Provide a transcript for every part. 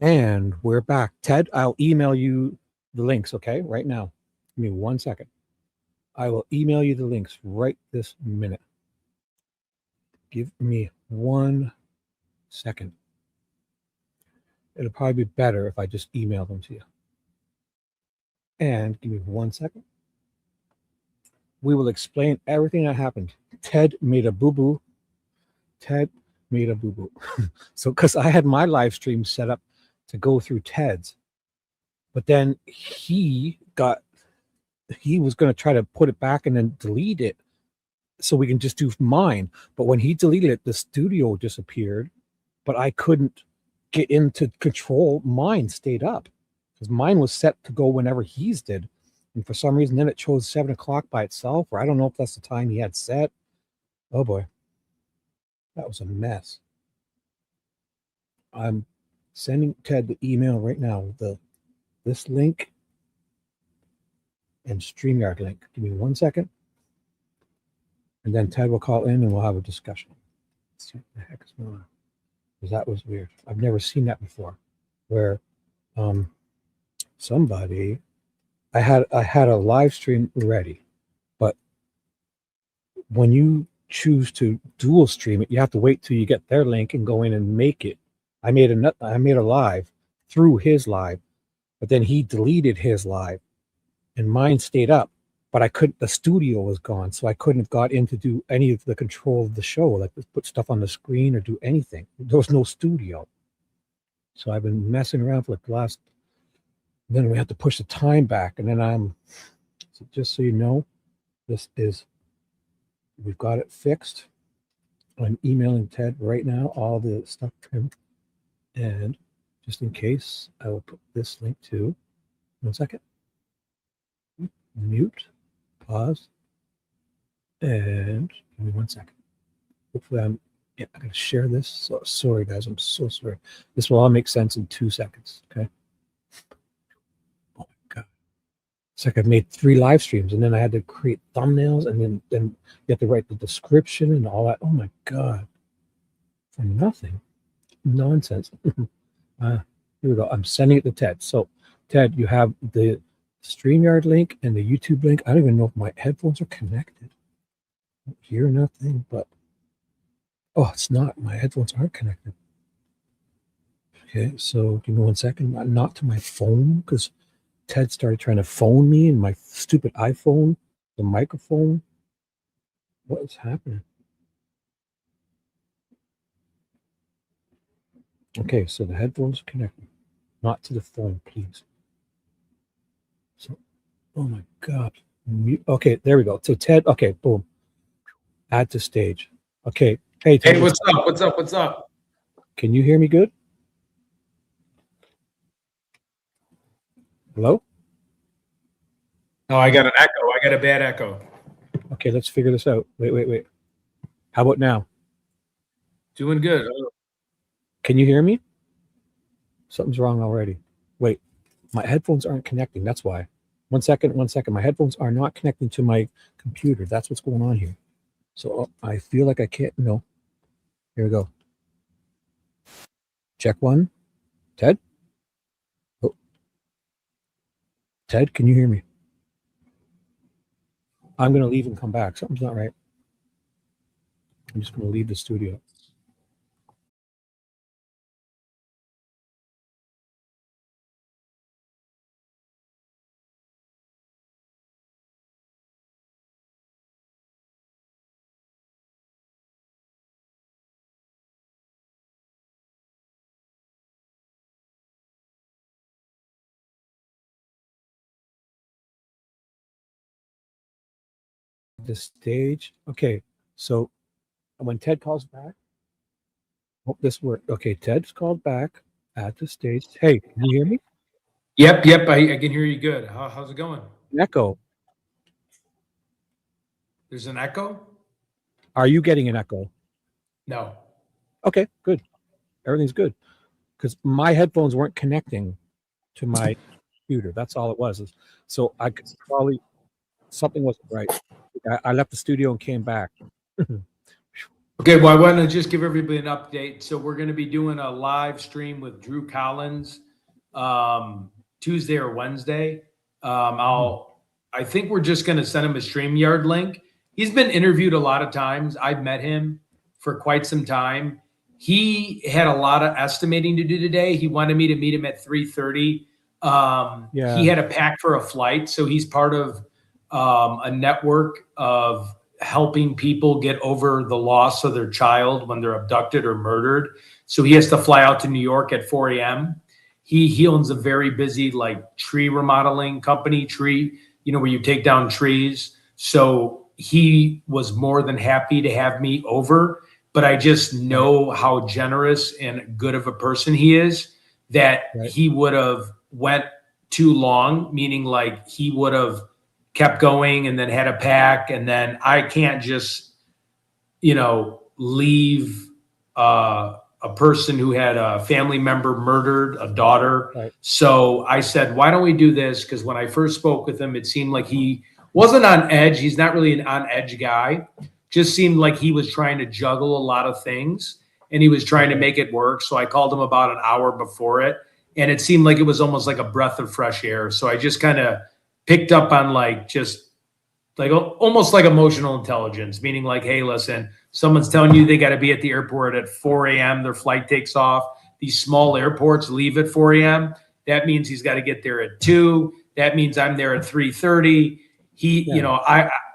And we're back. Ted, I'll email you the links, okay? Right now. Give me 1 second. I will email you the links right this minute. Give me 1 second. It'll probably be better if I just email them to you. And give me 1 second. We will explain everything that happened. Ted made a boo-boo. Ted made a boo-boo. So, because I had my live stream set up to go through Ted's, but then he was going to try to put it back and then delete it so we can just do mine. But when he deleted it, the studio disappeared, but I couldn't get into control. Mine stayed up because mine was set to go whenever he's did. And for some reason, then it chose 7 o'clock by itself, or I don't know if that's the time he had set. Oh boy, that was a mess. I'm sending Ted the email right now, this link and StreamYard link. Give me 1 second. And then Ted will call in and we'll have a discussion. Let's see what the heck is going on. Because that was weird. I've never seen that before. Where somebody I had a live stream ready, but when you choose to dual stream it, you have to wait till you get their link and go in and make it. I made a live through his live, but then he deleted his live and mine stayed up, but I couldn't, the studio was gone, so I couldn't have got in to do any of the control of the show, like put stuff on the screen or do anything. There was no studio. So I've been messing around for the last, then we have to push the time back. And then so just so you know, we've got it fixed. I'm emailing Ted right now, all the stuff trimmed. And just in case, I will put this link to, 1 second, mute, pause, and give me 1 second. Hopefully I'm going to share this. So sorry, guys. I'm so sorry. This will all make sense in 2 seconds. Okay. Oh my God. It's like I've made 3 live streams and then I had to create thumbnails and then you have to write the description and all that. Oh my God. For nothing. Nonsense. Here we go. I'm sending it to Ted. So Ted, you have the StreamYard link and the YouTube link. I don't even know if my headphones are connected. I don't hear nothing, but oh, it's not. My headphones aren't connected. Okay, so give me 1 second. Not to my phone because Ted started trying to phone me and my stupid iPhone, the microphone. What is happening? Okay, so the headphones are connected. Not to the phone, please. So, oh my God. Okay, there we go. So Ted, okay, boom. Add to stage. Okay. Hey, Ted. Hey, what's up? What's up? What's up? Can you hear me good? Hello? No, I got an echo. I got a bad echo. Okay, let's figure this out. Wait. How about now? Doing good. Can you hear me? Something's wrong already. Wait, my headphones aren't connecting. That's why. 1 second. My headphones are not connecting to my computer. That's what's going on here. So I feel like I can't. No. Here we go. Check 1. Ted? Oh. Ted, can you hear me? I'm going to leave and come back. Something's not right. I'm just going to leave the studio. The stage. Okay, so when Ted calls back, hope this worked. Okay, Ted's called back at the stage. Hey, can you hear me? Yep. I can hear you good. How's it going? Echo. There's an echo? Are you getting an echo? No. Okay, good. Everything's good. Because my headphones weren't connecting to my computer. That's all it was. So I could probably, something wasn't right. I left the studio and came back. Okay, well, I want to just give everybody an update. So we're going to be doing a live stream with Drew Collins Tuesday or Wednesday. I think we're just going to send him a StreamYard link. He's been interviewed a lot of times. I've met him for quite some time. He had a lot of estimating to do today. He wanted me to meet him at 3:30. He had to pack for a flight, so he's part of a network of helping people get over the loss of their child when they're abducted or murdered. So he has to fly out to New York at 4 a.m. He owns a very busy like tree remodeling company, where you take down trees. So he was more than happy to have me over, but I just know how generous and good of a person he is that he would have went too long, meaning like he would have kept going and then had a pack. And then I can't just, leave a person who had a family member murdered, a daughter. Right. So I said, why don't we do this? Because when I first spoke with him, it seemed like he wasn't on edge. He's not really an on edge guy. Just seemed like he was trying to juggle a lot of things and he was trying to make it work. So I called him about an hour before it. And it seemed like it was almost like a breath of fresh air. So I just kind of picked up on almost like emotional intelligence, meaning like, hey, listen, someone's telling you they got to be at the airport at 4 a.m. Their flight takes off. These small airports leave at 4 a.m. That means he's got to get there at 2. That means I'm there at 3:30.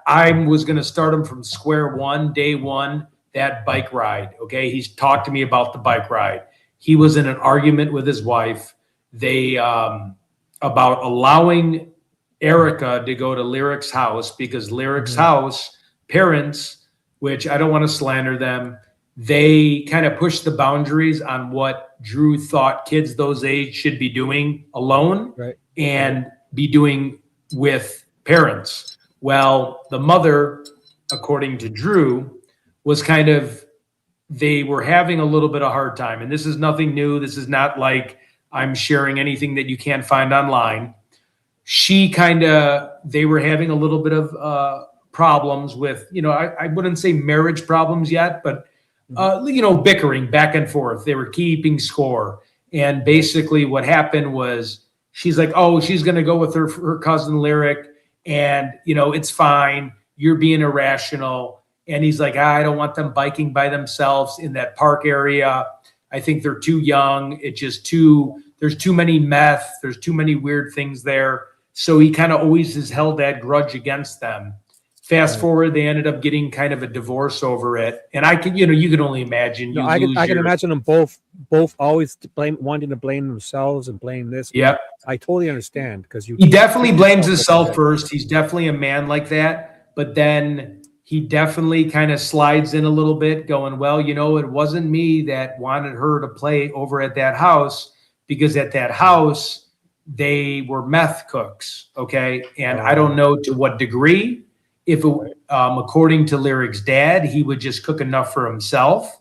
I was going to start him from square one, day one, that bike ride. Okay. He's talked to me about the bike ride. He was in an argument with his wife. They, about allowing Erica to go to Lyric's house because Lyric's house parents, which I don't want to slander them, they kind of pushed the boundaries on what Drew thought kids those age should be doing alone and be doing with parents. Well, the mother, according to Drew, was they were having a little bit of hard time. And this is nothing new. This is not like I'm sharing anything that you can't find online. They were having a little bit of problems with, I wouldn't say marriage problems yet, but, bickering back and forth. They were keeping score. And basically what happened was she's like, oh, she's going to go with her cousin Lyric. And, it's fine. You're being irrational. And he's like, I don't want them biking by themselves in that park area. I think they're too young. There's too many meth. There's too many weird things there. So he kind of always has held that grudge against them. Fast forward, they ended up getting kind of a divorce over it. And I can, you can only imagine. I can imagine them both always wanting to blame themselves and blame this. Yeah. I totally understand because he definitely blames himself first. He's definitely a man like that. But then he definitely kind of slides in a little bit going, well, it wasn't me that wanted her to play over at that house because at that house, they were meth cooks. Okay. And I don't know to what degree. If according to Lyric's dad, he would just cook enough for himself.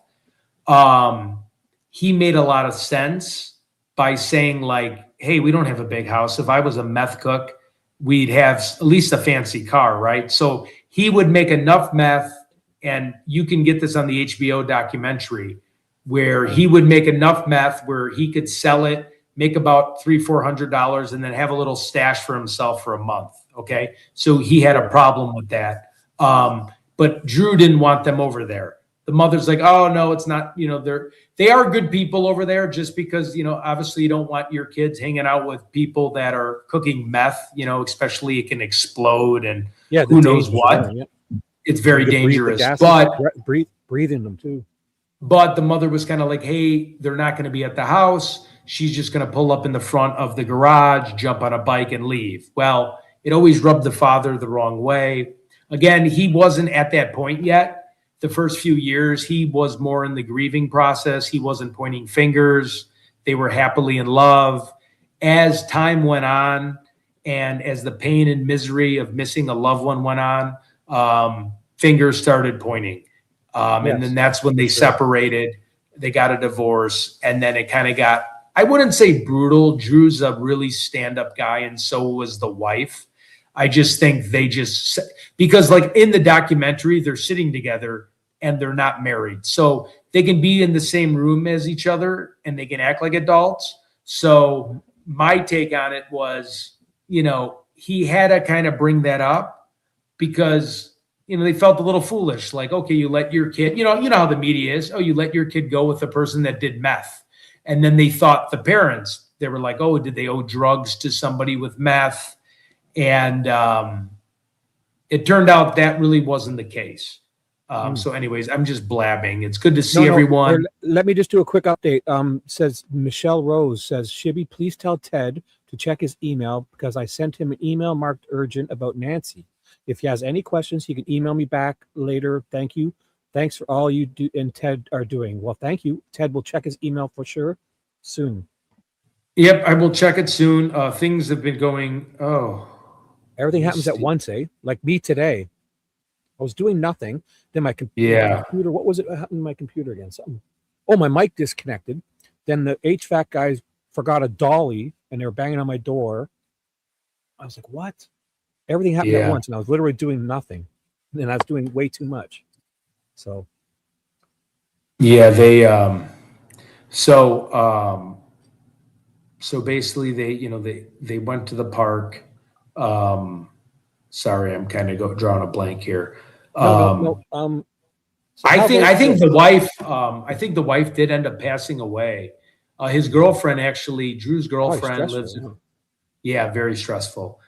He made a lot of sense by saying like, hey, we don't have a big house. If I was a meth cook, we'd have at least a fancy car, right? So he would make enough meth, and you can get this on the HBO documentary, where he would make enough meth where he could sell it, make about $300-400, and then have a little stash for himself for a month. Okay. So he had a problem with that. But Drew didn't want them over there. The mother's like, oh no, it's not, they are good people over there just because, obviously you don't want your kids hanging out with people that are cooking meth, especially it can explode and who knows what. It's very dangerous, but breathing them too. But the mother was kind of like, hey, they're not going to be at the house. She's just going to pull up in the front of the garage, jump on a bike and leave. Well, it always rubbed the father the wrong way. Again, he wasn't at that point yet. The first few years, he was more in the grieving process. He wasn't pointing fingers. They were happily in love. As time went on, and as the pain and misery of missing a loved one went on, fingers started pointing. And then that's when they separated. They got a divorce. And then it kind of got, I wouldn't say brutal. Drew's a really stand-up guy, and so was the wife. I just think because like in the documentary, they're sitting together and they're not married. So they can be in the same room as each other and they can act like adults. So my take on it was, he had to kind of bring that up because, they felt a little foolish. Like, okay, you let your kid, you know how the media is. Oh, you let your kid go with the person that did meth. And then they thought the parents, they were like, oh, did they owe drugs to somebody with meth? And it turned out that really wasn't the case. So anyways, I'm just blabbing. It's good to see everyone. Here, let me just do a quick update. Says Michelle Rose says, Shibby, please tell Ted to check his email because I sent him an email marked urgent about Nancy. If he has any questions, he can email me back later. Thank you. Thanks for all you do and Ted are doing. Well, thank you. Ted will check his email for sure soon. Yep, I will check it soon. Things have been going. Everything happens at once, eh? Like me today. I was doing nothing. Then my computer, what was it happened to my computer again? Something. Oh, my mic disconnected. Then the HVAC guys forgot a dolly and they were banging on my door. I was like, what? Everything happened at once and I was literally doing nothing. And I was doing way too much. So. Yeah, they, so basically they went to the park. Sorry, I'm kind of drawing a blank here. So I think the wife did end up passing away. His girlfriend, actually, Drew's girlfriend lives. Very stressful.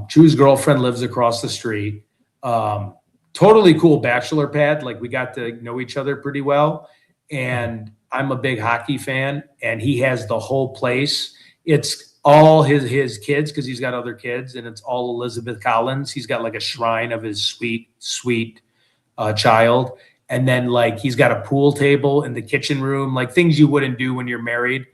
Drew's girlfriend lives across the street. Totally cool bachelor pad. Like we got to know each other pretty well. And I'm a big hockey fan and he has the whole place. It's all his kids because he's got other kids and it's all Elizabeth Collins. He's got like a shrine of his sweet child. And then like he's got a pool table in the kitchen room, like things you wouldn't do when you're married.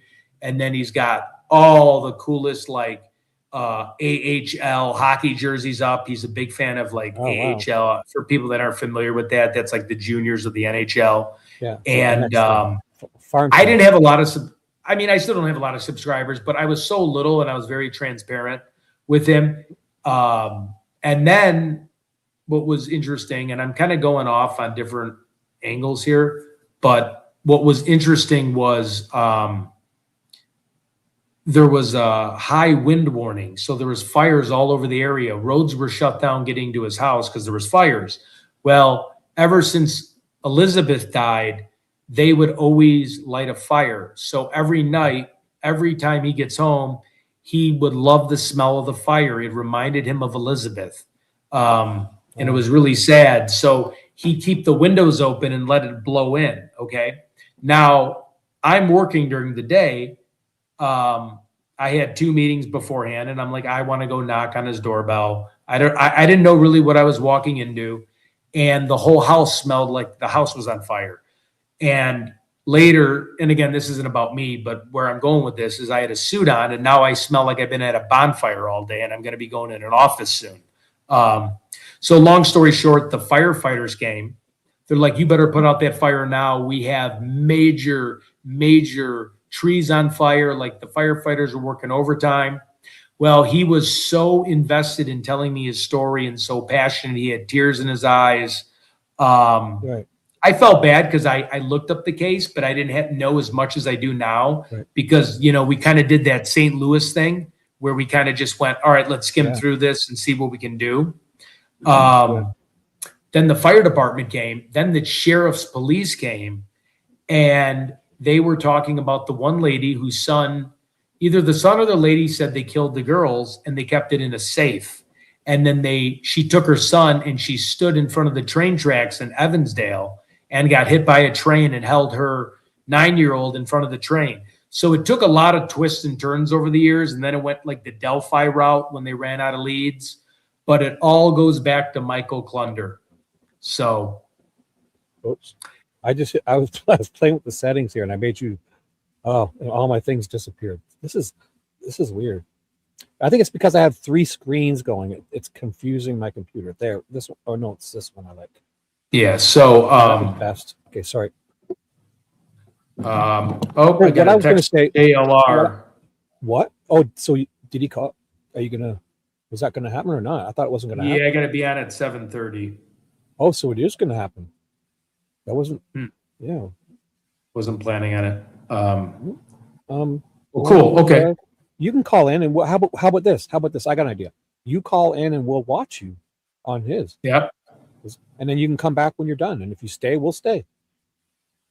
And then he's got all the coolest like AHL hockey jerseys up. He's a big fan of like AHL. Wow. For people that aren't familiar with that, that's like the juniors of the NHL. Yeah. And I didn't have a lot of I still don't have a lot of subscribers, but I was so little and I was very transparent with him. And then what was interesting, and I'm kind of going off on different angles here, but what was interesting was there was a high wind warning. So there was fires all over the area. Roads were shut down getting to his house because there was fires. Well, ever since Elizabeth died, they would always light a fire. So every night, every time he gets home, he would love the smell of the fire. It reminded him of Elizabeth. And it was really sad. So he'd keep the windows open and let it blow in. Okay. Now I'm working during the day. I had 2 meetings beforehand and I'm like, I want to go knock on his doorbell. I didn't know really what I was walking into. And the whole house smelled like the house was on fire. And later, and again, this isn't about me, but where I'm going with this is I had a suit on and now I smell like I've been at a bonfire all day and I'm going to be going in an office soon. So long story short, the firefighters came. They're like, you better put out that fire now. We have major trees on fire. Like the firefighters are working overtime. Well, he was so invested in telling me his story and so passionate. He had tears in his eyes. Right. I felt bad because I looked up the case, but I didn't know as much as I do now because, we kind of did that St. Louis thing where we kind of just went, all right, let's skim through this and see what we can do. Then the fire department came, then the sheriff's police came, and they were talking about the one lady whose son, either the son or the lady said they killed the girls and they kept it in a safe. And then she took her son and she stood in front of the train tracks in Evansdale and got hit by a train and held her 9-year-old in front of the train. So it took a lot of twists and turns over the years. And then it went like the Delphi route when they ran out of leads, but it all goes back to Michael Klunder. So. Oops. I was playing with the settings here and I made you, and all my things disappeared. This is weird. I think it's because I have 3 screens going. It's confusing my computer. There, this one. Oh no, it's this one I like. Yeah. So best. Okay, sorry. I got a text say ALR. What? Oh, so did he call? Was that gonna happen or not? I thought it wasn't gonna happen. Yeah, I gotta be on at 7:30. Oh, so it is gonna happen. That wasn't. Hmm. Yeah. Wasn't planning on it. Well, Cool. Okay. You can call in, and how about this? How about this? I got an idea. You call in, and we'll watch you on his. Yep. And then you can come back when you're done. And if you stay, we'll stay.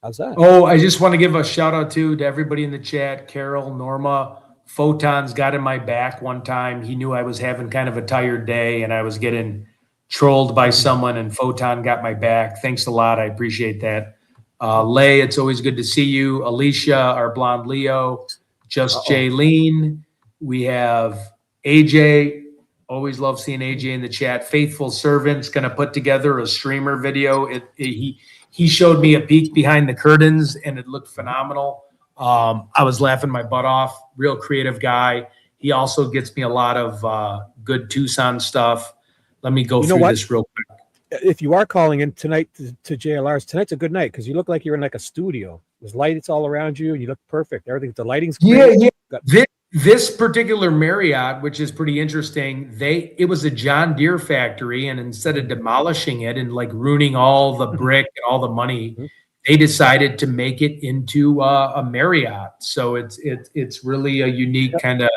How's that? Oh, I just want to give a shout out to everybody in the chat. Carol, Norma, Photons got in my back one time. He knew I was having kind of a tired day and I was getting trolled by someone, and Photon got my back. Thanks a lot. I appreciate that. Lay, it's always good to see you. Alicia, our blonde Leo, Just Jaylene. We have AJ. Always love seeing AJ in the chat. Faithful Servant's going to put together a streamer video. He showed me a peek behind the curtains, and it looked phenomenal. I was laughing my butt off. Real creative guy. He also gets me a lot of good Tucson stuff. Let me go through this real quick. If you are calling in tonight to JLR's, tonight's a good night because you look like you're in like a studio. There's lights all around you, and you look perfect. Everything, the lighting's great. Yeah. This particular Marriott, which is pretty interesting, it was a John Deere factory, and instead of demolishing it and like ruining all the brick and all the money, they decided to make it into a Marriott. So it's really a unique kind of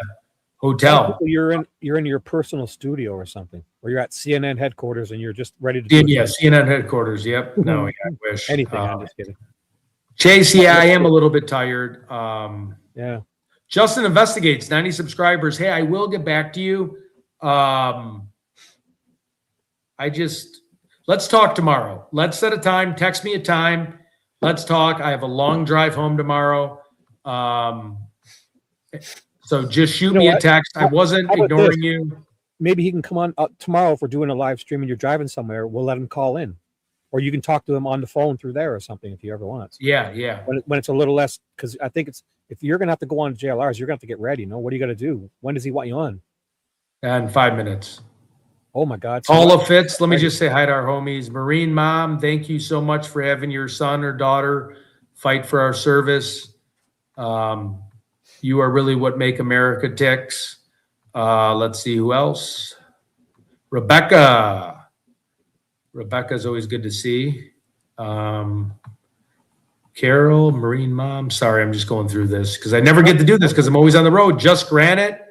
hotel. You're in your personal studio or something, or you're at CNN headquarters and you're just ready to do it. Yeah, CNN headquarters. Yep. No, I wish. Anything. I'm just kidding. Chase, yeah, I am a little bit tired. Yeah. Justin Investigates, 90 subscribers. Hey, I will get back to you. Let's talk tomorrow. Let's set a time. Text me a time. Let's talk. I have a long drive home tomorrow. So just shoot me a text. I wasn't ignoring you. Maybe he can come on tomorrow if we're doing a live stream and you're driving somewhere. We'll let him call in. Or you can talk to him on the phone through there or something if he ever wants. Yeah. When it's a little less, because I think if you're going to have to go on JLRs, you're going to have to get ready. No, what are you going to do? When does he want you on? In 5 minutes. Oh my God. Paula Fitz, let me just say hi to our homies. Marine Mom, thank you so much for having your son or daughter fight for our service. You are really what make America ticks. Let's see who else. Rebecca's always good to see. Carol, Marine Mom. Sorry, I'm just going through this because I never get to do this because I'm always on the road. Just Granite.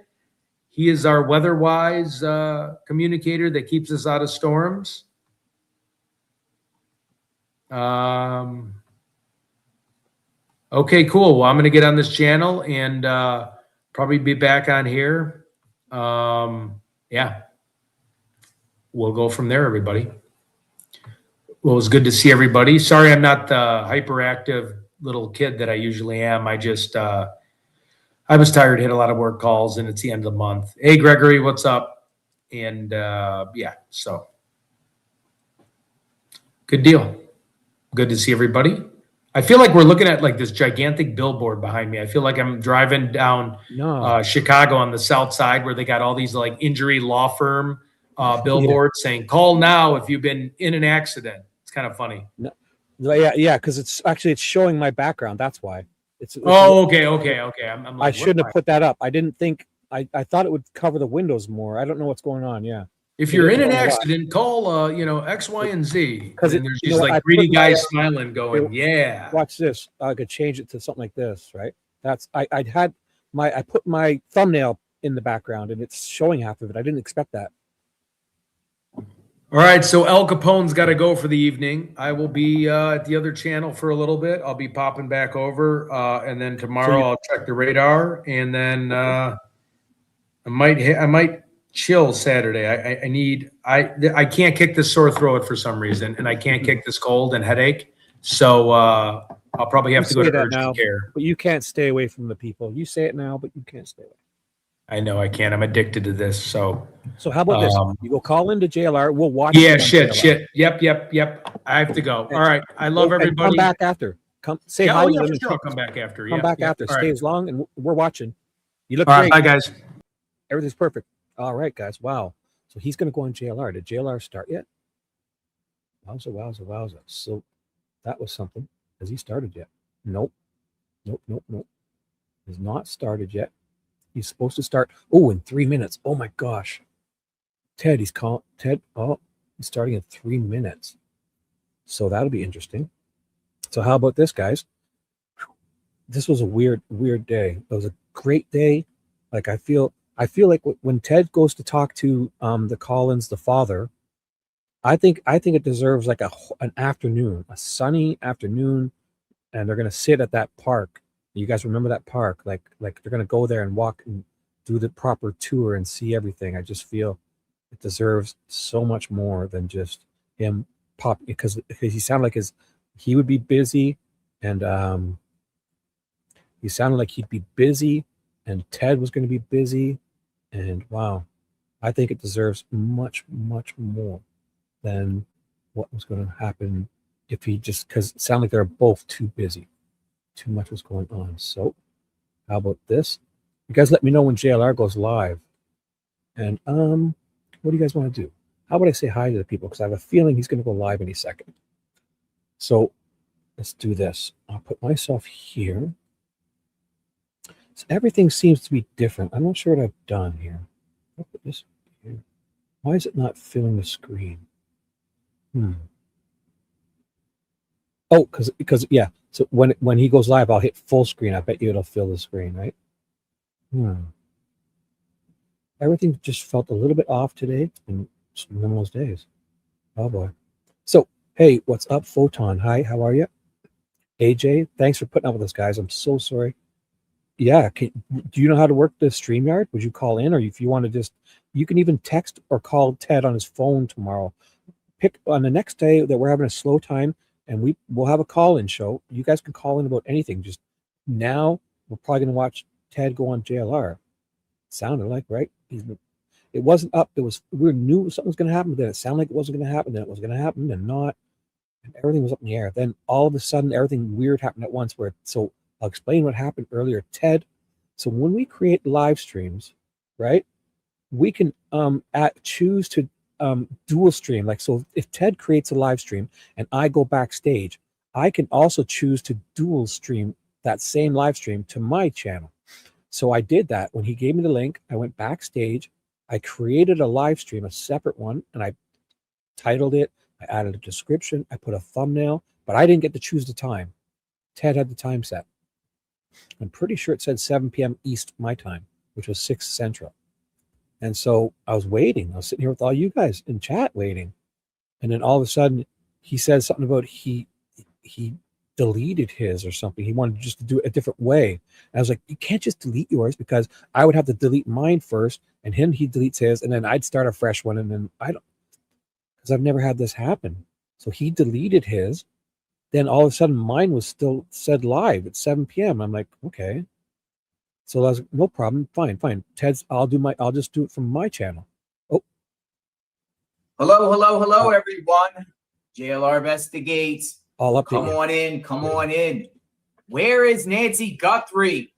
He is our weather-wise communicator that keeps us out of storms. Okay, cool. Well, I'm going to get on this channel and probably be back on here. Yeah. We'll go from there, everybody. Well, it was good to see everybody. Sorry I'm not the hyperactive little kid that I usually am. I was tired, hit a lot of work calls, and it's the end of the month. Hey, Gregory, what's up? And yeah, so good deal. Good to see everybody. I feel like we're looking at like this gigantic billboard behind me. I feel like I'm driving down Chicago on the south side where they got all these like injury law firm billboards saying, call now if you've been in an accident. It's kind of funny. No. Yeah, because it's showing my background. That's why. It's okay. I'm like, I shouldn't have put that up. I didn't think I thought it would cover the windows more. I don't know what's going on. Yeah. If you're in an accident, call X, Y, and Z. Because there's these like greedy guys smiling, going, "Yeah." Watch this. I could change it to something like this, right? That's I put my thumbnail in the background, and it's showing half of it. I didn't expect that. All right, so El Capone's got to go for the evening. I will be at the other channel for a little bit. I'll be popping back over, and then tomorrow I'll check the radar, and then I might chill Saturday. I can't kick this sore throat for some reason, and I can't kick this cold and headache. So I'll probably have to go to urgent care. But you can't stay away from the people. You say it now, but you can't stay away. I know I can't. I'm addicted to this. So how about this? You go call into JLR. We'll watch. Yeah, shit. Yep. I have to go. All right. I love everybody. Come back after. Come say hi. Yeah, sure. I'll come back after. Come back after. Stay as long, and we're watching. You look great. Right, bye, guys. Everything's perfect. All right, guys. Wow. So he's going to go on JLR. Did JLR start yet? Wowza. So that was something. Has he started yet? Nope. Has not started yet. He's supposed to start. Oh, in 3 minutes. Oh my gosh. Ted, he's starting in 3 minutes. So that'll be interesting. So how about this, guys? This was a weird day. It was a great day. Like I feel like when Ted goes to talk to the Collins, the father, I think it deserves like an afternoon, a sunny afternoon, and they're gonna sit at that park. You guys remember that park? Like they're gonna go there and walk and do the proper tour and see everything. I just feel it deserves so much more than just him pop, because he sounded like he would be busy, and he sounded like he'd be busy, and Ted was going to be busy, and wow, I think it deserves much more than what was going to happen if he just, because it sounded like they're both too busy, too much was going on. So how about this? You guys let me know when JLR goes live, and what do you guys want to do? How about I say hi to the people, because I have a feeling he's going to go live any second. So let's do this. I'll put myself here. So everything seems to be different. I'm not sure what I've done here. I'll put this here. Why is it not filling the screen? Oh, because yeah. So when he goes live, I'll hit full screen. I bet you it'll fill the screen, right? Everything just felt a little bit off today, and it's one of those days. Oh boy. So hey, what's up, Photon? Hi, how are you? AJ, thanks for putting up with us, guys. I'm so sorry. Yeah, do you know how to work the StreamYard? Would you call in, or if you want to just, you can even text or call Ted on his phone tomorrow. Pick on the next day that we're having a slow time, and we'll have a call-in show. You guys can call in about anything. Just now, we're probably going to watch Ted go on JLR. Sounded like, right? It wasn't up. We knew something was going to happen, but then it sounded like it wasn't going to happen. Then it was going to happen, and not. And everything was up in the air. Then all of a sudden, everything weird happened at once. So I'll explain what happened earlier, Ted. So when we create live streams, right, we can choose to dual stream. Like, so if Ted creates a live stream and I go backstage, I can also choose to dual stream that same live stream to my channel. So I did that. When he gave me the link, I went backstage, I created a live stream, a separate one, and I titled it, I added a description, I put a thumbnail, but I didn't get to choose the time. Ted had the time set. I'm pretty sure it said 7 p.m. East my time, which was 6 Central. And so I was waiting. I was sitting here with all you guys in chat waiting. And then all of a sudden he says something about he deleted his or something. He wanted just to do it a different way. And I was like, you can't just delete yours, because I would have to delete mine first, and he deletes his, and then I'd start a fresh one, and then because I've never had this happen. So he deleted his. Then all of a sudden mine was still said live at 7 p.m. I'm like, okay. So I was like, no problem. Fine. Ted's, I'll just do it from my channel. Oh. Hello, everyone. JLR Investigates. All up. Come on in. Where is Nancy Guthrie?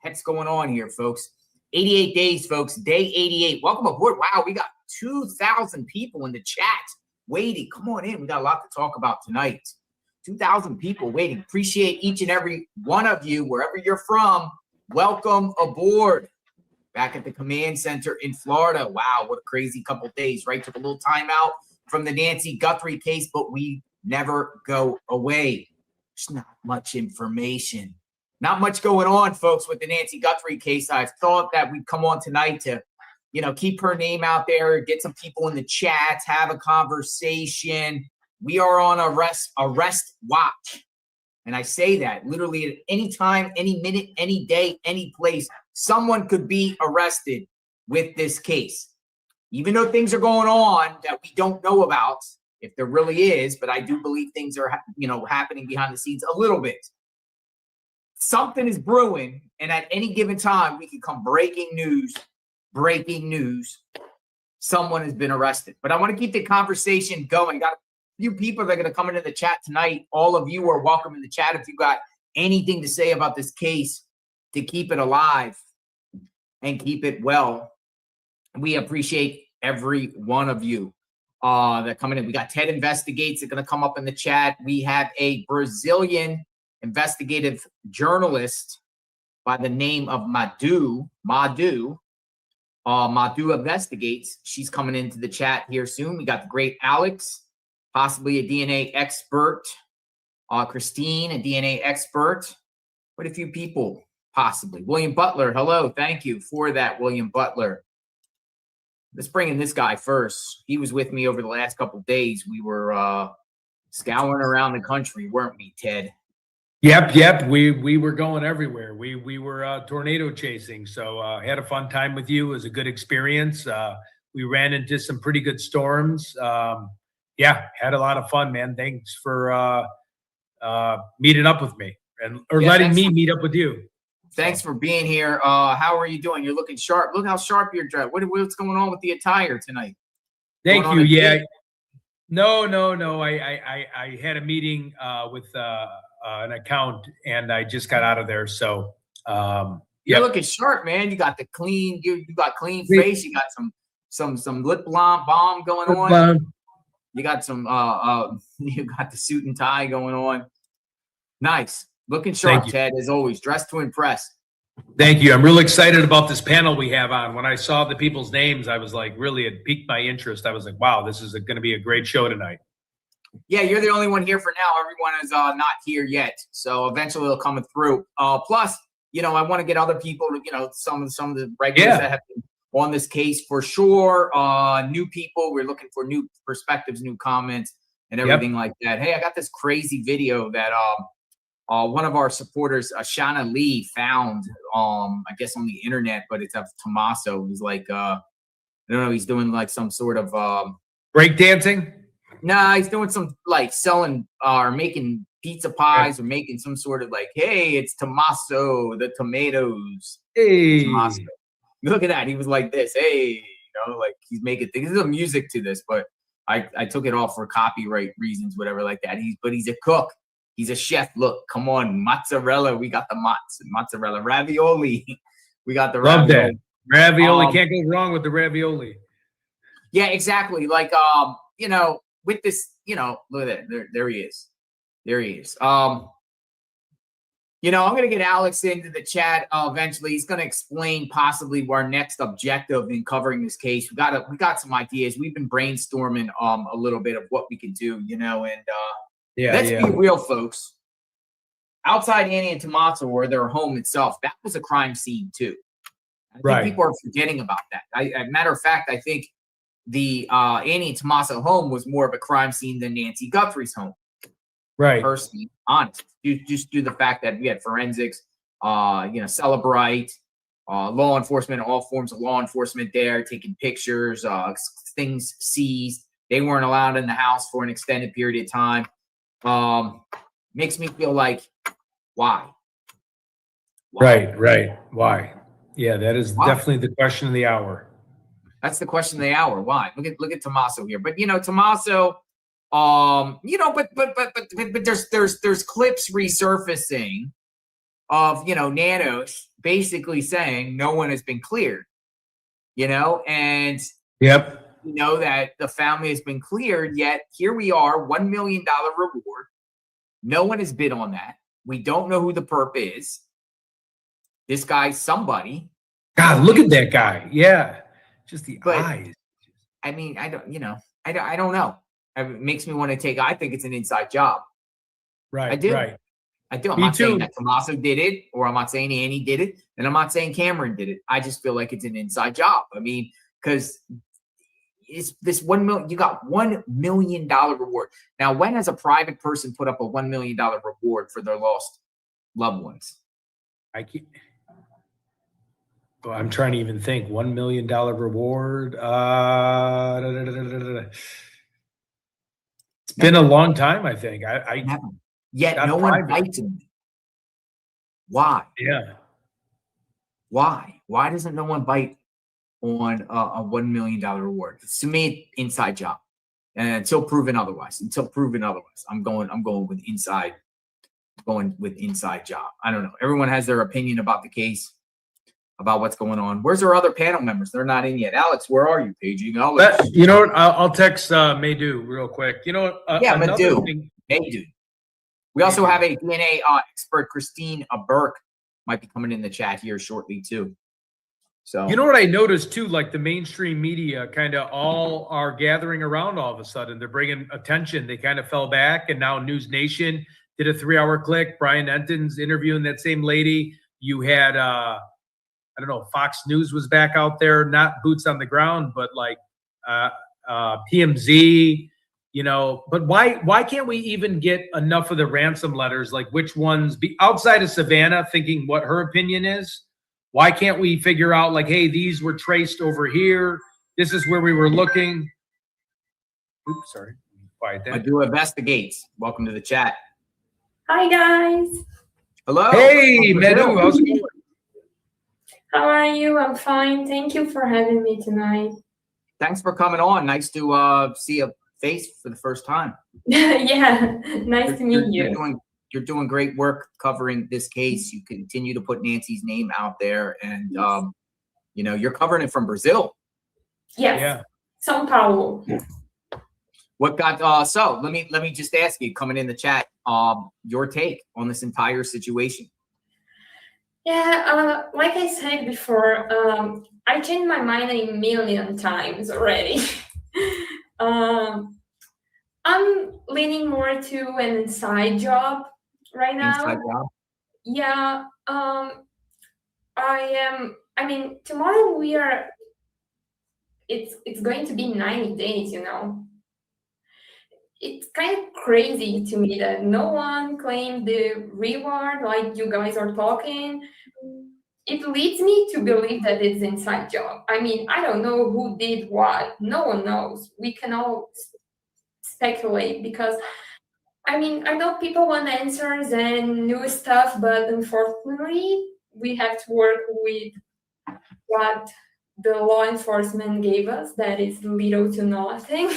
Heck's going on here, folks? 88 days, folks. Day 88. Welcome aboard. Wow, we got 2,000 people in the chat waiting. Come on in. We got a lot to talk about tonight. 2,000 people waiting. Appreciate each and every one of you, wherever you're from. Welcome aboard. Back at the command center in Florida. Wow, what a crazy couple of days, right? Took a little time out from the Nancy Guthrie case, but we never go away. There's not much information. Not much going on, folks, with the Nancy Guthrie case. I thought that we'd come on tonight to, keep her name out there, get some people in the chat, have a conversation. We are on arrest watch. And I say that literally at any time, any minute, any day, any place, someone could be arrested with this case. Even though things are going on that we don't know about, if there really is, but I do believe things are, happening behind the scenes a little bit. Something is brewing, and at any given time, we can come breaking news. Someone has been arrested. But I want to keep the conversation going. Got a few people that are going to come into the chat tonight. All of you are welcome in the chat if you got anything to say about this case to keep it alive and keep it well. We appreciate every one of you that coming in. We got Ted Investigates that are going to come up in the chat. We have a Brazilian investigative journalist by the name of Madu Investigates. She's coming into the chat here soon. We got the great Alex, possibly a DNA expert. Christine, a DNA expert. Quite a few people, possibly. William Butler, hello. Thank you for that, William Butler. Let's bring in this guy first. He was with me over the last couple of days. We were scouring around the country, weren't we, Ted? Yep. We were going everywhere. We were tornado chasing. So had a fun time with you. It was a good experience. We ran into some pretty good storms. Yeah, had a lot of fun, man. Thanks for meeting up with me or letting me meet up with you. Thanks for being here. How are you doing? You're looking sharp. Look how sharp you're dressed. What's going on with the attire tonight? Thank you. Yeah. No. I had a meeting with an account, and I just got out of there. So you're looking sharp, man. You got the clean. You got clean face. You got some lip balm going on. You got some. You got the suit and tie going on. Nice. Looking sharp, Ted, as always. Dressed to impress. Thank you. I'm really excited about this panel we have on. When I saw the people's names, I was like, really, it piqued my interest. I was like, wow, this is going to be a great show tonight. Yeah, you're the only one here for now. Everyone is not here yet. So eventually they'll come through. Plus, I want to get other people, some of the regulars that have been on this case for sure. New people. We're looking for new perspectives, new comments, and everything like that. Hey, I got this crazy video that one of our supporters, Shauna Lee, found, I guess on the internet, but it's of Tommaso. He's like, I don't know, he's doing like some sort of breakdancing. Nah, he's doing some like selling or making pizza pies or making some sort of like, hey, it's Tommaso, the tomatoes. Hey, Tommaso. Look at that. He was like this. Hey, like he's making things. There's no music to this, but I took it off for copyright reasons, whatever like that. But he's a cook. He's a chef. Look, come on, mozzarella. We got the mozzarella ravioli. We got the love ravioli. that ravioli. Can't go wrong with the ravioli. Yeah, exactly. Like with this, look at that. There he is. There he is. I'm gonna get Alex into the chat eventually. He's gonna explain possibly our next objective in covering this case. We got some ideas. We've been brainstorming a little bit of what we can do, and let's be real, folks. Outside Annie and Tommaso, or their home itself, that was a crime scene too. I think people are forgetting about that. As a matter of fact, I think the Annie and Tommaso home was more of a crime scene than Nancy Guthrie's home. Right. Personally, honest. Just do the fact that we had forensics, Celebrite, law enforcement, all forms of law enforcement there, taking pictures, things seized. They weren't allowed in the house for an extended period of time. Makes me feel like, why? Right. Why? Yeah, that is definitely the question of the hour. That's the question of the hour. Why? Look at Tommaso here. But Tommaso, but there's clips resurfacing of Nanos basically saying no one has been cleared. And that the family has been cleared, yet here we are, $1 million reward. No one has bid on that. We don't know who the perp is. This guy's somebody. God, look at that guy. Yeah. Just the eyes. I mean, I don't know. It makes me want to I think it's an inside job. Right. I do. Right. I do. I'm not saying that Tommaso did it, or I'm not saying Annie did it, and I'm not saying Cameron did it. I just feel like it's an inside job. I mean, because it's this $1 million, you got $1 million reward. Now, when has a private person put up a $1 million reward for their lost loved ones? I'm trying to even think. $1 million reward. It's been a long time, I think. Yet no one bites him. Why? Yeah. Why? Why doesn't no one bite on a $1 million reward? To me, inside job. And until proven otherwise. I'm going with inside. Going with inside job. I don't know. Everyone has their opinion about the case, about what's going on. Where's our other panel members? They're not in yet. Alex, where are you, paging? You know what? I'll text Madu real quick. Madu. Madu. We also have a DNA expert, Christine Burke, might be coming in the chat here shortly too. So you know what I noticed too, like the mainstream media kind of all are gathering around all of a sudden. They're bringing attention. They kind of fell back, and now News Nation, did a 3-hour click. Brian Enton's interviewing that same lady. You had, I don't know, Fox News was back out there, not boots on the ground, but like PMZ, you know. But why can't we even get enough of the ransom letters? Like which ones, be outside of Savannah thinking what her opinion is? Why can't we figure out like, hey, these were traced over here. This is where we were looking. Oops, sorry. Quiet down. Madu Investigates. Welcome to the chat. Hi guys. Hello. Hey, Madu, how's it going? How are you? I'm fine. Thank you for having me tonight. Thanks for coming on. Nice to see a face for the first time. Yeah, nice to meet you. You're doing great work covering this case. You continue to put Nancy's name out there, and you know, you're covering it from Brazil. Yes. Yeah. São Paulo. What got so let me just ask you, coming in the chat, your take on this entire situation. Yeah, like I said before, I changed my mind a million times already. I'm leaning more to an inside job right now. Inside job? Yeah. I mean, tomorrow it's going to be 90 days, you know. It's kind of crazy to me that no one claimed the reward like you guys are talking. It leads me to believe that it's an inside job. I mean, I don't know who did what. No one knows. We can all speculate because, I mean, I know people want answers and new stuff, but unfortunately, we have to work with what the law enforcement gave us. That is little to nothing.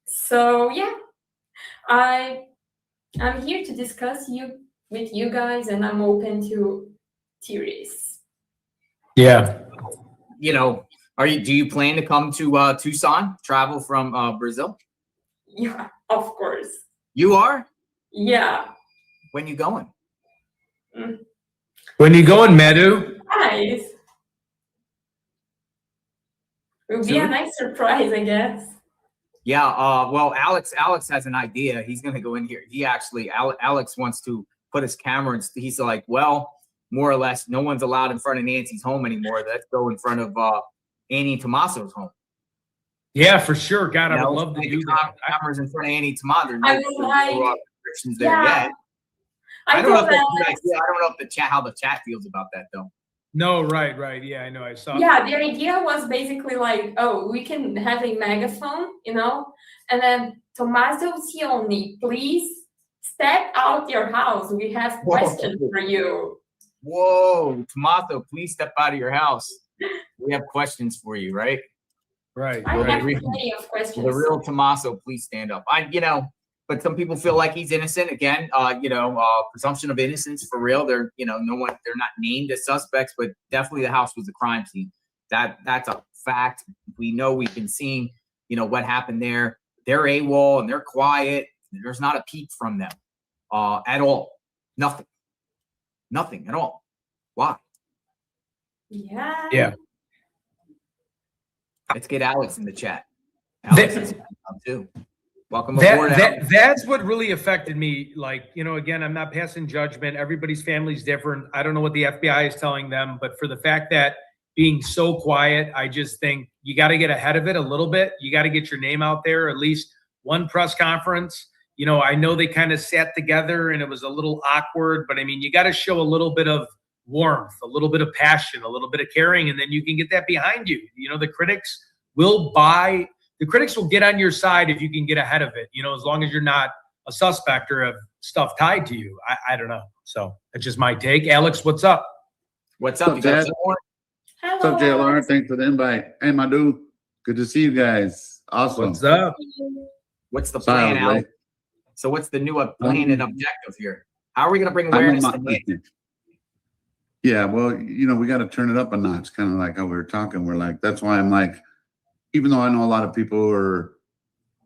So yeah, I'm here to discuss with you guys, and I'm open to theories. Yeah. You know, do you plan to come to Tucson, travel from Brazil? Yeah, of course. You are? Yeah. When you going? When you going, Madu? Nice. It would be a nice surprise, I guess. Yeah, well, Alex has an idea. He's going to go in here. Alex wants to put his camera, and he's like, well, more or less, no one's allowed in front of Nancy's home anymore. Let's go in front of Annie and Tommaso's home. Yeah, for sure. God, I would love to do that. Cameras in front of Annie and Tomaso. I would like, restrictions there yet. I don't know if the chat, how the chat feels about that though. No, right. Yeah, I know. I saw. Yeah, the idea was basically like, oh, we can have a megaphone, you know, and then Tommaso Cioni, please step out your house. We have questions for you. Whoa, Tommaso, please step out of your house. We have questions for you, right? Right. I have plenty of questions. The real Tommaso, please stand up. But some people feel like he's innocent. Again, presumption of innocence for real. They're not named as suspects, but definitely the house was a crime scene. That's a fact. We know, we've been seeing, what happened there. They're AWOL and they're quiet. There's not a peep from them at all. Nothing at all. Why? Yeah. Yeah. Let's get Alex in the chat. Alex is too. Welcome aboard. That's what really affected me. Like, again, I'm not passing judgment. Everybody's family's different. I don't know what the FBI is telling them, but for the fact that being so quiet, I just think you got to get ahead of it a little bit. You got to get your name out there, at least one press conference. I know they kind of sat together and it was a little awkward, but I mean, you got to show a little bit of warmth, a little bit of passion, a little bit of caring, and then you can get that behind you. The critics will get on your side if you can get ahead of it, as long as you're not a suspect or have stuff tied to you. I don't know. So that's just my take. Alex, what's up? What's up, Jay? Hello. What's up, JLR? Thanks for the invite. Hey, Madu. Good to see you guys. Awesome. What's up? What's the plan, Alex? So what's the new plan and objective here? How are we going to bring awareness to Nancy? Yeah, well, we got to turn it up a notch, kind of like how we were talking. We're like, that's why I'm like, even though I know a lot of people are,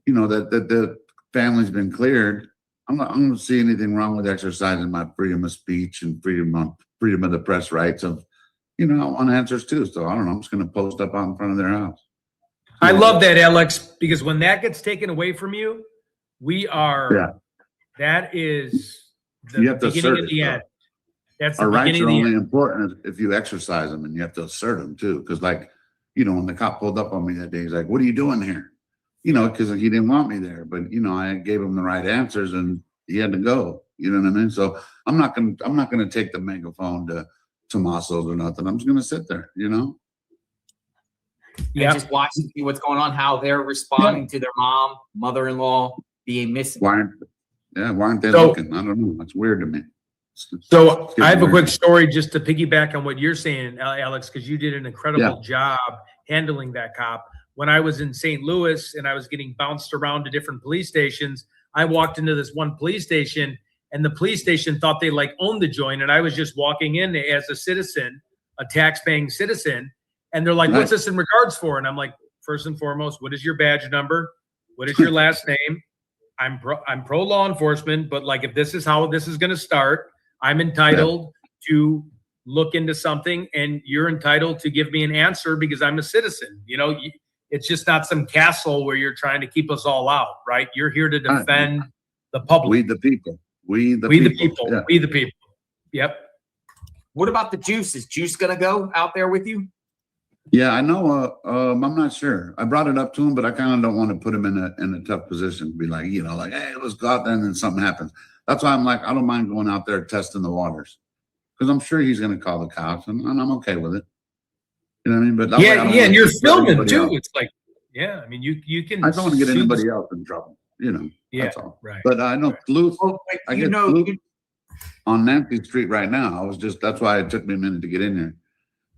that the family's been cleared, I don't see anything wrong with exercising my freedom of speech and freedom of the press rights of, I want answers too. So I don't know. I'm just going to post up out in front of their house. I love that, Alex, because when that gets taken away from you, We are. Yeah. That is the You have to beginning assert and the it, end. That's the Our rights beginning are of the only end. important if you exercise them, and you have to assert them too. Because, like, when the cop pulled up on me that day, he's like, "What are you doing here?" Because he didn't want me there, but I gave him the right answers, and he had to go. You know what I mean? So I'm not gonna take the megaphone to Tomaso's or nothing. I'm just gonna sit there. And Yeah. just watch and see what's going on, how they're responding to their mother-in-law being missing. Why aren't they So- looking? I don't know. That's weird to me. So It's I have a weird. quick story just to piggyback on what you're saying, Alex, because you did an incredible job handling that cop. When I was in St. Louis and I was getting bounced around to different police stations, I walked into this one police station, and the police station thought they owned the joint, and I was just walking in as a citizen, a tax-paying citizen, and they're like, "What's this in regards for?" And I'm like, first and foremost, what is your badge number? What is your last name? I'm pro law enforcement, but if this is how this is going to start, I'm entitled to look into something, and you're entitled to give me an answer because I'm a citizen. It's just not some castle where you're trying to keep us all out, right? You're here to defend the public. We the people. We the people. Yeah. We the people. Yep. What about the Juice? Is Juice gonna go out there with you? Yeah, I know. I'm not sure. I brought it up to him, but I kind of don't want to put him in a tough position. Be like, hey, let's go out there, and then something happens. That's why I'm like, I don't mind going out there testing the waters, because I'm sure he's going to call the cops, and I'm okay with it. You know what I mean? But that way I don't And want you're to filming anybody too. else. It's you can. I don't want to get sue anybody else in trouble. Yeah, That's all. right. But I know Luke. Well, I guess Luke on Nancy Street right now. That's why it took me a minute to get in there.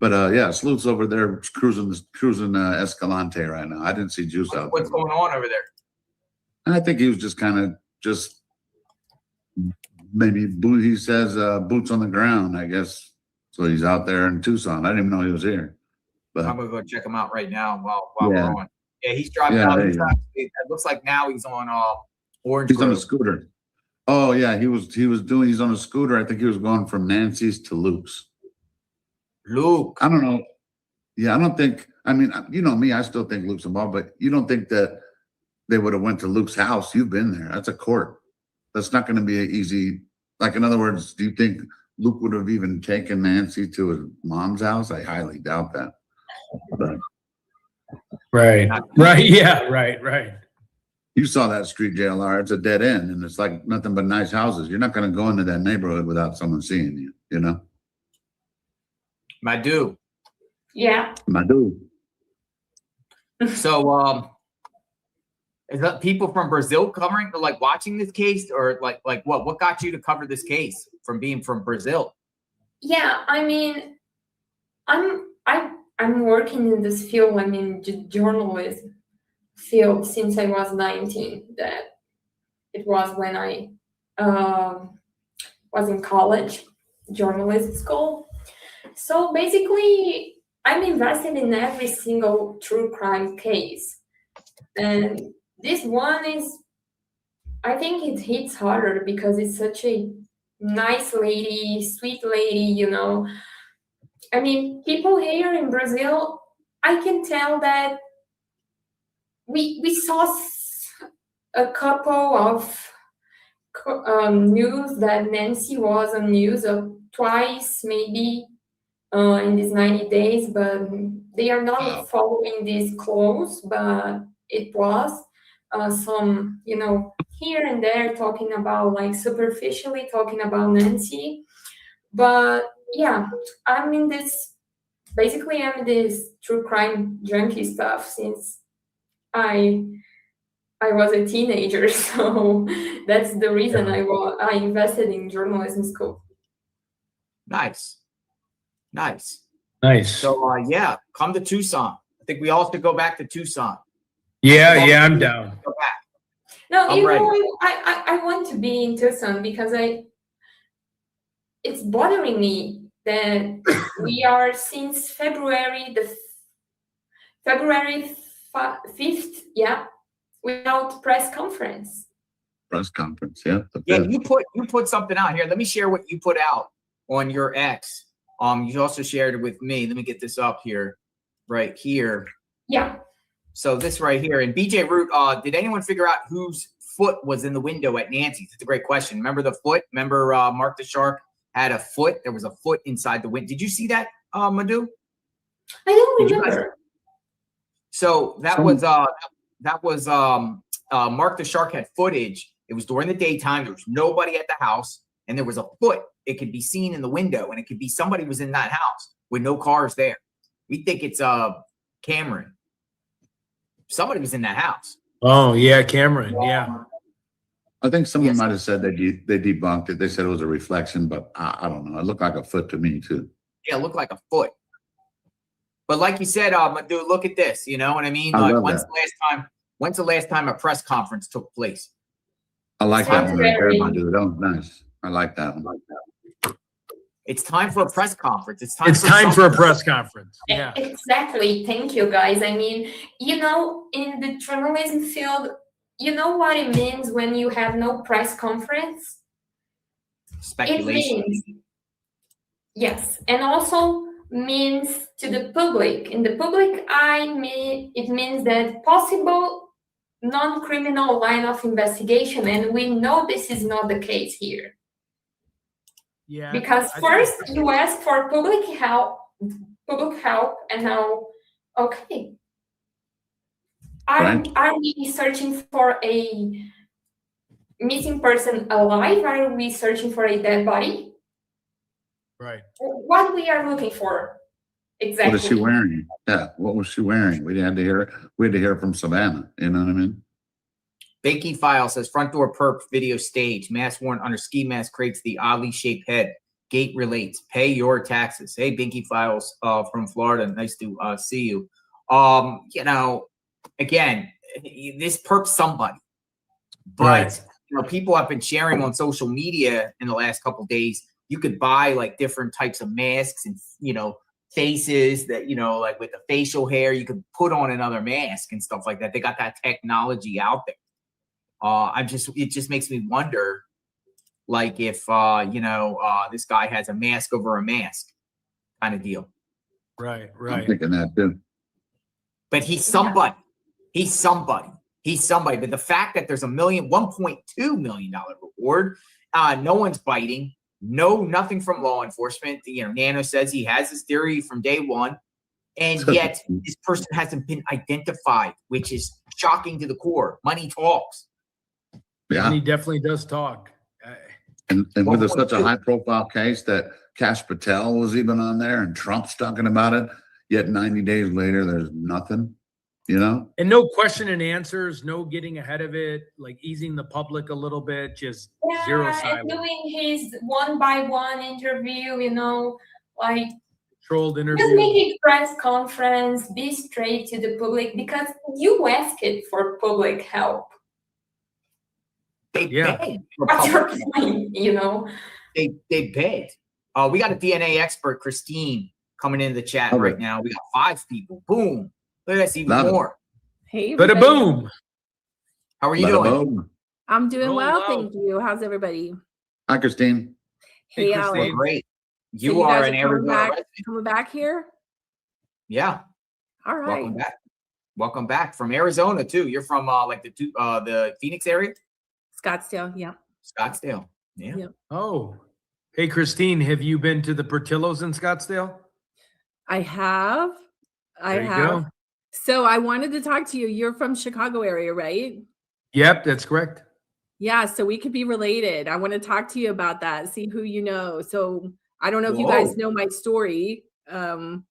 But Sleuth's over there cruising Escalante right now. I didn't see Juice out there. What's going on over there? And I think he was just maybe he says boots on the ground, I guess. So he's out there in Tucson. I didn't even know he was here. But I'm gonna go check him out right now while Yeah. we're on. Yeah, he's driving Yeah, out. there you go. It looks like now he's on Orange he's on a Grove. scooter. Oh yeah, he's on a scooter. I think he was going from Nancy's to Luke's. Luke. I don't know. Yeah, I don't think. I mean, me. I still think Luke's involved, but you don't think that they would have went to Luke's house? You've been there. That's a court. That's not going to be an easy. In other words, do you think Luke would have even taken Nancy to his mom's house? I highly doubt that. But Right. Yeah. Right. you saw that street, JLR. It's a dead end, and it's like nothing but nice houses. You're not going to go into that neighborhood without someone seeing you. Madu. Yeah. Madu. So is that people from Brazil covering watching this case, or what got you to cover this case from being from Brazil? Yeah, I mean, I'm working in this field. I mean, journalism field since I was 19. That it was when I was in college, journalism school. So basically, I'm invested in every single true crime case, and this one is, I think it hits harder because it's such a nice lady, sweet lady, I mean, people here in Brazil, I can tell that we saw a couple of news that Nancy was on news of twice, maybe in these 90 days, but they are not following this close, but it was some, here and there talking about superficially talking about Nancy. But yeah, I'm in this true crime junkie stuff since I was a teenager. So that's the reason I invested in journalism school. Nice. Nice. So come to Tucson. I think we all should go back to Tucson. Yeah, I'm down. Go back. No, I'm ready. I want to be in Tucson because it's bothering me that we are since February 5th, without press conference. Press conference, yeah. Yeah, you put something out here. Let me share what you put out on your X. You also shared it with me. Let me get this up here, right here. Yeah. So this right here, and BJ Root, did anyone figure out whose foot was in the window at Nancy's? It's a great question. Remember the foot? Remember Mark the Shark had a foot? There was a foot inside the window. Did you see that, Madu? I don't Did you guys- remember. So that was Mark the Shark had footage. It was during the daytime. There was nobody at the house, and there was a foot. It could be seen in the window, and it could be somebody was in that house with no cars there. We think it's Cameron. Somebody was in that house. Oh yeah, Cameron. Yeah. I think someone Yes. might have said they debunked it. They said it was a reflection, but I don't know. It looked like a foot to me too. Yeah, it looked like a foot. But like you said, Madu, look at this. You know what I mean? I Like love when's the last time a press conference took place? I like that one right there, Saturday. my dude. That was nice. I like that one. It's time for a press conference. It's Time for a something. press conference. Yeah. Exactly. Thank you, guys. I mean, in the journalism field, you know what it means when you have no press conference? It Speculation. means, yes, and also means to the public. In the public eye, it means that possible non-criminal line of investigation, and we know this is not the case here. Yeah. Because I think first it's- you ask for public help, and now, okay. Right. Are we searching for a missing person alive? Are we searching for a dead body? Right. What we are looking for exactly? What is she wearing? Yeah. What was she wearing? We had to hear from Savannah. You know what I mean? Bakey File says front door perp video stage. Mask worn under ski mask creates the oddly shaped head. Gate relates. Pay your taxes. Hey, Binky Files from Florida. Nice to see you. You know, again, this perps somebody. But Right. you know, people have been sharing on social media in the last couple of days. You could buy like different types of masks and faces that like with the facial hair, you could put on another mask and stuff like that. They got that technology out there. It just makes me wonder, like if this guy has a mask over a mask kind of deal. Right. I'm Right. thinking that too. But he's somebody. He's somebody. He's somebody. But the fact that there's $1.2 million reward, no one's biting. Nothing from law enforcement. Nano says he has his theory from day one, and yet this person hasn't been identified, which is shocking to the core. Money talks. Yeah. And he definitely does talk. And with such a 1.2. high profile case that Kash Patel was even on there and Trump's talking about it, yet 90 days later, there's nothing, And no question and answers, no getting ahead of it, like easing the public a little bit, just zero And silence. doing his one-by-one interview, like Controlled just interview. make a press conference, be straight to the public, because you asked it for public help. They Yeah. begged for What's your public- point, They begged. We got a DNA expert, Christine, coming into the chat Okay. right now. We got 5 people. Boom. Look at this, even Love it. more. Hey, But a everybody. boom. How are you Bada doing? boom. I'm doing Roll well, out. thank you. How's everybody? Hi, Christine. Hey, Hey, Christine. We're Alex. great. So You are guys an coming Arizona back, resident. coming back here? Yeah. All right. Welcome back. Welcome back from Arizona too. You're from the Phoenix area, Scottsdale, yeah. Scottsdale. Yeah. Yeah. Oh. Hey, Christine, have you been to the Portillo's in Scottsdale? I have. There you have. go. So I wanted to talk to you. You're from Chicago area, right? Yep, that's correct. Yeah, so we could be related. I want to talk to you about that, see who you know. So I don't know if you guys Whoa. know my story. I'm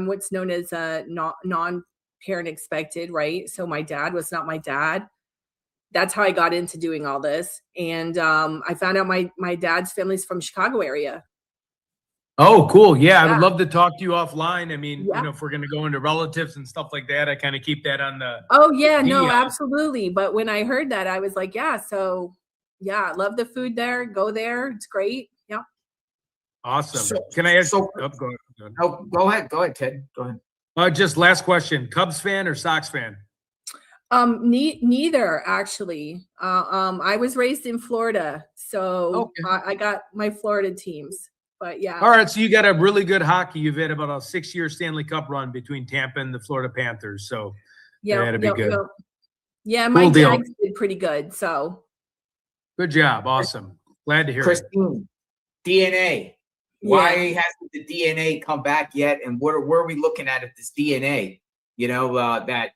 what's known as a non-parent expected, right? So my dad was not my dad. That's how I got into doing all this. And I found out my dad's family's from Chicago area. Oh, cool. Yeah, I would Yeah. love to talk to you offline. I mean, Yeah. if we're going to go into relatives and stuff like that, I kind of keep that on the. Oh yeah, no, Yeah. absolutely. But when I heard that, I was like, yeah, so yeah, I love the food there. Go there. It's great. Yeah. Awesome. So- Can I ask? so- Oh, go ahead. Oh, go ahead. Go ahead, Ted. Go ahead. Just last question. Cubs fan or Sox fan? Neither actually. I was raised in Florida, so Okay. I got my Florida teams. But yeah. All right. So you got a really good hockey. You've had about a 6-year Stanley Cup run between Tampa and the Florida Panthers. So Yeah, that'd be good. Yeah, my Cool deal. Jags did pretty good. So Good job. Awesome. Glad to hear it. Christine, DNA. Why hasn't the DNA come back yet? And where are we looking at this DNA? You know, that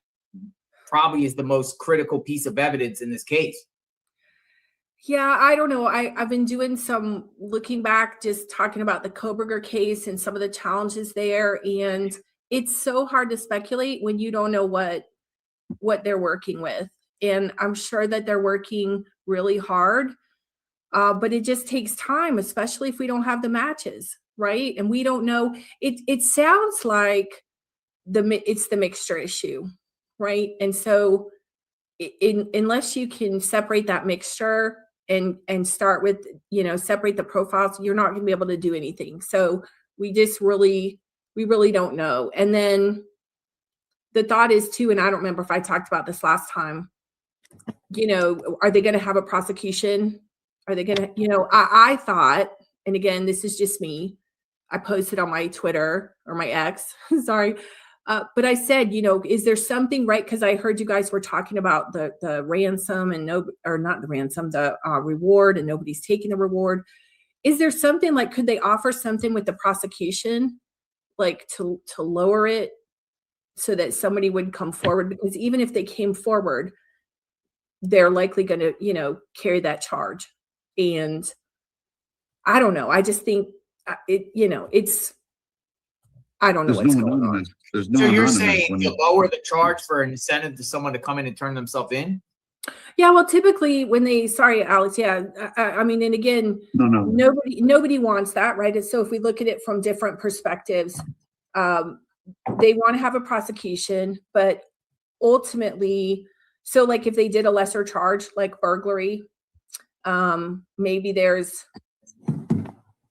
probably is the most critical piece of evidence in this case. yeah, I don't know. I've been doing some looking back, just talking about the Koberger case and some of the challenges there. And it's so hard to speculate when you don't know what they're working with. And I'm sure that they're working really hard. But it just takes time, especially if we don't have the matches, right? And we don't know. It sounds like it's the mixture issue, right? And so unless you can separate that mixture and start with, separate the profiles, you're not going to be able to do anything. So we really don't know. And then the thought is too, and I don't remember if I talked about this last time, are they going to have a prosecution? Are they going to, I thought, and again, this is just me, I posted on my Twitter or my X, sorry. But I said, is there something, right? Because I heard you guys were talking about the ransom and not the ransom, the reward, and nobody's taking the reward. Is there something like, could they offer something with the prosecution, like to lower it so that somebody would come forward? Because even if they came forward, they're likely going to, carry that charge. And I don't know. I just think it's, I don't know what's going on. There's no So you're anonymous saying when to lower the charge for an incentive to someone to come in and turn themselves in? Yeah, well, typically when sorry, Alex. Yeah, I mean, and again, no. Nobody wants that, right? And so if we look at it from different perspectives, they want to have a prosecution, but ultimately, so like if they did a lesser charge, like burglary, maybe there's,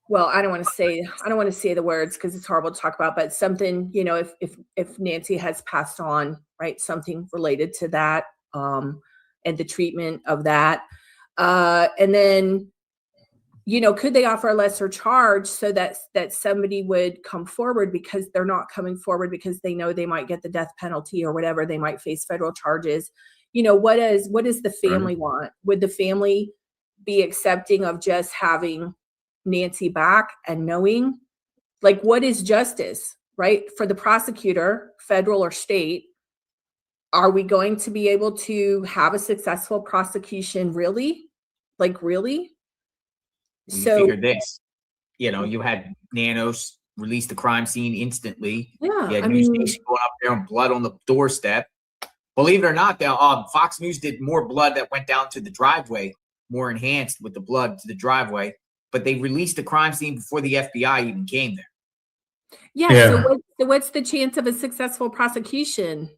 well, I don't want to say the words because it's horrible to talk about, but something, if Nancy has passed on, right, something related to that, and the treatment of that, and then, could they offer a lesser charge so that somebody would come forward, because they're not coming forward because they know they might get the death penalty or whatever, they might face federal charges. What does the family want? Would the family be accepting of just having Nancy back and knowing, like, what is justice, right? For the prosecutor, federal or state, are we going to be able to have a successful prosecution? Really? Like, really? You figure this, you had Nanos release the crime scene instantly. Yeah, You had News Nation going up there and blood on the doorstep. Believe it or not, Fox News did more blood that went down to the driveway, more enhanced with the blood to the driveway. But they released the crime scene before the FBI even came there. Yeah. So what's the chance of a successful prosecution?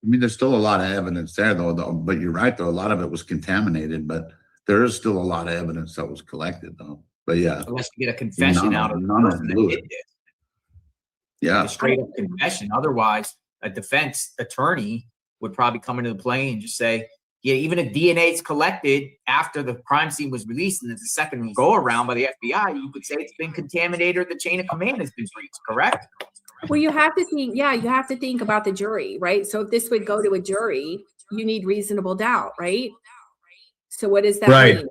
I mean, there's still a lot of evidence there, though. But you're right, though. A lot of it was contaminated, but there is still a lot of evidence that was collected, though. But yeah, Unless you get a confession out of the person that did this. Yeah, a straight up confession. Otherwise, a defense attorney would probably come into the play and just say, yeah, even if DNA is collected after the crime scene was released and it's a second go around by the FBI, you could say it's been contaminated or the chain of command has been breached, correct? Well, you have to think about the jury, right? So if this would go to a jury, you need reasonable doubt, right? So what does that mean?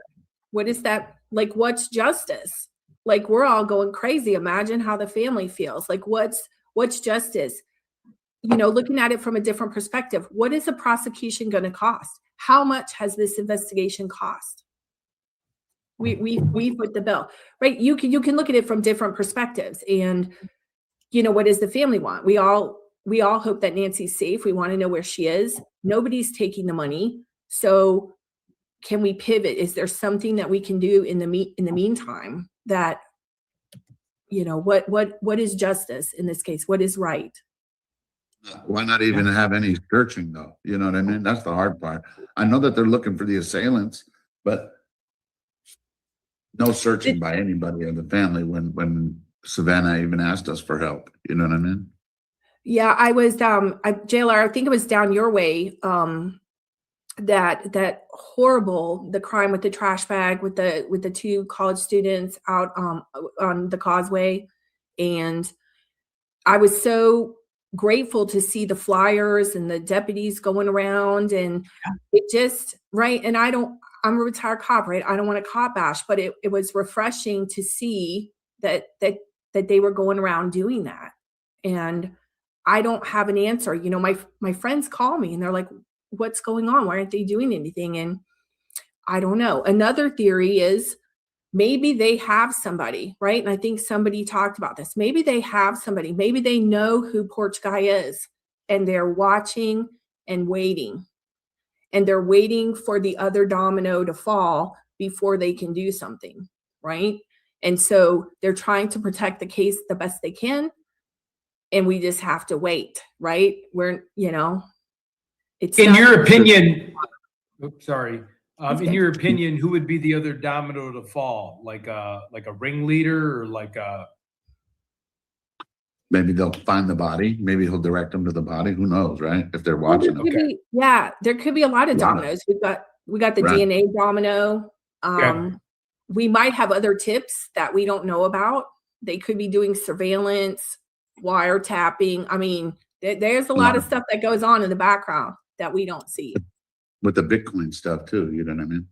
What is that? Like, what's justice? Like, we're all going crazy. Imagine how the family feels. Like, what's justice? Looking at it from a different perspective, what is a prosecution going to cost? How much has this investigation cost? We put the bill, right? You can look at it from different perspectives, and what does the family want? We all hope that Nancy's safe. We want to know where she is. Nobody's taking the money, so can we pivot? Is there something that we can do in the meantime that, what is justice in this case? What is right? why not even have any searching, though? You know what I mean? That's the hard part. I know that they're looking for the assailants, but no searching by anybody in the family when Savannah even asked us for help. You know what I mean? Yeah, I was JLR, I think it was down your way. That horrible, the crime with the trash bag with the two college students out on the causeway. And I was so grateful to see the flyers and the deputies going around, and it just, right. And I'm a retired cop, right? I don't want to cop bash, but it was refreshing to see that they were going around doing that. And I don't have an answer. You know, my friends call me and they're like, what's going on? Why aren't they doing anything? And I don't know. Another theory is maybe they have somebody, right? And I think somebody talked about this. Maybe they have somebody. Maybe they know who Porch Guy is, and they're watching and waiting. And they're waiting for the other domino to fall before they can do something, right? And so they're trying to protect the case the best they can. And we just have to wait, right? We're, you know, it's In not- your opinion, oops, sorry. Okay. In your opinion, who would be the other domino to fall? Like a ringleader, or like a? Maybe they'll find the body. Maybe he'll direct them to the body. Who knows, right? If they're watching them. Okay. There could be a lot of dominoes. We got the Right. DNA domino. Yeah. We might have other tips that we don't know about. They could be doing surveillance, wiretapping. I mean, there's a lot of stuff that goes on in the background that we don't see. With the Bitcoin stuff too, you know what I mean?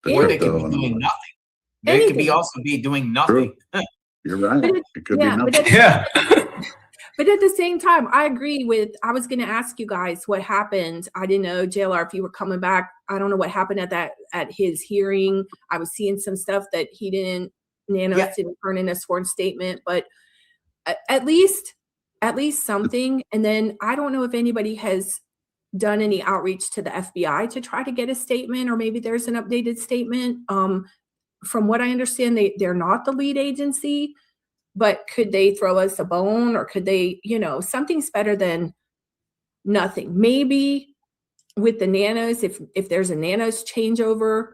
The Or they crypto could be and doing all that. nothing. They could be Anything. also be doing nothing. You're right. But It could yeah, be but nothing. Yeah. But at the same time, I agree with, I was going to ask you guys what happened. I didn't know, JLR, if you were coming back. I don't know what happened at his hearing. I was seeing some stuff that Nanos didn't turn in a sworn statement, but at least something. And then I don't know if anybody has done any outreach to the FBI to try to get a statement, or maybe there's an updated statement. From what I understand, they're not the lead agency, but could they throw us a bone, or could they, something's better than nothing. Maybe with the Nanos, if there's a Nanos changeover,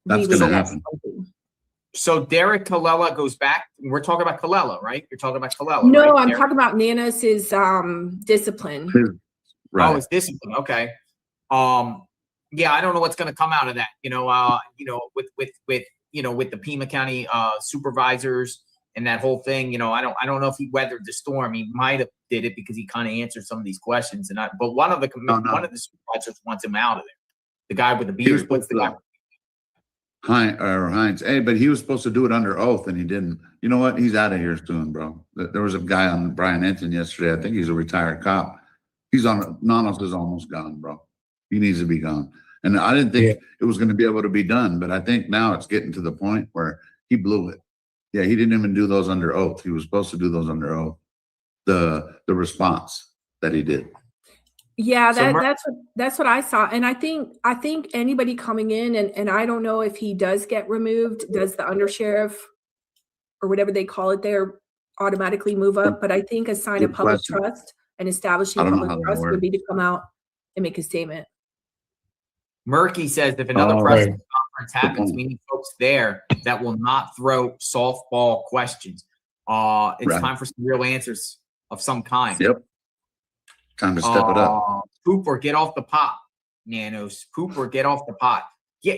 That's we would gonna get happen. something. So Derek Colella goes back. We're talking about Colella, right? You're talking about Colella. No, right, I'm Derek? talking about Nanos's discipline. Oh, Right. it's discipline. Okay. Yeah, I don't know what's going to come out of that. With the Pima County supervisors and that whole thing. I don't know if he weathered the storm. He might have did it because he kind of answered some of these questions. But one of the supervisors wants him out of there. The guy with the He was beard. What's the guy? Heinz. Hey, but he was supposed to do it under oath and he didn't. You know what? He's out of here soon, bro. There was a guy on Brian Enton yesterday. I think he's a retired cop. Nanos is almost gone, bro. He needs to be gone. And I didn't think it was going to be able to be done, but I think now it's getting to the point where he blew it. Yeah, he didn't even do those under oath. He was supposed to do those under oath. The response that he did. Yeah, So that's what I saw. And I think anybody coming in, and I don't know if he does get removed, does the undersheriff or whatever they call it there automatically move up? But I think a sign of Good public question. trust and establishing I don't know public how that trust would works. be to come out and make a statement. Murky says if another Oh, press right. conference happens, we need folks there that will not throw softball questions. It's Right. time for some real answers of some kind. Yep. Time to step it up. Poop or get off the pot, Nanos. Poop or get off the pot. Yeah,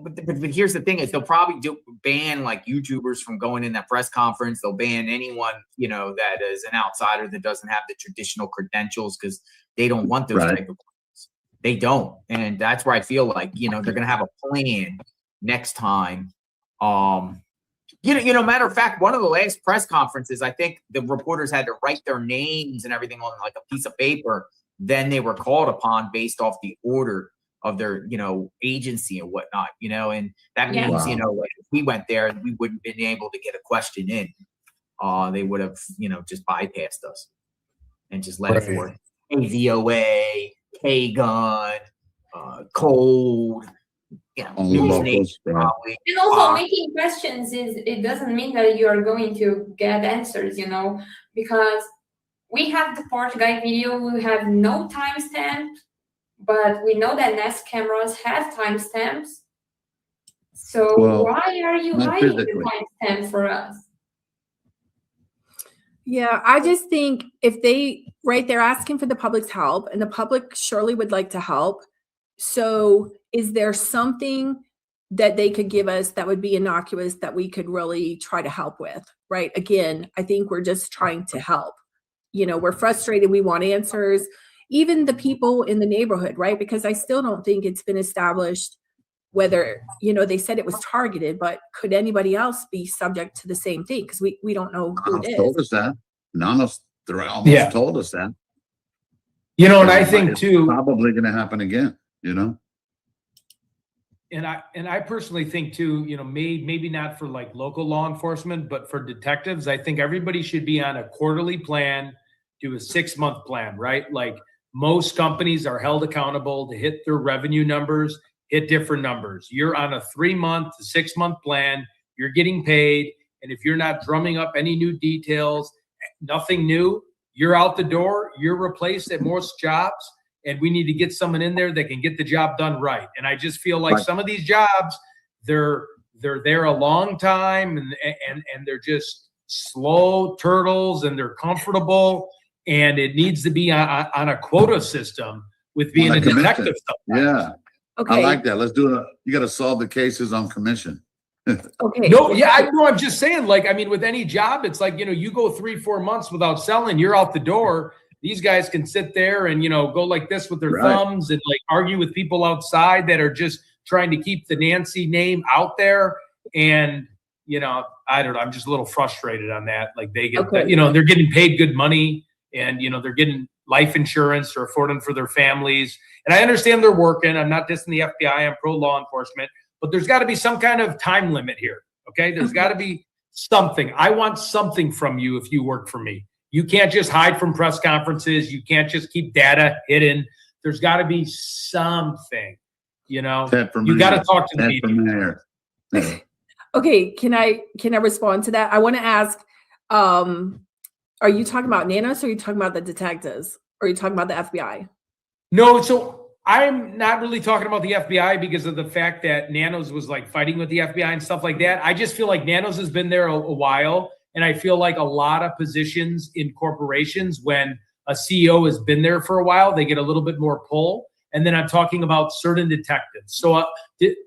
but here's the thing: is they'll probably ban like YouTubers from going in that press conference. They'll ban anyone that is an outsider that doesn't have the traditional credentials because they don't want those Right. type of. They don't, and that's where I feel like they're going to have a plan next time. Matter of fact, one of the last press conferences, I think the reporters had to write their names and everything on like a piece of paper. Then they were called upon based off the order of their, agency and whatnot, and that Yeah. means, Wow. like if we went there, we wouldn't have been able to get a question in. They would have, just bypassed us and just let it Right. forward. KVOA, K-Gun, Cold, Only News locals, Nation right. probably. And also making questions it doesn't mean that you are going to get answers, because we have the Porch Guy video, we have no timestamp, but we know that Nest cameras have timestamps. So Well, why are you not hiding the physically. timestamp for us? Yeah, I just think if they're asking for the public's help, and the public surely would like to help. So is there something that they could give us that would be innocuous that we could really try to help with? Right. Again, I think we're just trying to help. we're frustrated. We want answers. Even the people in the neighborhood, right? Because I still don't think it's been established whether, they said it was targeted, but could anybody else be subject to the same thing? Because we don't know who it Told is. us that. They almost told us that. And I think too, probably going to happen again, And I personally think too, maybe not for like local law enforcement, but for detectives, I think everybody should be on a quarterly plan, do a 6-month plan, right? Like most companies are held accountable to hit their revenue numbers, hit different numbers. You're on a 3-month to 6-month plan, you're getting paid. And if you're not drumming up any new details, nothing new, you're out the door, you're replaced at most jobs. And we need to get someone in there that can get the job done right. And I just feel like some of these jobs, they're there a long time and they're just slow turtles and they're comfortable. And it needs to be on a quota system with being a detective. Yeah. Okay. I like that. Let's do it. You got to solve the cases on commission. Okay. No, yeah, I know. I'm just saying, like, I mean, with any job, it's like, you go 3-4 months without selling, you're out the door. These guys can sit there and, go like this with their thumbs and like argue with people outside that are just trying to keep the Nancy name out there. And, I don't know. I'm just a little frustrated on that. Like they get, they're getting paid good money and, they're getting life insurance or affording for their families. And I understand they're working. I'm not dissing the FBI. I'm pro law enforcement, but there's got to be some kind of time limit here. Okay. There's got to be something. I want something from you if you work for me. You can't just hide from press conferences. You can't just keep data hidden. There's got to be something, You got to talk to the media. Yeah. Okay, can I respond to that? I want to ask, are you talking about Nanos or are you talking about the detectives? Or are you talking about the FBI? No, so I'm not really talking about the FBI because of the fact that Nanos was like fighting with the FBI and stuff like that. I just feel like Nanos has been there a while. And I feel like a lot of positions in corporations, when a CEO has been there for a while, they get a little bit more pull. And then I'm talking about certain detectives. So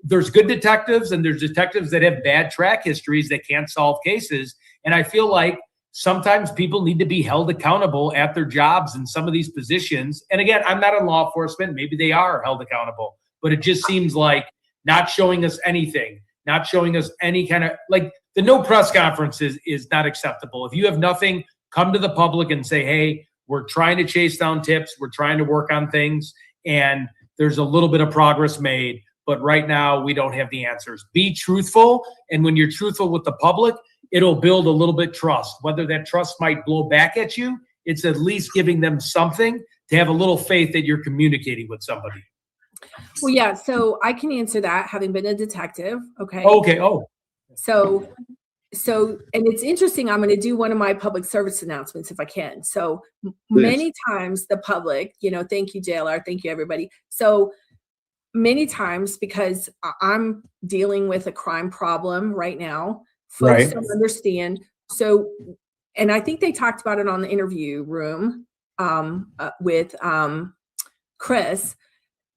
there's good detectives and there's detectives that have bad track histories that can't solve cases. And I feel like sometimes people need to be held accountable at their jobs in some of these positions. And again, I'm not in law enforcement. Maybe they are held accountable. But it just seems like not showing us anything, not showing us any kind of like, the no press conference is not acceptable. If you have nothing, come to the public and say, hey, we're trying to chase down tips. We're trying to work on things. And there's a little bit of progress made. But right now, we don't have the answers. Be truthful. And when you're truthful with the public, it'll build a little bit trust. Whether that trust might blow back at you, it's at least giving them something to have a little faith that you're communicating with somebody. Well, yeah. So I can answer that, having been a detective. Okay. Okay. Oh. So, and it's interesting. I'm going to do one of my public service announcements if I can. So many times the public, thank you, JLR. Thank you, everybody. So many times, because I'm dealing with a crime problem right now, folks don't understand. So, and I think they talked about it on the interview room with Chris.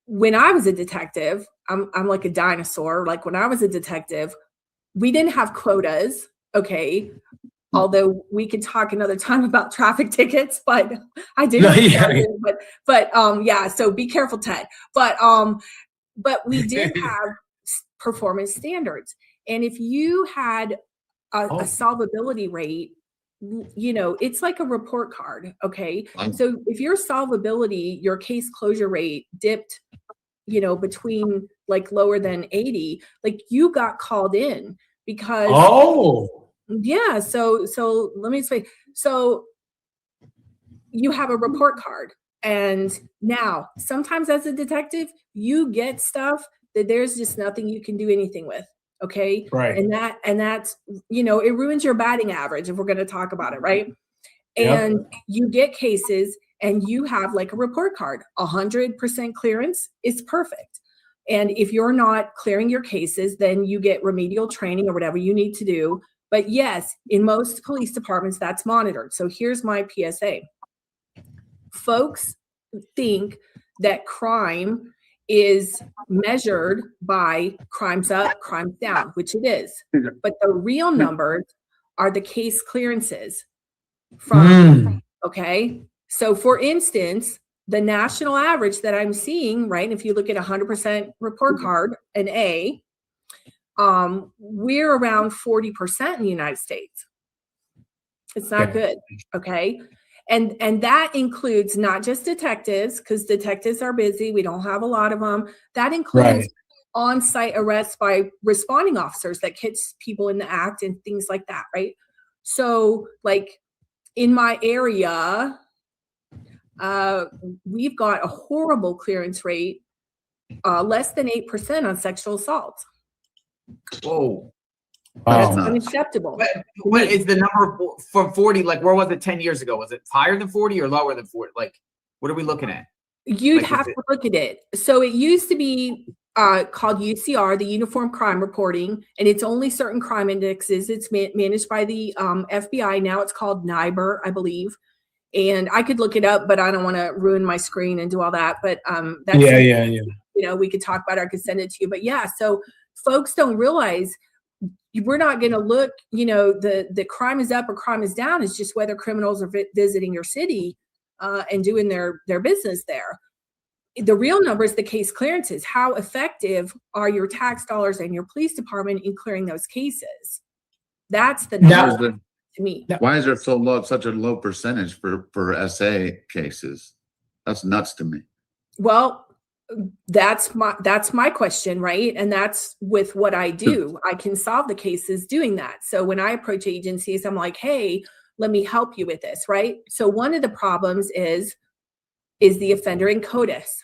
When I was a detective, I'm like a dinosaur. Like when I was a detective, we didn't have quotas, okay? Although we could talk another time about traffic tickets, but I didn't. Yeah. So be careful, Ted. But we did have performance standards, and if you had a solvability rate, it's like a report card, okay? So if your solvability, your case closure rate dipped, between like lower than 80, like you got called in because yeah. So let me explain. So you have a report card, and now sometimes as a detective, you get stuff that there's just nothing you can do anything with. Okay. Right. And that's, it ruins your batting average if we're going to talk about it. Right. And you get cases and you have like a report card, 100% clearance is perfect. And if you're not clearing your cases, then you get remedial training or whatever you need to do. But yes, in most police departments, that's monitored. So here's my PSA. Folks think that crime is measured by crimes up, crimes down, which it is. But the real numbers are the case clearances from Okay. So for instance, the national average that I'm seeing, right? If you look at 100% report card, an A, we're around 40% in the United States. It's not good. Okay. And that includes not just detectives, because detectives are busy. We don't have a lot of them. That includes on-site arrests by responding officers that catch people in the act and things like that, right? So like in my area, we've got a horrible clearance rate, less than 8% on sexual assault. Whoa. That's nuts. unacceptable. What is the number from 40? Like, where was it 10 years ago? Was it higher than 40 or lower than 40? Like, what are we looking at? You'd Like, have to look at it. So it used to be called UCR, the Uniform Crime Reporting, and it's only certain crime indexes. It's managed by the FBI. Now it's called NIBR, I believe. And I could look it up, but I don't want to ruin my screen and do all that. But that's you know, we could talk about it. I could send it to you. But yeah, so folks don't realize we're not going to look, you know, the crime is up or crime is down. It's just whether criminals are visiting your city and doing their business there. The real number is the case clearances. How effective are your tax dollars and your police department in clearing those cases? That's the number to me. Why is there such a low percentage for SA cases? That's nuts to me. Well, that's my question, right? And that's with what I do. I can solve the cases doing that. So when I approach agencies, I'm like, hey, let me help you with this, right? So one of the problems is the offender in CODIS.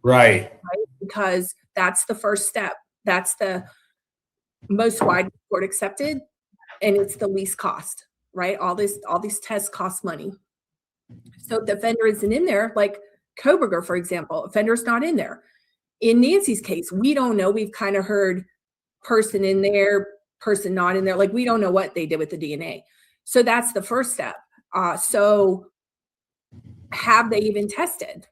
Right. Because that's the first step. That's the most wide court accepted, and it's the least cost, right? All these tests cost money. So if the offender isn't in there, like Koberger, for example, offender's not in there. In Nancy's case, we don't know. We've kind of heard person in there, person not in there. Like, we don't know what they did with the DNA. So that's the first step. So have they even tested?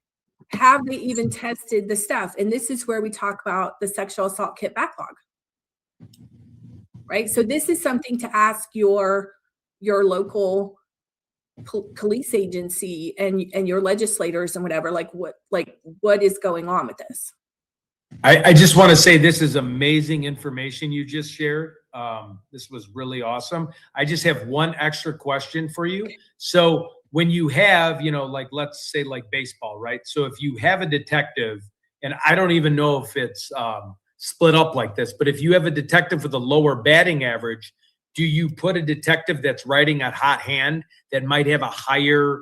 Have they even tested the stuff? And this is where we talk about the sexual assault kit backlog, right? So this is something to ask your local police agency and your legislators and whatever, like what is going on with this? I just want to say this is amazing information you just shared. This was really awesome. I just have one extra question for you. So when you have, you know, like, let's say like baseball, right? So if you have a detective, and I don't even know if it's split up like this, but if you have a detective with a lower batting average, do you put a detective that's writing a hot hand that might have a higher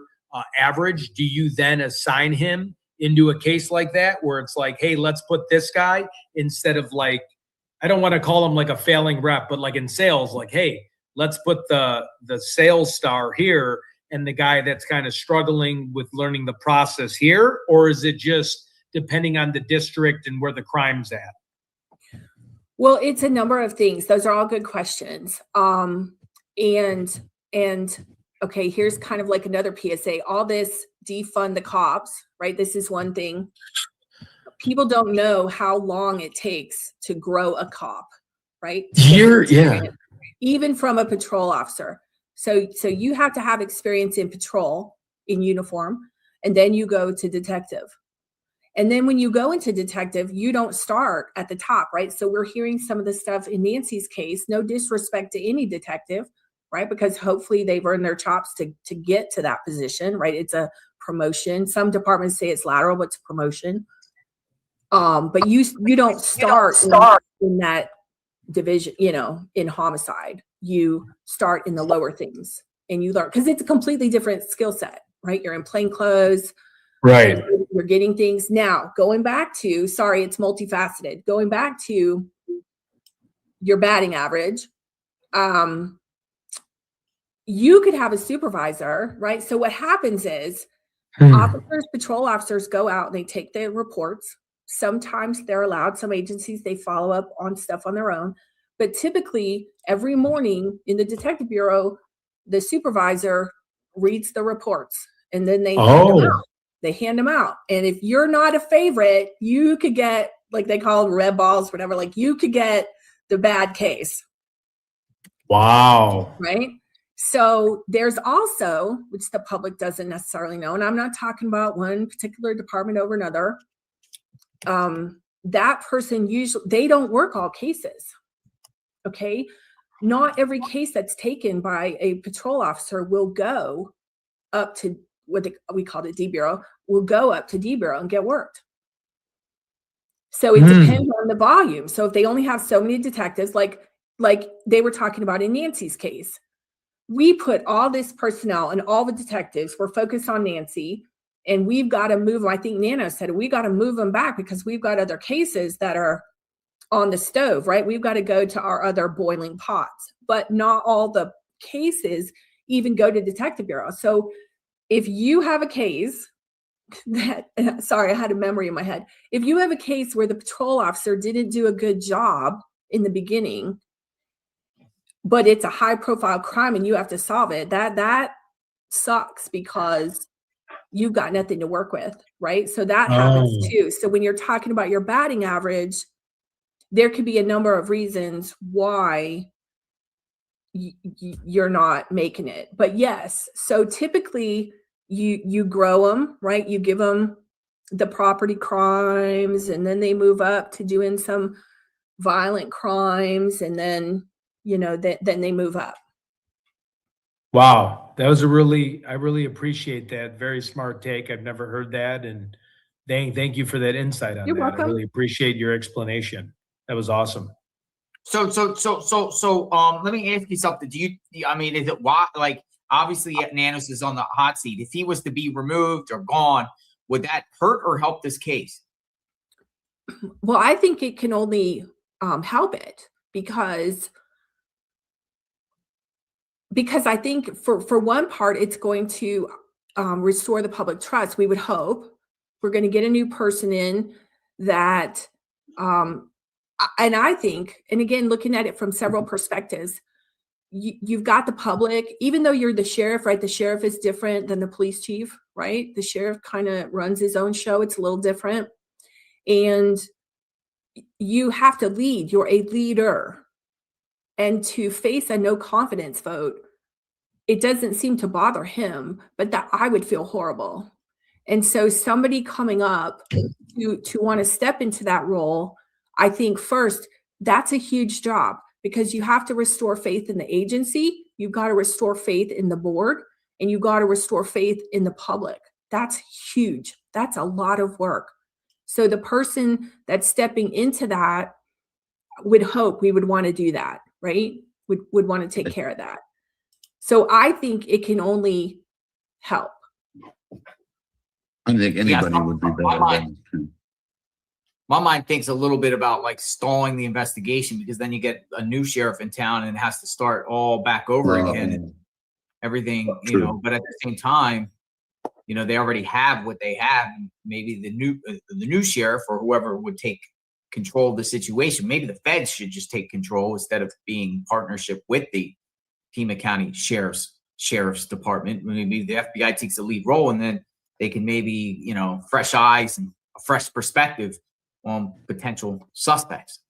average? Do you then assign him into a case like that where it's like, hey, let's put this guy instead of, like, I don't want to call him like a failing rep, but like in sales, like, hey, let's put the sales star here and the guy that's kind of struggling with learning the process here? Or is it just depending on the district and where the crime's at? Well, it's a number of things. Those are all good questions. And okay, here's kind of like another PSA. All this defund the cops, right? This is one thing. People don't know how long it takes to grow a cop, right? Even from a patrol officer. So you have to have experience in patrol in uniform, and then you go to detective. And then when you go into detective, you don't start at the top, right? So we're hearing some of the stuff in Nancy's case, no disrespect to any detective, right? Because hopefully they've earned their chops to get to that position, right? It's a promotion. Some departments say it's lateral, but it's a promotion. But you don't start in that division, you know, in homicide. You start in the lower things and you learn, because it's a completely different skill set, right? You're in plain clothes. Right. You're getting things. Now, going back to, sorry, it's multifaceted. Going back to your batting average, you could have a supervisor, right? So what happens is officers, patrol officers go out and they take their reports. Sometimes they're allowed, some agencies, they follow up on stuff on their own. But typically, every morning in the detective bureau, the supervisor reads the reports and then they hand them out. They hand them out. And if you're not a favorite, you could get, like they call them red balls, whatever, like you could get the bad case. Wow. Right? So there's also, which the public doesn't necessarily know, and I'm not talking about one particular department over another. That person usually, they don't work all cases. Okay. Not every case that's taken by a patrol officer will go up to what we called it D Bureau, will go up to D Bureau and get worked. So it depends on the volume. So if they only have so many detectives, like they were talking about in Nancy's case, we put all this personnel and all the detectives were focused on Nancy, and we've got to move. I think Nano said we got to move them back because we've got other cases that are on the stove, right? We've got to go to our other boiling pots, but not all the cases even go to Detective Bureau. So if you have a case that, sorry, I had a memory in my head. If you have a case where the patrol officer didn't do a good job in the beginning, but it's a high profile crime and you have to solve it, that sucks because you've got nothing to work with, right? So that happens too. So when you're talking about your batting average, there could be a number of reasons why you're not making it. But yes, so typically you grow them, right? You give them the property crimes, and then they move up to doing some violent crimes, and then then they move up. Wow, that was I really appreciate that. Very smart take. I've never heard that, and thank you for that insight on You're that. welcome. I really appreciate your explanation. That was awesome. So, let me ask you something. I mean, is it why, like, obviously Nanos is on the hot seat. If he was to be removed or gone, would that hurt or help this case? Well, I think it can only help it because I think for one part, it's going to restore the public trust. We would hope. We're going to get a new person in that, and I think, and again, looking at it from several perspectives, you've got the public, even though you're the sheriff, right? The sheriff is different than the police chief, right? The sheriff kind of runs his own show. It's a little different. And you have to lead. You're a leader. And to face a no confidence vote, it doesn't seem to bother him, but that I would feel horrible. And so somebody coming up to want to step into that role, I think first, that's a huge job because you have to restore faith in the agency. You've got to restore faith in the board, and you've got to restore faith in the public. That's huge. That's a lot of work. So the person that's stepping into that would hope we would want to do that, right? Would want to take care of that. So I think it can only help. I think anybody would be better than My mind thinks a little bit about like stalling the investigation, because then you get a new sheriff in town and it has to start all back over again and everything, but at the same time, they already have what they have. And maybe the new sheriff or whoever would take control of the situation. Maybe the feds should just take control instead of being in partnership with the Pima County Sheriff's Department. Maybe the FBI takes a lead role, and then they can maybe, fresh eyes and a fresh perspective on potential suspects.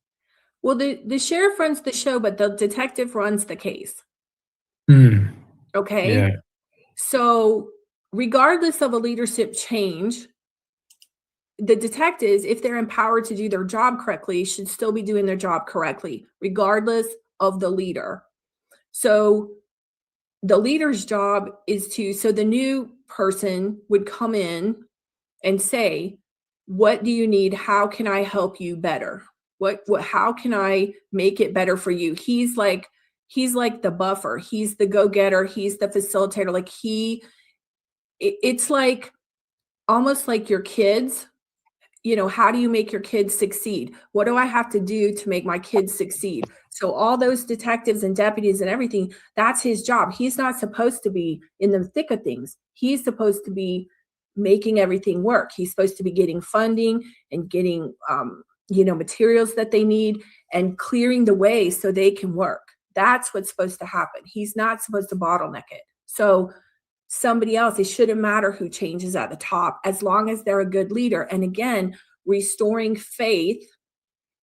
Well, the sheriff runs the show, but the detective runs the case. Okay. Yeah. So regardless of a leadership change, the detectives, if they're empowered to do their job correctly, should still be doing their job correctly, regardless of the leader. So the leader's job is so the new person would come in and say, what do you need? How can I help you better? How can I make it better for you? He's like the buffer. He's the go-getter. He's the facilitator. Like it's like almost like your kids, how do you make your kids succeed? What do I have to do to make my kids succeed? So all those detectives and deputies and everything, that's his job. He's not supposed to be in the thick of things. He's supposed to be making everything work. He's supposed to be getting funding and getting, materials that they need and clearing the way so they can work. That's what's supposed to happen. He's not supposed to bottleneck it. So somebody else, it shouldn't matter who changes at the top, as long as they're a good leader. And again, restoring faith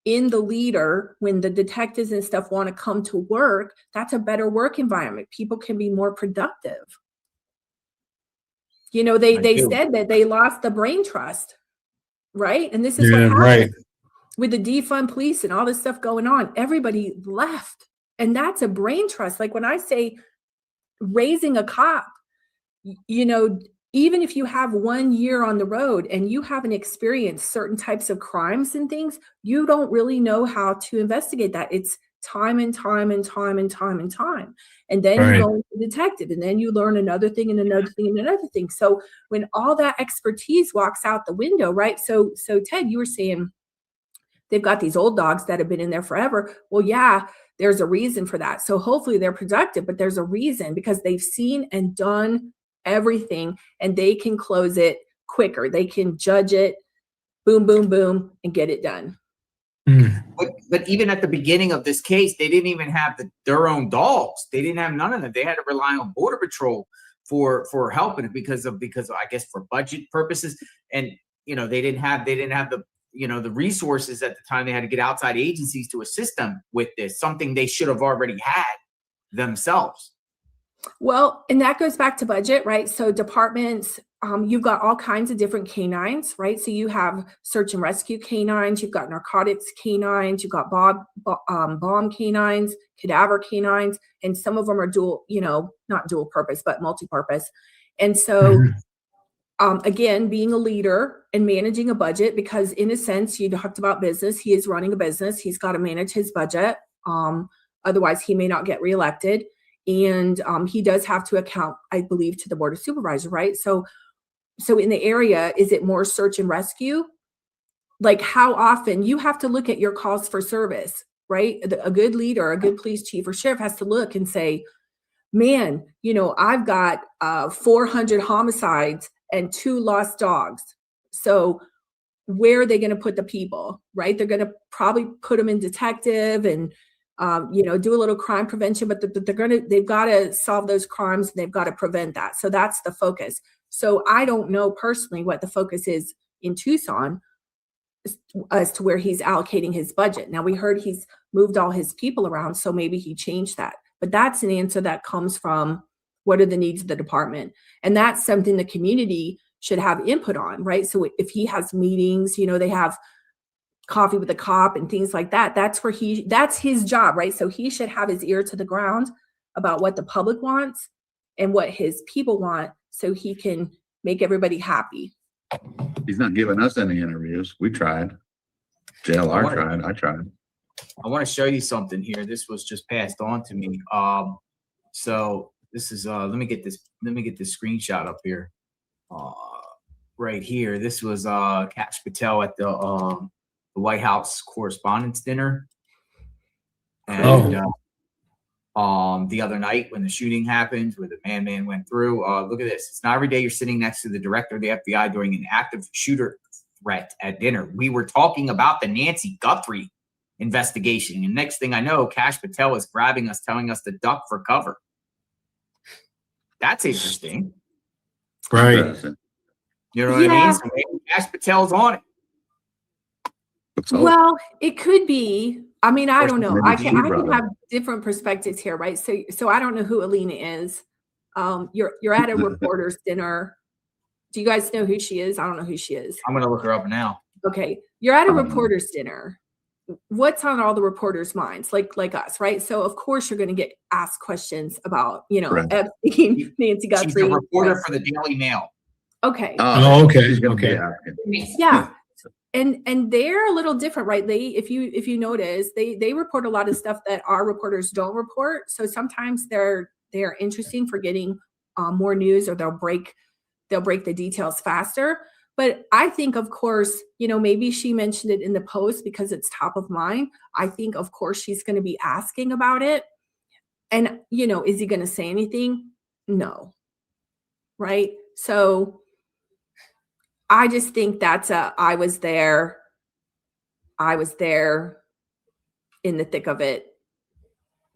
in the leader, when the detectives and stuff want to come to work, that's a better work environment. People can be more productive. You know, they said that they lost the brain trust, right? And this is what happened. Right. With the defund police and all this stuff going on, everybody left. And that's a brain trust. Like when I say raising a cop, you know, even if you have 1 year on the road and you haven't experienced certain types of crimes and things, you don't really know how to investigate that. It's time and time and time and time and time. And then you go into detective, and then you learn another thing and another thing and another thing. So when all that expertise walks out the window, right? So Ted, you were saying, they've got these old dogs that have been in there forever. Well, yeah, there's a reason for that. So hopefully they're productive, but there's a reason because they've seen and done everything, and they can close it quicker. They can judge it, boom, boom, boom, and get it done. But even at the beginning of this case, they didn't even have their own dogs. They didn't have none of them. They had to rely on Border Patrol for helping because of I guess for budget purposes, and you know they didn't have the the resources at the time. They had to get outside agencies to assist them with this, something they should have already had themselves. Well, and that goes back to budget, right? So departments, you've got all kinds of different canines, right? So you have search and rescue canines, you've got narcotics canines, you've got bomb canines, cadaver canines, and some of them are dual, not dual purpose, but multi-purpose. And so again, being a leader and managing a budget, because in a sense, you talked about business. He is running a business. He's got to manage his budget. Otherwise, he may not get reelected. And he does have to account, I believe, to the board of supervisors, right? So in the area, is it more search and rescue? Like how often you have to look at your calls for service, right? A good leader, a good police chief or sheriff has to look and say, man, I've got 400 homicides and 2 lost dogs. So where are they going to put the people, right? They're going to probably put them in detective and, do a little crime prevention, but they've got to solve those crimes and they've got to prevent that. So that's the focus. So I don't know personally what the focus is in Tucson as to where he's allocating his budget. Now we heard he's moved all his people around, so maybe he changed that, but that's an answer that comes from what are the needs of the department. And that's something the community should have input on, right? So if he has meetings, they have coffee with a cop and things like that, that's his job, right? So he should have his ear to the ground about what the public wants and what his people want so he can make everybody happy. He's not giving us any interviews. We tried. JLR tried. I tried. I want to show you something here. This was just passed on to me. So this is let me get this screenshot up here. Right here. This was Kash Patel at the White House Correspondents' Dinner, and the other night when the shooting happened, where the man went through. Look at this. It's not every day you're sitting next to the director of the FBI during an active shooter threat at dinner. We were talking about the Nancy Guthrie investigation, and next thing I know, Kash Patel is grabbing us, telling us to duck for cover. That's interesting, Right? You know what I mean? So maybe Kash Patel's on it. Well, it could be. I mean, I don't know. I can have different perspectives here, right? So I don't know who Alina is. You're at a reporter's dinner. Do you guys know who she is? I don't know who she is. I'm gonna look her up now. Okay, you're at a reporter's dinner. What's on all the reporters' minds, like us, right? So of course you're going to get asked questions about, Epstein, Nancy Guthrie. She's a reporter for the Daily Mail. Okay. Okay. Yeah. And they're a little different, right? If you notice, they report a lot of stuff that our reporters don't report. So sometimes they're interesting for getting more news, or they'll break the details faster. But I think, of course, maybe she mentioned it in the post because it's top of mind. I think, of course, she's going to be asking about it. And, is he going to say anything? No. Right? So I just think that's I was there in the thick of it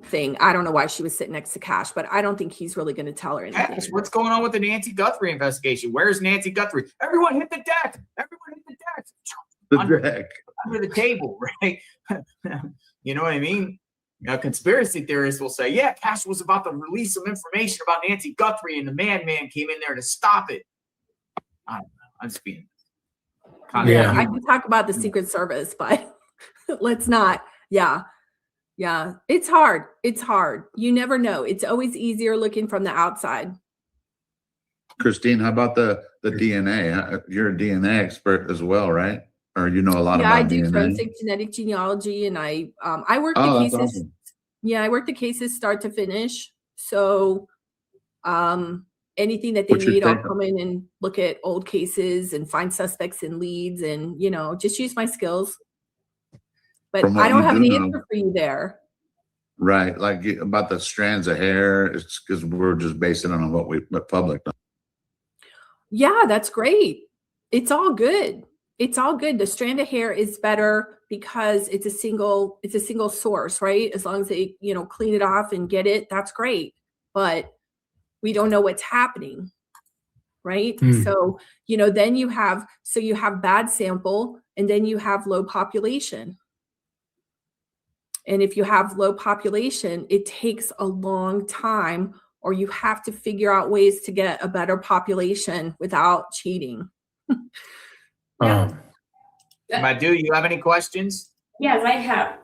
thing. I don't know why she was sitting next to Kash, but I don't think he's really going to tell her anything. Kash, what's going on with the Nancy Guthrie investigation? Where's Nancy Guthrie? Everyone hit the deck. Everyone hit the deck. The deck. under the table, right? You know what I mean? A conspiracy theorist will say, yeah, Cash was about to release some information about Nancy Guthrie and the man came in there to stop it. I don't know. I'm just being kind of Yeah, I can talk about the Secret Service, but let's not. Yeah. It's hard. You never know. It's always easier looking from the outside. Christine, how about the DNA? You're a DNA expert as well, right? Or you know a lot Yeah, I about do DNA? forensic genetic genealogy, and I work Oh, the that's cases. awesome. Yeah, I work the cases start to finish. So, anything that they What's your need, I'll take? come in and look at old cases and find suspects and leads, and just use my skills. But From what I don't you have do an know. answer for you there. Right, like about the strands of hair, it's because we're just basing it on what public knows. Yeah, that's great. It's all good. The strand of hair is better because it's a single source, right? As long as they, clean it off and get it, that's great. But we don't know what's happening, right? So, then you have bad sample, and then you have low population. And if you have low population, it takes a long time, or you have to figure out ways to get a better population without cheating. Madu, you have any questions? Yes, I have.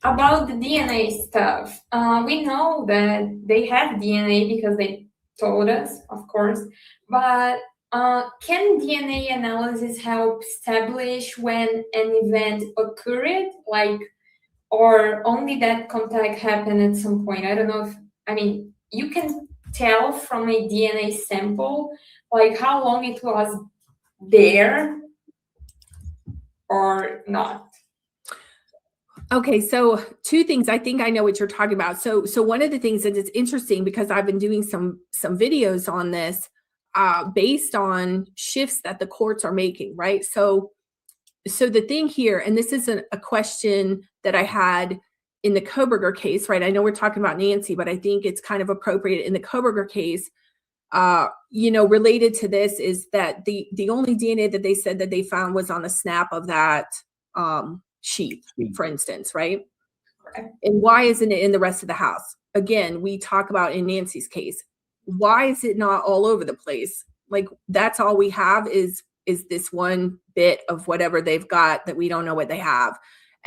About the DNA stuff, we know that they have DNA because they told us, of course, but can DNA analysis help establish when an event occurred, or only that contact happened at some point? I don't know you can tell from a DNA sample, how long it was there or not. Okay, so two things. I think I know what you're talking about. So one of the things that is interesting, because I've been doing some videos on this based on shifts that the courts are making, right? So the thing here, and this isn't a question that I had in the Koberger case, right? I know we're talking about Nancy, but I think it's kind of appropriate in the Koberger case. Related to this is that the only DNA that they said that they found was on the snap of that sheet, for instance, right? Okay. And why isn't it in the rest of the house? Again, we talk about in Nancy's case, why is it not all over the place? That's all we have is this one bit of whatever they've got that we don't know what they have,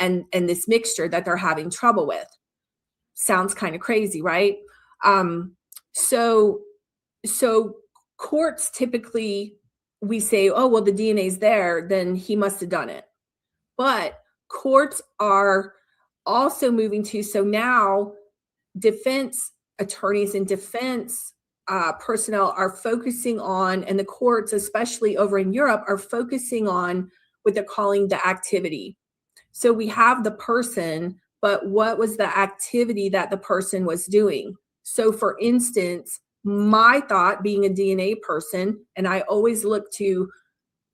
and this mixture that they're having trouble with. Sounds kind of crazy, right? So courts typically, we say, oh, well, the DNA's there, then he must have done it. But courts are also moving to, so now defense attorneys and defense personnel are focusing on, and the courts, especially over in Europe, are focusing on what they're calling the activity. So we have the person, but what was the activity that the person was doing? So for instance, my thought, being a DNA person, and I always look to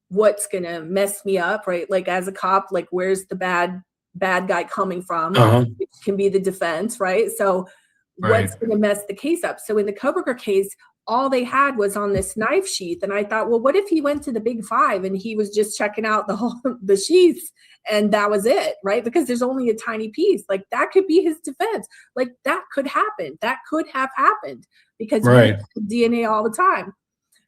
what's going to mess me up, right? As a cop, where's the bad guy coming from? It can be the defense, right? So what's going to mess the case up? So in the Koberger case, all they had was on this knife sheath. And I thought, well, what if he went to the Big Five and he was just checking out the sheaths and that was it, right? Because there's only a tiny piece. That could be his defense. That could happen. That could have happened because we have DNA all the time.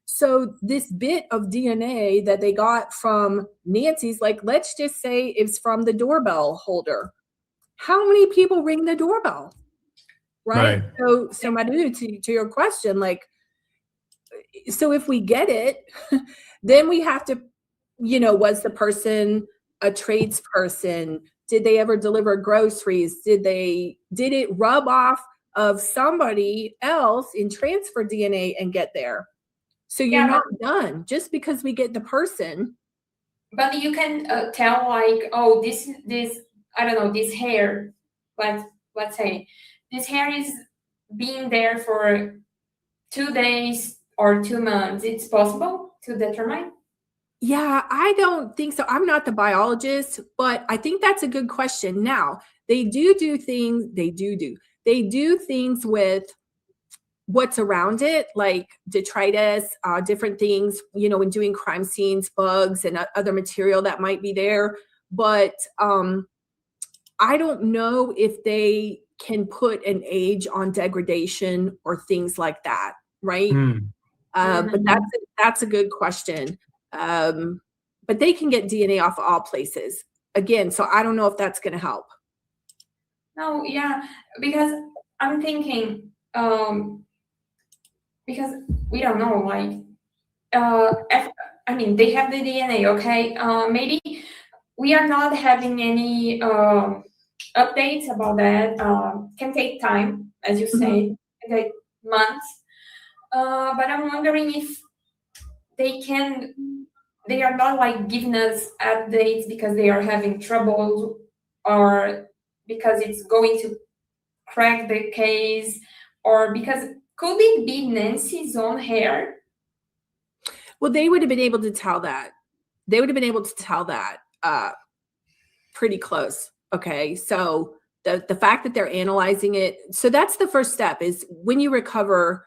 So this bit of DNA that they got from Nancy's, let's just say it's from the doorbell holder. How many people ring the doorbell? Right. So Madu, to your question, so if we get it, then we have to, was the person a tradesperson? Did they ever deliver groceries? Did it rub off of somebody else in transfer DNA and get there? So you're not done just because we get the person. But you can tell oh, this I don't know, this hair, let's say this hair is being there for 2 days or 2 months. It's possible to determine? Yeah, I don't think so. I'm not the biologist, but I think that's a good question. Now, they do things. They do things with what's around it, like detritus, different things, when doing crime scenes, bugs and other material that might be there. but I don't know if they can put an age on degradation or things like that, right? But that's a good question. But they can get DNA off of all places again, so I don't know if that's going to help. No, yeah, because I'm thinking, because we don't know, like, I mean, they have the DNA, okay? Maybe we are not having any updates about that. Can take time, as you say, can take months. But I'm wondering if they are not like giving us updates because they are having trouble or because it's going to crack the case, or because could it be Nancy's own hair? Well, they would have been able to tell that. They would have been able to tell that pretty close. Okay. So the fact that they're analyzing it. So that's the first step, is when you recover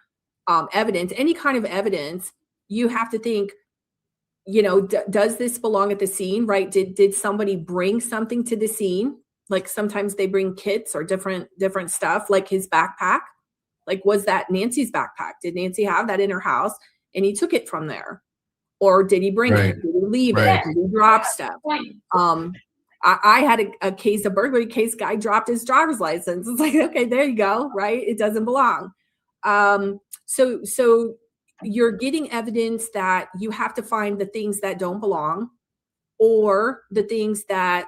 evidence, any kind of evidence, you have to think, you know, does this belong at the scene, right? Did somebody bring something to the scene? Like sometimes they bring kits or different stuff, like his backpack. Like, was that Nancy's backpack? Did Nancy have that in her house and he took it from there? Or did he bring it? Did he leave it? Did he drop stuff? I had a case, a burglary case, guy dropped his driver's license. It's like, okay, there you go, right? It doesn't belong. So you're getting evidence that you have to find the things that don't belong, or the things that,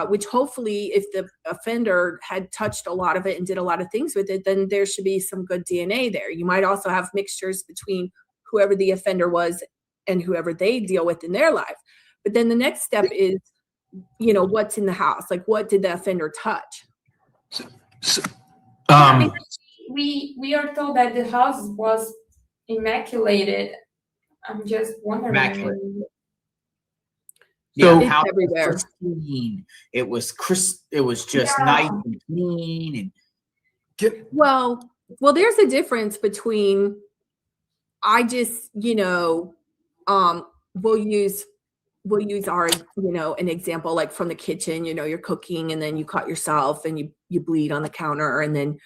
which hopefully if the offender had touched a lot of it and did a lot of things with it, then there should be some good DNA there. You might also have mixtures between whoever the offender was and whoever they deal with in their life. But then the next step is, you know, what's in the house? Like, what did the offender touch? We are told that the house was immaculated. I'm just wondering. Immaculate. So Yeah, how everywhere. Pristine. It was just nice and clean and Well, there's a difference between, I just, you know, we'll use our, you know, an example, like from the kitchen, you know, you're cooking and then you cut yourself and you bleed on the counter, and then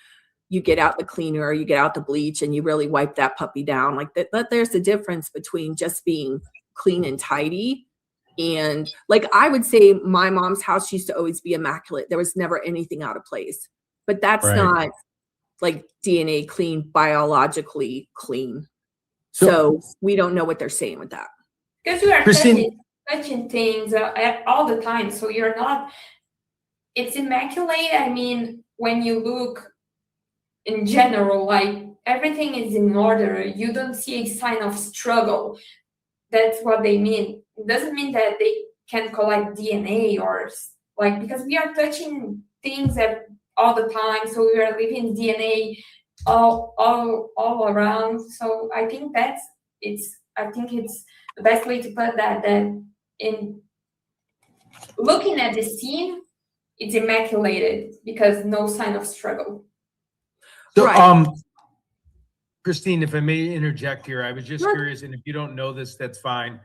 you get out the cleaner, or you get out the bleach and you really wipe that puppy down. Like that there's a difference between just being clean and tidy. And like, I would say my mom's house used to always be immaculate. There was never anything out of place, but that's not like DNA clean, biologically clean. So we don't know what they're saying with that. Because you are touching things all the time. So you're not, it's immaculate. I mean, when you look in general, like everything is in order. You don't see a sign of struggle. That's what they mean. It doesn't mean that they can collect DNA or like, because we are touching things all the time. So we are leaving DNA all around. So I think it's the best way to put that in looking at the scene, it's immaculated because no sign of struggle. So, Right. Christine, if I may interject here, I was just curious, and if you don't know this, that's fine.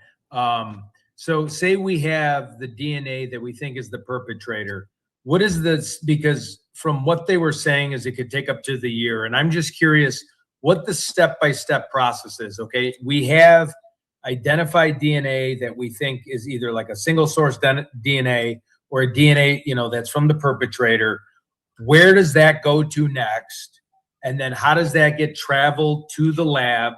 So say we have the DNA that we think is the perpetrator. What is this? Because from what they were saying is it could take up to the year. And I'm just curious what the step-by-step process is, okay? We have identified DNA that we think is either like a single source DNA or a DNA, you know, that's from the perpetrator. Where does that go to next? And then how does that get traveled to the lab?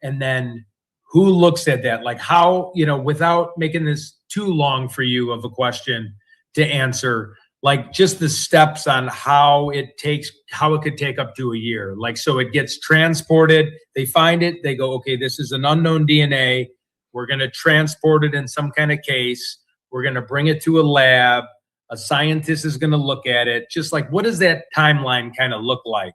And then who looks at that? Like how, you know, without making this too long for you of a question to answer, like just the steps on how it could take up to a year. Like, so it gets transported, they find it, they go, okay, this is an unknown DNA. We're going to transport it in some kind of case. We're going to bring it to a lab. A scientist is going to look at it. Just like, what does that timeline kind of look like?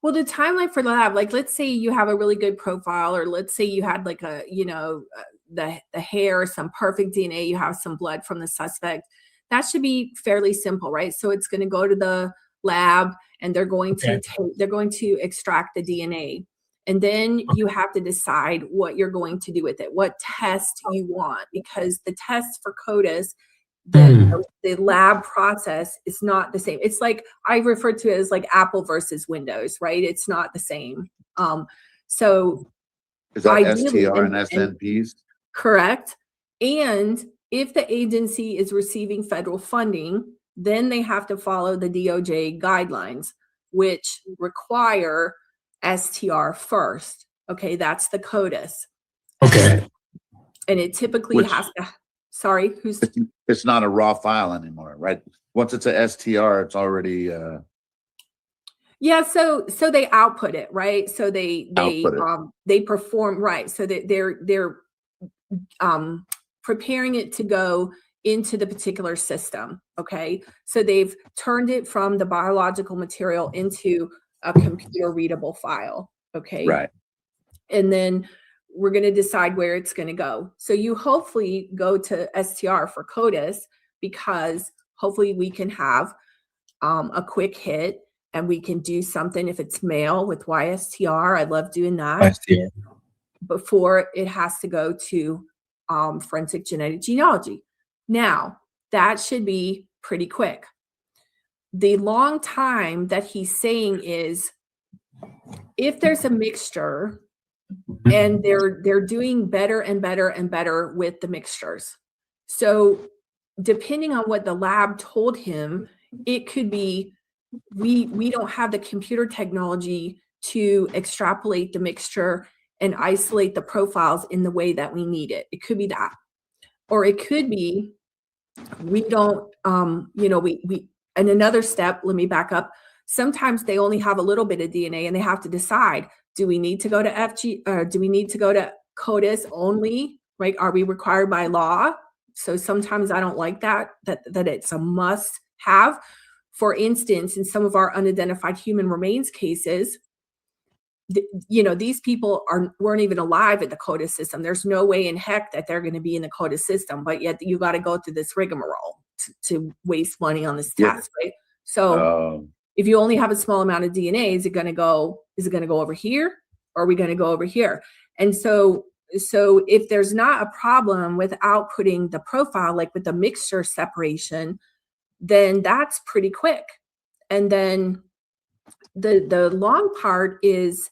Well, the timeline for the lab, like, let's say you have a really good profile, or let's say you had like a, you know, the hair, some perfect DNA, you have some blood from the suspect. That should be fairly simple, right? So it's going to go to the lab and they're going to extract the DNA. And then you have to decide what you're going to do with it, what test you want, because the test for CODIS the lab process is not the same. It's like, I refer to it as like Apple versus Windows, right? It's not the same. So Is that ideally, STR and SNPs? correct. And if the agency is receiving federal funding, then they have to follow the DOJ guidelines, which require STR first. Okay, that's the CODIS. Okay. And it typically Which- has to, sorry, who's, It's not a raw file anymore, right? Once it's a STR, it's already yeah, so they output it, right? So they Output it. they perform, right? So that they're preparing it to go into the particular system. Okay, so they've turned it from the biological material into a computer readable file. Okay, right. and then we're going to decide where it's going to go. So you hopefully go to STR for CODIS, because hopefully we can have a quick hit, and we can do something if it's mail with YSTR. I love doing that before it has to go to forensic genetic genealogy. Now, that should be pretty quick. The long time that he's saying is, if there's a mixture and they're doing better and better and better with the mixtures. So depending on what the lab told him, it could be, we don't have the computer technology to extrapolate the mixture and isolate the profiles in the way that we need it. It could be that. Or it could be, we don't, we and another step, let me back up. Sometimes they only have a little bit of DNA and they have to decide, do we need to go to do we need to go to CODIS only, right? Are we required by law? So sometimes I don't like that it's a must have. For instance, in some of our unidentified human remains cases, these people weren't even alive at the CODIS system. There's no way in heck that they're going to be in the CODIS system, but yet you got to go through this rigmarole to waste money on this test, right? So if you only have a small amount of DNA, is it going to go over here, or are we going to go over here? And so if there's not a problem with outputting the profile, like with the mixture separation, then that's pretty quick. And then the long part is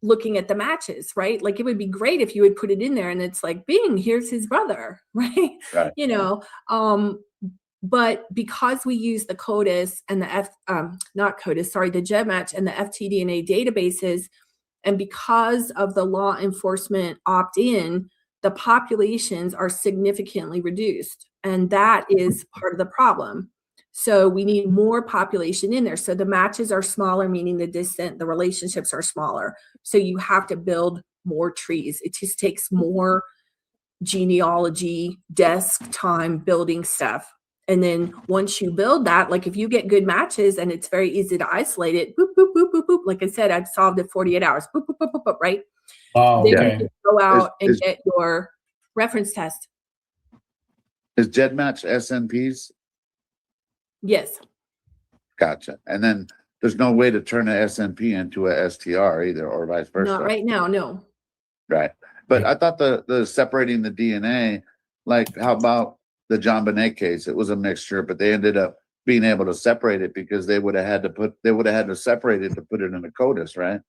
looking at the matches, right? Like, it would be great if you would put it in there and it's like, bing, here's his brother, right? But because we use the CODIS and the the GEDmatch and the FTDNA databases, and because of the law enforcement opt-in, the populations are significantly reduced. And that is part of the problem. So we need more population in there. So the matches are smaller, meaning the relationships are smaller. So you have to build more trees. It just takes more genealogy, desk time, building stuff. And then once you build that, like if you get good matches and it's very easy to isolate it, boop, boop, boop, boop, boop. Like I said, I've solved it 48 hours, boop, boop, boop, boop, boop, right? Oh, Then okay. you can go out and get your reference test. Is GEDmatch SNPs? Yes. Gotcha. And then there's no way to turn an SNP into a STR either, or vice versa. Not right now, no. Right. But I thought the separating the DNA, like how about the John Bonet case? It was a mixture, but they ended up being able to separate it because they would have had to separate it to put it in a CODIS, right?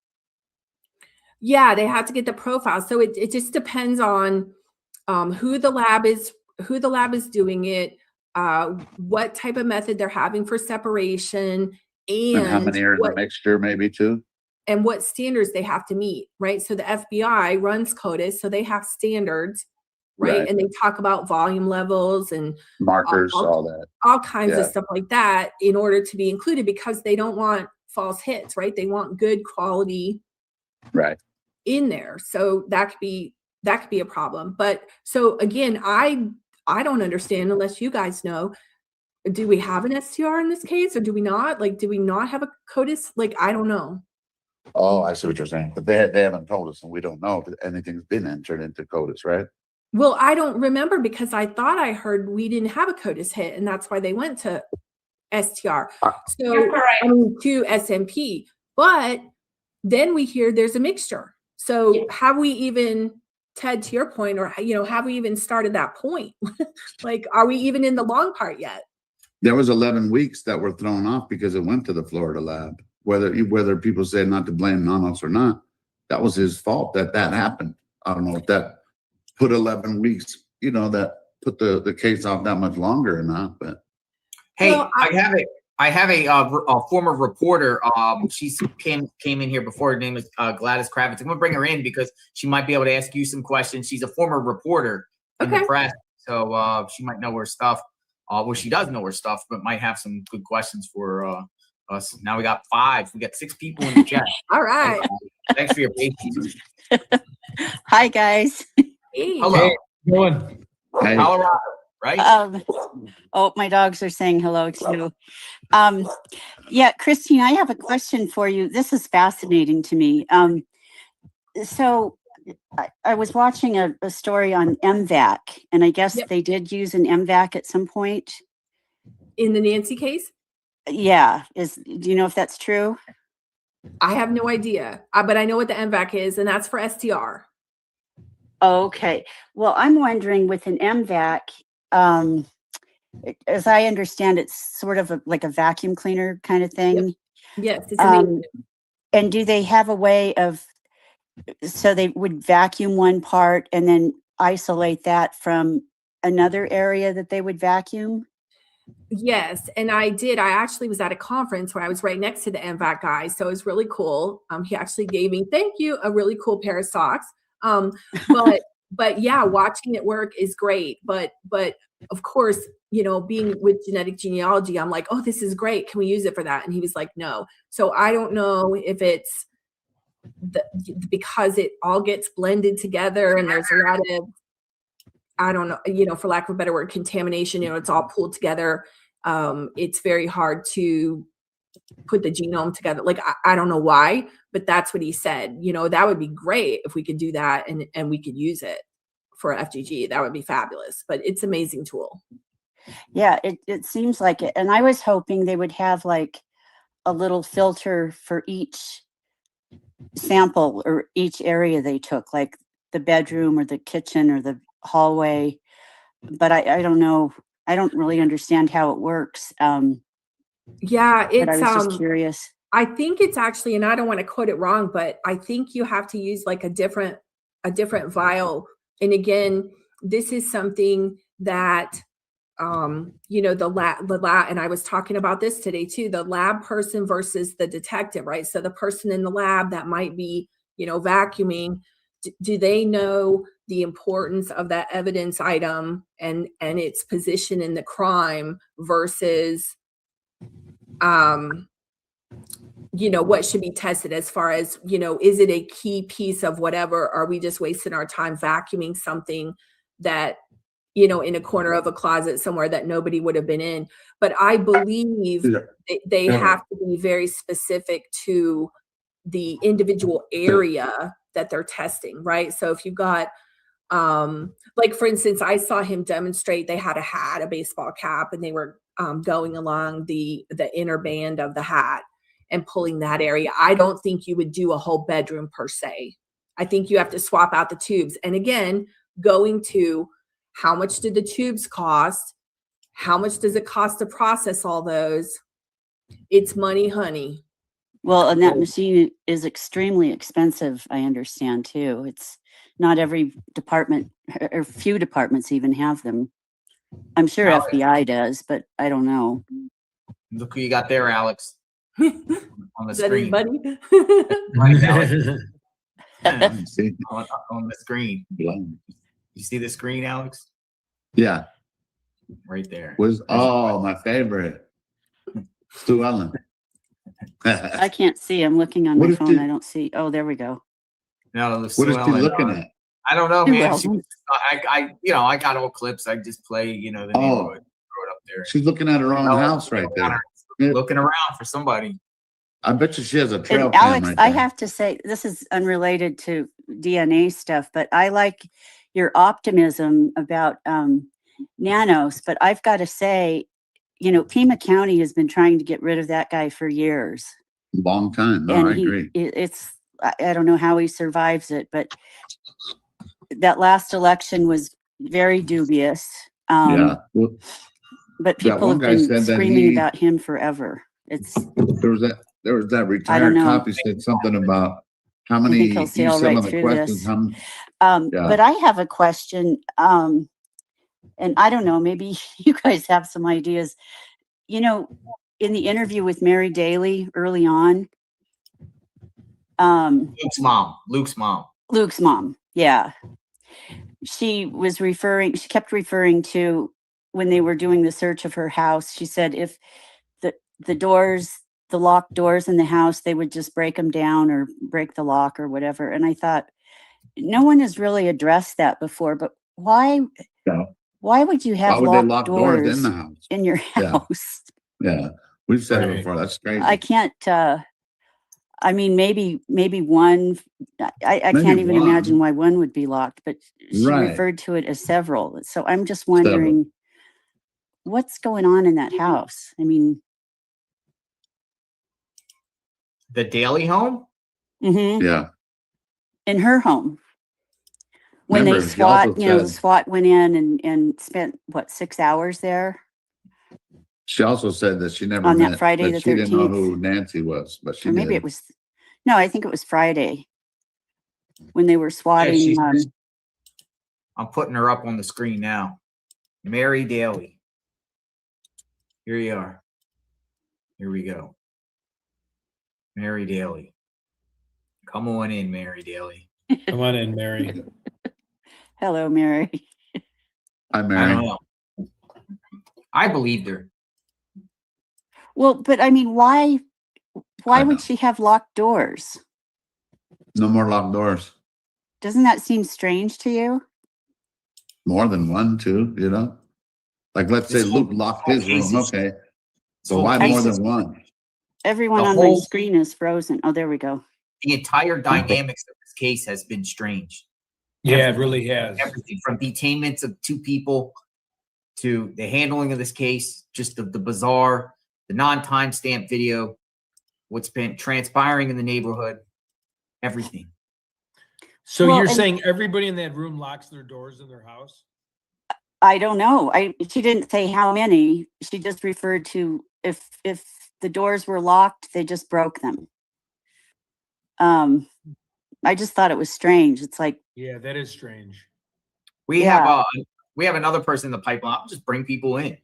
Yeah, they have to get the profile. So it just depends on who the lab is doing it, what type of method they're having for separation, And how many are in the mixture, maybe too? And what standards they have to meet, right? So the FBI runs CODIS, so they have standards, right? And they talk about volume levels and Markers, all that. All kinds of stuff like that in order to be included, because they don't want false hits, right? They want good quality in there. So that could be a problem. But so again, I don't understand, unless you guys know, do we have an STR in this case or do we not? Like, do we not have a CODIS? Like, I don't know. Oh, I see what you're saying. But they haven't told us, and we don't know if anything's been entered into CODIS, right? Well, I don't remember, because I thought I heard we didn't have a CODIS hit, and that's why they went to STR. So I mean, to SMP. But then we hear there's a mixture. So have we even Ted, to your point, or, you know, have we even started that point? Like, are we even in the long part yet? There was 11 weeks that were thrown off because it went to the Florida lab. Whether people say not to blame Nanos or not, that was his fault that happened. I don't know if that put 11 weeks, you know, that put the case off that much longer or not, but. Hey, Well, I have a former reporter. She came in here before. Her name is Gladys Kravitz. I'm gonna bring her in because she might be able to ask you some questions. She's a former reporter in the press, so she might know her stuff. Well, she does know her stuff, but might have some good questions for us. Now we got 5. We got 6 people in the chat. All right. Thanks for your patience. Hi, guys. Hey. Hello, Hey, going. Hey, Colorado, right? Oh, my dogs are saying hello too. Yeah, Christine, I have a question for you. This is fascinating to me. So I was watching a story on MVAC, and I guess they did use an MVAC at some point. In the Nancy case? Yeah. Do you know if that's true? I have no idea, but I know what the MVAC is, and that's for STR. Okay. Well, I'm wondering with an MVAC, as I understand, it's sort of like a vacuum cleaner kind of thing. Yes. It's amazing. And do they have a way of, so they would vacuum one part and then isolate that from another area that they would vacuum? Yes, and I did. I actually was at a conference where I was right next to the MVAC guy, so it was really cool. He actually gave me, thank you, a really cool pair of socks. But yeah, watching it work is great. But of course, you know, being with genetic genealogy, I'm like, oh, this is great. Can we use it for that? And he was like, no. So I don't know if it's because it all gets blended together and there's a lot of, I don't know, you know, for lack of a better word, contamination, you know, it's all pulled together. It's very hard to put the genome together. Like, I don't know why, but that's what he said. You know, that would be great if we could do that and we could use it for FGG. That would be fabulous, but it's an amazing tool. Yeah, it seems like it. And I was hoping they would have like a little filter for each sample or each area they took, like the bedroom or the kitchen or the hallway. But I don't know. I don't really understand how it works. Yeah, it's but I was just curious. I think it's actually, and I don't want to quote it wrong, but I think you have to use like a different vial. And again, this is something that you know, the lab, and I was talking about this today too, the lab person versus the detective, right? So the person in the lab that might be, you know, vacuuming, do they know the importance of that evidence item and its position in the crime versus, you know, what should be tested as far as, you know, is it a key piece of whatever? Are we just wasting our time vacuuming something that, you know, in a corner of a closet somewhere that nobody would have been in? But I believe they have to be very specific to the individual area that they're testing, right? So if you've got, like for instance, I saw him demonstrate, they had a hat, a baseball cap, and they were going along the inner band of the hat and pulling that area. I don't think you would do a whole bedroom per se. I think you have to swap out the tubes. And again, going to how much did the tubes cost? How much does it cost to process all those? It's money, honey. Well, and that machine is extremely expensive, I understand too. It's not every department, or few departments even have them. I'm sure FBI does, but I don't know. Look who you got there, Alex. On the Is that screen. anybody? Right, Alex. See? on the screen. You see the screen, Alex? Yeah. Right there. My favorite. Stu Allen. I can't see. I'm looking on What my is phone. the- I don't see. Oh, there we go. No, What is she looking at? I don't know, Who man. else? I you know, I got old clips. I just play, you know, the neighborhood, throw it up there. She's looking at her own house right there. Looking around for somebody. I bet you she has a trail And cam Alex, right there. I have to say, this is unrelated to DNA stuff, but I like your optimism about nanos. But I've got to say, you know, Pima County has been trying to get rid of that guy for years. Long time. No, And I agree. I don't know how he survives it, but that last election was very dubious. Yeah. Well, But that people one have guy been said that screaming he- about him forever. It's, there was that retired know. cop. He said something about how I many, think he'll sail some right of the through questions, this. yeah. But I have a question. And I don't know, maybe you guys have some ideas. You know, in the interview with Mary Daly early on, Luke's mom. Luke's mom, yeah. She kept referring to when they were doing the search of her house. She said if the locked doors in the house, they would just break them down or break the lock or whatever. And I thought, no one has really addressed that before, but why No. why would you have Why would they locked lock doors doors in the house? in your Yeah. house? Yeah. We've said it Right. before. That's crazy. I can't, I mean, maybe one, I Maybe can't even one. imagine why one would be locked, but she Right. referred to it as several. So I'm just wondering what's going on in that house. I mean, The Daily home? mhm, Yeah. in her home. When Remember, they he also said- SWAT went in and spent what, 6 hours there? She also said that she never On that met, Friday that the she didn't know 13th? who Nancy was, but she Or maybe did. it was, no, I think it was Friday when they were Yeah, swatting. she's- I'm putting her up on the screen now. Mary Daly. Here you are. Here we go. Mary Daly. Come on in, Mary Daly. Come on in, Mary. Hello, Mary. Hi, I don't Mary. know. I believed her. Well, but I mean, why I know. would she have locked doors? No more locked doors. Doesn't that seem strange to you? More than one, two, you know? Like, let's say This whole- Luke locked whole his case room. is- Okay. This So whole why case more is- than one? Everyone The on my whole- screen is frozen. Oh, there we go. The entire dynamics of this case has been strange. Yeah, it really has. Everything from detainments of two people to the handling of this case, just the bizarre, the non-timestamp video, what's been transpiring in the neighborhood, everything. So Well, you're and- saying everybody in that room locks their doors in their house? I don't know. She didn't say how many. She just referred to if the doors were locked, they just broke them. I just thought it was strange. It's like, Yeah, that is strange. We Yeah. have another person in the pipeline. I'll just bring people in.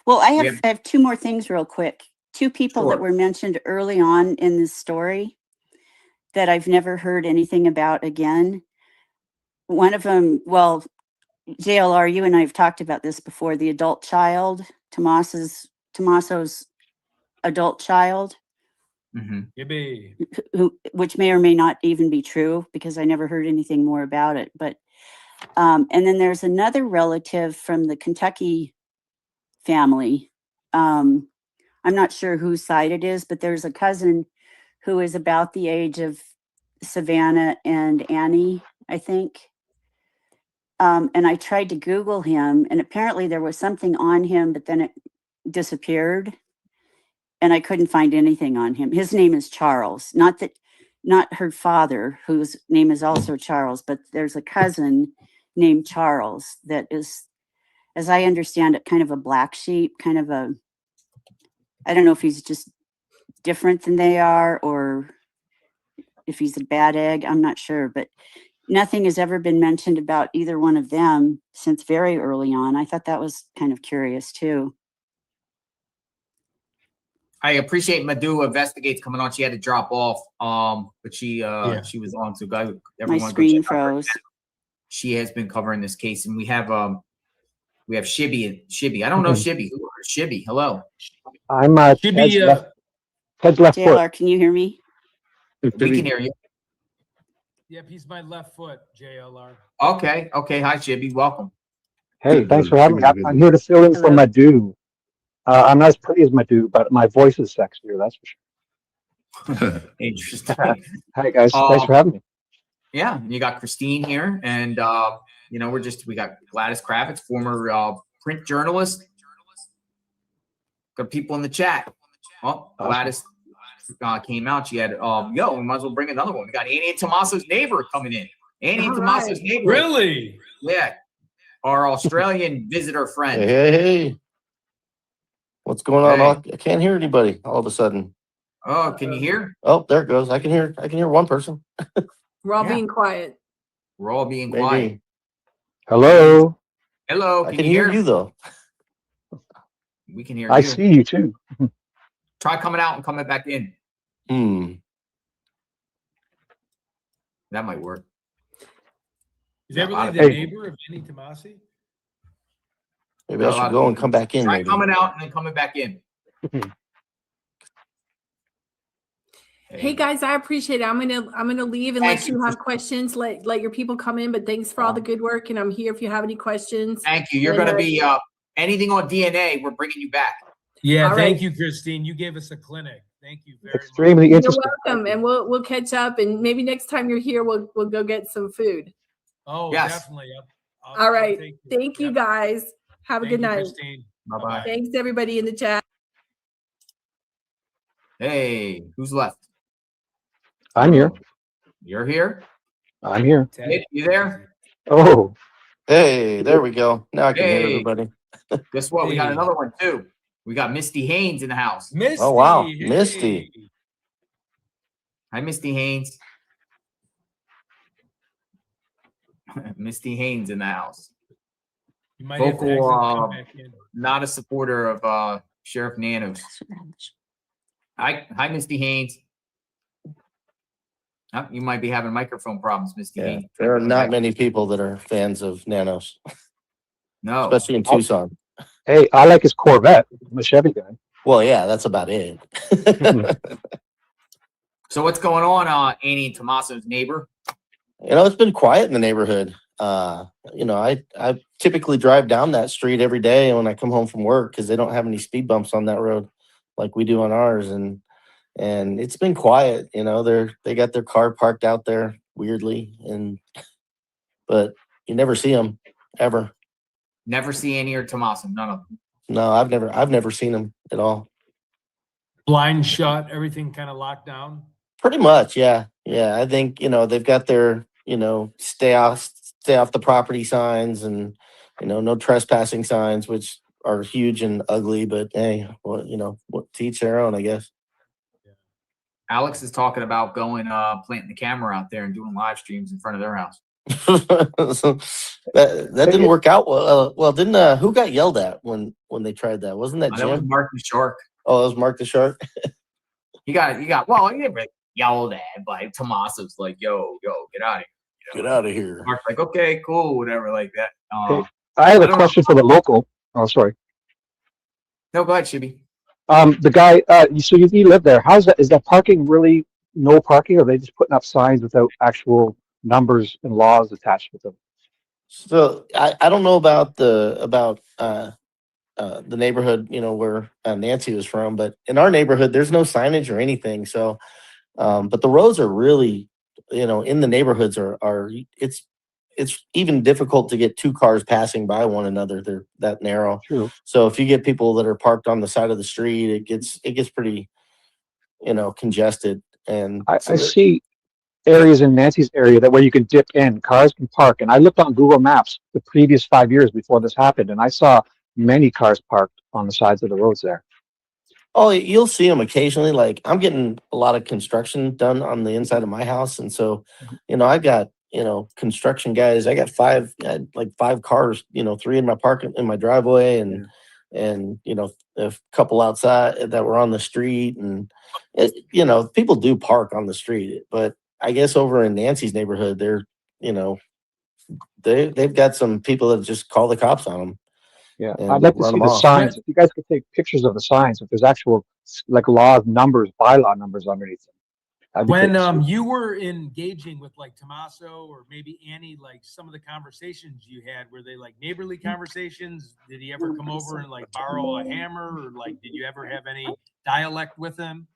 well, I We have two more things real quick. Two people that Sure. were mentioned early on in this story that I've never heard anything about again. One of them, well, JLR, you and I have talked about this before, the adult child, Tommaso's adult child, Mhm. Yippee. which may or may not even be true because I never heard anything more about it. But and then there's another relative from the Kentucky family. I'm not sure whose side it is, but there's a cousin who is about the age of Savannah and Annie, I think. And I tried to Google him, and apparently there was something on him, but then it disappeared. And I couldn't find anything on him. His name is Charles, not her father, whose name is also Charles, but there's a cousin named Charles that is, as I understand it, kind of a black sheep, kind of a, I don't know if he's just different than they are or if he's a bad egg. I'm not sure, but nothing has ever been mentioned about either one of them since very early on. I thought that was kind of curious too. I appreciate Madu Investigates coming on. She had to drop off, but she was on. So guys, My everyone go screen check out her. froze. She has been covering this case, and we have Shibby. Shibby, I don't know Shibby. Shibby, hello. I'm Should Ted's be left, Ted's left foot. JLR, can you hear me? We can hear you. Yep, he's my left foot, JLR. Okay. Hi, Shibby. Welcome. Hey, thanks for having me. I'm here to fill in for Hello. Madu. I'm not as pretty as Madu, but my voice is sexier, that's for sure. Interesting. Hi guys, thanks for having me. Yeah, and you got Christine here, and we got Gladys Kravitz, former print journalist. Got people in the chat. Oh, Awesome. Gladys came out. She had we might as well bring another one. We got Annie and Tommaso's neighbor coming in. Annie and All Tommaso's right. neighbor. Really? Yeah. Our Australian visitor friend. Hey. What's going on? Hey. I can't hear anybody all of a sudden. Oh, can you hear? Oh, there it goes. I can hear one person. We're all Yeah. being quiet. We're all being Maybe. quiet. Hello. Hello, I can hear you though. We can hear I you. see you too. Try coming out and coming back in. That might work. Is that really the Hey. neighbor of Annie Tomasi? Maybe I should go and come back in. Try Maybe. coming out and then coming back in. Hey guys, I appreciate it. I'm gonna leave unless Thank you you for- have questions. Let your people come in. But thanks for all the good work, and I'm here if you have any questions. Thank you. You're going to be anything on DNA. We're bringing you back. Yeah, All thank right. you, Christine. You gave us a clinic. Thank you very Extremely You're interesting. welcome, and we'll catch up. And maybe next time you're here, we'll go get some food. much. Oh, Yes. definitely. All right. take it. Thank you Yep. guys. Have a Thank good you, night. Christine. Bye-bye. Thanks everybody in the chat. Hey, who's left? I'm here. You're here? I'm here. Ted. Nick, you there? Oh, Hey, there we go. Now I can hear Hey. everybody. Guess what? We got Hey. another one too. We got Misty Haynes in the house. Misty. Oh, wow. Hey. Misty. Hi, Misty Haynes. Misty Haynes in the house. You might have to Vocal, exit and come back in. Not a supporter of Sheriff Nanos. Hi, Misty Haynes. Oh, you might be having microphone problems, Misty Yeah, Haynes. there are not many people that are fans of Nanos, No. especially in Tucson. hey, I like his Corvette. I'm a Chevy guy. Well, yeah, that's about it. So what's going on, Annie and Tommaso's neighbor? It's been quiet in the neighborhood. I typically drive down that street every day when I come home from work because they don't have any speed bumps on that road like we do on ours, and it's been quiet. They got their car parked out there weirdly, but you never see them ever. Never see Annie or Tommaso, none of them. No, I've never seen them at all. Blind shut, everything kind of locked down. Pretty much, yeah. I think they've got their stay off the property signs and no trespassing signs, which are huge and ugly. But hey, what to each their own, I guess. Alex is talking about going planting the camera out there and doing live streams in front of their house. So that didn't work out well. Well, didn't who got yelled at when they tried that? Wasn't that That was Jim? Mark the Shark. Oh, that was Mark the Shark. He got well, he didn't really yelled at, but Tommaso's like, yo, get out of here. Get out of here. Mark's like, okay, cool, whatever, like that. I have I a don't question for the local. Oh, sorry. No, go ahead, Shibby. The guy, you live there. How's that? Is that parking really no parking, or are they just putting up signs without actual numbers and laws attached with them? So I don't know about the neighborhood, where Nancy was from, but in our neighborhood, there's no signage or anything. So, but the roads are really, in the neighborhoods are it's even difficult to get two cars passing by one another. They're that narrow. True. So if you get people that are parked on the side of the street, it gets pretty, congested. And I so see areas in Nancy's area that where you can dip in, cars can park. And I looked on Google Maps the previous 5 years before this happened, and I saw many cars parked on the sides of the roads there. Oh, you'll see them occasionally. Like I'm getting a lot of construction done on the inside of my house. And so, I got, construction guys, I got five cars, 3 in my driveway and, a couple outside that were on the street. And, people do park on the street, but I guess over in Nancy's neighborhood, they've got some people that just call the cops on them. Yeah, And I'd like to run see them the off. signs. If you guys could take pictures of the signs, if there's actual like laws, numbers, bylaw numbers underneath them. That'd be When great. you were engaging with like Tommaso or maybe Annie, like some of the conversations you had, were they like neighborly conversations? Did he ever come over and like borrow a hammer, or like did you ever have any dialect with him?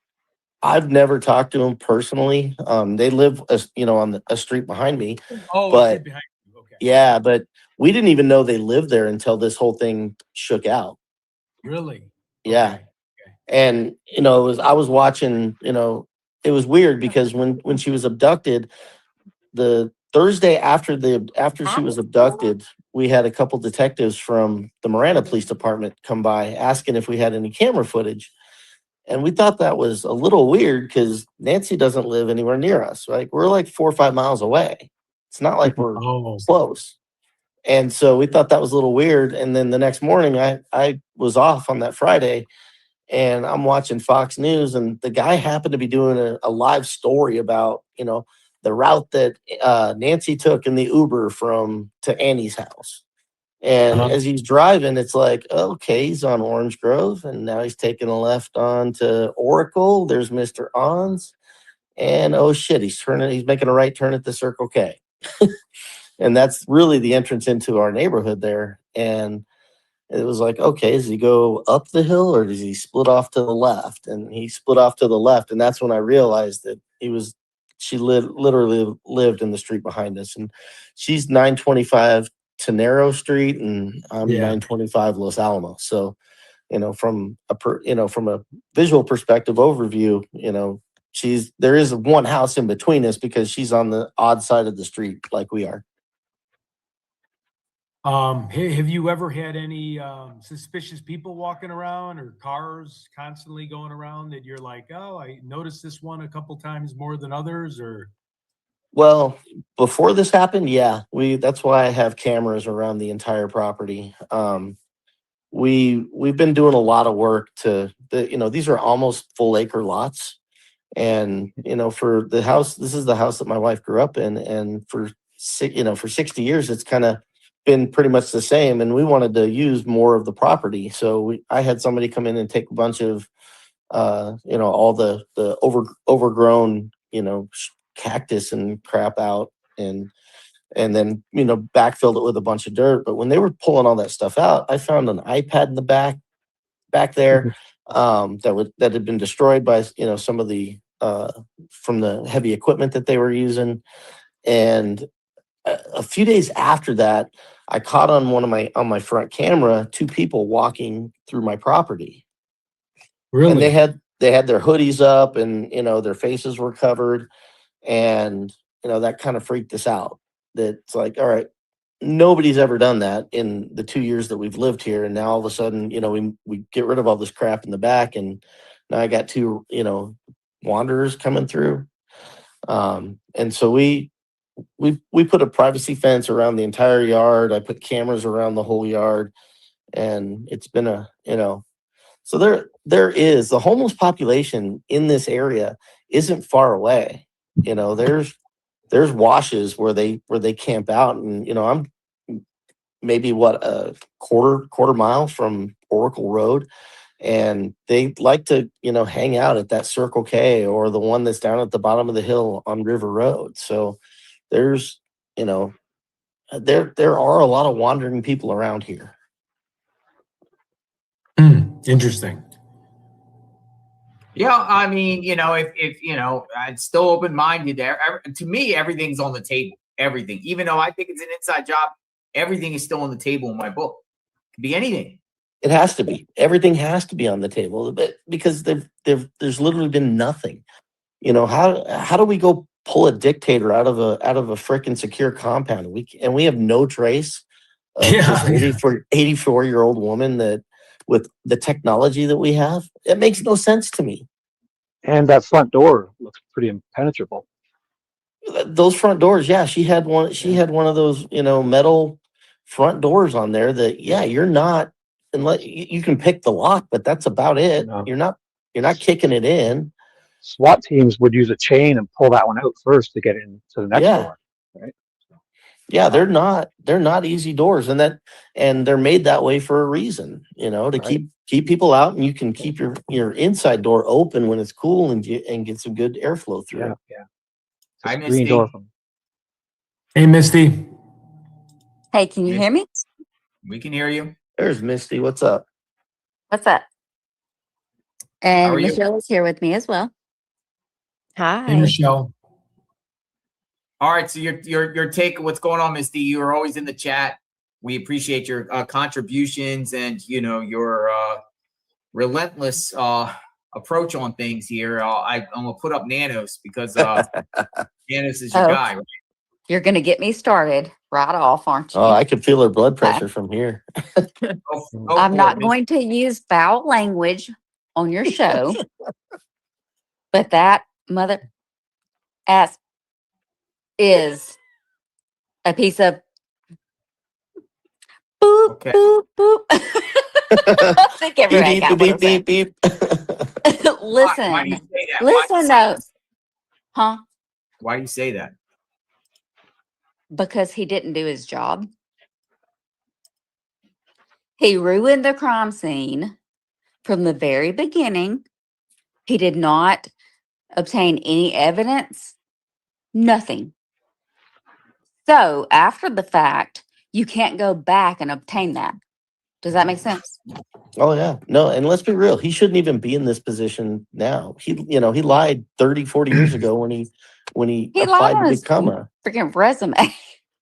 I've never talked to him personally. They live, on a street behind me. Oh, But- it's behind you. Okay. Yeah, but we didn't even know they lived there until this whole thing shook out. Really? Yeah. Okay. And I was watching, it was weird because when she was abducted, the Thursday after she was abducted, we had a couple detectives from the Miranda Police Department come by asking if we had any camera footage. And we thought that was a little weird because Nancy doesn't live anywhere near us, right? We're like 4 or 5 miles away. It's not like we're close. And so we thought that was a little weird. And then the next morning, I was off on that Friday, and I'm watching Fox News, and the guy happened to be doing a live story about, the route that Nancy took in the Uber to Annie's house. And as he's driving, it's like, okay, he's on Orange Grove, and now he's taking a left onto Oracle. There's Mr. Ons, and oh shit, he's making a right turn at the Circle K. And that's really the entrance into our neighborhood there. And it was like, okay, does he go up the hill or does he split off to the left? And he split off to the left. And that's when I realized that she literally lived in the street behind us. And she's 925 Tenero Street, and I'm 925 Los Alamos. So, from a visual perspective overview, there is one house in between us because she's on the odd side of the street like we are. Have you ever had any suspicious people walking around or cars constantly going around that you're like, oh, I noticed this one a couple times more than others? Or well, before this happened, yeah, that's why I have cameras around the entire property. We've been doing a lot of work these are almost full acre lots. And, for the house, this is the house that my wife grew up in. And for 60 years, it's kind of been pretty much the same. And we wanted to use more of the property. So I had somebody come in and take a bunch of, all the overgrown, cactus and crap out and then, backfilled it with a bunch of dirt. But when they were pulling all that stuff out, I found an iPad in the back there that had been destroyed by, some of the from the heavy equipment that they were using. And a few days after that, I caught on my front camera 2 people walking through my property. really? And they had their hoodies up, and their faces were covered, and that kind of freaked us out. That's like, all right, nobody's ever done that in the 2 years that we've lived here, and now all of a sudden, we get rid of all this crap in the back, and now I got 2 wanderers coming through, and so we put a privacy fence around the entire yard. I put cameras around the whole yard, and it's been so there is the homeless population in this area isn't far away. There's washes where they camp out, and I'm maybe a quarter mile from Oracle Road, and they like to hang out at that Circle K or the one that's down at the bottom of the hill on River Road. So there's there are a lot of wandering people around here. Interesting. Yeah, I mean, if I'm still open-minded there. To me, everything's on the table. Everything, even though I think it's an inside job, everything is still on the table in my book. It could be anything. It has to be. Everything has to be on the table, because there's literally been nothing. How do we go pull a dictator out of a freaking secure compound? We have no trace of this 84-year-old woman that, with the technology that we have, it makes no sense to me. And that front door looks pretty impenetrable. Those front doors, yeah, she had one. She had one of those, metal front doors on there that, yeah, you're not, unless you can pick the lock, but that's about it. No. You're not kicking it in. SWAT teams would use a chain and pull that one out first to get into the next door. Right? Yeah, they're not easy doors, and they're made that way for a reason, to keep people out, and you can keep your inside door open when it's cool and get some good airflow through. Yeah. Hi, Green Misty. door from Hey, Misty. Hey, can you hear me? We can hear you. There's Misty. What's up? What's up? How And are you? Michelle is here with me as well. Hey, Hi. Michelle. All right, so your take of what's going on, Misty. You are always in the chat. We appreciate your contributions and your relentless approach on things here. I'm gonna put up Nanos because Nanos is your guy. Right? You're going to get me started right off, aren't you? Oh, I could feel her blood pressure from here. Go I'm for not it, going to use foul language on your show, but that mother ass is a piece of boop, Okay. boop, boop. I think everybody beep, got beep, what I'm beep, beep, saying. Why do Listen, you say that? listen though. Huh? Why do you say that? Because he didn't do his job. He ruined the crime scene from the very beginning. He did not obtain any evidence, nothing. So after the fact, you can't go back and obtain that. Does that make sense? Oh yeah. No, and let's be real. He shouldn't even be in this position now. He lied 30, 40 years ago when he He lied applied on to his become a freaking resume.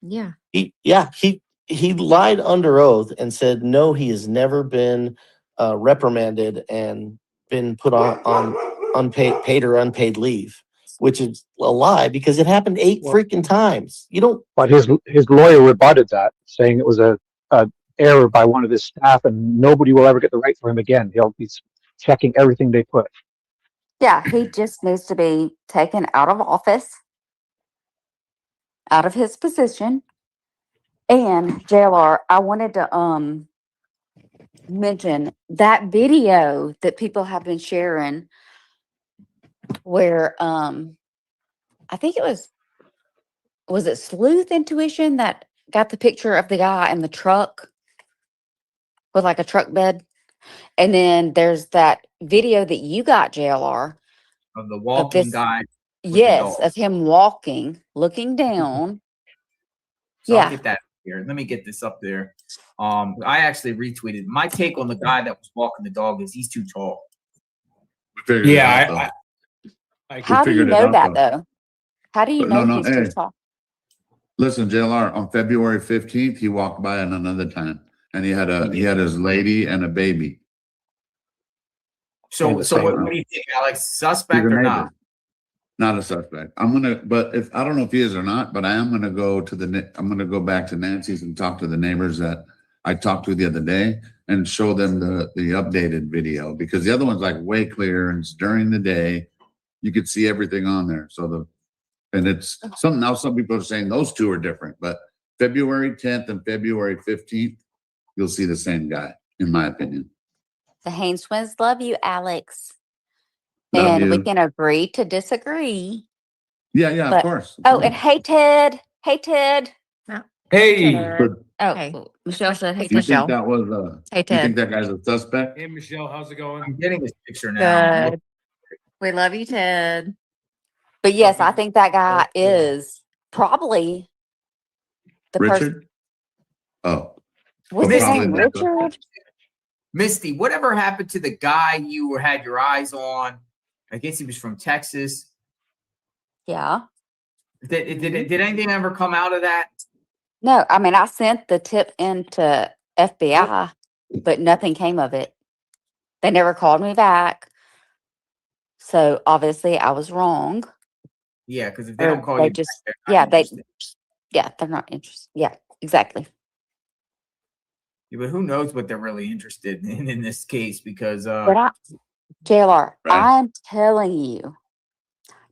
Yeah. he lied under oath and said no, he has never been reprimanded and been put on paid or unpaid leave, which is a lie because it happened 8 freaking times. You don't. But his lawyer rebutted that, saying it was a error by one of his staff, and nobody will ever get the right for him again. He'll be checking everything they put. Yeah, he just needs to be taken out of office, out of his position. And JLR, I wanted to mention that video that people have been sharing where I think it was it Sleuth Intuition that got the picture of the guy in the truck with like a truck bed. And then there's that video that you got, JLR, Of the of walking this, guy. the yes, dog. of him walking, looking down. So I'll Yeah. get that here. Let me get this up there. I actually retweeted. My take on the guy that was walking the dog is he's too tall. We figured it out, though. Yeah, How do you figured it know out, that though. though? How do you But no, know he's too hey. tall? Listen, JLR, on February 15th, he walked by on another time, and he had his lady and a baby. So And the what same do you think, Alex? He's Suspect a or neighbor. not? Not a suspect. I don't know if he is or not, but I am gonna go back to Nancy's and talk to the neighbors that I talked to the other day and show them the updated video, because the other one's like way clearer and it's during the day. You could see everything on there. And it's something now. Some people are saying those two are different, but February 10th and February 15th, you'll see the same guy, in my opinion. The Haynes twins love you, Alex. Love And we you. can agree to disagree. Yeah, of But- course. Oh, and hey, Ted. Hey, Ted. Hey, But Oh, Hey. Michelle said, hey, you Michelle. think that was Hey, you Ted. think that guy's a suspect? hey, Michelle, how's it going? I'm getting this picture now. Good. We love you, Ted. but yes, I Okay. think that guy Oh, yeah. is probably the person. Richard? Oh, What's Oh, his probably name? not. Richard? Misty, whatever happened to the guy you had your eyes on? I guess he was from Texas. Yeah. Did anything ever come out of that? No, I mean, I sent the tip into FBI, but nothing came of it. They never called me back. So obviously I was wrong. Yeah, because if they Or don't call they you, just- back, they're yeah, not they- interested. Yeah, they're not interested. Yeah, exactly. Yeah, but who knows what they're really interested in this case? Because But JLR, Right. I'm telling you,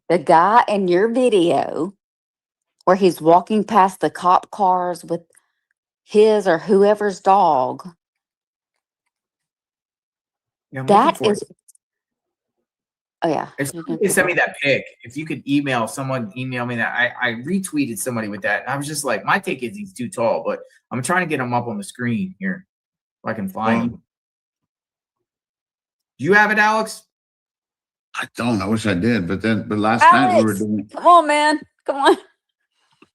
the guy in your video where he's walking past the cop cars with his or whoever's dog, yeah, I'm looking that for is. it. Oh yeah. If somebody could send me that pic, if you could someone email me that. I retweeted somebody with that, and I was just like, my take is he's too tall, but I'm trying to get him up on the screen here if I can find him. Do you have it, Alex? I don't. I wish I did, but last night we were Alex, doing. come on, man. Come on.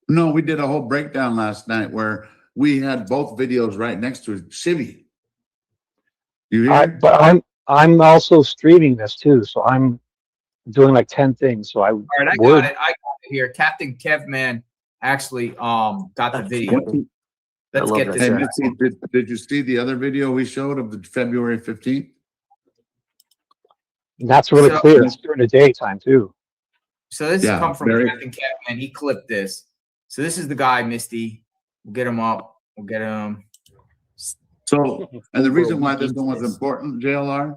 No, we did a whole breakdown last night where we had both videos right next to Shibby. You hear? But I'm also streaming this too, so I'm doing like 10 things. So All right, I got it. I got it here. Captain Kevman actually got the video. Let's love get that this. Hey, guy. Mitzi, did you see the other video we showed of the February 15th? That's really So- clear. It's during the daytime too. So this Yeah, come from very- Captain Kevman. He clipped this. So this is the guy, Misty. We'll get him up. We'll get him. So, and the reason why this one was important, JLR,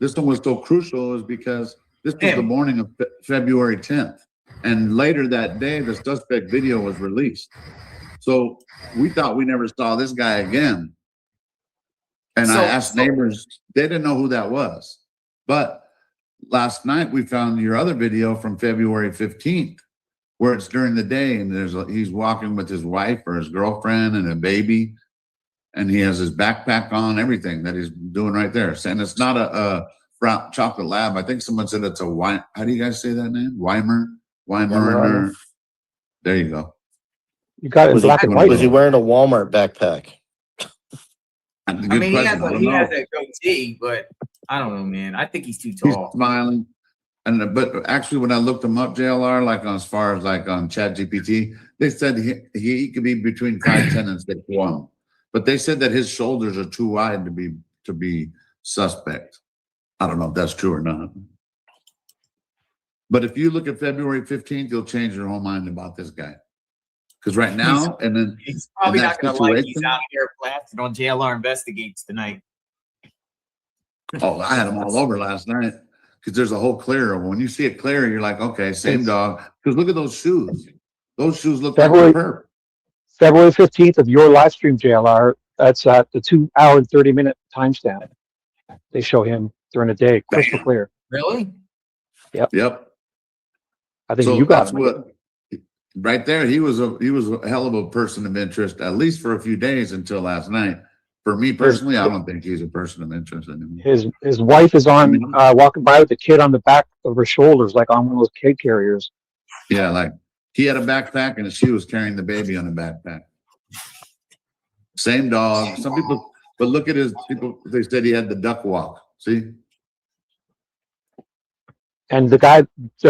this one was so crucial is because this was the morning of February 10th. And later that day, the suspect video was released. So we thought we never saw this guy again. And I asked neighbors, they didn't know who that was. But last night we found your other video from February 15th, where it's during the day and he's walking with his wife or his girlfriend and a baby. And he has his backpack on, everything that he's doing right there. And it's not a brown chocolate lab. I think someone said it's a wine. How do you guys say that name? Weimer. There you go. You got it in black and white. Was he wearing a Walmart backpack? I mean, he has a goatee, but I don't know, man. I think he's too tall. He's smiling. But actually, when I looked him up, JLR, like as far as like on ChatGPT, they said he could be between 5'10" and 6'1". But they said that his shoulders are too wide to be suspect. I don't know if that's true or not. But if you look at February 15th, you'll change your whole mind about this guy. Because right now, he's probably not going to like he's out here blasting on JLR Investigates tonight. Oh, I had him all over last night because there's a whole clear. When you see it clear, you're like, okay, same dog. Because look at those shoes. Those shoes look like superb. February 15th of your live stream, JLR. That's at the 2 hour and 30-minute timestamp. They show him during the day, crystal clear. Really? Yep. I think you got him. Right there, he was a hell of a person of interest, at least for a few days until last night. For me personally, I don't think he's a person of interest anymore. His wife is on walking by with the kid on the back of her shoulders, like on one of those kid carriers. Yeah, like he had a backpack and she was carrying the baby on a backpack. Same dog. Some people, but look at his people. They said he had the duck walk. See. And the guy,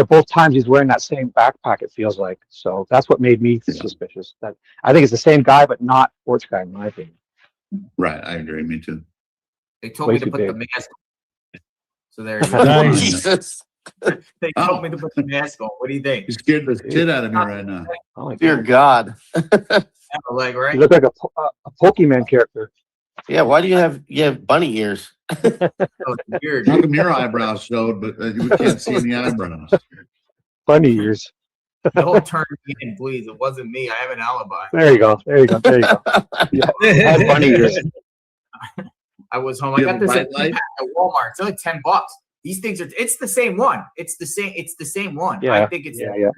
both times he's wearing that same backpack, it feels like. So that's what made me suspicious. That I think it's the same guy, but not sports guy, in my opinion. Right, I agree. Me too. They told me to put the mask on. So there you go. Jesus. They told me to put the mask on. What do you think? You scared the shit out of me right now. Oh, Dear God. Like, right? You look like a Pokemon character. Yeah, why do you have bunny ears? Weird. How come your eyebrows showed, but we can't see any eyebrows? Bunny ears. Don't turn me in, please. It wasn't me. I have an alibi. There you go. Yeah, I have bunny ears. I was home. I got this at Walmart. It's only $10. These things are. It's the same one. It's the same one. Yeah. I think it's. Yeah.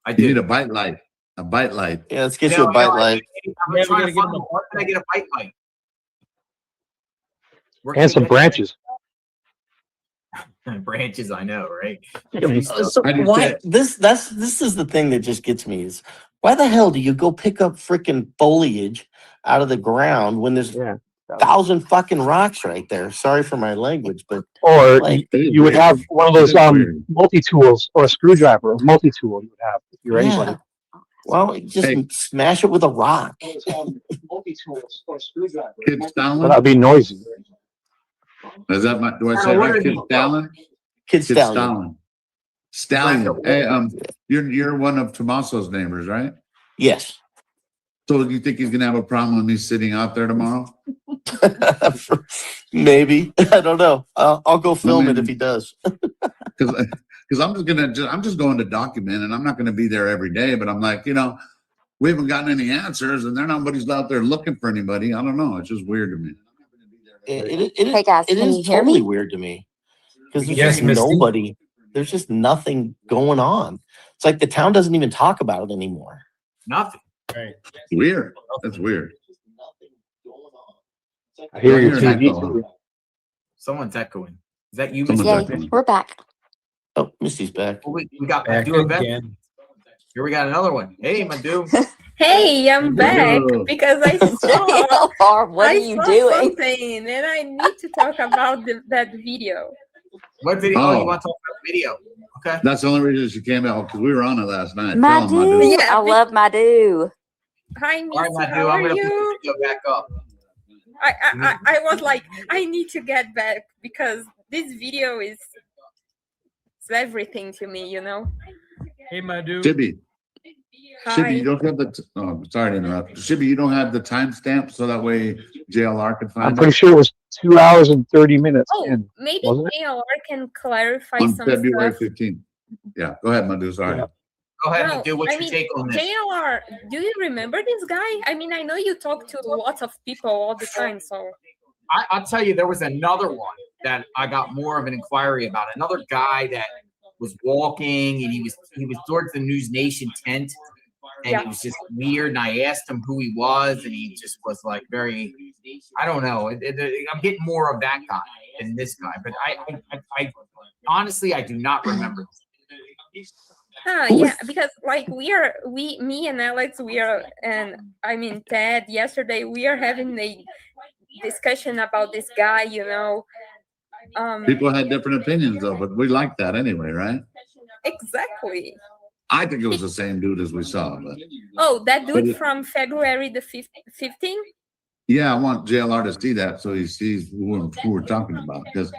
I do. You need a bite light. A bite light. Yeah, let's get you a bite light. I'm trying to find where can I get a bite light? And some branches. Branches, I know, right? So why this is the thing that just gets me is why the hell do you go pick up freaking foliage out of the ground when there's 1,000 fucking rocks right there? Sorry for my language, but or you would have one of those multi-tools or a screwdriver, a multi-tool you would have if you're anybody. Well, just smash it with a rock. Multi-tools or screwdriver. Well, that'd be noisy. Is that my? Do I say right? Kid Stalin? Kid Stalin. Stallion. Hey, you're one of Tommaso's neighbors, right? Yes. So do you think he's gonna have a problem with me sitting out there tomorrow? Maybe. I don't know. I'll go film it if he does. Because I'm just going to document, and I'm not going to be there every day. But I'm like, we haven't gotten any answers, and nobody's out there looking for anybody. I don't know. It's just weird to me. Hey guys, it can is you hear totally me? weird to me because there's just nobody. There's just nothing going on. It's like the town doesn't even talk about it anymore. Nothing. Right. Weird. That's weird. I hear your TV. Someone's echoing. Is that you, Yay, Misty? we're back. Oh, Misty's back. We got Back Madu again. Here we got another one. Hey, Madu. Hey, I'm back because I saw What are you saw doing? something and I need to talk about that video. What video? Oh, you want to talk about the video? Okay. That's the only reason she came out because we were on it last night. Madu. Yeah, I love Madu. Hi, Miss. All right, Madu, How I'm are going to put you? the video back up. I was like, I need to get back because this video is everything to me, Hey, Madu. Shibby. Shibby, you Hi. don't have sorry to interrupt. Shibby, you don't have the timestamp so that way JLR can I'm find pretty it sure it was 2 hours and 30 minutes Oh, in, maybe wasn't it? JLR can clarify on some February stuff. 15th. Yeah, go ahead, Madu. Sorry. Yeah. Go ahead, No, Madu. What's I your mean, take on this? JLR, do you remember this guy? I mean, I know you talk to lots of people all the time, so. I'll tell you, there was another one that I got more of an inquiry about. Another guy that was walking, and he was towards the News Nation tent, and Yeah. it was just weird. And I asked him who he was, and he just was like very, I don't know. I'm getting more of that guy than this guy, but I honestly, I do not remember. Yeah, because like me and Alex, and I mean Ted, yesterday we are having a discussion about this guy, People had different opinions though, but we like that anyway, right? Exactly. I think it was the same dude as we saw. But Oh, that But dude it- from February the 15th? yeah, I want JLR to see that so he sees who we're talking about. Because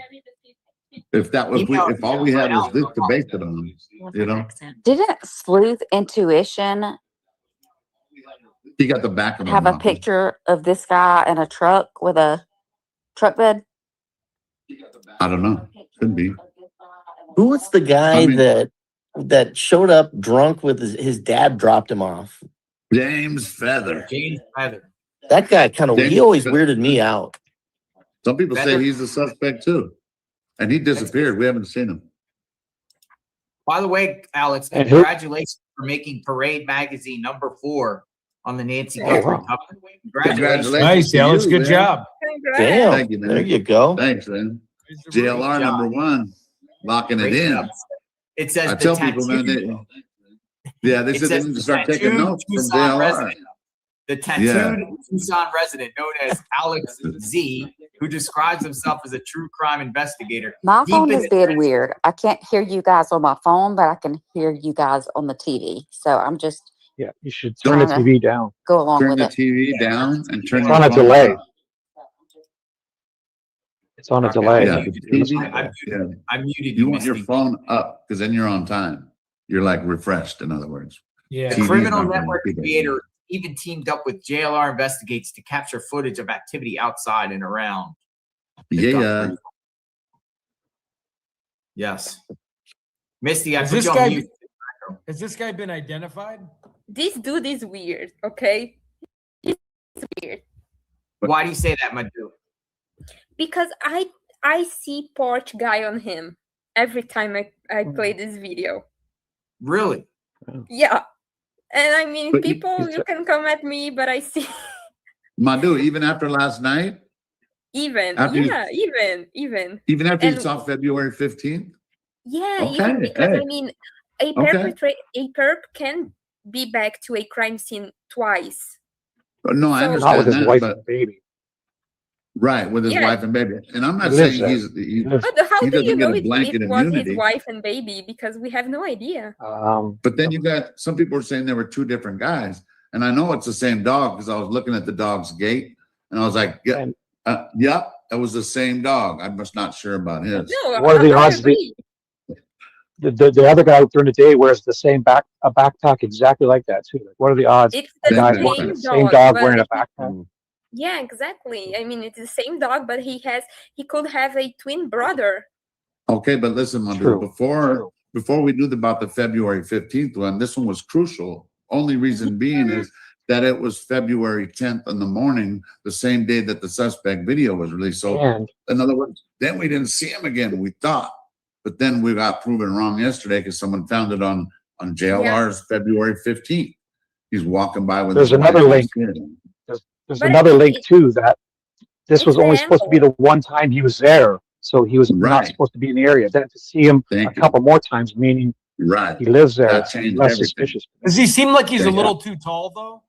if all we had was this to base it on, you know, Didn't Sleuth Intuition he got the back of have a him. picture of this guy in a truck with a truck bed? I don't know. Could be. Who was the guy I mean- that showed up drunk with his dad dropped him off? James Feather. James Feather. That guy kind of, he James always Feather. weirded me out. Some people say Feather. he's the suspect too. And he disappeared. We haven't seen him. By the way, Alex, And who- congratulations for making Parade Magazine #4 on the Nancy Oh, Guthrie wow. cover. Congratulations. Nice, to Alex. you, Good man. job. Congrats. Damn, Thank you, man. there you go. Thanks, man. JLR job. #1, locking it Great in. job. It says I the tell people, man, tattooed- they it said they says need the to start taking tattooed notes from Tucson JLR. resident. The tattooed Tucson resident known as Alex Z, who describes himself as a true crime investigator. My Deep phone in is the being trenches. weird. I can't hear you guys on my phone, but I can hear you guys on the TV. So I'm just Yeah, you should turn the Trying to- TV down. go along Turn with the it. TV down and turn It's your on a phone delay. up. It's on a Okay. delay. Yeah, You could- TV, I yeah. I muted You want your Misty. phone up because then you're on time. You're like refreshed, in other words. Yeah. The TV's criminal not gonna network keep it. creator even teamed up with JLR Investigates to capture footage of activity outside and around. the Yeah. Guthrie. Yes. Misty, I Is put this you on guy- mute. Has this guy been identified? This dude is weird, okay? He's weird. Why do you say that, Madu? Because I see porch guy on him every time I play this video. Really? Yeah. And I mean, But people, you can come at me, but I see Madu, even after last night, even, After you- yeah, even. even after you And- saw February 15th, Yeah, Okay, even because hey. I mean, a Okay. perp can be back to a crime scene twice. no, I So- understand Not with his that, wife but and baby. right with his Yeah. wife and baby. And I'm not He lives saying there. he's, But how He do doesn't you get know a blanket it was immunity. his wife and baby? Because we have no idea. but then you got some people were saying there were two different guys, and I know it's the same dog because I was looking at the dog's gait, and I was like, yeah, And yep, that was the same dog. I'm just not sure about his. No, What are the I odds that- agree. the other guy during the day wears the same a backpack exactly like that too. Like, what are the odds? It's The the guy Same walking same the dog. same dog but wearing a he- backpack. Yeah, exactly. I mean, it's the same dog, but he could have a twin brother. Okay, but listen, Manu, True. before we knew about the February 15th one, this one was crucial. Only reason being is that it was February 10th in the morning, the same day that the suspect video was released. So And in other words, then we didn't see him again, we thought. But then we got proven wrong yesterday because someone found it on JLR's February 15th. He's walking by with There's his wife another and link. his kid. there's But another link too that this it's was only the supposed to be the one time he was there. So he was not Right. supposed to be in the area. Then to see him Thank a you. couple more times, meaning Right. he lives there, That it's changed less everything. suspicious. Does he seem like he's a Yeah. little too tall though?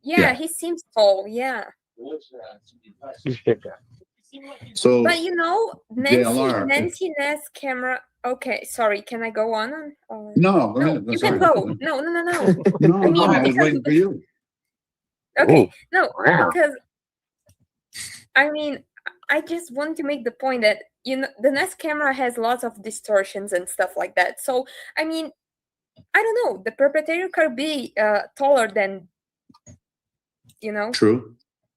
Yeah, Yeah. he seems tall. Yeah. You think that. So But JLR. Nancy Ness camera. Okay, sorry. Can I go on? Or... no, go No, ahead. you Sorry. can go. No. No, I mean, I was because- waiting for you. Okay, Ooh. no, Wow. because I mean, I just want to make the point that the Nest camera has lots of distortions and stuff like that. So I mean, I don't know, the perpetrator could be taller than, you know. True.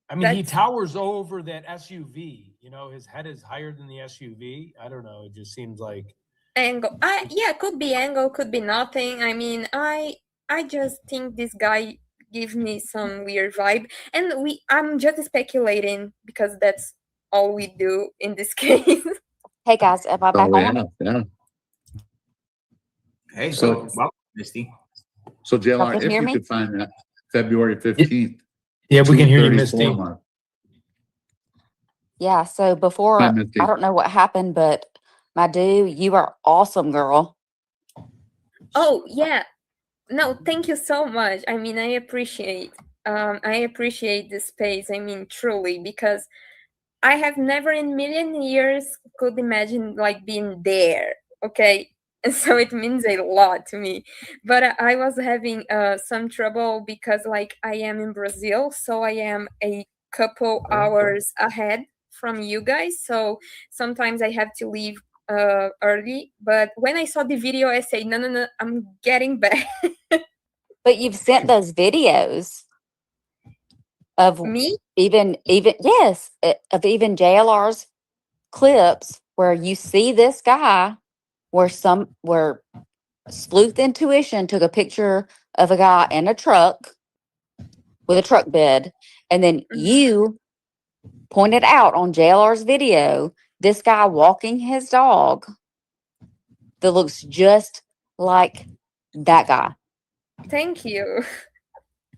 I mean, he That's- towers over that SUV. You know, his head is higher than the SUV. I don't know. It just seems like Angle. Yeah, could be angle, could be nothing. I mean, I just think this guy gives me some weird vibe, and I'm just speculating because that's all we do in this case. Hey guys, am I back Oh, on? yeah, yeah. Hey, So- so welcome, Misty. So JLR, can if hear you me? could find that February 15th. yeah, we can hear you, 2:34 Misty. mark. Yeah, so before, Hi, Misty. I don't know what happened, but Madu, you are awesome, girl. Oh yeah, no, thank you so much. I mean, I appreciate the space. I mean, truly, because I have never in million years could imagine like being there. Okay, and so it means a lot to me. But I was having some trouble because like I am in Brazil, so I am a couple hours ahead from you guys. So sometimes I have to leave early. But when I saw the video, I say, no, I'm getting back. But you've sent those videos of Me? even yes, of even JLR's clips where you see this guy where Sleuth Intuition took a picture of a guy in a truck with a truck bed, and then you pointed out on JLR's video this guy walking his dog that looks just like that guy. Thank you.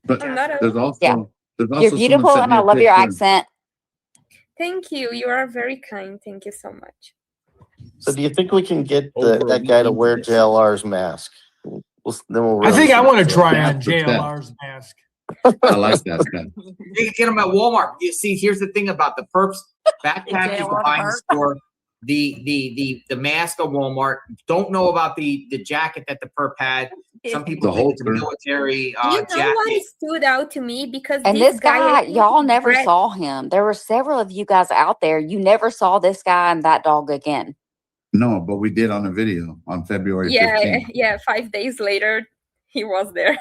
But I'm not a- there's also Yeah. there's also You're someone beautiful sent and me I a love your picture. accent. Thank you. You are very kind. Thank you so much. So do you think we can get Over a that guy to weekend wear today. JLR's mask? Then we'll I think I really want to see. try That's on the step. JLR's mask. I like that. Ken. You can get them at Walmart. You see, here's the thing about the perps backpack is JLR behind the perp. store. The mask of Walmart. Don't know about the jacket that the perp had. Some people The think it's a holster. military You know what jacket. stood out to me because And this this guy, I think y'all is never Brett- saw him. There were several of you guys out there. You never saw this guy and that dog again. No, but we did on a video on February 15th. Yeah. 5 days later, he was there.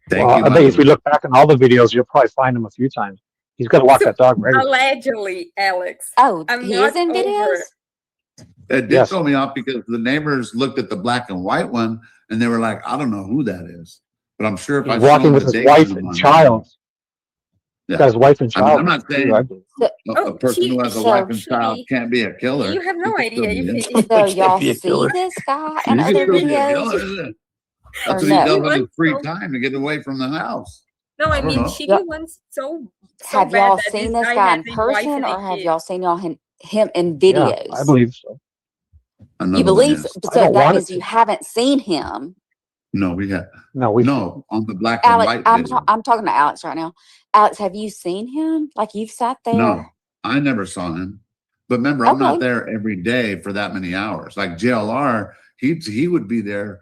Thank Well, you. I bet if Madu. we look back on all the videos, you'll probably find him a few times. He's got to walk that dog regularly. Allegedly, Alex. Oh, I'm he not is in videos? over. It did Yes. throw me off because the neighbors looked at the black and white one and they were like, I don't know who that is. But I'm sure if I He's show walking them with the his date wife on and my- child. He's Yeah. got his wife and I mean, child. I'm not too, saying I believe. a person who has a so wife and she- child can't be a killer. You have no He could idea still be if it. he, So Can't y'all be a see killer. this guy He in could other still be a videos? killer. Or That's what no? he does on He his wants free so- time to get away from the house. No, I I don't mean, know. she Yeah. wants so Have bad y'all that seen this this guy guy has in a wife person, and a or have kid. y'all seen him in Yeah, videos? I believe so. Another You one, believe yes. so? I don't That want means it you to. haven't seen him. No, we have No, we no on the black and Alex, white I'm video. I'm talking to Alex right now. Alex, have you seen him? Like you've sat there? No, I never saw him. But remember, I'm not Okay. there every day for that many hours. Like JLR, he would be there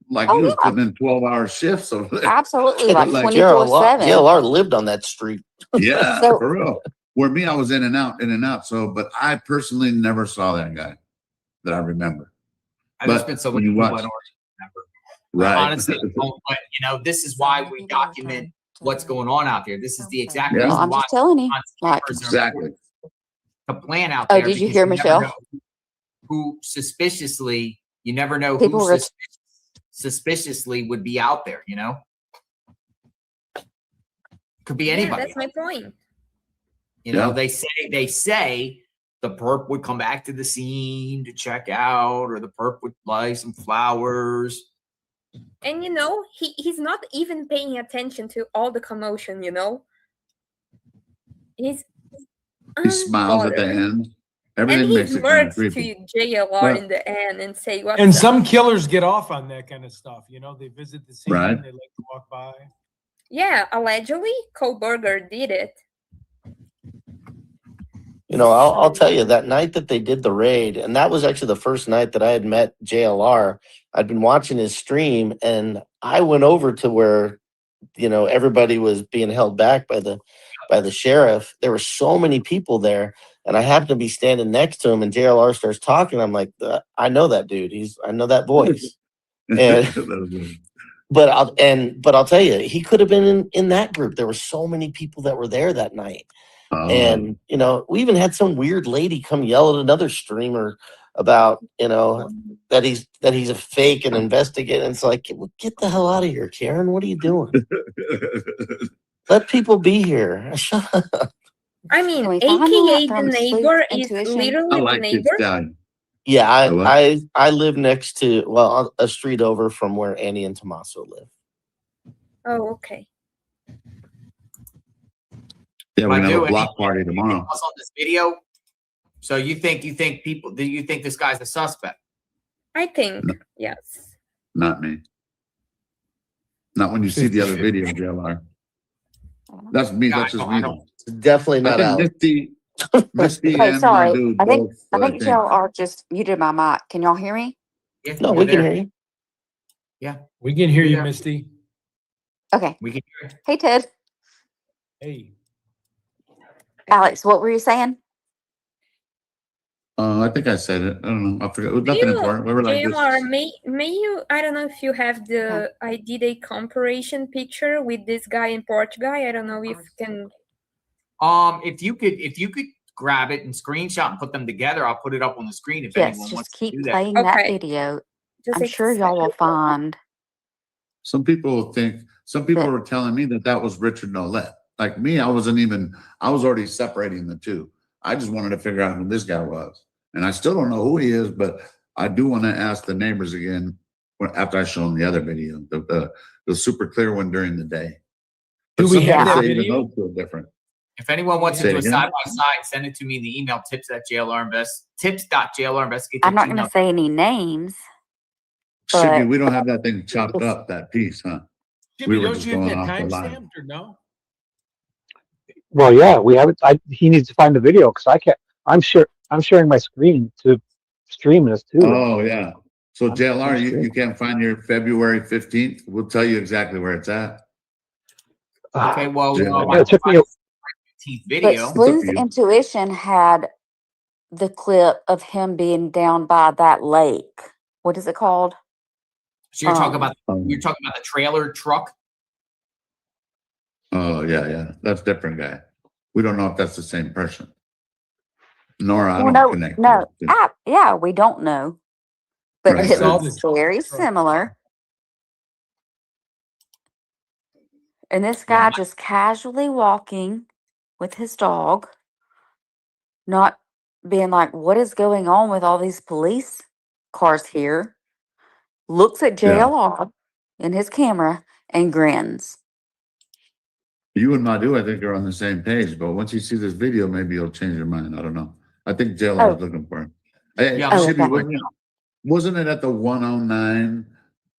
like Oh, he was yeah. putting in 12-hour shifts over there. Absolutely, like Like 24/7. JLR lived on that street. Yeah, So- for real. Where me, I was in and out. So, but I personally never saw that guy that I remember. There's But been so when many you people watch- I don't remember. Right. Honestly, but this is why we document what's going on out there. This is the exact Yeah. Well, reason I'm why just telling you. Like, cameras are Exactly. to plan out Oh, there. did you because hear never Michelle? know Who suspiciously, you never know People who were- suspiciously would be out there, Could be Yeah, anybody. that's my point. Yeah. They say the perp would come back to the scene to check out, or the perp would buy some flowers. And he's not even paying attention to all the commotion. He's He smiles at the unbothered. end. Everything And he makes it kind of smirks creepy. to JLR But- in the end and say, "What's And up?" some killers get off on that kind of stuff. They visit the scene, Right. they like to walk by. Yeah, allegedly, Kohlberger did it. I'll tell you that night that they did the raid, and that was actually the first night that I had met JLR. I'd been watching his stream, and I went over to where, everybody was being held back by the sheriff. There were so many people there, and I happened to be standing next to him, and JLR starts talking. I'm like, I know that dude. I know that voice. And but I'll tell you, he could have been in that group. There were so many people that were there that night. And you know, we even had some weird lady come yell at another streamer about, you know, that he's a fake and investigate. And it's like, well, get the hell out of here, Karen. What are you doing? Let people be here. Shut up. Can I mean, we find AKA that the from neighbor Sleuth is Intuition? I literally the like this neighbor. guy. Yeah, The what? I live next to, well, a street over from where Annie and Tommaso live. Oh, okay. Yeah, we're gonna have Madu, a block party anything tomorrow. else on this video? So you think people? Do you think this guy's a suspect? I think No. yes. Not me. Not when you see the other video, JLR. That's me. That's just me. Though. Definitely I not think out. Misty Oh, and sorry. Madu I think both. I think JLR just muted my mic. Can y'all hear me? Yeah, No, you're we can there. hear you. Yeah, We can hear you, Yeah. Misty. Okay. we can hear it. Hey, Ted. Hey. Alex, what were you saying? I think I said it. I don't know. I forgot. It was Do nothing you, important. We were like JLR, this. may you? I don't know if you have the. I did a comparison picture with this guy and Portugal. I don't know if can. If you could grab it and screenshot and put them together, I'll put it up on the screen if Yes, anyone just wants to keep do that. playing that Okay. video. Just I'm sure y'all will find. Some people were telling me that was Richard Nolette. Like me, I was already separating the two. I just wanted to figure out who this guy was. And I still don't know who he is, but I do want to ask the neighbors again after I show them the other video, the super clear one during the day. But Do we some have people that say even video? those feel different. If anyone wants to Say do a it again? side by side, send it to me in the email tips.jlrinvestigate. I'm not going to say any names. Shibby, But- we don't have that thing chopped up, that piece, huh? Shibby, We were don't just you have going that off the line. timestamped or no? Well, yeah, we have it. He needs to find the video because I can't. I'm sharing my screen to stream this too. Oh, yeah. So I'm JLR, you streaming. can't find your February 15th. We'll tell you exactly where it's at. Okay, well, Yeah. It took me. 15th But video. Sleuth you. Intuition had the clip of him being down by that lake. What is it called? So you're talking about Um, the trailer truck. Oh, yeah. That's a different guy. We don't know if that's the same person. Nora, I Well, don't connect. no. to it. Yeah, we don't know. But Right, it right. looks very similar. And this guy just casually walking with his dog, not being like, what is going on with all these police cars here? Looks at Yeah. JLR in his camera and grins. You and Madu, I think, are on the same page, but once you see this video, maybe you'll change your mind. I don't know. I think JLR is looking for him. Hey, Yeah, Shibby, okay. wasn't it at the 109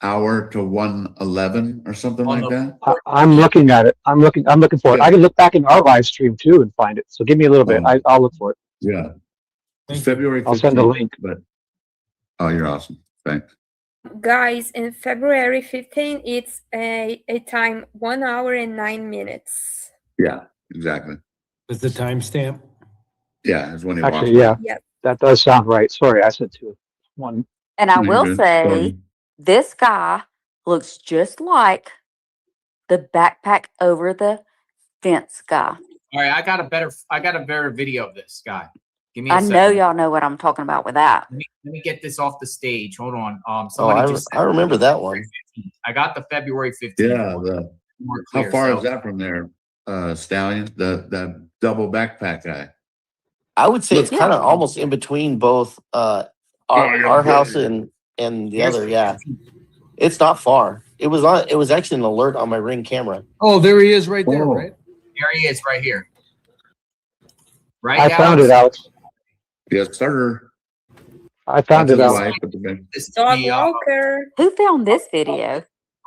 hour to 111 or something On like the- that? I'm looking at it. I'm looking for it. Yeah. I can look back in our live stream too and find it. So give me a little bit. Oh. I'll look for it. Yeah. Thank It's you. February 15th. I'll send a link. But you're awesome. Thanks. Guys, in February 15, it's a time 1 hour and 9 minutes. Yeah, exactly. Is the timestamp? Yeah, it's when he Actually, walks. yeah, Yep. that does sound right. Sorry, I said 2. And I You're will good. say, Sorry. this guy looks just like the backpack over the fence guy. All right, I got a better video of this guy. Give me a I second. know y'all know what I'm talking about with that. Let me get this off the stage. Hold on. Oh, Somebody just I remember that one. I got the February 15th. Yeah, one. More how clear, far so- is that from there, Stallion? The double backpack guy. I would say it's Yeah. kind of almost in between both yeah, our house yeah. and the Here's other. the- Yeah, it's not far. It was actually an alert on my Ring camera. Oh, there he is right there, Oh. right? Here he is, right here. Right. I found it, Alex. Yes, sir. I found That's it, his Alex. wife with the big- This to Dog me, walker. Who filmed this video?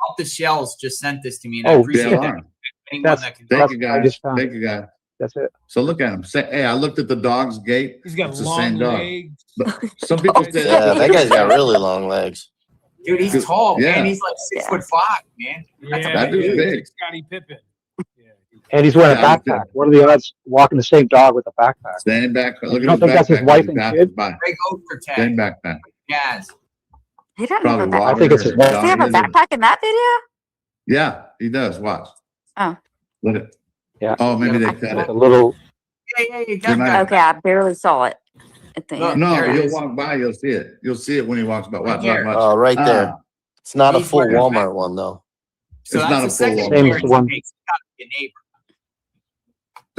Off the shells just sent this to me, and I Oh, appreciate that. JLR. Anyone That's- that can Thank That's- you, I guys. just found Thank you, guys. That's it. So look at him. Say, hey, I looked at the dog's gait. He's got It's the long same dog. legs. But some people say Yeah, that guy's got really long legs. Dude, he's tall, Yeah. man. He's like 6'5", man. Yeah, dude's yeah, big. like Scottie Pippen. Yeah. And he's wearing a Yeah, backpack. What are the odds walking the same dog with a backpack? Stand back. Look You at don't his think that's his backpack wife as he and passes kid? by. Greg Ostertag. Same backpack. Yes. He doesn't have a Probably backpack. I think it's his water. Does he have a backpack in that video? Yeah, he does. Watch. Oh. Let it. Yeah. Oh, maybe they I cut can't- it. a little. Yeah, you Good got night. that. Okay, I barely saw it at the Look, end. No, there it you'll is. walk by, you'll see it. You'll see it when he walks by. Watch, watch, here. watch. Oh, right there. Ah, It's not a He's full wearing a Walmart one though. So It's that's not the a full second one. Same as appearance the he one. makes. He's got to be a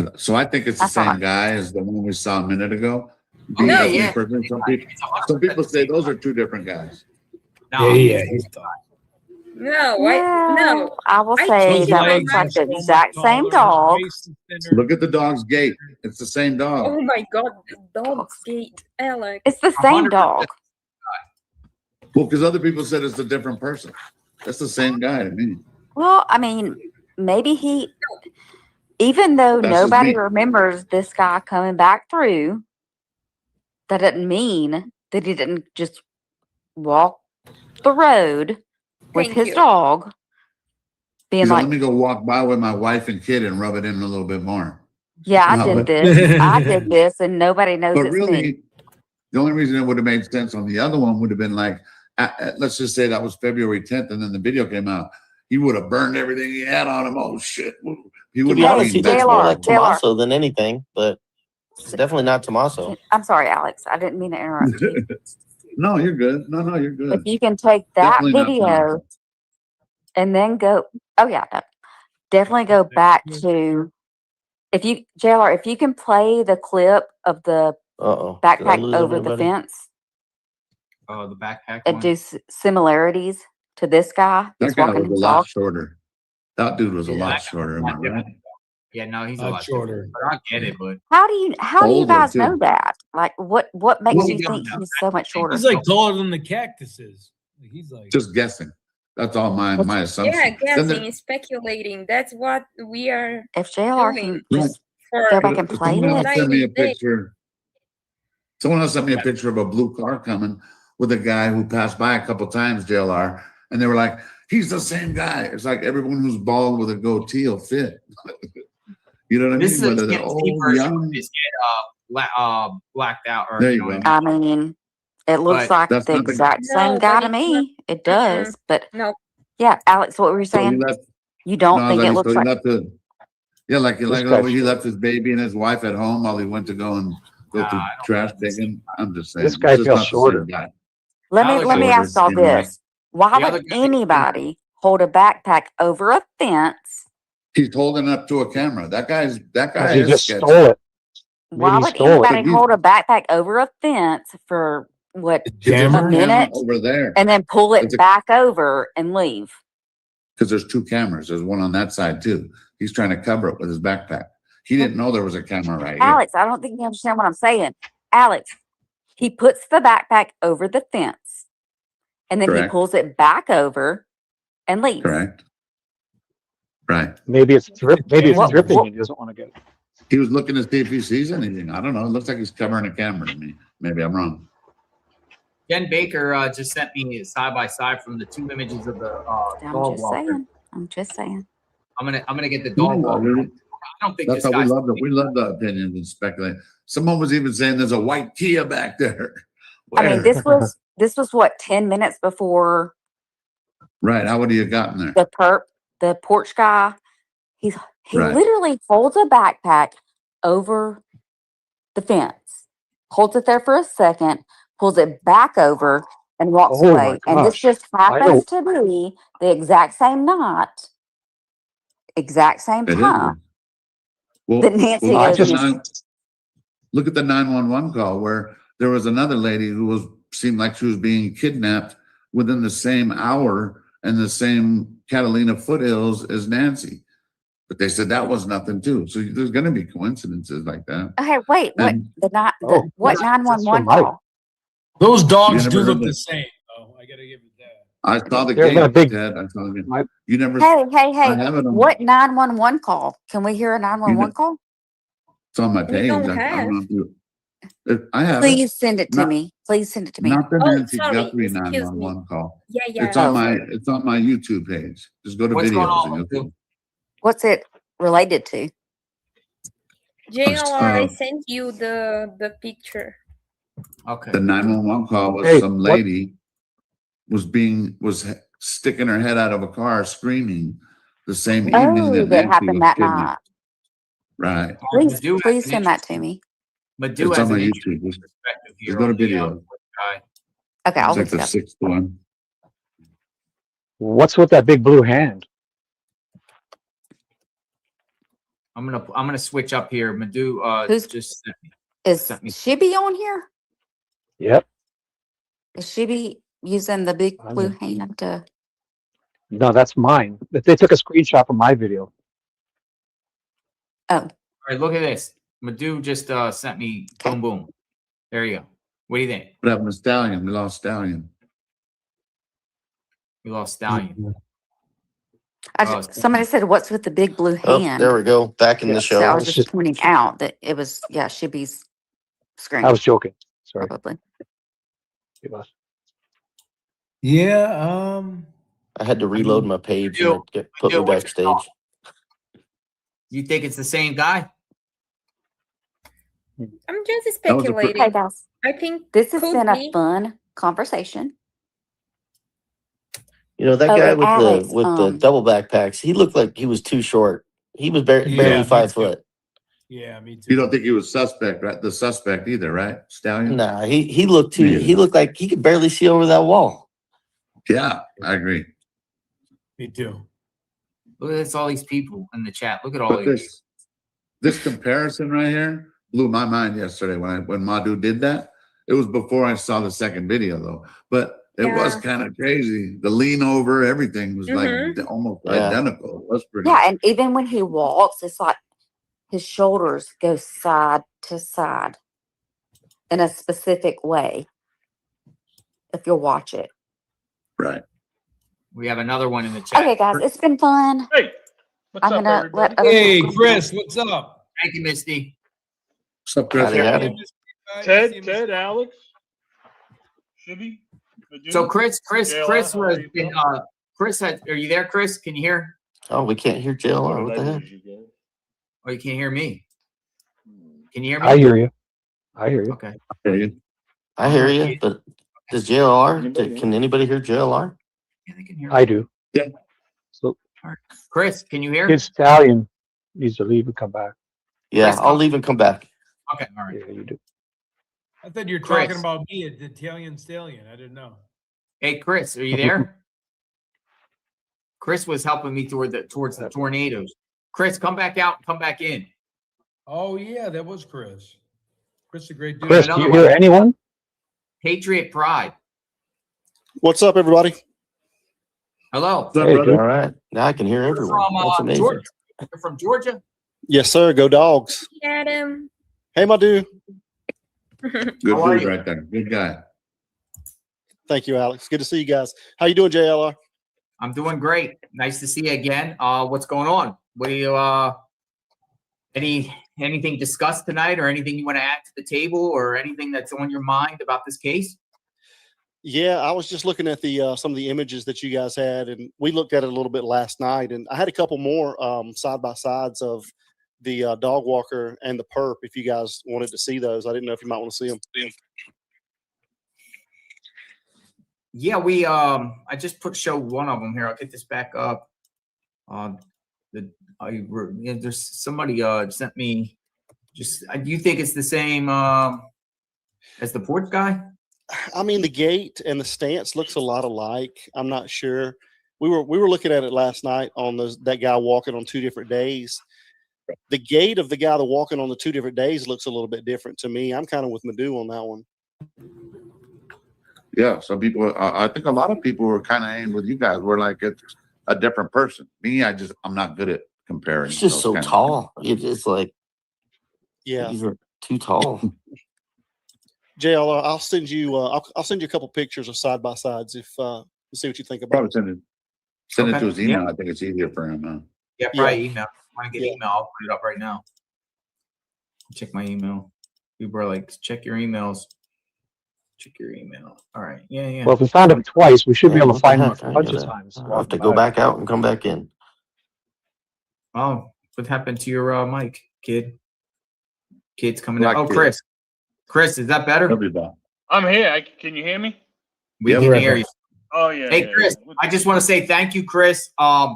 neighbor. so I think it's the I saw same it. guy as the one we saw a minute ago. Oh, yeah, Being the yeah. same person. Some people, It's 100% some people say the those same are two different guys. No, Yeah, he's No, Well, I will I say think that it looks like was the exact same dog. Look at the dog's gait. It's the same dog. Oh my god, the dog's gate, Alex. It's the same 100%. dog. Well, because other people said it's a different person. That's the same guy to me. Well, I mean, maybe even though That's just nobody me. remembers this guy coming back through, that doesn't mean that he didn't just walk the road with Thank his you. dog, being He's like, like, let me go walk by with my wife and kid and rub it in a little bit more. yeah, I No, did but- this. I did this, and nobody knows But it's me. really, the only reason it would have made sense on the other one would have been like, let's just say that was February 10th, and then the video came out. He would have burned everything he had on him. Oh shit! He To would be have honest, he been looks JLR, more like JLR. Tommaso than anything, but definitely not Tommaso. I'm sorry, Alex. I didn't mean to interrupt you. No, you're good. No, you're If good. you can take that Definitely not video Tommaso. and then go, oh yeah, no, definitely go back to JLR, if you can play the clip of the Uh-oh. Did I backpack lose over the everybody? fence, Oh, the backpack it one. do similarities to this guy That that's guy walking was a his lot dog. shorter. That dude was a Yeah, lot that guy shorter. was Am I a lot right? Yeah, no, he's a Lot lot shorter. shorter. But I get it, but How do you Older, guys too. know that? Like what makes Well, you we don't think know. he's so much shorter? He's like taller than the cactuses. He's like Just guessing. That's all my assumption. Yeah, Then guessing, speculating. That's what we are If JLR doing. can just for go back and play Someone else it. sent me a 90 days. picture. Someone else sent me a picture of a blue car coming with a guy who passed by a couple times, JLR, and they were like, he's the same guy. It's like everyone who's bald with a goatee will fit. You know what I this mean? is a Whether they're TMZ old, version young. with his head blacked out. Or, There you you know go. what I mean? I mean, it looks But like that's the not the- exact same No, guy but to it's me. It does, but No, yeah, Alex, what were you So he saying? left. You don't No, think like, it so looks he like? left the. Yeah, like This he guy's left his baby and his wife at home while he went to go and go Nah, through I don't trash think it's the digging. I'm just saying. This guy it's just feels not the same shorter. guy. Let me Alex let me shorter, ask all you know. this. Why The other would guy- anybody hold a backpack over a fence? He's holding up to a camera. That guy Because he is just sketchy. stole it. Why Maybe he would stole it. anybody But he's- hold a backpack over a fence for what There's a jammer. minute over there and then pull It's it a- back over and leave? because there's two cameras. There's one on that side too. He's trying to cover it with his backpack. He didn't know there was a camera right here. Alex, I don't think you understand what I'm saying. Alex, he puts the backpack over the fence and then he Correct. pulls it back over and leaves. Correct. Right. Maybe it's maybe it's What- dripping what- and he doesn't want to get it. He was looking to see if he sees anything. I don't know. It looks like he's covering a camera to me. Maybe I'm wrong. Jen Baker just sent me side by side from the two images of the I'm dog just walker. saying. I'm just saying. I'm gonna get the dog walker. I don't think That's this how we guy's. love it. We love the opinions and speculate. Someone was even saying there's a white Kia back there. I mean, Where? this was what, 10 minutes before Right. How would he have gotten there? the porch guy. He Right. literally holds a backpack over the fence, holds it there for a second, pulls it back over, and walks Oh my away. And this gosh. just I happens to be the exact same night, exact same It is. time Well, that Nancy well, I goes. just- look at the 911 call where there was another lady who seemed like she was being kidnapped within the same hour and the same Catalina foothills as Nancy. But they said that was nothing too. So there's going to be coincidences like that. Okay, wait, what And- what that's 911 from Mike. call? those dogs You do never look heard the that? same. Though I gotta give it that. I saw the There's gate, been a big- Ted. I saw the gate. My- You never. Hey, I have it on. what 911 call? Can we hear a 911 call? It's on my We page. don't I have. don't know if I have it. Please send it to Not- me. Please send it to me. Not the Oh, Nancy sorry, Guthrie excuse me. 911 call. yeah, yeah. It's on Oh. my YouTube page. Just go to What's going videos on, and you'll see. What's it related to? JLR, I uh, sent you the picture. Okay. The 911 call was Hey, some what- lady was sticking her head out of a car screaming the same evening Oh, that that Nancy happened was that kidnapped. night. Right. Please, Madu has please an send that to me. Madu It's has on an my interesting YouTube. perspective There's here got a on the video. guy. Okay, I'll It's like look it the up. 6th one. What's with that big blue hand? I'm gonna switch up here. Madu Who's- just Is sent me- Shibby on here? Yep. Is Shibby using the big I'm blue in. hand to? No, that's mine. They took a screenshot from my video. Oh, all right, look at this. Madu just sent me boom boom. There you go. What do you think? What happened to Stallion? We lost Stallion. We lost Stallion. somebody said, "What's with the big blue Oh, hand?" there we go. Back in Yeah, the So I show. was It's just just- pointing out that it was, yeah, Shibby's screen. I was joking. Sorry. Probably. It was. Yeah. I had to reload my page and it put me Madu, what's your backstage. thought? You think it's the same guy? I'm just That was a speculating. Okay, guys, I think this has could been a be. fun conversation. You know, that Oh, guy and with Alex, the double backpacks, he looked like he was too short. He was barely Yeah, me 5 too. foot. Yeah, me too. You don't think he was suspect, right? The suspect either, right? Stallion? Nah, he looked too. Yeah. He looked like he could barely see over that wall. Yeah, I agree. Me too. Look at this, all these people in the chat. Look at all But these. this comparison right here blew my mind yesterday when Madu did that. It was before I saw the second video though, but it was Yeah. kind of crazy. The lean over, everything was like almost Yeah. identical. It was pretty. Yeah, and even when he walks, it's like his shoulders go side to side in a specific way. If you'll watch it. Right. We have another one in the chat. Okay, guys, it's been fun. Hey, what's I'm up, gonna everybody? let other Hey, people. Chris, what's up? Thank you, Misty. What's up, Chris? Howdy, howdy. Ted, Alex, Shibby. So Chris JLR, was how are you, been, Phil? Chris had, are you there, Chris? Can you hear? Oh, we can't hear JLR. What the heck? Oh, you can't hear me. Can you hear me? I hear you. I hear you. Okay. Okay. I hear you, but does JLR? Can anybody hear JLR? Yeah, they can hear me. I do. Yeah. So Chris, can you hear? Kid Stallion needs to leave and come back. Yeah, Chris, I'll come- leave and come back. Okay, all right. Yeah, you do. I thought you were Chris. talking about me, the Italian stallion. I didn't know. Hey, Chris, are you there? Chris was helping me towards the tornadoes. Chris, come back out and come back in. Oh yeah, that was Chris. Chris is a great dude. Chris, do another you one. hear anyone? Patriot Pride. What's up, everybody? Hello. What's up, Hey, brother? dude. All right. Now I can hear You're everyone. from That's amazing. Georgia. You're from Georgia? Yes, sir. Go Dogs. Adam. Hey, my dude. Good How are dude you? right there. Good guy. Thank you, Alex. Good to see you guys. How you doing, JLR? I'm doing great. Nice to see you again. What's going on? What do you anything discussed tonight or anything you want to add to the table or anything that's on your mind about this case? Yeah, I was just looking at the some of the images that you guys had, and we looked at it a little bit last night, and I had a couple more side by sides of the dog walker and the perp. If you guys wanted to see those, I didn't know if you might want to see them. Yeah, we I just show one of them here. I'll get this back up. There's somebody sent me just do you think it's the same as the porch guy? I mean, the gait and the stance looks a lot alike. I'm not sure. We were looking at it last night on that guy walking on 2 different days. The gait of the guy that walking on the 2 different days looks a little bit different to me. I'm kind of with Madu on that one. Yeah, some people. I think a lot of people were kind of aimed with you guys. We're like it's a different person. Me, I'm not good at comparing. He's just those so kind of tall. It's like Yeah, these are too tall. JLR, I'll send you. I'll send you a couple pictures of side by sides if to see what you think about Probably it. send it Okay. to his email. I think it's easier for him. Huh? Yeah, probably email. Want to get email? I'll put it up right now. Check my email. People are like, check your emails. Check your email. All right. Yeah. Well, if we found him twice, we should be Yeah, able to what the find him heck? a I bunch of gotta- times. I'll have to go back out and come back in. Oh, what happened to your mic, kid? Kid's coming Black out. Oh, kid. Chris, is that better? He'll be back. I'm here. Can you hear me? We Yeah, can we're hear right you. Oh yeah. Hey, yeah, Chris, yeah. I just want to say thank you, Chris,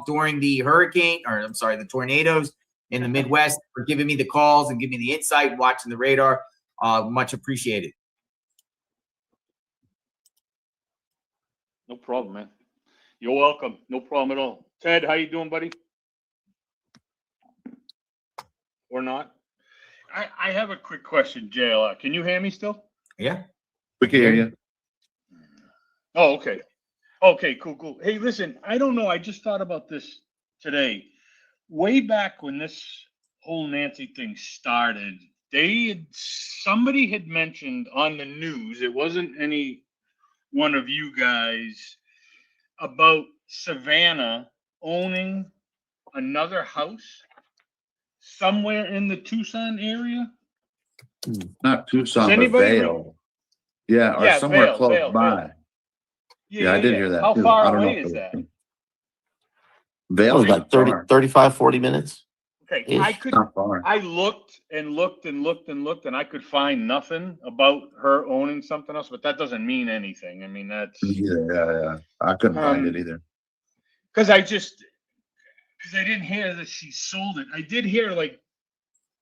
during the the tornadoes in the Midwest for giving me the calls and giving me the insight, watching the radar. Much appreciated. No problem, man. You're welcome. No problem at all. Ted, how you doing, buddy? Or not? I have a quick question, JLR. Can you hear me still? Yeah. We can hear you. Oh, okay. Okay, cool. Hey, listen, I don't know. I just thought about this today. Way back when this whole Nancy thing started, somebody had mentioned on the news, it wasn't any one of you guys, about Savannah owning another house somewhere in the Tucson area. Not Tucson, Does but anybody Vail. Yeah, or Yeah, somewhere Vail, close Vail, by. Vail. Yeah, I did hear that How too. far I don't know away if is it that? was- It Vail was like 30, far. 35, 40 minutes. Okay, Ish. Not far. I looked and looked and looked and looked, and I could find nothing about her owning something else, but that doesn't mean anything. I mean, that's Yeah. I couldn't find it either. because I didn't hear that she sold it. I did hear like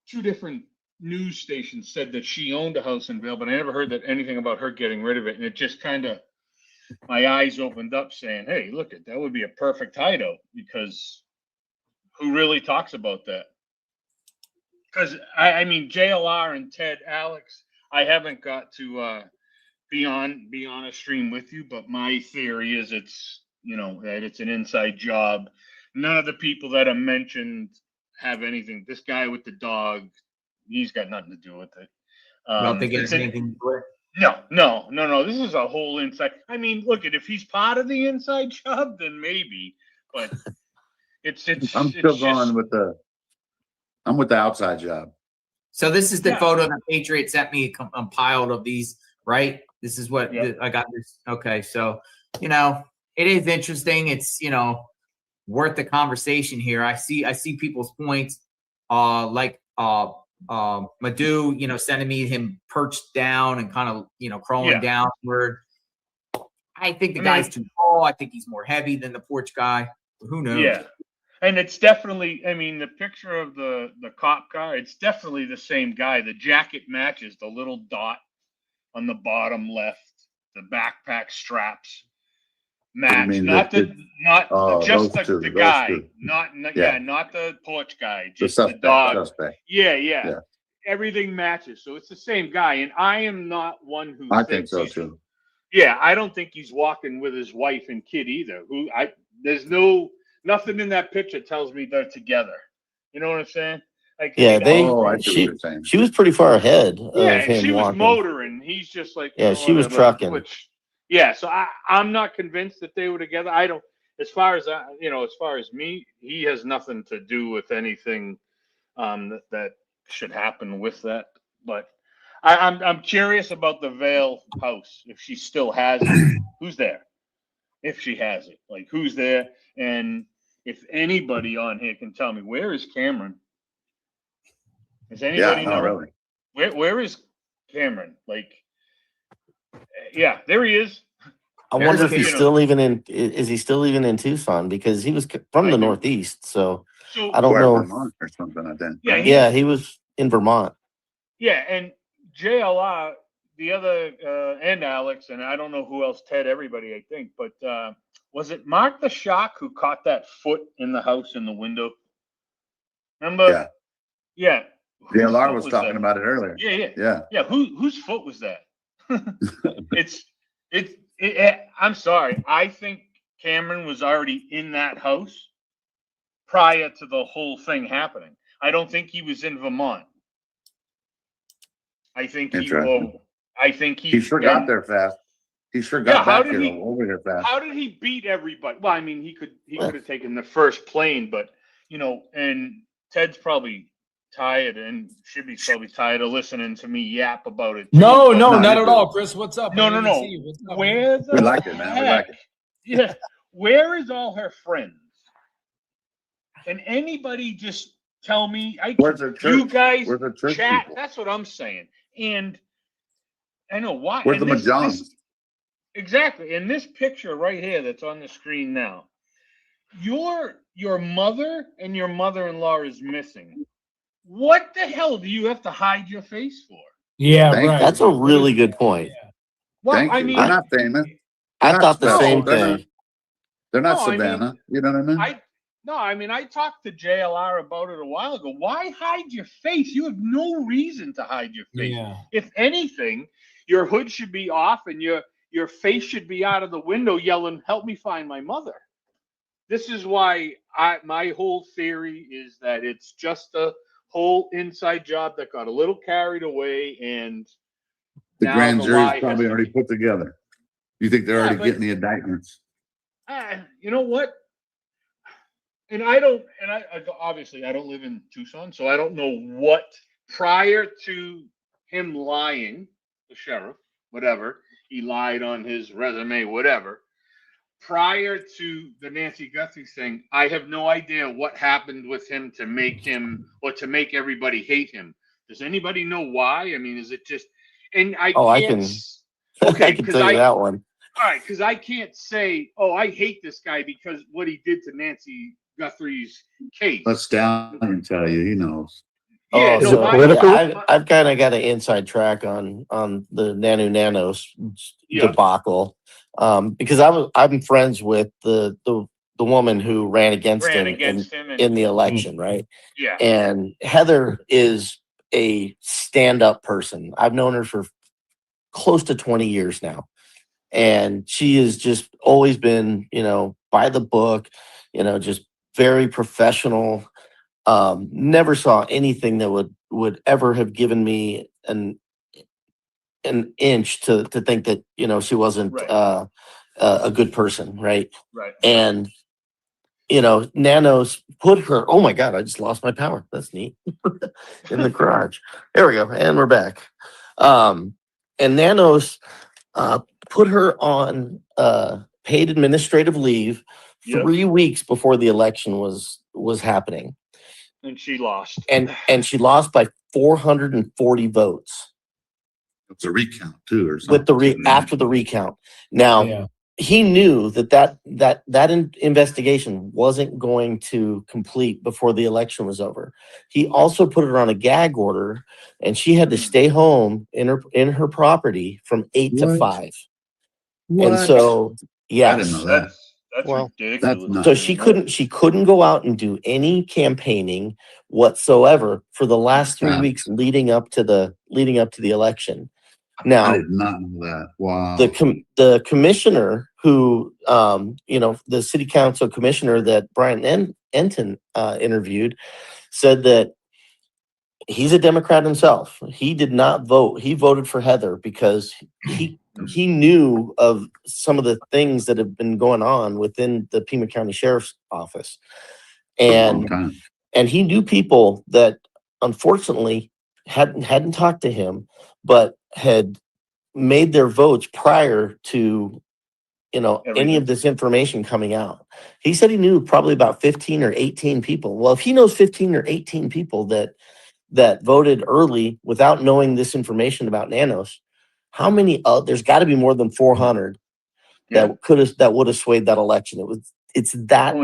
2 different news stations said that she owned a house in Vail, but I never heard that anything about her getting rid of it. And it just kind of, my eyes opened up saying, hey, look, that would be a perfect hideout, because who really talks about that? Because I mean, JLR and Ted, Alex, I haven't got to be on a stream with you, but my theory is that it's an inside job. None of the people that are mentioned have anything. This guy with the dog, he's got nothing to do with it. I don't think it has anything to do with it. No. This is a whole inside. I mean, look, if he's part of the inside job, then maybe. But it's. I'm still going with I'm with the outside job. So this is the photo that Patriot sent me, compiled of these, right? This is what I got. This. Okay, so it is interesting. It's worth the conversation here. I see people's points. Like Madu, sending me him perched down and kind of crawling downward. I think the guy's too tall. I think he's more heavy than the porch guy. Who knows? Yeah. And it's definitely, I mean, the picture of the cop car, it's definitely the same guy. The jacket matches the little dot on the bottom left, the backpack straps match. Not the guy. Two. Not the porch guy, just the dog. Suspect. Yeah. Everything matches. So it's the same guy. And I am not one who I think so too. Yeah, I don't think he's walking with his wife and kid either. There's nothing in that picture tells me they're together. You know what I'm saying? Like, Yeah, she was pretty far ahead of and him she was walking. motoring. He's just like, Yeah, she was trucking. So I'm not convinced that they were together. I don't. As far as me, he has nothing to do with anything that should happen with that. But I'm curious about the Vail house, if she still has it. Who's there? If she has it, like, who's there? And if anybody on here can tell me, where is Cameron? Does anybody know? Really. Where is Cameron? Like, yeah, there he is. I wonder if he's still even in. Is he still even in Tucson? Because he was from the Northeast, so I don't know. Vermont or something like that. Yeah, he was in Vermont. Yeah, and JLR, the other, and Alex, and I don't know who else, Ted, everybody, I think, but was it Mark the Shock who caught that foot in the house in the window? Remember? Yeah. JLR was talking about it earlier. Yeah. Whose foot was that? I'm sorry. I think Cameron was already in that house prior to the whole thing happening. I don't think he was in Vermont. I think he sure got there fast. He sure got back here over here fast. How did he beat everybody? Well, I mean, he could have taken the first plane, but and Ted's probably tired, and Shibby's probably tired of listening to me yap about it. No, not at all, Chris. What's up? No. Where we like it, man. We like it. Yeah. Where is all her friends? Can anybody just tell me? Where's her church? You guys Where's her church chat. people? That's what I'm saying. And I know why. Where's the Mahjong? exactly. In this picture right here that's on the screen now, your mother and your mother-in-law is missing. What the hell do you have to hide your face for? Yeah, Thank right. you. That's a really good point. Well, Thank I you. mean, They're not famous. I They're not thought the special. same They're not, thing. they're not No, I mean, Savannah. You know what I mean? I talked to JLR about it a while ago. Why hide your face? You have no reason to hide your face. Yeah. If anything, your hood should be off and your face should be out of the window yelling, "Help me find my mother." This is why my whole theory is that it's just a whole inside job that got a little carried away, and The now grand the jury's lie has probably to already be. put together. You think they're Yeah, already but getting the indictments? you know what? And I don't, and I obviously I don't live in Tucson, so I don't know what prior to him lying, the sheriff, whatever, he lied on his resume, whatever. Prior to the Nancy Guthrie thing, I have no idea what happened with him to make him or to make everybody hate him. Does anybody know why? I mean, is it just? And I Oh, I can't. can. Okay, I can tell you that one. all right, because I can't say, oh, I hate this guy because what he did to Nancy Guthrie's case. Let Stallion tell you, he knows. Yeah, Oh, no, so my- political? yeah, I've kind of got an inside track on the Nanos Yeah. debacle, because I'm friends with the woman who ran against him in the election, right? Yeah. And Heather is a stand-up person. I've known her for close to 20 years now. And she has just always been, by the book, just very professional. Never saw anything that would ever have given me an inch to think that, she wasn't Right. a good person. Right. Right. And, Nanos put her, oh my God, I just lost my power. That's neat. In the garage. There we go. And we're back. And Nanos put her on paid administrative leave Yep. 3 weeks before the election was happening. And she lost. And she lost by 440 votes. It's a recount too, or something. With after the recount. Now, Yeah. he knew that investigation wasn't going to complete before the election was over. He also put her on a gag order, and she had to stay home in her property from 8 to What? 5. What? And so, yes. I didn't know that. That's Well, ridiculous. that's not- So she couldn't go out and do any campaigning whatsoever for the last 3 Wow. weeks leading up to the election. I Now, did not know that. Wow. the commissioner who, the city council commissioner that Brian Enton interviewed said that he's a Democrat himself. He did not vote. He voted for Heather because he knew of some of the things that have been going on within the Pima County Sheriff's Office. Long time. And he knew people that unfortunately hadn't talked to him, but had made their votes prior to, any of this information coming out. He said he knew probably about 15 or 18 people. Well, if he knows 15 or 18 people that voted early without knowing this information about Nanos, how many? There's got to be more than 400 that would have swayed that election. It's that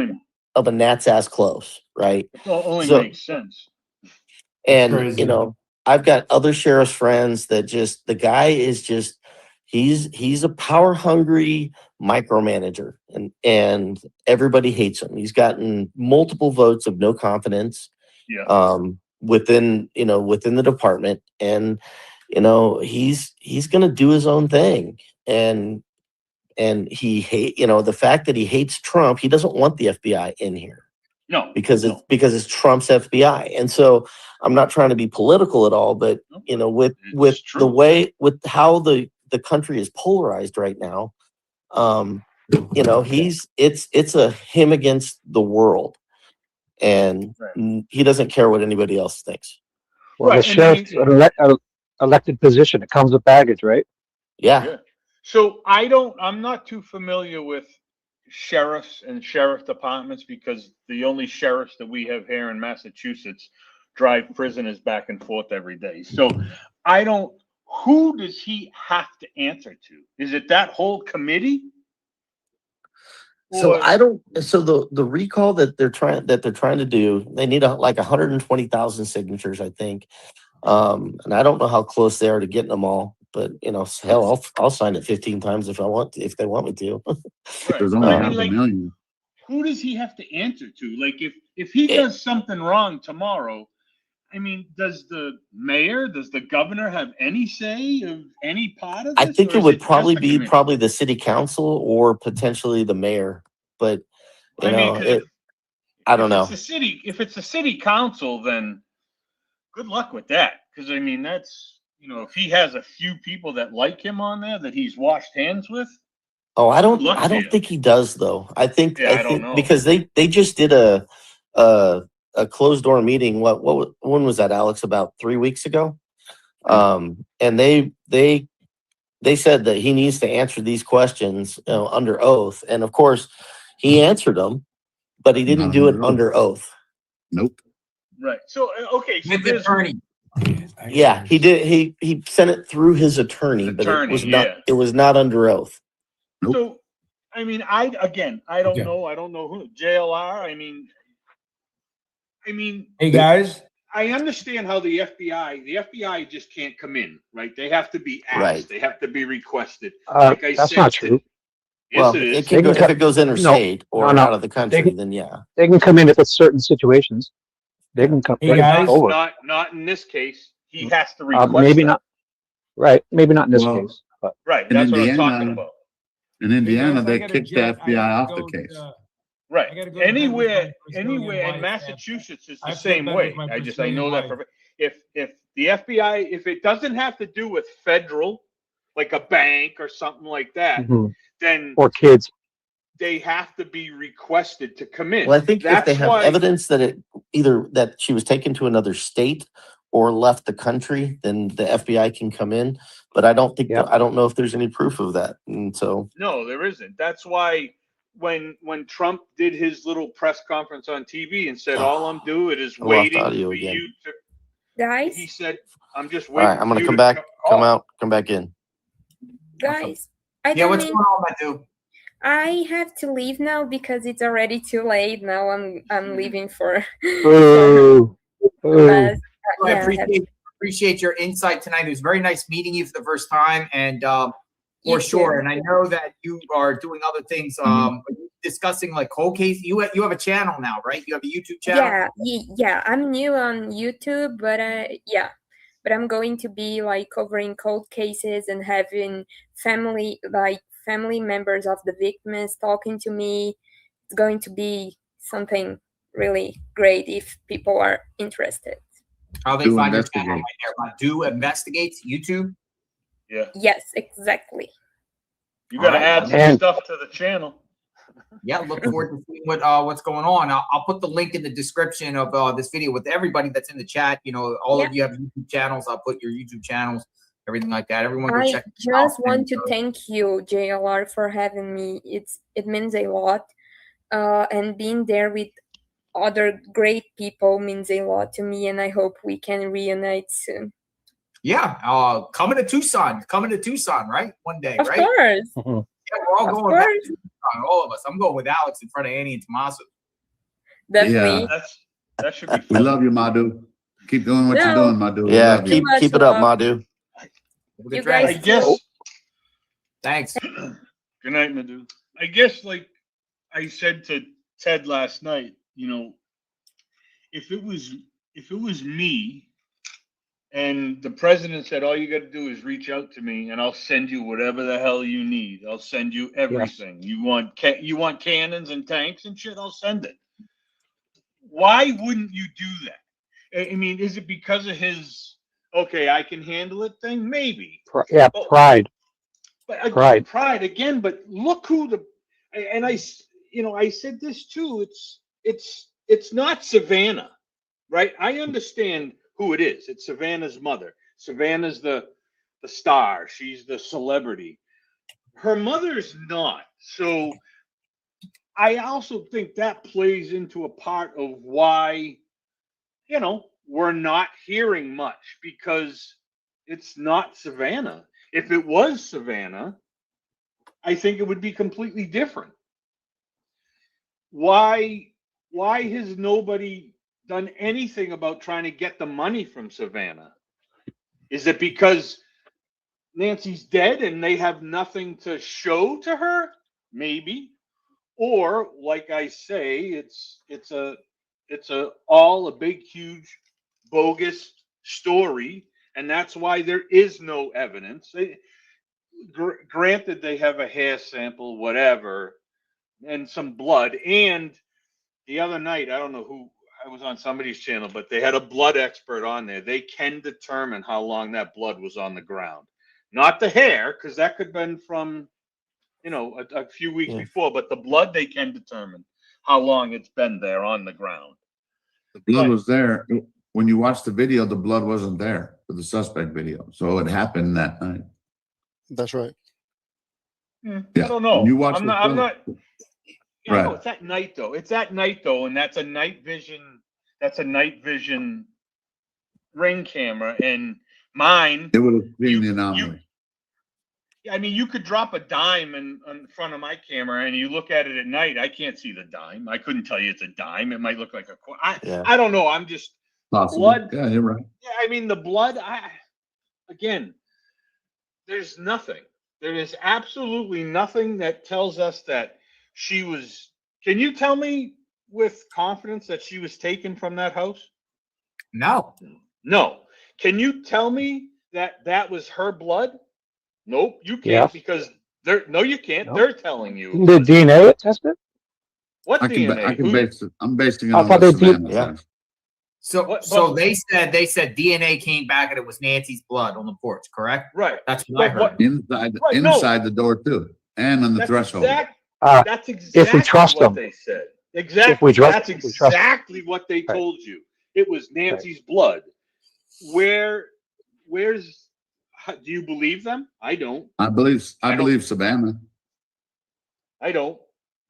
of a gnat's ass close, right? It only So- makes sense. And crazy. I've got other sheriff's friends that just the guy is just he's a power hungry micromanager, and everybody hates him. He's gotten multiple votes of no confidence Yeah. within the department, and he's gonna do his own thing. And he the fact that he hates Trump, he doesn't want the FBI in here. No. Because it's Trump's FBI. And so I'm not trying to be political at all, but with true. the way with how the country is polarized right now, it's a him against the world, and he doesn't care what anybody else thinks. Well, Right, the and I sheriff's mean- an elected position. It comes with baggage, right? Yeah. So I'm not too familiar with sheriffs and sheriff departments because the only sheriffs that we have here in Massachusetts drive prisoners back and forth every day. So I don't who does he have to answer to? Is it that whole committee? So Or- I don't. So the recall that they're trying to do, they need like 120,000 signatures, I think. And I don't know how close they are to getting them all, but hell, I'll sign it 15 times if they want me to. Right. There's only I mean, half a like, million. who does he have to answer to? Like, if he does something wrong tomorrow, I mean, does the mayor, does the governor have any say of any part of this? I think or it is would just probably the be committee? the city council or potentially the mayor, but I mean, 'cause I don't know. If it's a city council, then good luck with that. Because I mean, that's if he has a few people that like him on there that he's washed hands with. Oh, I Good luck to don't you. think he does though. I think I don't know. because they just did a closed door meeting. When was that, Alex? About 3 weeks ago. And they said that he needs to answer these questions under oath, and of course he answered them, but he didn't Not do it under oath. under oath. Nope. Right. So okay. So With the there's attorney. Yeah, he did. He sent it through his attorney, but it was not. yeah. It was not under oath. Nope. So I mean, I don't know. I don't know who JLR. I mean, Hey guys, I understand how the FBI just can't come in, right? They have to be asked. Right. They have to be requested. Like I That's said, not true. Yes, Well, it is. can They go, can if it goes interstate or no. out of the country, can- then yeah. They can come in if it's certain situations. They can come Hey, they can guys. come forward. Not in this case. He has to request Maybe that. not. Right. Maybe not in this Well, case. But Right. In That's what I'm Indiana, talking about. In Indiana, guys, I they gotta kicked the jet. I FBI gotta off go the case. I Right. gotta go to bed with my Brazilian Anywhere in wife, Massachusetts is I the have to go to same bed way. with my I Brazilian know that wife. for if the FBI, if it doesn't have to do with federal, like a bank or something like that, Mhm. then or kids. they have to be requested to come in. Well, I think if That's they have why, evidence that either that she was taken to another state or left the country, then the FBI can come in. But I don't think Yep. I don't know if there's any proof of that, and so no, there isn't. That's why when Trump did his little press conference on TV and said, all I'm doing is I lost waiting audio for again. you to, Guys, he said, I'm just All waiting right, I'm for gonna you come to back, come call. out, come back in. guys, I Yeah, don't what's mean going on, Madu? I have to leave now because it's already too late. Now I'm leaving for Boo. Boo. class. I Yeah, I have to. appreciate your insight tonight. It was very nice meeting you for the first time, and You for sure. too. And I know that you are doing other things, discussing like cold case. You have a channel now, right? You have a YouTube channel. Yeah, I'm new on YouTube, but I'm going to be like covering cold cases and having family members of the victims talking to me. It's going to be something really great if people are interested. How they Do find your channel investigate. right there? Madu Investigates YouTube. Yeah. Yes, exactly. You got to All right. add some And- stuff to the channel. Yeah, look forward to seeing what's going on. I'll put the link in the description of this video with everybody that's in the chat. You know, all of you have YouTube channels. I'll put your YouTube channels, everything like that. Everyone go I check it just out. want to thank you, JLR, for having me. It means a lot. And being there with other great people means a lot to me, and I hope we can reunite soon. Yeah, coming to Tucson, right? One day, Of right? course. Mhm. Yeah, we're all Of going back course. to Tucson, all of us. I'm going with Alex in front of Annie and Tommaso. Definitely. That should be We fun. love you, Madu. Keep doing what you're No. doing, Madu. We Yeah, love you. keep it up, Madu. Have a You good guys day. I guess. Thanks. Good night, Madu. I guess, like I said to Ted last night, you know, if it was me and the president said, all you got to do is reach out to me and I'll send you whatever the hell you need. I'll send you everything. You want cannons and tanks and shit, I'll send it. Why wouldn't you do that? I mean, is it because of his, okay, I can handle it thing? Maybe. Yeah, But- pride. But Pride. again, but look who I said this too. It's not Savannah, right? I understand who it is. It's Savannah's mother. Savannah's the star. She's the celebrity. Her mother's not. So I also think that plays into a part of why, we're not hearing much, because It's not Savannah. If it was Savannah, I think it would be completely different. Why has nobody done anything about trying to get the money from Savannah? Is it because Nancy's dead and they have nothing to show to her? Maybe. Or like I say, it's a all a big huge bogus story, and that's why there is no evidence. Granted, they have a hair sample, whatever, and some blood. And the other night, I don't know who, I was on somebody's channel, but they had a blood expert on there. They can determine how long that blood was on the ground. Not the hair, because that could have been from, a few weeks before, but the blood, they can determine how long it's been there on the ground. The blood was there. When you watch the video, the blood wasn't there for the suspect video. So it happened that night. That's right. Yeah. I don't know. When you watch I'm the not. film- No, Right. it's at night though. It's at night though, and that's a night vision. That's a night vision ring camera, and mine. It would have seen the anomaly. I mean, you could drop a dime in front of my camera, and you look at it at night. I can't see the dime. I couldn't tell you it's a dime. It might look like a coin. I don't know. I'm just Possible. blood. Yeah, you're right. Yeah, I mean the blood. Again, there's nothing. There is absolutely nothing that tells us that she was. Can you tell me with confidence that she was taken from that house? No. No. Can you tell me that that was her blood? Nope, you can't Yes. because they're no, you can't. No. They're telling you. Didn't the DNA test it? What I can, DNA? I can Who- base it. I'm basing it I on thought what they did- Savannah Yeah. says. So What- so but- they said DNA came back and it was Nancy's blood on the porch, correct? Right. That's what I But heard. what- Inside, Right, no. inside the door too, and on the That's threshold. That's exactly trust what them. they said. Exactly. If we trust- That's if we trust- exactly what they Right. told you. It was Nancy's blood. Where's? Do you believe them? I don't. I believe don't- Savannah. I don't.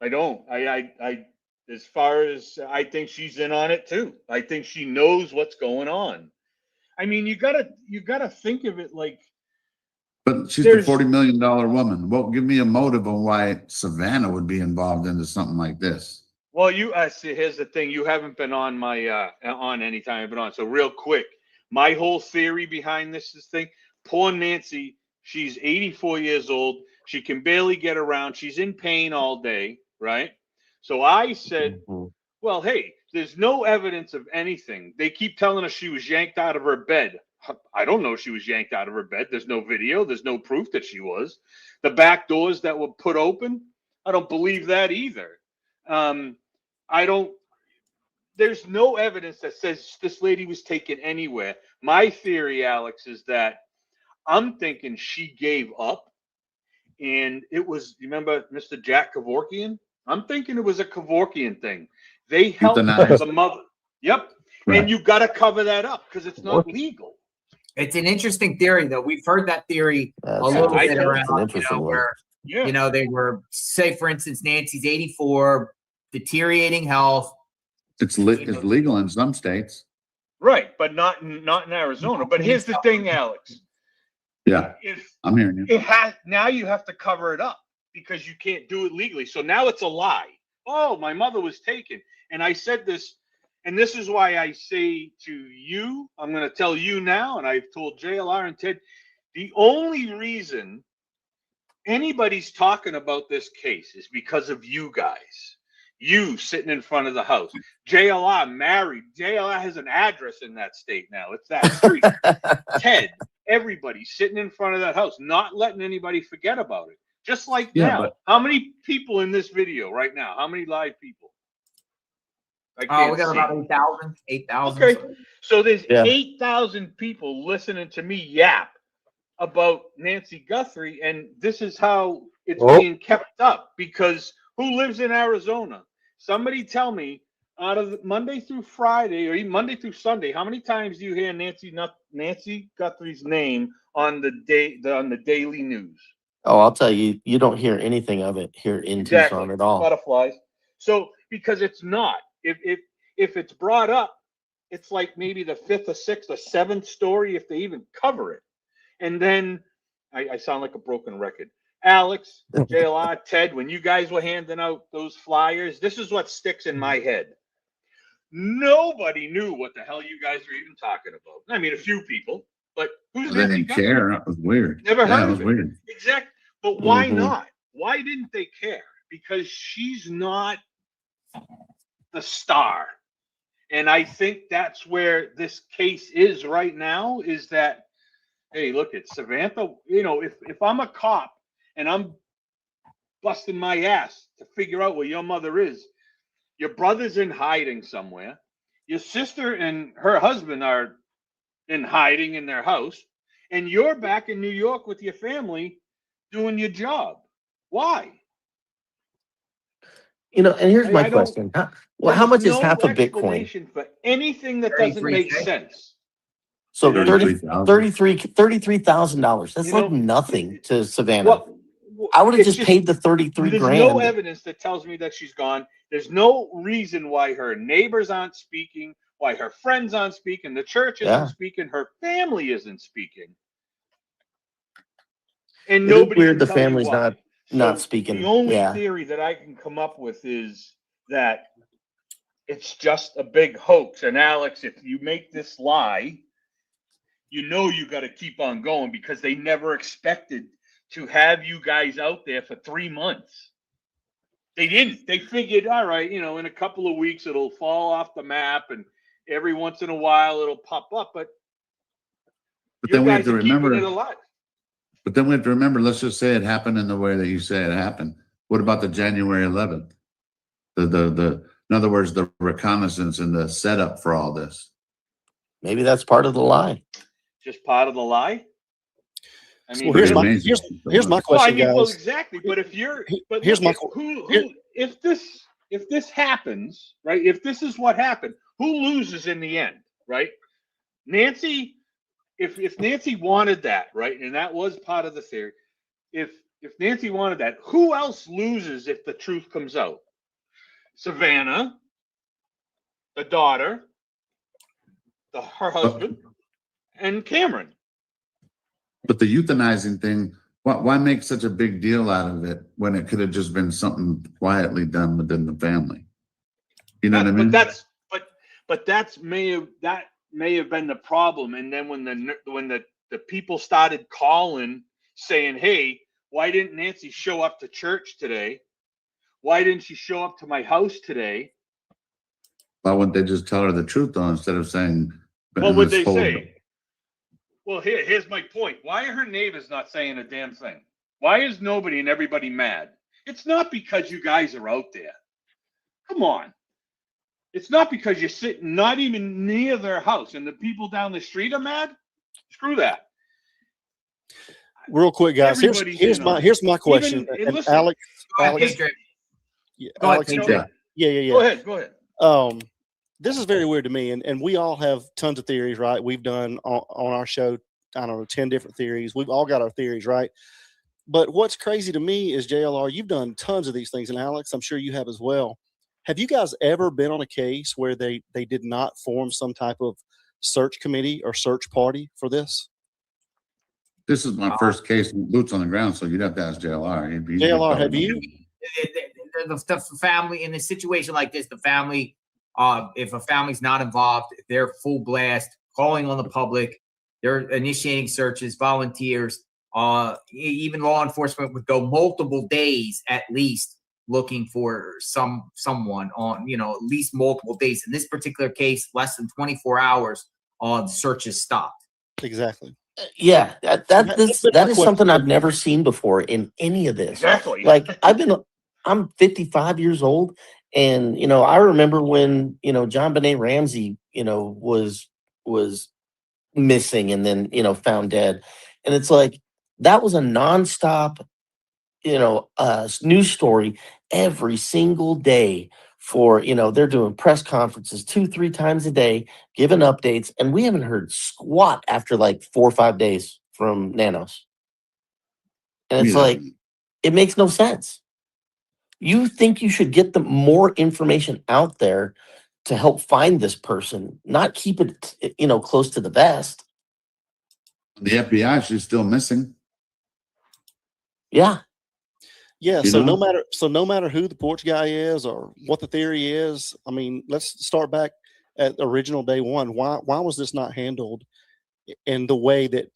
I as far as I think she's in on it too. I think she knows what's going on. I mean, you gotta think of it like But she's There's- a $40 million woman. Well, give me a motive on why Savannah would be involved into something like this. well, you see. Here's the thing: you haven't been on my on any time I've been on. So real quick, my whole theory behind this thing. Poor Nancy. She's 84 years old. She can barely get around. She's in pain all day, right? So I said, well, hey, there's no evidence of anything. They keep telling us she was yanked out of her bed. I don't know if she was yanked out of her bed. There's no video. There's no proof that she was. The back doors that were put open, I don't believe that either. There's no evidence that says this lady was taken anywhere. My theory, Alex, is that I'm thinking she gave up and it was, you remember Mr. Jack Kevorkian? I'm thinking it was a Kevorkian thing. They helped Euthanized. the mother. Yep. Right. And you got to cover that up because it's not legal. It's an interesting theory, though. We've heard that theory That's a little I bit think it's an around, interesting one. where Yeah. they were, say, for instance, Nancy's 84, deteriorating health. It's legal in some states. Right. But not in Arizona. But here's the thing, Alex. Yeah, If I'm hearing you. it has, now you have to cover it up because you can't do it legally. So now it's a lie. Oh, my mother was taken. And I said this, and this is why I say to you, I'm going to tell you now, and I've told JLR and Ted, the only reason anybody's talking about this case is because of you guys. You sitting in front of the house. JLR married. JLR has an address in that state now. It's that street. Ted, everybody sitting in front of that house, not letting anybody forget about it. Just like Yeah, now. but- How many people in this video right now? How many live people? I We can't got see. about 8,000. 8,000. Okay. So there's Yeah. 8,000 people listening to me yap about Nancy Guthrie, and this is how it's Oh. being kept up because who lives in Arizona? Somebody tell me out of Monday through Friday or even Monday through Sunday, how many times do you hear Nancy Guthrie's name on the daily news? Oh, I'll tell you, you don't hear anything of it here in Tucson at all. Butterflies. So because it's not. If it's brought up, it's like maybe the fifth or sixth or seventh story if they even cover it. And then I sound like a broken record. Alex, JLR, Ted, when you guys were handing out those flyers, this is what sticks in my head. Nobody knew what the hell you guys were even talking about. I mean, a few people, but who's They Nancy didn't Guthrie? care. That was weird. Never Yeah, heard it of was it. weird. Exactly. But why Mhm. not? Why didn't they care? Because she's not the star. And I think that's where this case is right now, is that, hey, look, it's Samantha. You know, if I'm a cop and I'm busting my ass to figure out where your mother is, your brother's in hiding somewhere, your sister and her husband are in hiding in their house, and you're back in New York with your family doing your job. Why? You know, and here's my I don't. question. How much is no half a Bitcoin? explanation for anything that doesn't make 33K. sense. So You know, $33,000. That's You like know, nothing to Savannah. What? I would have it's just paid the 33 There's grand. no evidence that tells me that she's gone. There's no reason why her neighbors aren't speaking, why her friends aren't speaking, the church isn't Yeah. speaking, her family isn't speaking. And It is nobody weird can the tell you family's why. not So speaking. The only Yeah. theory that I can come up with is that it's just a big hoax. And Alex, if you make this lie, you know you got to keep on going, because they never expected to have you guys out there for 3 months. They didn't. They figured, all right, you know, in a couple of weeks it'll fall off the map, and every once in a while it'll pop up. But you then we have guys to are keeping remember. it alive. But then we have to remember. Let's just say it happened in the way that you say it happened. What about the January 11th? In other words, the reconnaissance and the setup for all this. Maybe that's part of the lie. Just part of the lie. I mean, Well, here's my amazing. here's my well, I question, mean, well, guys. exactly. But if you're, but Here's look, my- who if this happens, right? If this is what happened, who loses in the end, right? Nancy. If Nancy wanted that, right, and that was part of the theory. If Nancy wanted that, who else loses if the truth comes out? Savannah, the daughter, her husband, and Cameron. But the euthanizing thing, why make such a big deal out of it when it could have just been something quietly done within the family? You know what I mean? But that may have been the problem. And then when the people started calling saying, "Hey, why didn't Nancy show up to church today? Why didn't she show up to my house today?" Why wouldn't they just tell her the truth though, instead of saying? What would this they whole- say? Well, here's my point. Why are her neighbors not saying a damn thing? Why is nobody and everybody mad? It's not because you guys are out there. Come on. It's not because you're sitting not even near their house and the people down the street are mad. Screw that. Real quick, guys. Everybody's Here's in on my it. question. Even- and And listen- Alex, Go ahead, Alex, Pedro. yeah, Go ahead, Alex, Pedro. yeah. Go ahead. This is very weird to me, and we all have tons of theories, right? We've done on our show, I don't know, 10 different theories. We've all got our theories, right? But what's crazy to me is, JLR, you've done tons of these things, and Alex, I'm sure you have as well. Have you guys ever been on a case where they did not form some type of search committee or search party for this? This is my first case with boots on the ground, so you'd have to ask JLR. JLR, have you? The family in a situation like this, the family, if a family's not involved, they're full blast, calling on the public, they're initiating searches, volunteers, even law enforcement would go multiple days at least looking for someone on, at least multiple days. In this particular case, less than 24 hours, the search is stopped. Exactly. Yeah, that is question. something I've never seen before in any of this. Exactly. Like I'm 55 years old, and I remember when John Benet Ramsey was missing and then found dead, and it's like that was a nonstop news story every single day. For they're doing press conferences 2-3 times a day, giving updates, and we haven't heard squat after like 4 or 5 days from Nanos. And it's like, it makes no sense. You think you should get the more information out there to help find this person, not keep it close to the vest. The FBI, she's still missing. Yeah. Yeah. You So know? no matter who the porch guy is or what the theory is, I mean, let's start back at original day one. Why was this not handled in the way that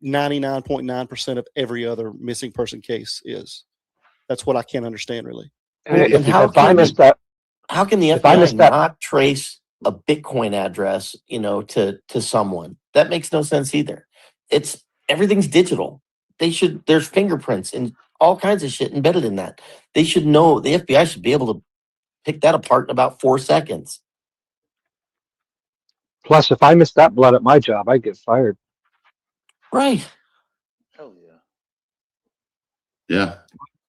99.9% of every other missing person case is? That's what I can't understand, really. And how if I can, missed that, how can the if I FBI missed that, not trace a Bitcoin address, to someone? That makes no sense either. Everything's digital. There's fingerprints and all kinds of shit embedded in that. They should know, the FBI should be able to pick that apart in about 4 seconds. plus if I missed that blood at my job, I'd get fired. Right. Hell yeah. Yeah.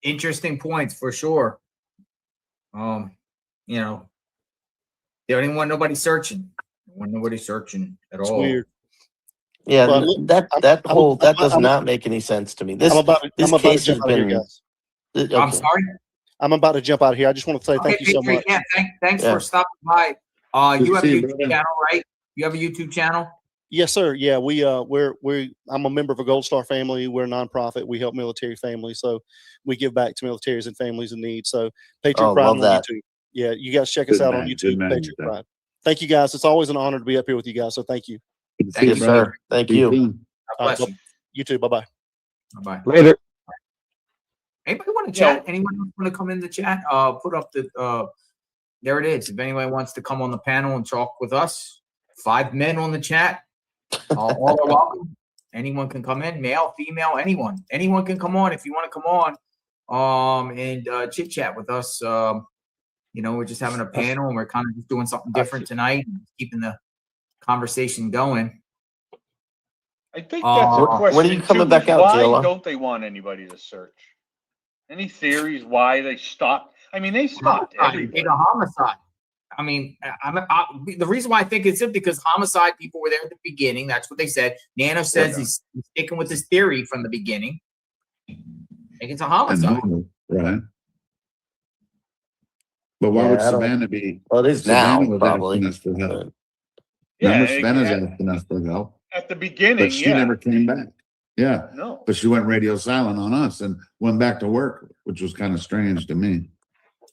Interesting points for sure. You know, they don't even want nobody searching. They want nobody searching at It's all. weird. Yeah, Well, look, that does I'm- not make any sense to me. This I'm about to case has jump out of here, been. guys. I'm Okay. sorry. I'm about to jump out of here. I just want to say thank you so Patriot, much. Yeah, thanks Yeah. for stopping by. Good You to have a see you, YouTube brother. channel, right? You have a YouTube channel? Yes, sir. Yeah, I'm a member of a Gold Star family. We're a nonprofit. We help military families, so we give back to militaries and families in need. So Patriot Oh, Pride love on that. YouTube. Yeah, you guys check us Good out on man, YouTube, good man. Patriot Pride. Thank you guys. It's always an honor to be up here with you guys. So thank you. Good to see Thank you, Yes, brother. sir. Thank See you. soon. God All right, bless you. You too. Bye bye. Bye-bye. Later. Anybody want to Yeah. chat? Anyone want to come in the chat? Put up the there it is. If anybody wants to come on the panel and talk with us, 5 men on the chat. All are welcome. Anyone can come in, male, female, anyone. Anyone can come on if you want to come on and chit chat with us. We're just having a panel and we're kind of just doing something different tonight and keeping the conversation going. I think that's a question. When are you coming too, back is out, why JLR? don't they want anybody to search? Any theories why they stopped? I mean, they stopped everybody. It's a homicide. I mean, the reason why I think it's because homicide people were there at the beginning. That's what they said. Nano says he's sticking with his theory from the beginning. I think it's a homicide. Right. But why Yeah, would I don't- Savannah be? Well, it is Savannah now, was probably. asking us for help. But- Yeah, Remember, Savannah's asking us for help, at the beginning, but she never came back. Yeah, No. but she went radio silent on us and went back to work, which was kind of strange to me.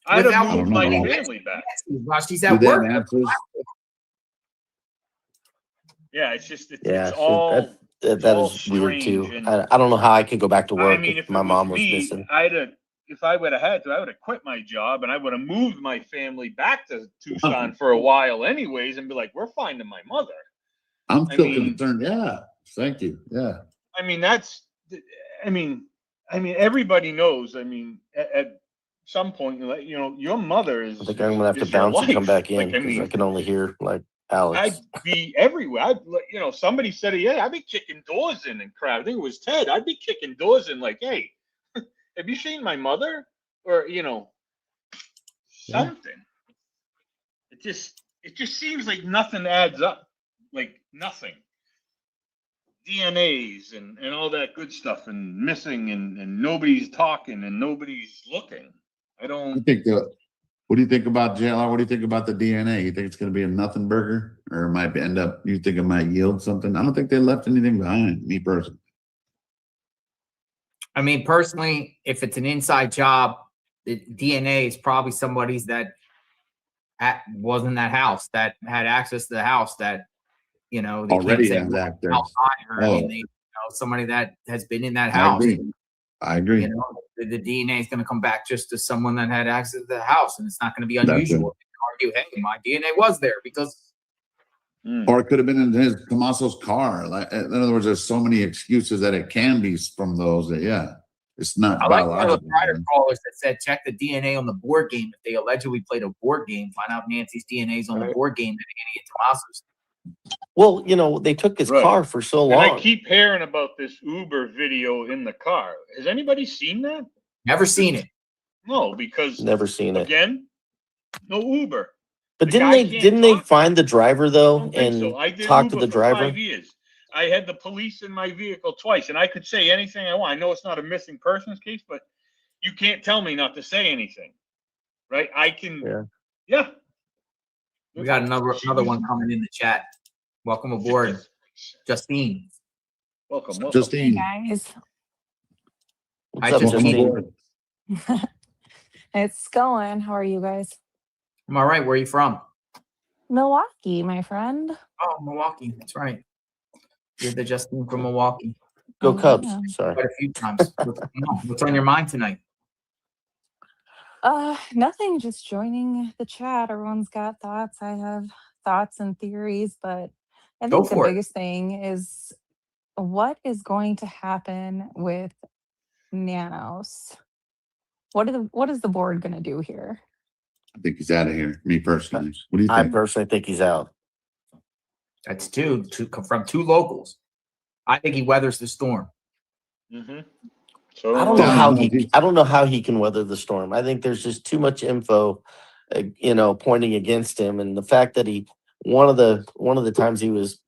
I'd Without have moved my moving- family back. While she's Do at they have work. answers? Yeah, it's just it's Yeah, all that all is weird too. strange and- I don't know how I could go back to work I mean, if if my it was mom was me, missing. if I would have had to, I would have quit my job and I would have moved my family back to Tucson for a while anyways and be like, we're finding my mother. I'm I still mean- concerned. Yeah, thank you. Yeah. I mean, I mean, everybody knows. I mean, at some point, your mother is. I think I'm gonna have to is your bounce and come life. back in Like, I because I mean, can only hear like Alex. I'd be everywhere. Somebody said, yeah, I'd be kicking doors in and crap. I think it was Ted. I'd be kicking doors in like, hey, have you seen my mother? Or, something. It just seems like nothing adds up. Like nothing. DNAs and all that good stuff and missing and nobody's talking and nobody's looking. I I don't. think what do you think about JLR? What do you think about the DNA? You think it's going to be a nothing burger, or it might end up? You think it might yield something? I don't think they left anything behind. Me personally. I mean, personally, if it's an inside job, the DNA is probably somebody's that was in that house, that had access to the house, that they Already can't has say actors. outsider. I Oh. mean, somebody that has been in that I house. agree. I agree. The DNA is going to come back just to someone that had access to the house, and it's not going to be That's unusual to argue, hey, my DNA was there because. Or it could have been in his Tomaso's car. Like, in other words, there's so many excuses that it can be from those that, yeah, it's not I like one of the biological. writer callers that said, check the DNA on the board game. If they allegedly played a board game, find out Nancy's DNA is on the board game than Annie and Tomaso's. Well, they took his Right. car for so And I long. keep hearing about this Uber video in the car. Has anybody seen that? Never seen it. No, because Never seen it. again, no Uber. But The didn't guy they can't didn't they talk. find the driver I though don't think and so. I did talk Uber to the for driver? 5 years. I had the police in my vehicle twice, and I could say anything I want. I know it's not a missing persons case, but you can't tell me not to say anything, right? I can. Yeah. We got another one coming in the chat. Welcome aboard, Justine. Welcome, welcome. Hey Justine, guys, What's I up, just welcome need- Justine? aboard. it's going. How are you guys? I'm all right. Where are you from? Milwaukee, my friend. Oh, Milwaukee. That's right. You're the Justine from Milwaukee. Go I Cubs. am. Sorry. Quite a few times. What's on your mind tonight? Nothing. Just joining the chat. Everyone's got thoughts. I have thoughts and theories, but I Go think the for it. biggest thing is what is going to happen with nanos. What is the board going to do here? I think he's out of here. Me personally. What do you I think? personally think he's out. That's two from two locals. I think he weathers the storm. Mm-hmm. So I don't know Yeah, how no, he. he's- I don't know how he can weather the storm. I think there's just too much info, pointing against him, and the fact that one of the times he was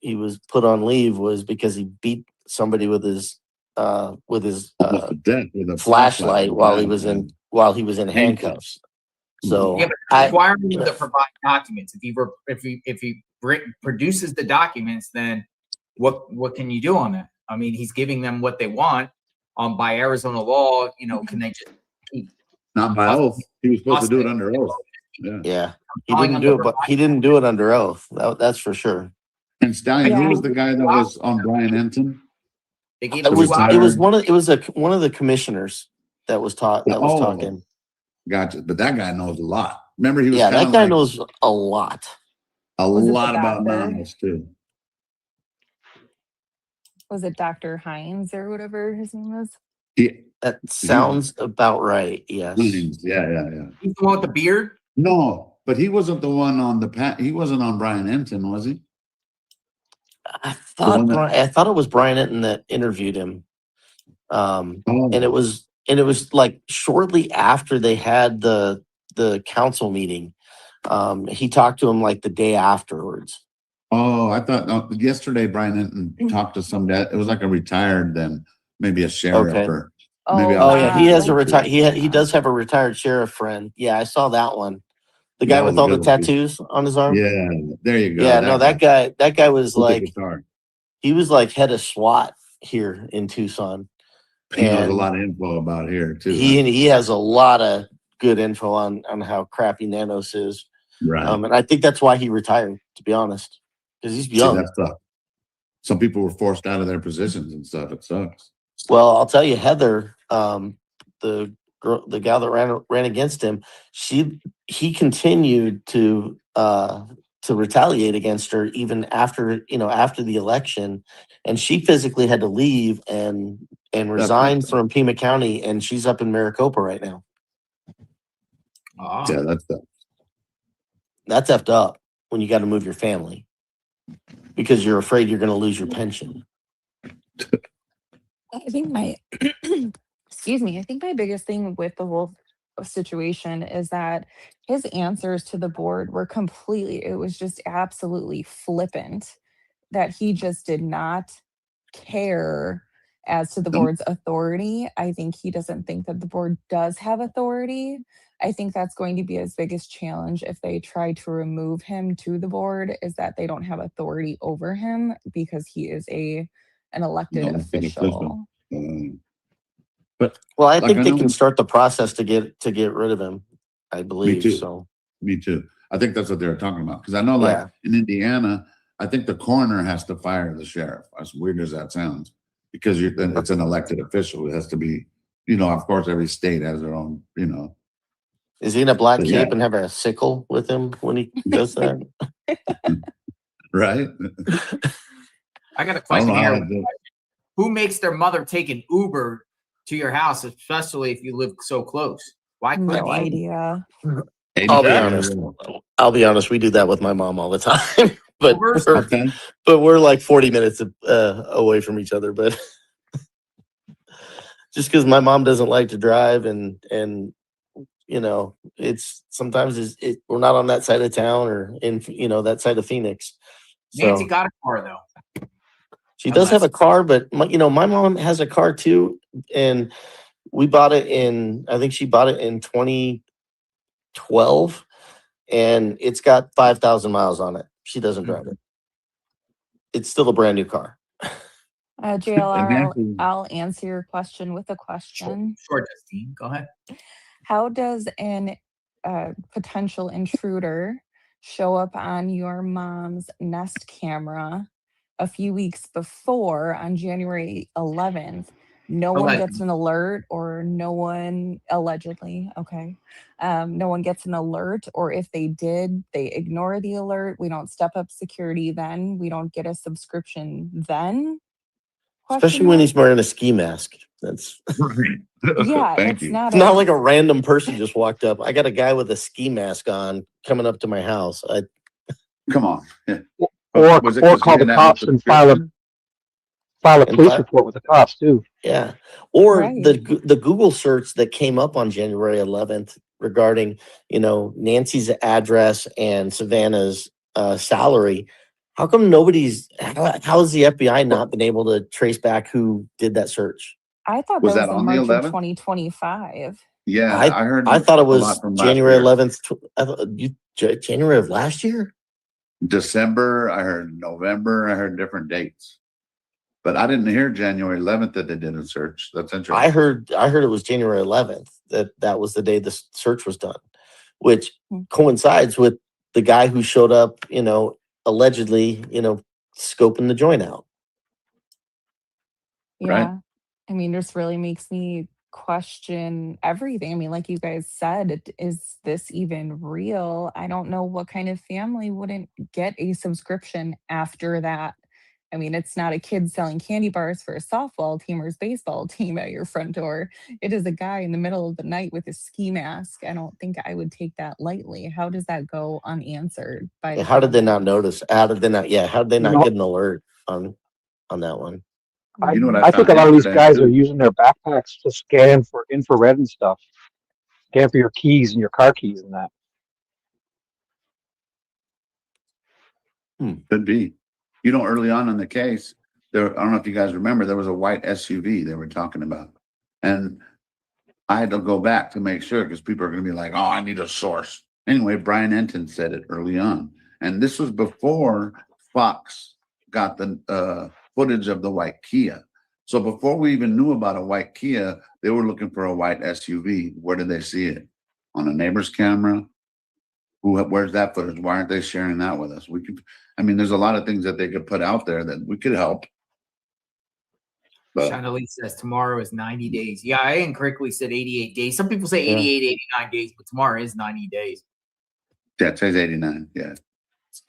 put on leave was because he beat somebody with his almost to death with a flashlight while he was Yeah. in handcuffs. Handcuffs. So Yeah, but requiring him to provide documents. If he produces the documents, then what can you do on that? I mean, he's giving them what they want. By Arizona law, can they just keep? Not by oath. He was supposed to do it under oath. Yeah. yeah, he Calling didn't him do the it, but he didn't do it under oath. That's for sure. And Stallion, Yeah. who was the guy that was on Brian Enton? They gave It him was 2 hours. it was one of the commissioners that was talking. Gotcha. But that guy knows a lot. Remember, he was Yeah, kinda that guy like knows a lot. a Was it the lot about doctor? nanos too. Was it Dr. Hines or whatever his name was? That sounds about right. Yes. Yeah. He's the one with the beard. No, but he wasn't the one on he wasn't on Brian Enton, was he? I thought one that- I thought it was Brian Enton that interviewed him. Oh. And it was like shortly after they had the council meeting. He talked to him like the day afterwards. Oh, I thought yesterday Brian Enton talked to some guy. It was like a retired, then maybe a sheriff Okay. or maybe. Oh yeah, he has a like- retired. He does have a retired sheriff friend. Yeah, I saw that one. The guy That with was a all the good one. tattoos on his arm. Yeah, there you go. Yeah, no, that guy was with the like guitar. he was like head of SWAT here in Tucson. He knows a And lot of info about here too. he has a lot of good info on how crappy Nanos is. Right. And I think that's why he retired, to be honest, because he's See, young. that's tough. Some people were forced out of their positions and stuff. It sucks. Well, I'll tell you, Heather, the gal that ran against him, he continued to retaliate against her even after the election, and she physically had to leave and resign from Pima County, and she's up in Maricopa right now. Ah. Yeah, that's tough. That's effed up when you got to move your family because you're afraid you're going to lose your pension. I think my excuse me, I think my biggest thing with the Wolf situation is that his answers to the board were it was just absolutely flippant, that he just did not care as to the board's authority. I think he doesn't think that the board does have authority. I think that's going to be his biggest challenge if they try to remove him to the board, is that they don't have authority over him because he is an elected official. But Well, I like, think I they know can we- start the process to get rid of him. I believe too. so. Me too. I think that's what they were talking about. Because I know, like Yeah. in Indiana, I think the coroner has to fire the sheriff. As weird as that sounds, because it's an elected official. It has to be, of course, every state has their own, Is he in a black But cape yeah. and have a sickle with him when he does that? right? I got a I don't question know how here. to do- Who makes their mother take an Uber to your house, especially if you live so close? Why couldn't No you? idea. I'll be Exactly. honest. We do that with my mom all the time, but Ubers? Okay. we're like 40 minutes away from each other. But just because my mom doesn't like to drive, and it's sometimes we're not on that side of town or in that side of Phoenix. Nancy So got a car though. she does have a car, but my mom has a car too, and we bought it I think she bought it in 2012, and it's got 5,000 miles on it. She doesn't drive it. It's still a brand new car. And Nancy, I'll answer your question with a question. Sure, Justine. Go ahead. How does an potential intruder show up on your mom's Nest camera a few weeks before on January 11th? No one gets an alert, or no one allegedly, okay. No one gets an alert, or if they did, they ignore the alert. We don't step up security then. We don't get a subscription then. Especially when he's wearing a ski mask. That's Yeah, Thank it's you. not it's not like a random person just walked up. I got a guy with a ski mask on coming up to my house. Come on. Yeah. Or Was it 'cause he call the didn't have a cops and file a subscription? police report with the cops too. Yeah. Or Right. the Google search that came up on January 11th regarding, Nancy's address and Savannah's salary. How come how has the FBI not been able to trace back who did that search? I thought Was that was that in on the March of 11th? 2025. Yeah, I heard. I thought it a lot was from last January year. 11th. January of last year? December. I heard November. I heard different dates, but I didn't hear January 11th that they did a search. That's interesting. I heard it was January 11th that was the day the search was done, which coincides with the guy who showed up, allegedly, scoping the joint out. Yeah. Right. I mean, this really makes me question everything. I mean, like you guys said, is this even real? I don't know what kind of family wouldn't get a subscription after that. I mean, it's not a kid selling candy bars for a softball team or his baseball team at your front door. It is a guy in the middle of the night with a ski mask. I don't think I would take that lightly. How does that go unanswered by the How did they not family? notice? How did they not? Yeah, how did they not know- get an alert on that one? You know what I think found a lot of these yesterday, guys are too? using their backpacks to scan for infrared and stuff. Scan for your keys and your car keys and that. Could be. Early on in the case, I don't know if you guys remember, there was a white SUV they were talking about. And I had to go back to make sure because people are going to be like, oh, I need a source. Anyway, Brian Enton said it early on. And this was before Fox got the footage of the white Kia. So before we even knew about a white Kia, they were looking for a white SUV. Where did they see it? On a neighbor's camera? Where's that footage? Why aren't they sharing that with us? There's a lot of things that they could put out there that we could help. But Chandelise says tomorrow is 90 days. Yeah, I incorrectly said 88 days. Some people say 88, 89 days, but tomorrow is 90 days. yeah, it says 89. Yeah.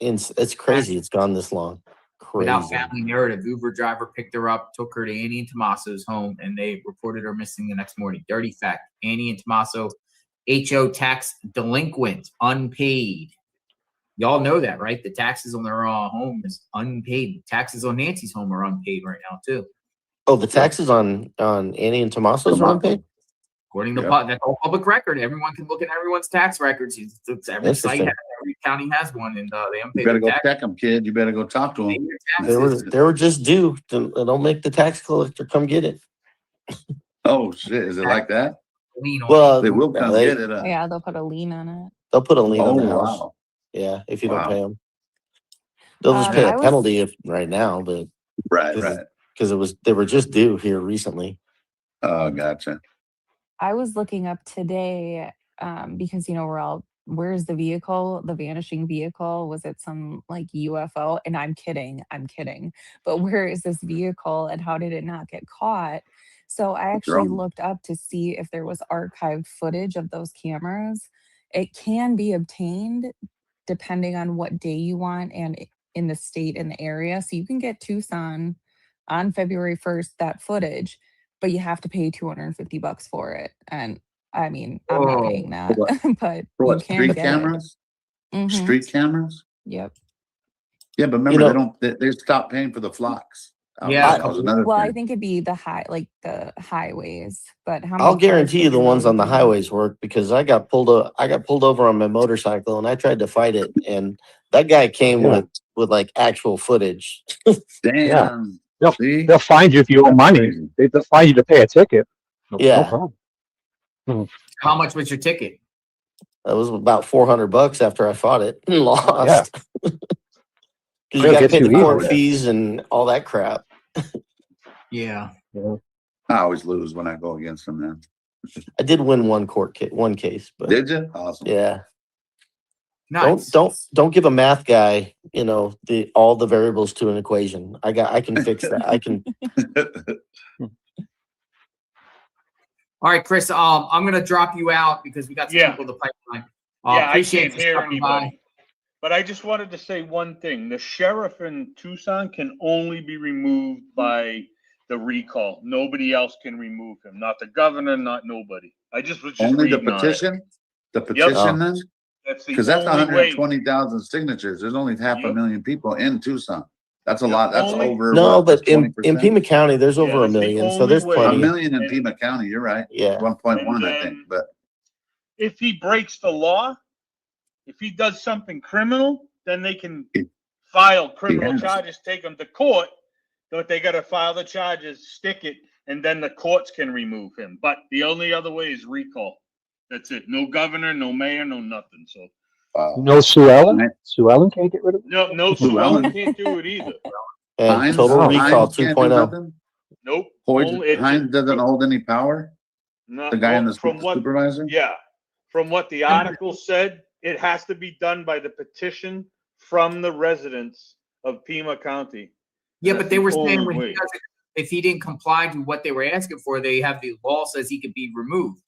It's crazy. It's gone this long. Crazy. Without family narrative, Uber driver picked her up, took her to Annie and Tommaso's home, and they reported her missing the next morning. Dirty fact: Annie and Tommaso, HO tax delinquent, unpaid. Y'all know that, right? The taxes on their home is unpaid. Taxes on Nancy's home are unpaid right now too. Oh, the taxes on Annie and Tommaso's are unpaid? According to Yep. that's all public record. Everyone can look at everyone's tax records. Every site, Interesting. every county has one, and they You unpaid better their go tax. check them, kid. You better go talk to them. They were just due. Don't make the tax collector come get it. Oh shit! Is it like that? Lien on Well, They will come get it. Yeah, they'll put a lien on it. they'll put a lien on the Oh house. wow! Yeah, if you don't Wow. pay them, they'll just pay I a was- penalty right now, but Right. because they were just due here recently. Oh, gotcha. I was looking up today because where's the vehicle, the vanishing vehicle? Was it some like UFO? And I'm kidding. But where is this vehicle and how did it not get caught? So I actually Drone. looked up to see if there was archived footage of those cameras. It can be obtained depending on what day you want and in the state and the area. So you can get Tucson on February 1st, that footage, but you have to pay $250 for it. And I mean, I'm not paying that, For what? but For you what? can Street get cameras? it. Mhm. Street cameras? Yep. Yeah, but remember they stopped paying for the flocks. Yeah. that was another Well, I thing. think it'd be the highways, but how many I'll cars guarantee you per the ones on the road? highways work because I got pulled over on my motorcycle and I tried to fight it and that guy came Yeah. with like actual footage. Damn. They'll, See? they'll find you if you owe That's money. crazy. They'll find you to pay a ticket. No Yeah. problem. How much was your ticket? That was about $400 after I fought it and lost. Yeah. Because you They'll got to get pay you the court easily. fees and all that crap. Yeah. I always lose when I go against them, man. I did win one case, but Did you? Awesome. yeah. Nice. Don't give a math guy, all the variables to an equation. I can fix that. I can. All right, Chris. I'm gonna drop you out because we got some people in the pipeline. Yeah, I Appreciate can't you hear stopping by. anybody. But I just wanted to say one thing. The sheriff in Tucson can only be removed by the recall. Nobody else can remove him. Not the governor, not nobody. I just was just Only the reading on it. petition? The petition then? That's the Because that's only way. 120,000 signatures. There's only half a Yep. million people in Tucson. That's a lot. That's Only- over. No, what, but that's in 20%? Pima County, there's Yeah, over a it's the million, so only there's way. A plenty. million in And- Pima County. You're right. Yeah. 1.1, I And think. then- But If he breaks the law, if he does something criminal, then they can file criminal has. charges, take him to court. But they got to file the charges, stick it, and then the courts can remove him. But the only other way is recall. That's it. No governor, no mayor, no nothing. So No Sue Ellen? Sue Ellen can't get rid of it? no, Sue Ellen can't do it either. And Hines, total recall Hines can't do 2.0. nothing? Nope. Only- it's- Hines doesn't hold any power? No, The guy in the from what supervisor? Yeah, from what the article said, it has to be done by the petition from the residents of Pima County. Yeah, That's but they the were saying only when way. if he didn't comply to what they were asking for, they have the law says he could be removed.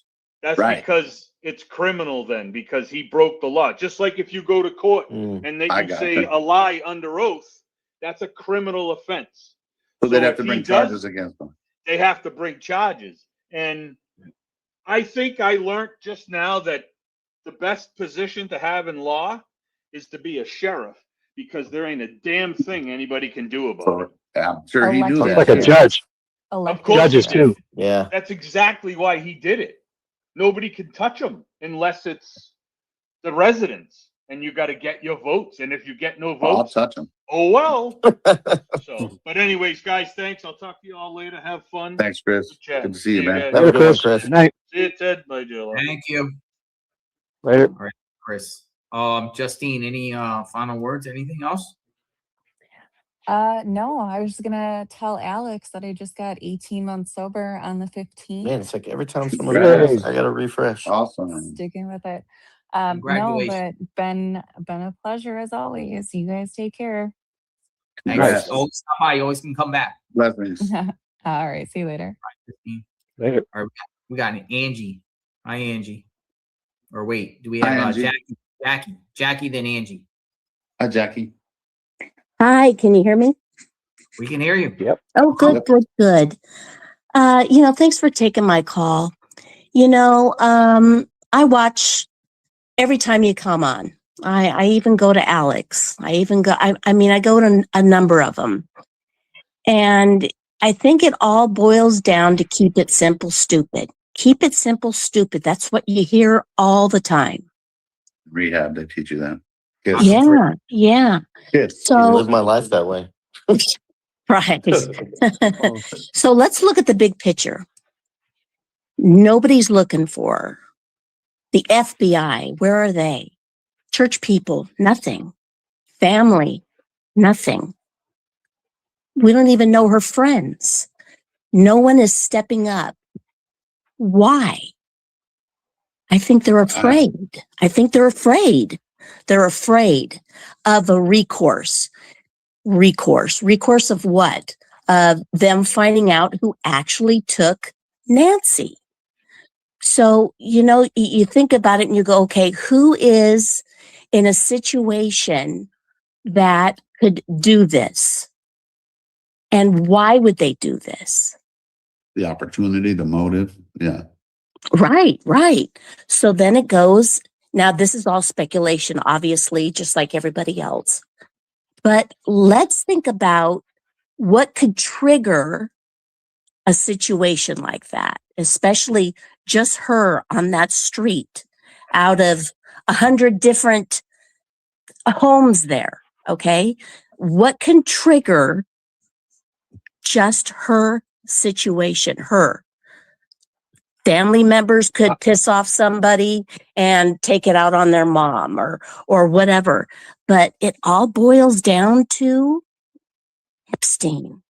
That's Right. because it's criminal then, because he broke the law. Just like if you go to court and I you got say you. a lie under oath, that's a criminal offense. So they'd have if to he bring does- charges against them. They have to bring charges. And I think I learned just now that the best position to have in law is to be a sheriff, because there ain't a damn thing anybody can do about it. So I'm sure he knew Sounds that. like a too. judge. Of course Judges he did. too. Yeah. That's exactly why he did it. Nobody can touch him unless it's the residents, and you got to get your votes. And if you get no I'll votes, touch him. oh well. So, but anyways, guys, thanks. I'll talk to you all later. Have fun. Thanks, Chris. Good chat. Good to see you, man. guys. Have a good one, Chris. Good night. See you, Ted. Bye, Jill. Thank you. Later. All right, Chris. Justine, any final words? Anything else? No, I was just gonna tell Alex that I just got 18 months sober on the 15th. Man, it's like every time someone Congrats. says, I got to refresh. Awesome. Sticking with it. No, Congratulations. but been a pleasure as always. You guys take care. Thanks. Congrats. Always stop by. You always can come back. Blessings. All right, see you later. Justine. Later. All right, we got an Angie. Hi, Angie. Or wait, do we Hi, have Angie. Jackie, then Angie? Hi, Jackie. Hi, can you hear me? We can hear you. Yep. Oh, good, Yep. good, good. Thanks for taking my call. I watch every time you come on. I even go to Alex. I go to a number of them. And I think it all boils down to keep it simple, stupid. Keep it simple, stupid. That's what you hear all the time. Rehab, they teach you that. Good. Yeah. Good. I So, live my life that way. right. So let's look at the big picture. Nobody's looking for her. The FBI, where are they? Church people, nothing. Family, nothing. We don't even know her friends. No one is stepping up. Why? I think they're afraid. They're afraid of a recourse. Recourse of what? Of them finding out who actually took Nancy. So, you think about it and you go, okay, who is in a situation that could do this? And why would they do this? The opportunity, the motive. Yeah. Right. So then it goes, now this is all speculation, obviously, just like everybody else. But let's think about what could trigger a situation like that, especially just her on that street out of 100 different homes there. Okay. What can trigger just her situation? Her family members could piss off somebody and take it out on their mom or whatever. But it all boils down to Epstein.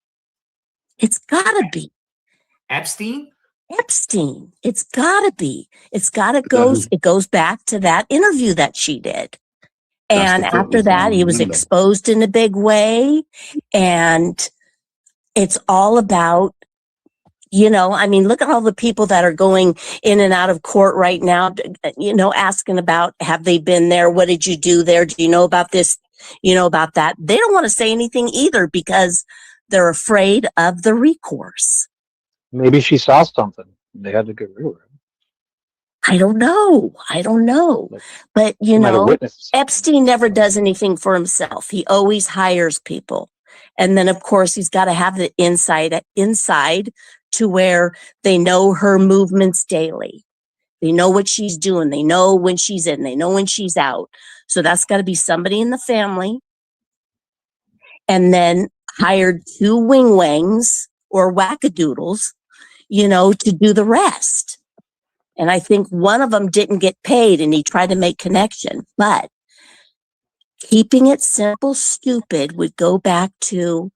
It's gotta be Epstein? Epstein. It's gotta be. who- It goes back to that interview that she did. That's And the foot after we that, found in he the was window. exposed in a big way. And it's all about, I mean, look at all the people that are going in and out of court right now, asking about, have they been there? What did you do there? Do you know about this? You know about that? They don't want to say anything either because they're afraid of the recourse. Maybe she saw something. They had to get rid of her. I don't know. Like, But, she might have witnessed. Epstein never does anything for himself. He always hires people. And then, of course, he's got to have the inside to where they know her movements daily. They know what she's doing. They know when she's in. They know when she's out. So that's got to be somebody in the family. And then hired 2 wing-wangs or wackadoodles, to do the rest. And I think one of them didn't get paid and he tried to make connection. But keeping it simple, stupid would go back to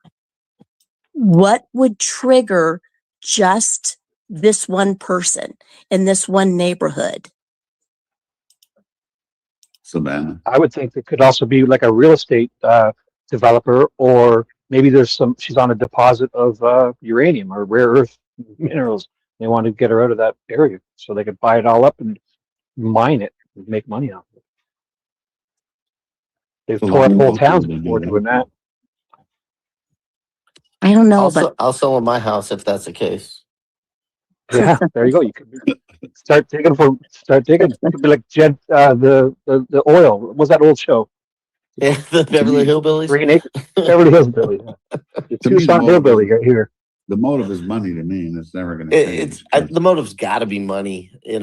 what would trigger just this one person in this one neighborhood. Savannah. I would think it could also be like a real estate developer, or maybe she's on a deposit of uranium or rare earth minerals. They want to get her out of that area so they could buy it all up and mine it and make money off it. They've So tore up like, whole most towns people do before that. doing that. I don't know, but I'll sell my house if that's the case. Yeah, there you go. You could start taking. It could be like Jed, the oil. What was that old show? Yeah, the Beverly Hillbillies. Green Acres, Beverly Hills Billy. Yeah. The To me, the Tucson motive Hillbilly is- right here. The motive is money to me, and it's never going to change. The motive's got to be money. In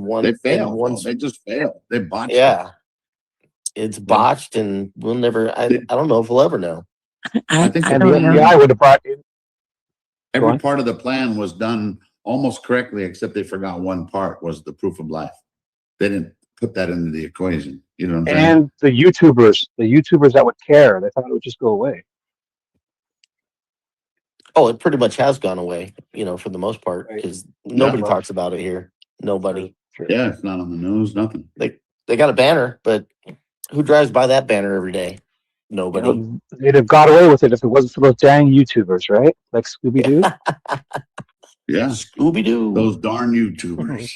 one. They fail. In one, though. They just fail. They botched it. yeah, it's botched, and we'll never. I don't know if we'll ever know. I think And the the plan- FBI would have brought in. Go every on. part of the plan was done almost correctly, except they forgot one part was the proof of life. They didn't put that into the equation. You know what I'm saying? And the YouTubers that would care, they thought it would just go away. Oh, it pretty much has gone away. For the most part, Right. because nobody Yeah. talks about it here. Nobody. Yeah, it's not on the news. Nothing. They got a banner, but who drives by that banner every day? Nobody. They'd have got away with it if it wasn't for those dang YouTubers, right? Like Scooby Doo. Yeah, Scooby Doo. those darn YouTubers.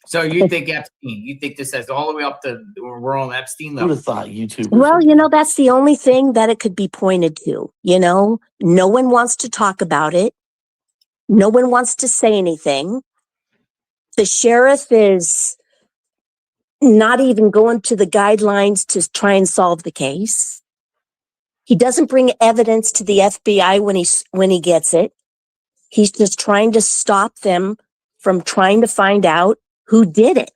So you think Epstein? You think this says all the way up to we're on Epstein Who'd level? have thought YouTubers? well, that's the only thing that it could be pointed to. No one wants to talk about it. No one wants to say anything. The sheriff is not even going to the guidelines to try and solve the case. He doesn't bring evidence to the FBI when he gets it. He's just trying to stop them from trying to find out who did it.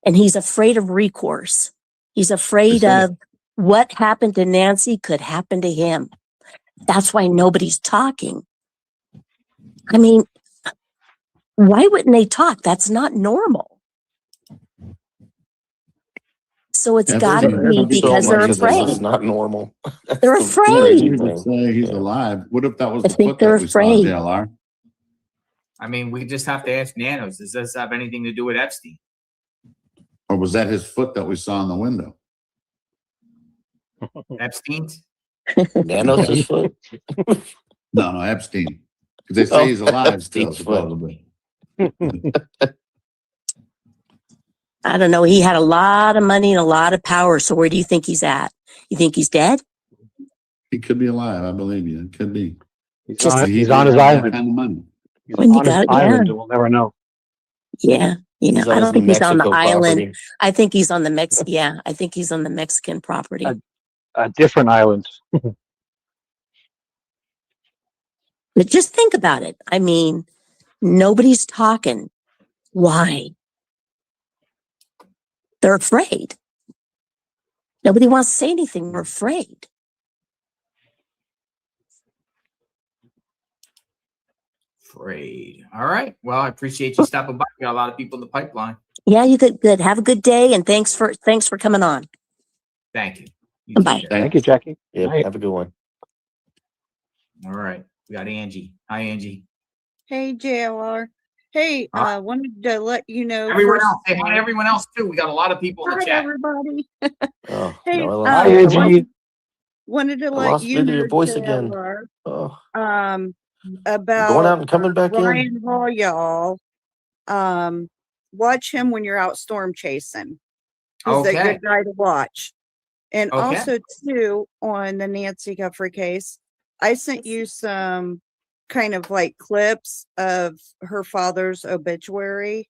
And he's afraid of recourse. He's afraid of what happened to Nancy could happen to him. That's why nobody's talking. I mean, why wouldn't they talk? That's not normal. So it's Yeah, got to there's be because they're It's afraid. not normal. They're That's the afraid. crazy You thing. would say he's alive. What if that was I the think foot they're that we saw in afraid. JLR? I mean, we just have to ask Nanos. Does this have anything to do with Epstein? Or was that his foot that we saw in the window? Epstein's? Nanos' foot. No, Epstein. Because they say he's alive still, Epstein's foot. supposedly. I don't know. He had a lot of money and a lot of power. So where do you think he's at? You think he's dead? He could be alive. I believe you. It could be. He's on He his had that island. kind of money. He's When you on his got it, island, yeah. and we'll never know. Yeah. He's on I his don't think New he's on the Mexico island. property. I think he's on the Yeah, I think he's on the Mexican property. A different island. But just think about it. I mean, nobody's talking. Why? They're afraid. Nobody wants to say anything. They're afraid. Afraid. All right. Well, I appreciate you stopping by. We got a lot of people in the pipeline. Yeah, you did good. Have a good day, and thanks for coming on. Thank you. Bye. Thank you, Jackie. Yeah, Night. have a good one. All right. We got Angie. Hi, Angie. Hey, JLR. Hey, Hi. wanted to let you know. Everyone first else. Say of hi to all- everyone else too. We got a lot of people in the Hi, chat. everybody. Oh, Hey, no, Hi, I Angie. wanted to I let lost you rid of know, your voice again. JLR, Oh, you're going about out and coming back in. Ryan Hall, y'all. Watch him when you're out storm chasing. He's a Okay. good guy to watch. And Okay. also, too, on the Nancy Guthrie case, I sent you some kind of like clips of her father's obituary.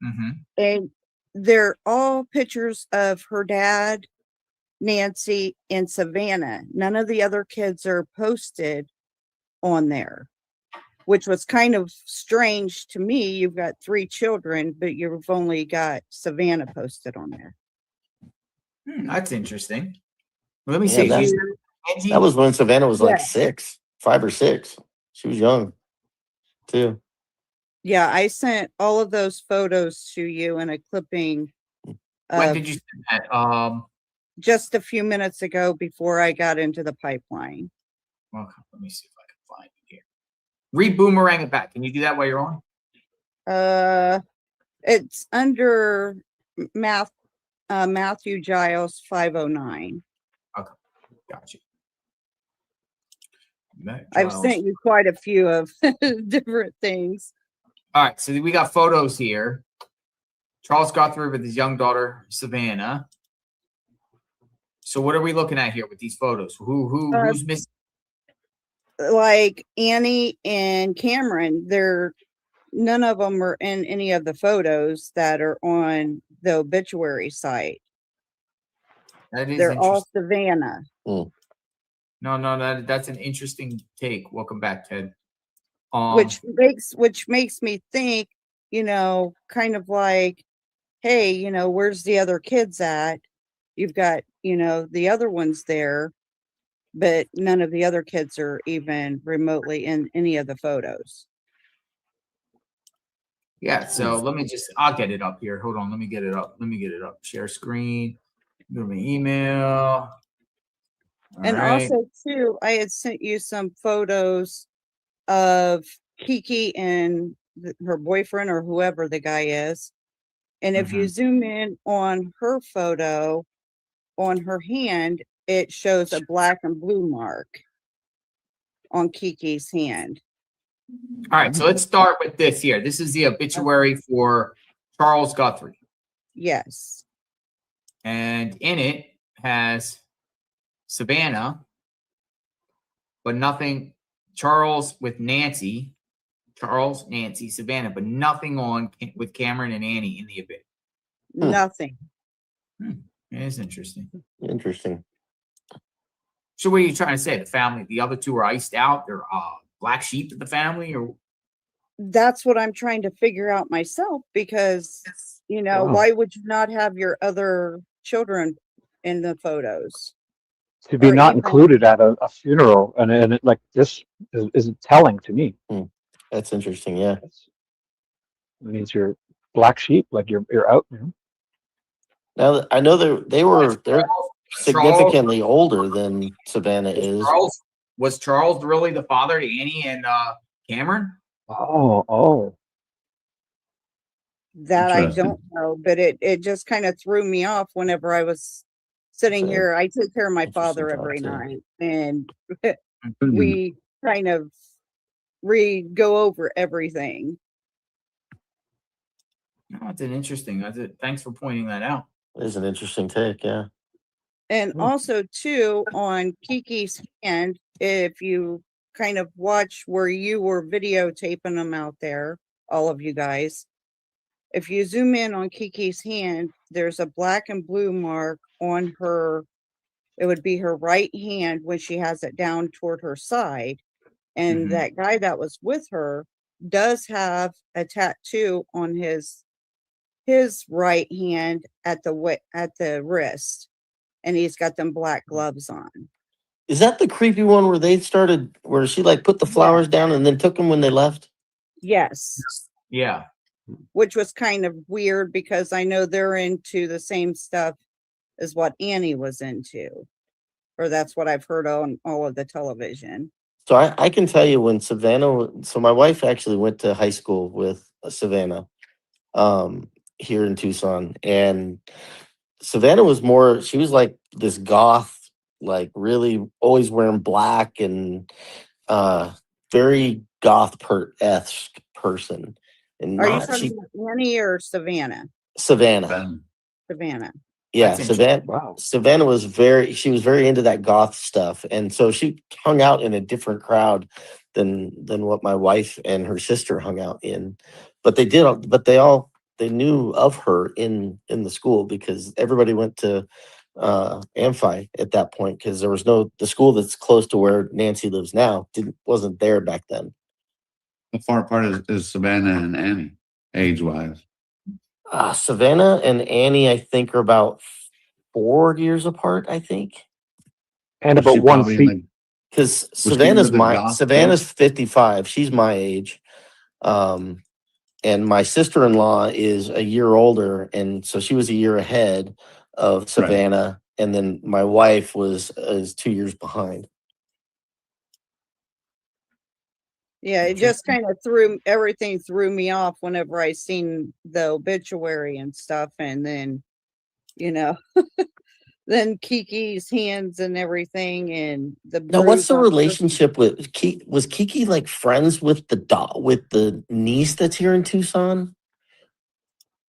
Mm-hmm. And they're all pictures of her dad, Nancy, and Savannah. None of the other kids are posted on there, which was kind of strange to me. You've got 3 children, but you've only got Savannah posted on there. That's interesting. Let me Yeah, see. that, Angie? that was when Savannah was like Yeah. 5 or 6. She was young too. Yeah, I sent all of those photos to you in a clipping When of did you send that? just a few minutes ago before I got into the pipeline. Okay, let me see if I can find it here. Re-boomerang it back. Can you do that while you're on? It's under Matthew Giles 509. Okay, gotcha. I've sent you quite a few of different things. All right, so we got photos here. Charles Guthrie with his young daughter Savannah. So what are we looking at here with these photos? Who's missing? Like Annie and Cameron, none of them are in any of the photos that are on the obituary site. That is They're all interesting. Savannah. No, that's an interesting take. Welcome back, Ted. Which makes me think, kind of like, hey, where's the other kids at? You've got, the other ones there, but none of the other kids are even remotely in any of the photos. Yeah, so I'll get it up here. Hold on, let me get it up. Share screen. Go to my email. And also, too, I had sent you some photos of Kiki and her boyfriend or whoever the guy is. And if you zoom in on her photo, on her hand, it shows a black and blue mark on Kiki's hand. All right, so let's start with this here. This is the obituary for Charles Guthrie. Yes. And in it has Savannah, but nothing. Charles with Nancy. Charles, Nancy, Savannah, but nothing on with Cameron and Annie in the obit. Nothing. It is interesting. Interesting. So what are you trying to say? The family, the other 2 are iced out? They're black sheep of the family? Or that's what I'm trying to figure out myself, because, why would you not have your other children in the photos? To be Or not even- included at a funeral and it, like this is telling to me. That's interesting. Yeah. It means you're black sheep, like you're out. Now I know they're significantly older than Savannah is. Was Charles really the father to Annie and Cameron? Oh. That I don't know, but it just kind of threw me off whenever I was sitting here. I take care of my father every night, and we kind of go over everything. Oh, that's an interesting. Thanks for pointing that out. It is an interesting take, yeah. And also, too, on Kiki's hand, if you kind of watch where you were videotaping them out there, all of you guys, if you zoom in on Kiki's hand, there's a black and blue mark on her. It would be her right hand when she has it down toward her side. And that guy that was with her does have a tattoo on his right hand at the wrist, and he's got them black gloves on. Is that the creepy one where she like put the flowers down and then took them when they left? Yes. Yeah. Which was kind of weird, because I know they're into the same stuff as what Annie was into, or that's what I've heard on all of the television. So I can tell you when Savannah, so my wife actually went to high school with Savannah here in Tucson. And Savannah was more, she was like this goth, like really always wearing black and very goth esque person. And Are you not talking she about Annie or Savannah? Savannah. Savannah. Yeah, That's Savannah. Savannah was she was very into that goth stuff, and so she hung out in a different crowd than what my wife and her sister hung out in. But they knew of her in the school because everybody went to Amphi at that point because there was the school that's close to where Nancy lives now wasn't there back then. How far apart is Savannah and Annie, age-wise? Savannah and Annie, I think, are about 4 years apart, I think. And Was she about 1 probably feet. like- Because was she into the goth thing? Savannah's 55. She's my age. And my sister-in-law is a year older, and so she was a year ahead of Savannah. And then my wife is 2 years behind. Yeah, it just kind of threw me off whenever I seen the obituary and stuff, and then, then Kiki's hands and everything, and the. Now, what's bruise the on her- relationship with Kiki? Was Kiki like friends with the niece that's here in Tucson?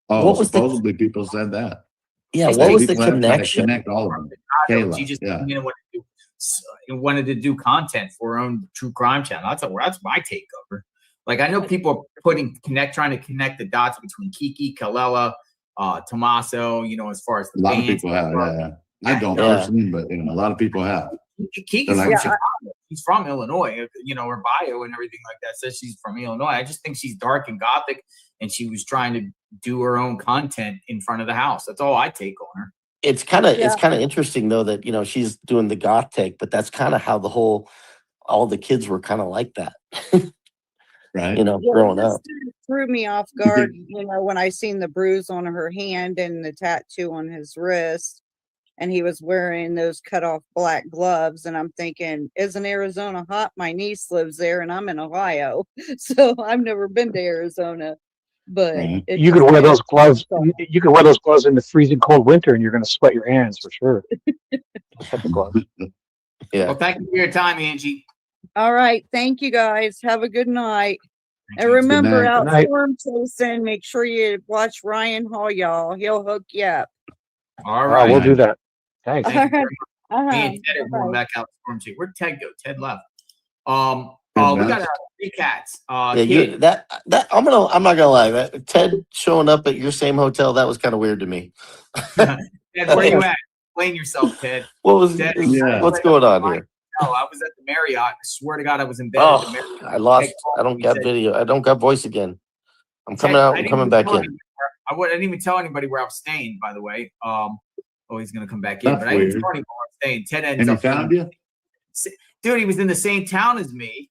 Oh, What was supposedly people said that. Yeah, It's what like was the People have tried to connection? connect all of them. Kayla, She just yeah. wanted to do content for her own true crime channel. That's my takeover. Like I know people are trying to connect the dots between Kiki, Kalela, Tommaso. As far as the A lot of bands. people have. Yeah. I don't Yeah. personally, but a lot of people have. Kiki's They're from like- Chicago. She's from Illinois. Her bio and everything like that says she's from Illinois. I just think she's dark and gothic, and she was trying to do her own content in front of the house. That's all I take on her. It's kind of interesting though that she's doing the goth take, but that's kind of how all the kids were kind of like that. Right. Growing it up. just threw me off guard, when I seen the bruise on her hand and the tattoo on his wrist, and he was wearing those cut off black gloves, and I'm thinking, isn't Arizona hot? My niece lives there, and I'm in Ohio, so I've never been to Arizona. But it You just could wear kinda those gloves. threw me off. You could wear those gloves in the freezing cold winter, and you're going to sweat your hands for sure. Those type of gloves. Yeah. Well, thank you for your time, Angie. All right, thank you guys. Have a good night. And you. remember, night. out Good night. storm chasing, make sure you watch Ryan Hall, y'all. He'll hook you up. All right. We'll do that. Thanks. Thank you very much. Uh-huh. Me and Ted are going Bye-bye. back out storm chase. Where'd Ted go? Ted left. Ted We got left. 3 cats. Yeah, Kid, that I'm not gonna lie. Ted showing up at your same hotel, that was kind of weird to me. Ted, where you at? Explain yourself, Ted. Ted, Yeah. what's going on here? No, I was at the Marriott. I swear to God, I was in bed at the Marriott. I don't got video. I don't got voice again. I'm coming out. I'm coming back in. I didn't even tell anybody where I was staying, by the way. He's gonna come back in, That's but I didn't weird. tell anybody where I was staying. Ted ends And he up found you? Dude, he was in the same town as me,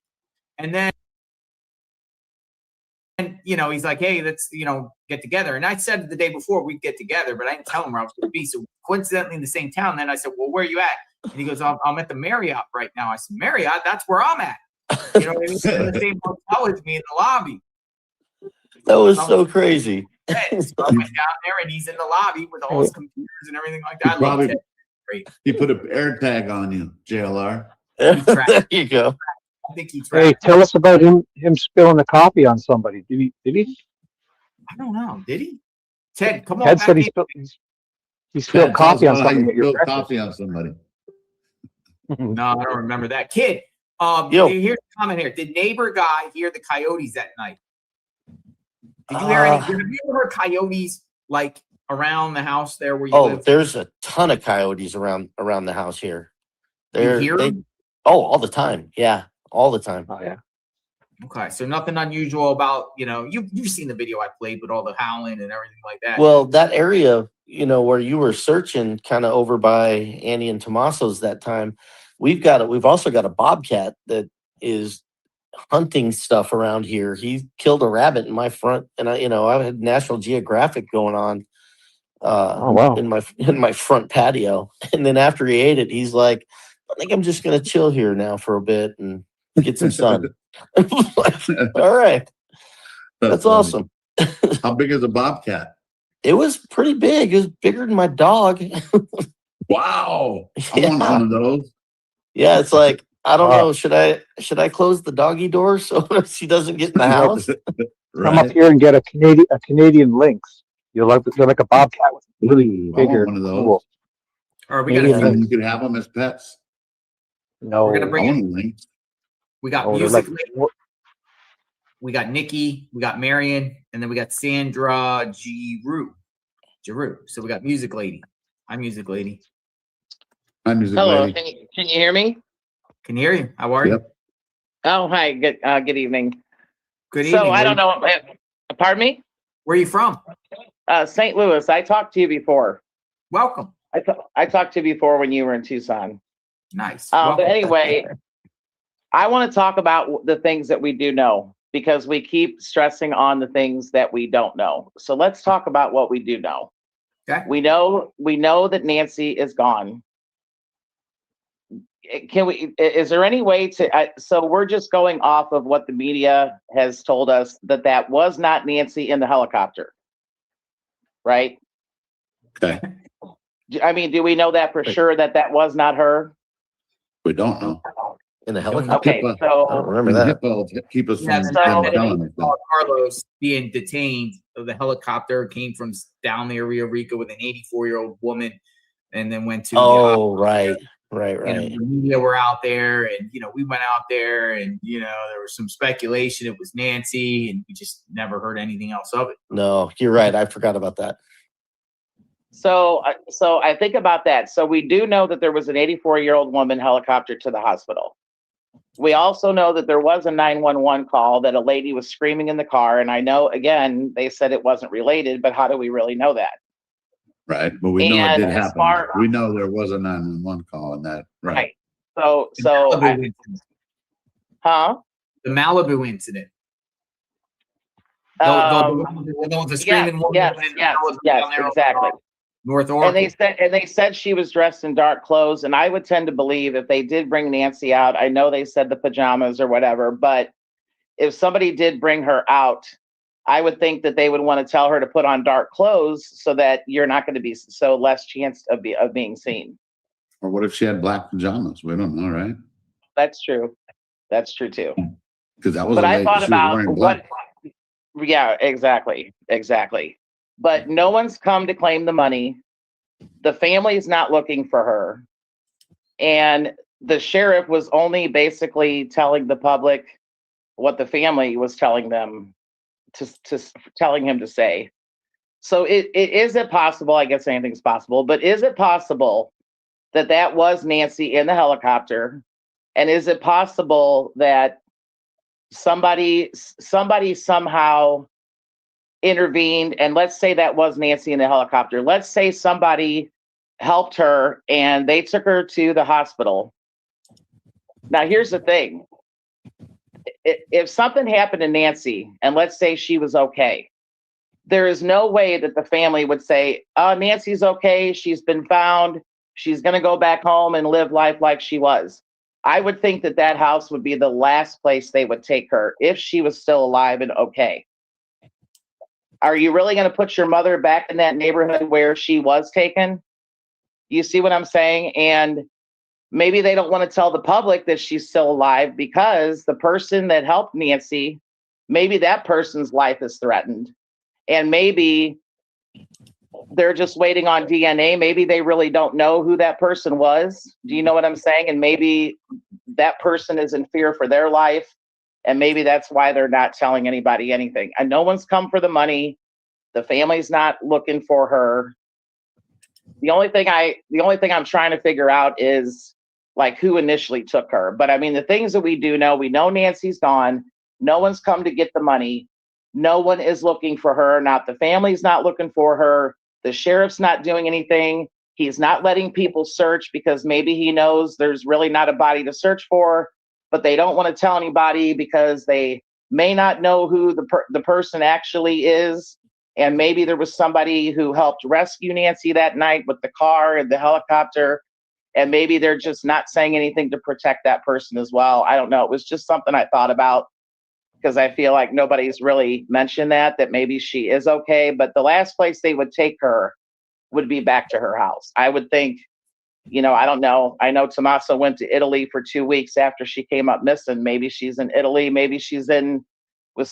and then he's like, hey, let's get together. And I said the day before we'd get together, but I didn't tell him where I was going to be. So coincidentally in the same town. Then I said, well, where are you at? And he goes, I'm at the Marriott right now. I said, Marriott, that's where I'm at. You know what I mean? He's in the same hotel as me in the lobby. That was so crazy. So I went down there, and he's in the lobby with all his computers and everything like that. I love Probably Ted. Great. he put an air tag on you, JLR. There you go. I think he Hey, tracked. tell us about him spilling the coffee on somebody. Did he? I don't know. Did he? Ted, come on. Ted back said in. he spilled Ted, tell us coffee on about how somebody you at your spilled breakfast. coffee on somebody. No, I don't remember that. Kid, Yo. here's a comment here. Did neighbor guy hear the coyotes that night? Did you hear any? Have you ever heard coyotes like around the house there where you live? There's a ton of coyotes around the house here. hear them? All the time. Yeah, all the time. Oh yeah. Okay, so nothing unusual about you've seen the video I played with all the howling and everything like that. Well, that area, where you were searching kind of over by Annie and Tommaso's that time, we've also got a bobcat that is hunting stuff around here. He killed a rabbit in my front, and I had National Geographic going on Oh wow. in my front patio. And then after he ate it, he's like, I think I'm just gonna chill here now for a bit. And get some sun. All right. That's funny. awesome. How big is a bobcat? It was pretty big. It was bigger than my dog. Wow. I want one of those. Yeah, it's like, I don't know. Should I close the doggy door so she doesn't get in the house? Come up here and get a Canadian lynx. You're like a bobcat with really I want bigger. one of those. Cool. Or we Maybe got You could have them as pets. No, We're gonna bring I want in. a lynx. We got no, they're music. like, We got Nikki. We got Marion, and then we got Sandra Giroux. So we got music lady. Hi, music lady. Hi, music Hello, lady. can you hear me? Can hear you. How are you? Yep. Oh, hi. Good evening. Good So evening. I don't know. Pardon me? Where are you from? St. Louis. I talked to you before. Welcome. I talked to you before when you were in Tucson. Nice. But anyway, I want to talk about the things that we do know because we keep stressing on the things that we don't know. So let's talk about what we do know. Okay. We know that Nancy is gone. Is there any way to, so we're just going off of what the media has told us that was not Nancy in the helicopter, right? Okay. I mean, do we know that for sure that was not her? We don't know. In the helicopter? Okay, HIPAA, so I don't remember that. HIPAA will keep us Yeah, from so- telling us that. Carlos being detained. The helicopter came from down there, Rio Rico, with an 84-year-old woman, and then went to. Oh, right. And the media were out there, and we went out there, and there was some speculation it was Nancy, and we just never heard anything else of it. No, you're right. I forgot about that. So I think about that. So we do know that there was an 84-year-old woman helicopter to the hospital. We also know that there was a 911 call that a lady was screaming in the car. And I know, again, they said it wasn't related, but how do we really know that? Right. But we know it And did as happen. far- We know there was a 911 call on that. Right. So The Malibu incident. huh? The Malibu incident. The screaming woman. Yes, exactly. North Oracle. And they said she was dressed in dark clothes. And I would tend to believe if they did bring Nancy out, I know they said the pajamas or whatever, but if somebody did bring her out, I would think that they would want to tell her to put on dark clothes so that you're not going to be so less chance of being seen. Or what if she had black pajamas? We don't know, right? That's true. That's true too. Because that was But a I lady. thought She was about wearing black. yeah, exactly. But no one's come to claim the money. The family's not looking for her. And the sheriff was only basically telling the public what the family was telling them telling him to say. So is it possible, I guess anything's possible, but is it possible that was Nancy in the helicopter? And is it possible that somebody somehow intervened, and let's say that was Nancy in the helicopter. Let's say somebody helped her and they took her to the hospital. Now, here's the thing. If something happened to Nancy, and let's say she was okay, there is no way that the family would say, oh, Nancy's okay. She's been found. She's going to go back home and live life like she was. I would think that house would be the last place they would take her if she was still alive and okay. Are you really going to put your mother back in that neighborhood where she was taken? You see what I'm saying? And maybe they don't want to tell the public that she's still alive because the person that helped Nancy, maybe that person's life is threatened. And maybe they're just waiting on DNA. Maybe they really don't know who that person was. Do you know what I'm saying? And maybe that person is in fear for their life. And maybe that's why they're not telling anybody anything. And no one's come for the money. The family's not looking for her. The only thing I'm trying to figure out is like who initially took her. But I mean, the things that we do know, we know Nancy's gone. No one's come to get the money. No one is looking for her. Not the family's not looking for her. The sheriff's not doing anything. He's not letting people search because maybe he knows there's really not a body to search for, but they don't want to tell anybody because they may not know who the person actually is. And maybe there was somebody who helped rescue Nancy that night with the car and the helicopter. And maybe they're just not saying anything to protect that person as well. I don't know. It was just something I thought about because I feel like nobody's really mentioned that maybe she is okay. But the last place they would take her would be back to her house. I would think, I don't know. I know Tommaso went to Italy for 2 weeks after she came up missing. Maybe she's in Italy. Maybe she's with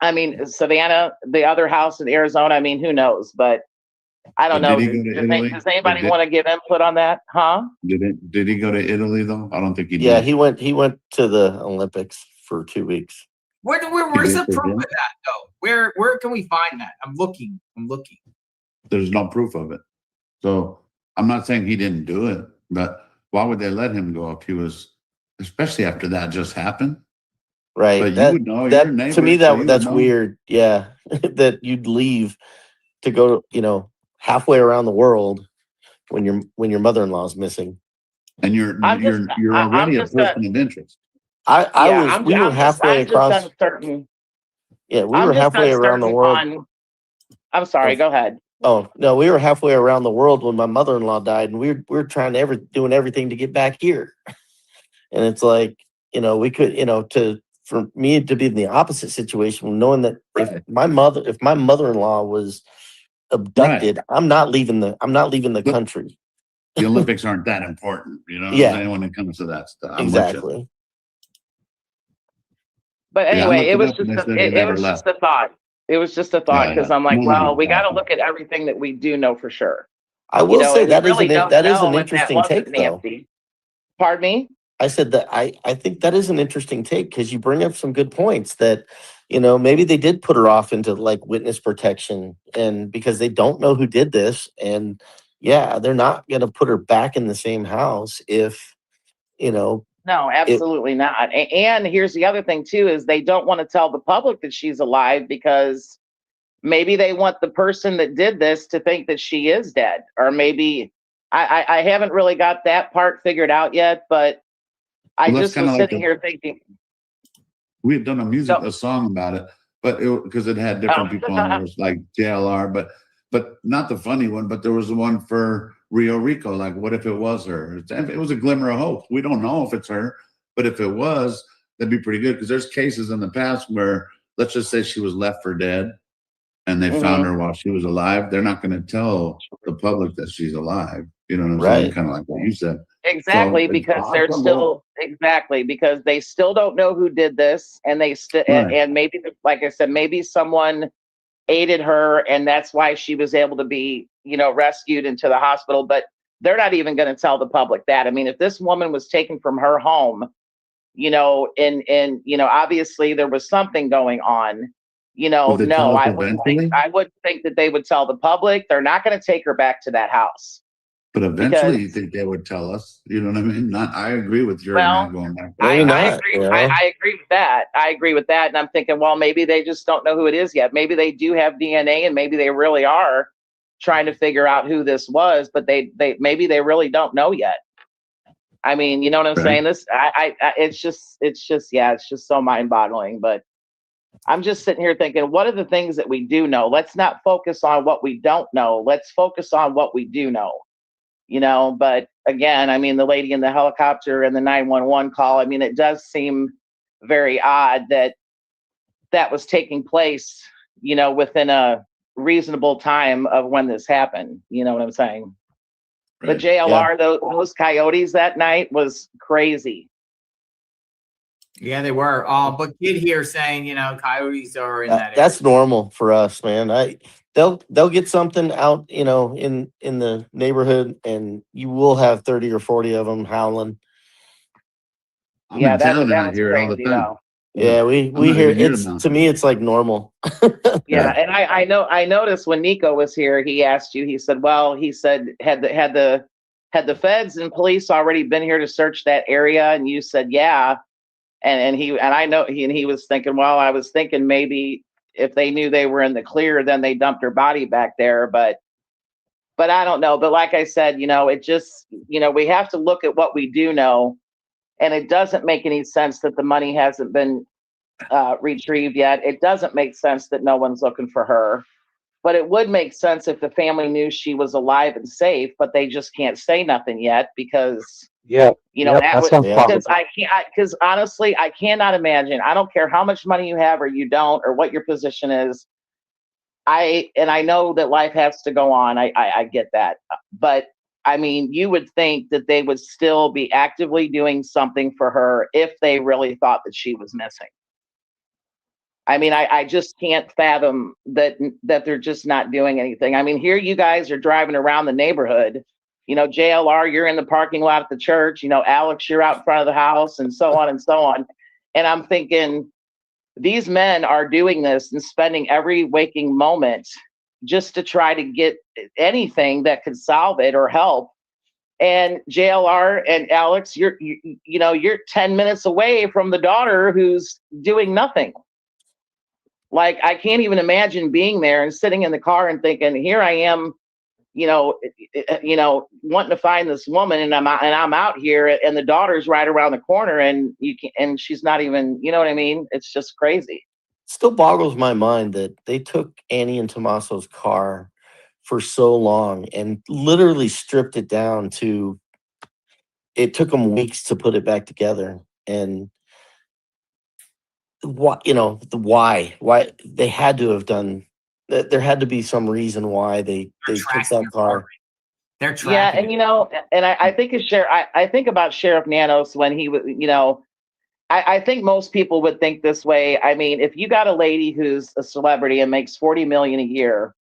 Savannah, the other house in Arizona. I mean, who knows? But I don't know. Did he go to Italy? Does anybody want to give input on that? Huh? Did he go to Italy though? I don't think he did. Yeah, he went to the Olympics for 2 weeks. Where's the proof of that though? Where can we find that? I'm looking. There's no proof of it. So I'm not saying he didn't do it, but why would they let him go if he was, especially after that just happened? Right. But that, you would know. that You're a neighbor, to me so you would that's know. weird. Yeah, that you'd leave to go, halfway around the world when your mother-in-law's missing. And you're already a person of interest. We were halfway across. Yeah, we were halfway around the world. I'm sorry. Go ahead. Oh no, we were halfway around the world when my mother-in-law died, and we were trying doing everything to get back here. And it's like, we could, for me to be in the opposite situation, knowing that if my mother-in-law was abducted, I'm not leaving the country. The Olympics aren't that important, Yeah. when it comes to that stuff. I'm with Exactly. you. But Yeah, I anyway, it looked was up just and they said they never left. a thought. It was just a thought because I'm like, No, well, we got to exactly. look at everything that we do know for sure. I will say and that we is really don't that is know an if interesting wasn't take, though. Nancy. Pardon me? I said that I think that is an interesting take because you bring up some good points that, maybe they did put her off into like witness protection and because they don't know who did this. And yeah, they're not going to put her back in the same house if, No, absolutely not. And here's the other thing too, is they don't want to tell the public that she's alive because maybe they want the person that did this to think that she is dead. Or maybe I haven't really got that part figured out yet, but I Well, that's just kinda was like sitting here thinking, We had done a song about it, but because it had different people on there, it was like JLR, but not the funny one, but there was the one for Rio Rico. Like, what if it was her? It was a glimmer of hope. We don't know if it's her, but if it was, that'd be pretty good. Because there's cases in the past where, let's just say she was left for dead, and they found her while she was alive. They're not going to tell the public that she's alive. You know what I'm saying? Right. Kind of like what you said. exactly, So, because it's they're possible. because they still don't know who did this, and they still Right. and maybe, like I said, maybe someone aided her, and that's why she was able to be, rescued into the hospital. But they're not even going to tell the public that. I mean, if this woman was taken from her home, and obviously there was something going on. Would they No, tell us I wouldn't eventually? think that they would tell the public. They're not going to take her back to that house. But eventually, Because- you think they would tell us? You know what I mean? I agree with your Well, man going back. I not, agree. I agree with that. I agree with that. And I'm thinking, well, maybe they just don't know who it is yet. Maybe they do have DNA, and maybe they really are trying to figure out who this was, but maybe they really don't know yet. I mean, you know what I'm saying? It's just so mind-boggling. But I'm just sitting here thinking, what are the things that we do know? Let's not focus on what we don't know. Let's focus on what we do know. But again, I mean, the lady in the helicopter and the 911 call, I mean, it does seem very odd that was taking place, within a reasonable time of when this happened. You know what I'm saying? Right. The JLR, those coyotes that night was crazy. Yeah, they were. But Kid here saying, coyotes are in that That's area. normal for us, man. They'll get something out, in the neighborhood, and you will have 30 or 40 of them howling. I'm in town and I was hear it all the crazy, time. though. Yeah, we I'm not hear even near the it's mountain. to me it's like normal. Yeah, and I noticed when Nico was here, he asked you. He said, had the feds and police already been here to search that area? And you said, yeah. And he was thinking, well, I was thinking maybe if they knew they were in the clear, then they dumped her body back there. But I don't know. But like I said, it just, we have to look at what we do know. And it doesn't make any sense that the money hasn't been retrieved yet. It doesn't make sense that no one's looking for her. But it would make sense if the family knew she was alive and safe, but they just can't say nothing yet because, Yeah. you know, Yep, that that would, sounds because plausible. because honestly, I cannot imagine. I don't care how much money you have or you don't, or what your position is. I know that life has to go on. I get that. But I mean, you would think that they would still be actively doing something for her if they really thought that she was missing. I mean, I just can't fathom that they're just not doing anything. I mean, here you guys are driving around the neighborhood. You know, JLR, you're in the parking lot at the church. You know, Alex, you're out in front of the house, and so on and so on. And I'm thinking, these men are doing this and spending every waking moment just to try to get anything that could solve it or help. And JLR and Alex, you're 10 minutes away from the daughter who's doing nothing. Like, I can't even imagine being there and sitting in the car and thinking, here I am, wanting to find this woman, and I'm out here, and the daughter's right around the corner, and and she's not even, you know what I mean? It's just crazy. Still boggles my mind that they took Annie and Tommaso's car for so long and literally stripped it down to, it took them weeks to put it back together. And why they had to have done that. There had to be some reason why they took that car. They're Yeah, tracking and and I think I think about Sheriff Nanos when he was, I think most people would think this way. I mean, if you got a lady who's a celebrity and makes $40 million a year,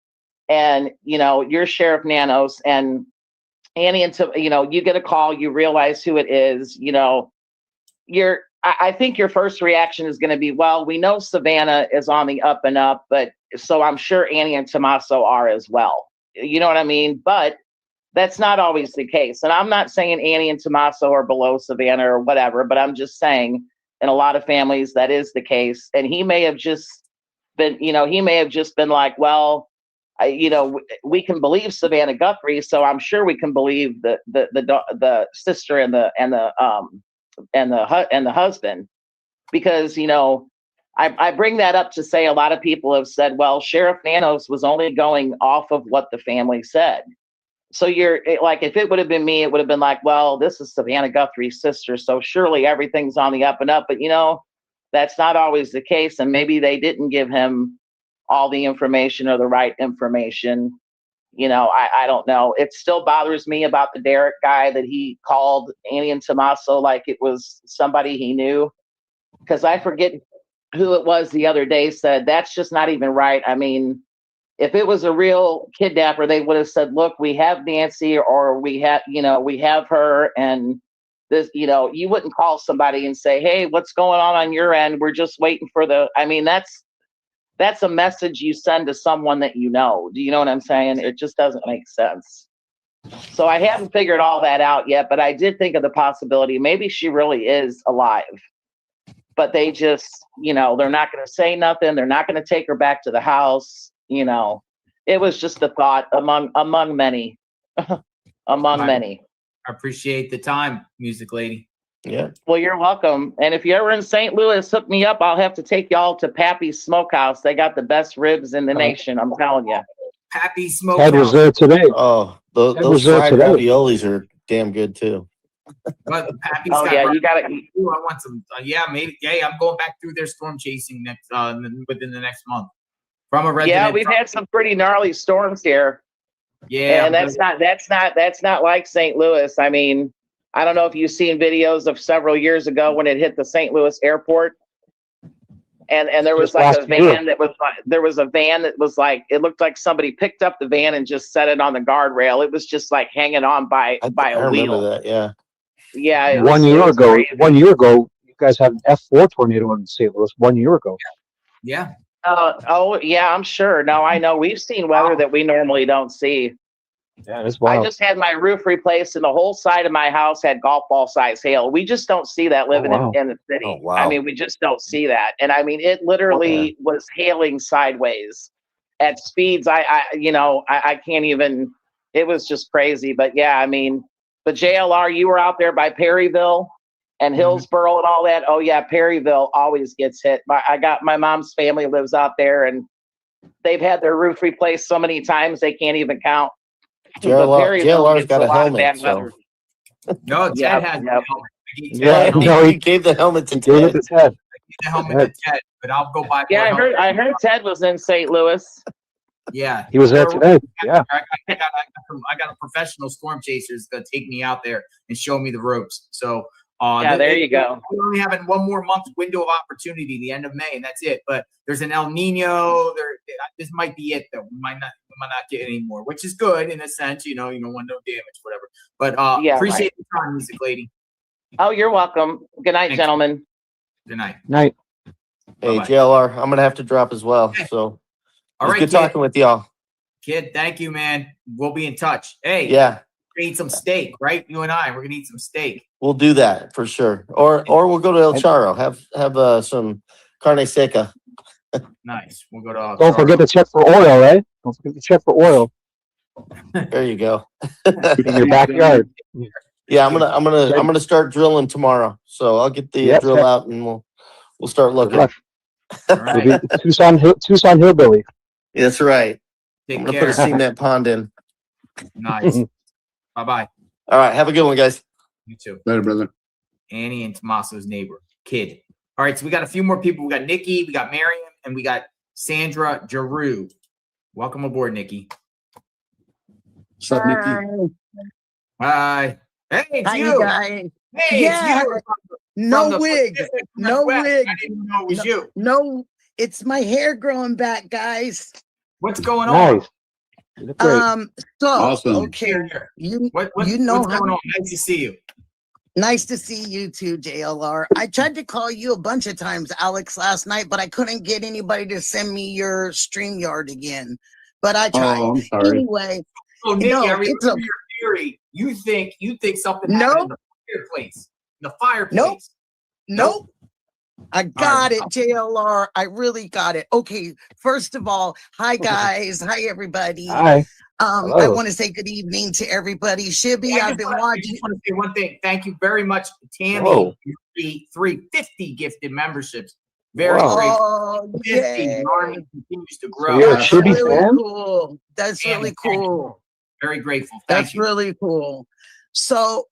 and you're Sheriff Nanos, and Annie, and you get a call, you realize who it is, I think your first reaction is going to be, well, we know Savannah is on the up and up, but so I'm sure Annie and Tommaso are as well. You know what I mean? But that's not always the case. And I'm not saying Annie and Tommaso are below Savannah or whatever, but I'm just saying in a lot of families that is the case. And he may have just been, like, well, we can believe Savannah Guthrie, so I'm sure we can believe the sister and the husband, because I bring that up to say a lot of people have said, well, Sheriff Nanos was only going off of what the family said. So you're like, if it would have been me, it would have been like, well, this is Savannah Guthrie's sister, so surely everything's on the up and up. But that's not always the case, and maybe they didn't give him all the information or the right information. I don't know. It still bothers me about the Derek guy that he called Annie and Tommaso like it was somebody he knew, because I forget who it was the other day said that's just not even right. I mean, if it was a real kidnapper, they would have said, look, we have Nancy, or we have her, and this, you wouldn't call somebody and say, hey, what's going on your end? We're just waiting for I mean, that's a message you send to someone that you know. Do you know what I'm saying? It just doesn't make sense. So I haven't figured all that out yet, but I did think of the possibility maybe she really is alive. But they just, they're not going to say nothing. They're not going to take her back to the house. It was just a thought among many, many. I appreciate the time, music lady. Yeah. Well, you're welcome. And if you're ever in St. Louis, hook me up. I'll have to take y'all to Pappy's Smokehouse. They got the best ribs in the nation. I'm telling you. Pappy's Ted was Smokehouse. there today. Oh, Ted those was there fried today. raviolis are damn good too. But Pappy's Oh got yeah, you got it. Ooh, I want some. Yeah, maybe. Yeah, I'm going back through their storm chasing next within the next month. From a resident. Yeah, we've had some pretty gnarly storms here. Yeah, and that's not like St. Louis. I mean, I don't know if you've seen videos of several years ago when it hit the St. Louis airport, and there was Just like a last year. van that was like, it looked like somebody picked up the van and just set it on the guardrail. It was just like hanging on by I a remember wheel. that. Yeah. Yeah, it 1 was year ago, crazy. 1 year ago, you guys had an F4 tornado in St. Louis 1 year ago. yeah. Oh yeah, I'm sure. No, I know we've seen weather that we normally don't see. Yeah, it's I wild. just had my roof replaced, and the whole side of my house had golf ball size hail. We just don't see that living wow. in the city. Oh, wow. I mean, we just don't see that. And I mean, it literally was hailing sideways at speeds I can't even. It was just crazy. But yeah, I mean, but JLR, you were out there by Perryville and Hillsboro and all that. Oh yeah, Perryville always gets hit. I got my mom's family lives out there, and They've had their roof replaced so many times they can't even count. But JLR's Perryville gets got a lot of helmet, bad so. weather. No, Ted Yep, has yep. the helmet. Yeah, no, he gave the helmet to he gave it Ted. to Ted. The helmet to Ted, but I'll go buy Yeah, more helmets. I heard Ted was in St. Louis. Yeah, He was there today. Yeah. I got a professional storm chaser that's gonna take me out there and show me the ropes. So Yeah, there you go. We're only having one more month window of opportunity, the end of May, and that's it. But there's an El Nino. This might be it though. We might not get any more, which is good in a sense. You don't want no damage, whatever. But Yeah, appreciate the time, music lady. Oh, you're welcome. Good night, Thanks. gentlemen. Good night. Night. Hey, Bye-bye. JLR, I'm gonna have to drop as well. So All it was right, good kid. talking with y'all. Kid, thank you, man. We'll be in touch. Hey, Yeah, we're gonna eat some steak, right? You and I, we're gonna eat some steak. we'll do that for sure. Or we'll go to El Charro. Have some carne seca. Nice. We'll go to. Don't forget to check for oil, right? Don't forget to check for oil There you go. in your backyard. Yeah, I'm gonna start drilling tomorrow. So I'll get the Yep, drill check. out and we'll start Good looking. luck. All We'll right. be Tucson Hillbilly. That's right. Take I'm gonna care. put a cement pond in. Nice. Bye-bye. All right, have a good one, guys. You too. Later, brother. Annie and Tommaso's neighbor, Kid. All right, so we got a few more people. We got Nikki, we got Miriam, and we got Sandra Giroux. Welcome aboard, Nikki. What's up, Nikki? Hi. Hey, it's Hi, you. you guys. Hey, Yeah. it's you. No From the wig. Pacific No Northwest. wig. I didn't know it was you. No, it's my hair growing back, guys. What's going on? Nice. You look great. So Awesome. okay, you What's know going on? Nice to see you. Nice to see you too, JLR. I tried to call you a bunch of times, Alex, last night, but I couldn't get anybody to send me your StreamYard again. But I tried. Oh, I'm sorry. Anyway, Oh, Nikki, no, I remember it's a your theory. You think something No. happened in the fireplace. In the fireplace. Nope. I got it, JLR. I really got it. Okay, first of all, hi guys. Hi everybody. Hi. I Hello. want to say good evening to everybody. Shibby, I I've been just watching. want to say one thing. Thank you very much, Tammy. Whoa. The 350 gifted memberships. Very Wow. grateful. Oh, 50. yay. The army continues to So grow. you're a That's Shibby really fan? cool. That's Tammy, really thank you. cool. Very grateful. Thank That's you. really cool. So,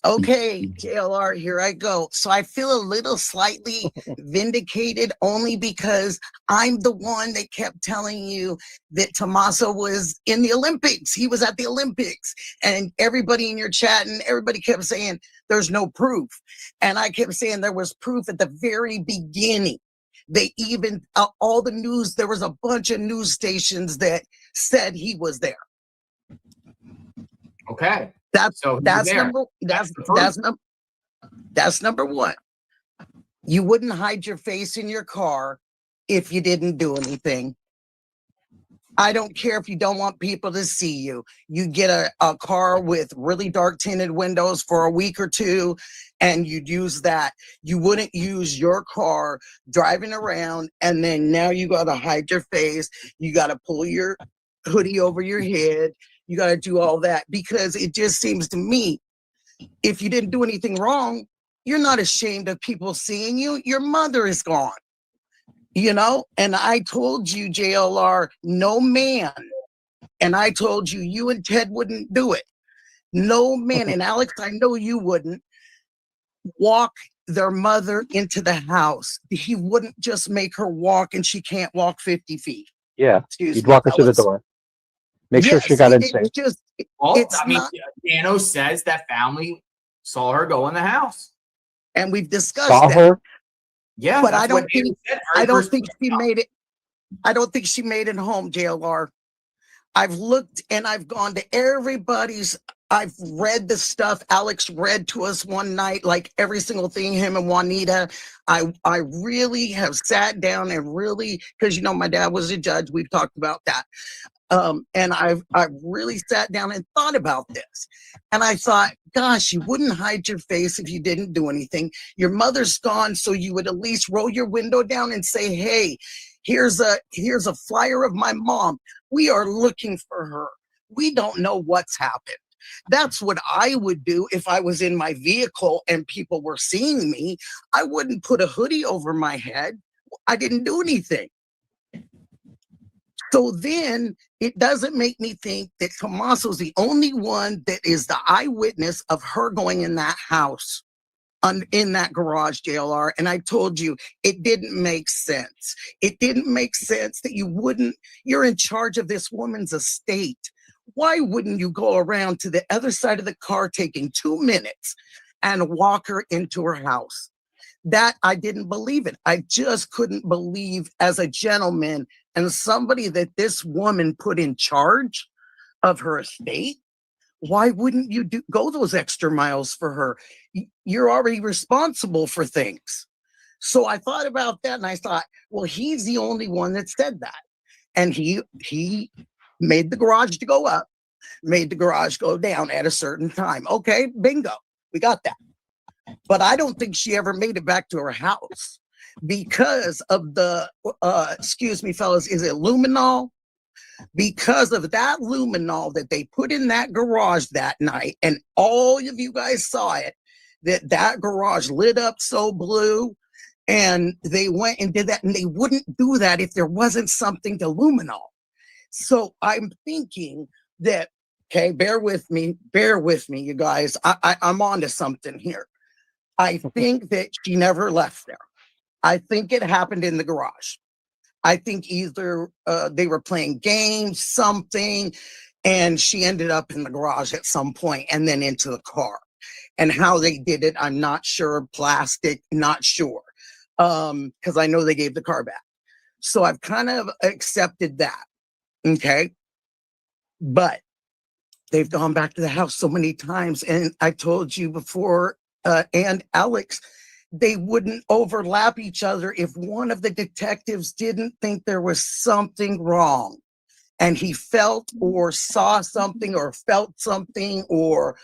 okay, JLR, here I go. So I feel a little slightly vindicated only because I'm the one that kept telling you that Tommaso was in the Olympics. He was at the Olympics. And everybody in your chat and everybody kept saying there's no proof. And I kept saying there was proof at the very beginning. They even, all the news, there was a bunch of news stations that said he was there. Okay. That's So he's that's there. number That's the proof. that's number one. You wouldn't hide your face in your car if you didn't do anything. I don't care if you don't want people to see you. You get a car with really dark tinted windows for a week or two, and you'd use that. You wouldn't use your car driving around, and then now you got to hide your face. You got to pull your hoodie over your head. You got to do all that because it just seems to me, if you didn't do anything wrong, you're not ashamed of people seeing you. Your mother is gone. You know, and I told you, JLR, no man, and I told you, you and Ted wouldn't do it. No man, and Alex, I know you wouldn't walk their mother into the house. He wouldn't just make her walk and she can't walk 50 feet. Yeah. Excuse You'd me, walk her to the fellas. door. Make sure Yeah, she got see, in it's safe. just, Well, it's I mean, not, Dano says that family saw her go in the house. and we've discussed Saw that. her? Yeah, But that's I don't what Dano think, said I very don't first think time she out. made it. I don't think she made it home, JLR. I've looked and I've gone to everybody's. I've read the stuff Alex read to us one night, like every single thing, him and Juanita. I really have sat down and really, because you know my dad was a judge. We've talked about that. And I've really sat down and thought about this. And I thought, gosh, you wouldn't hide your face if you didn't do anything. Your mother's gone, so you would at least roll your window down and say, hey, here's a flyer of my mom. We are looking for her. We don't know what's happened. That's what I would do if I was in my vehicle and people were seeing me. I wouldn't put a hoodie over my head. I didn't do anything. So then it doesn't make me think that Tommaso's the only one that is the eyewitness of her going in that house, in that garage, JLR. And I told you, it didn't make sense. It didn't make sense that you're in charge of this woman's estate. Why wouldn't you go around to the other side of the car, taking 2 minutes, and walk her into her house? That I didn't believe it. I just couldn't believe, as a gentleman and somebody that this woman put in charge of her estate, why wouldn't you go those extra miles for her? You're already responsible for things. So I thought about that and I thought, well, he's the only one that said that. And he made the garage to go up, made the garage go down at a certain time. Okay, bingo. We got that. But I don't think she ever made it back to her house because of the, excuse me, fellas, is it luminol? Because of that luminol that they put in that garage that night, and all of you guys saw it, that garage lit up so blue, and they went and did that, and they wouldn't do that if there wasn't something to luminol. So I'm thinking that, okay, bear with me, you guys. I'm on to something here. I think that she never left there. I think it happened in the garage. I think either they were playing games, something, and she ended up in the garage at some point and then into the car. And how they did it, I'm not sure. Plastic, not sure. Because I know they gave the car back. So I've kind of accepted that. Okay. But they've gone back to the house so many times. And I told you before, and Alex, they wouldn't overlap each other if one of the detectives didn't think there was something wrong and he felt or saw something or felt something or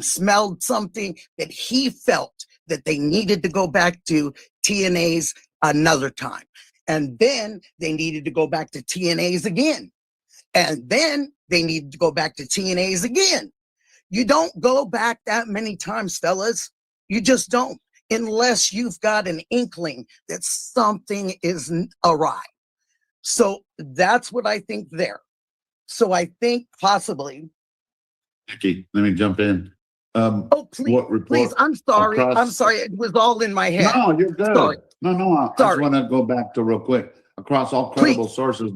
smelled something that he felt that they needed to go back to TNA's another time. And then they needed to go back to TNA's again. And then they needed to go back to TNA's again. You don't go back that many times, fellas. You just don't, unless you've got an inkling that something is awry. So that's what I think there. So I think possibly. Nikki, let me jump in. Oh, please. I'm sorry. I'm sorry. It was all in my head. No, you're good. Sorry. No. I just want to go back to real quick. Across all credible sources,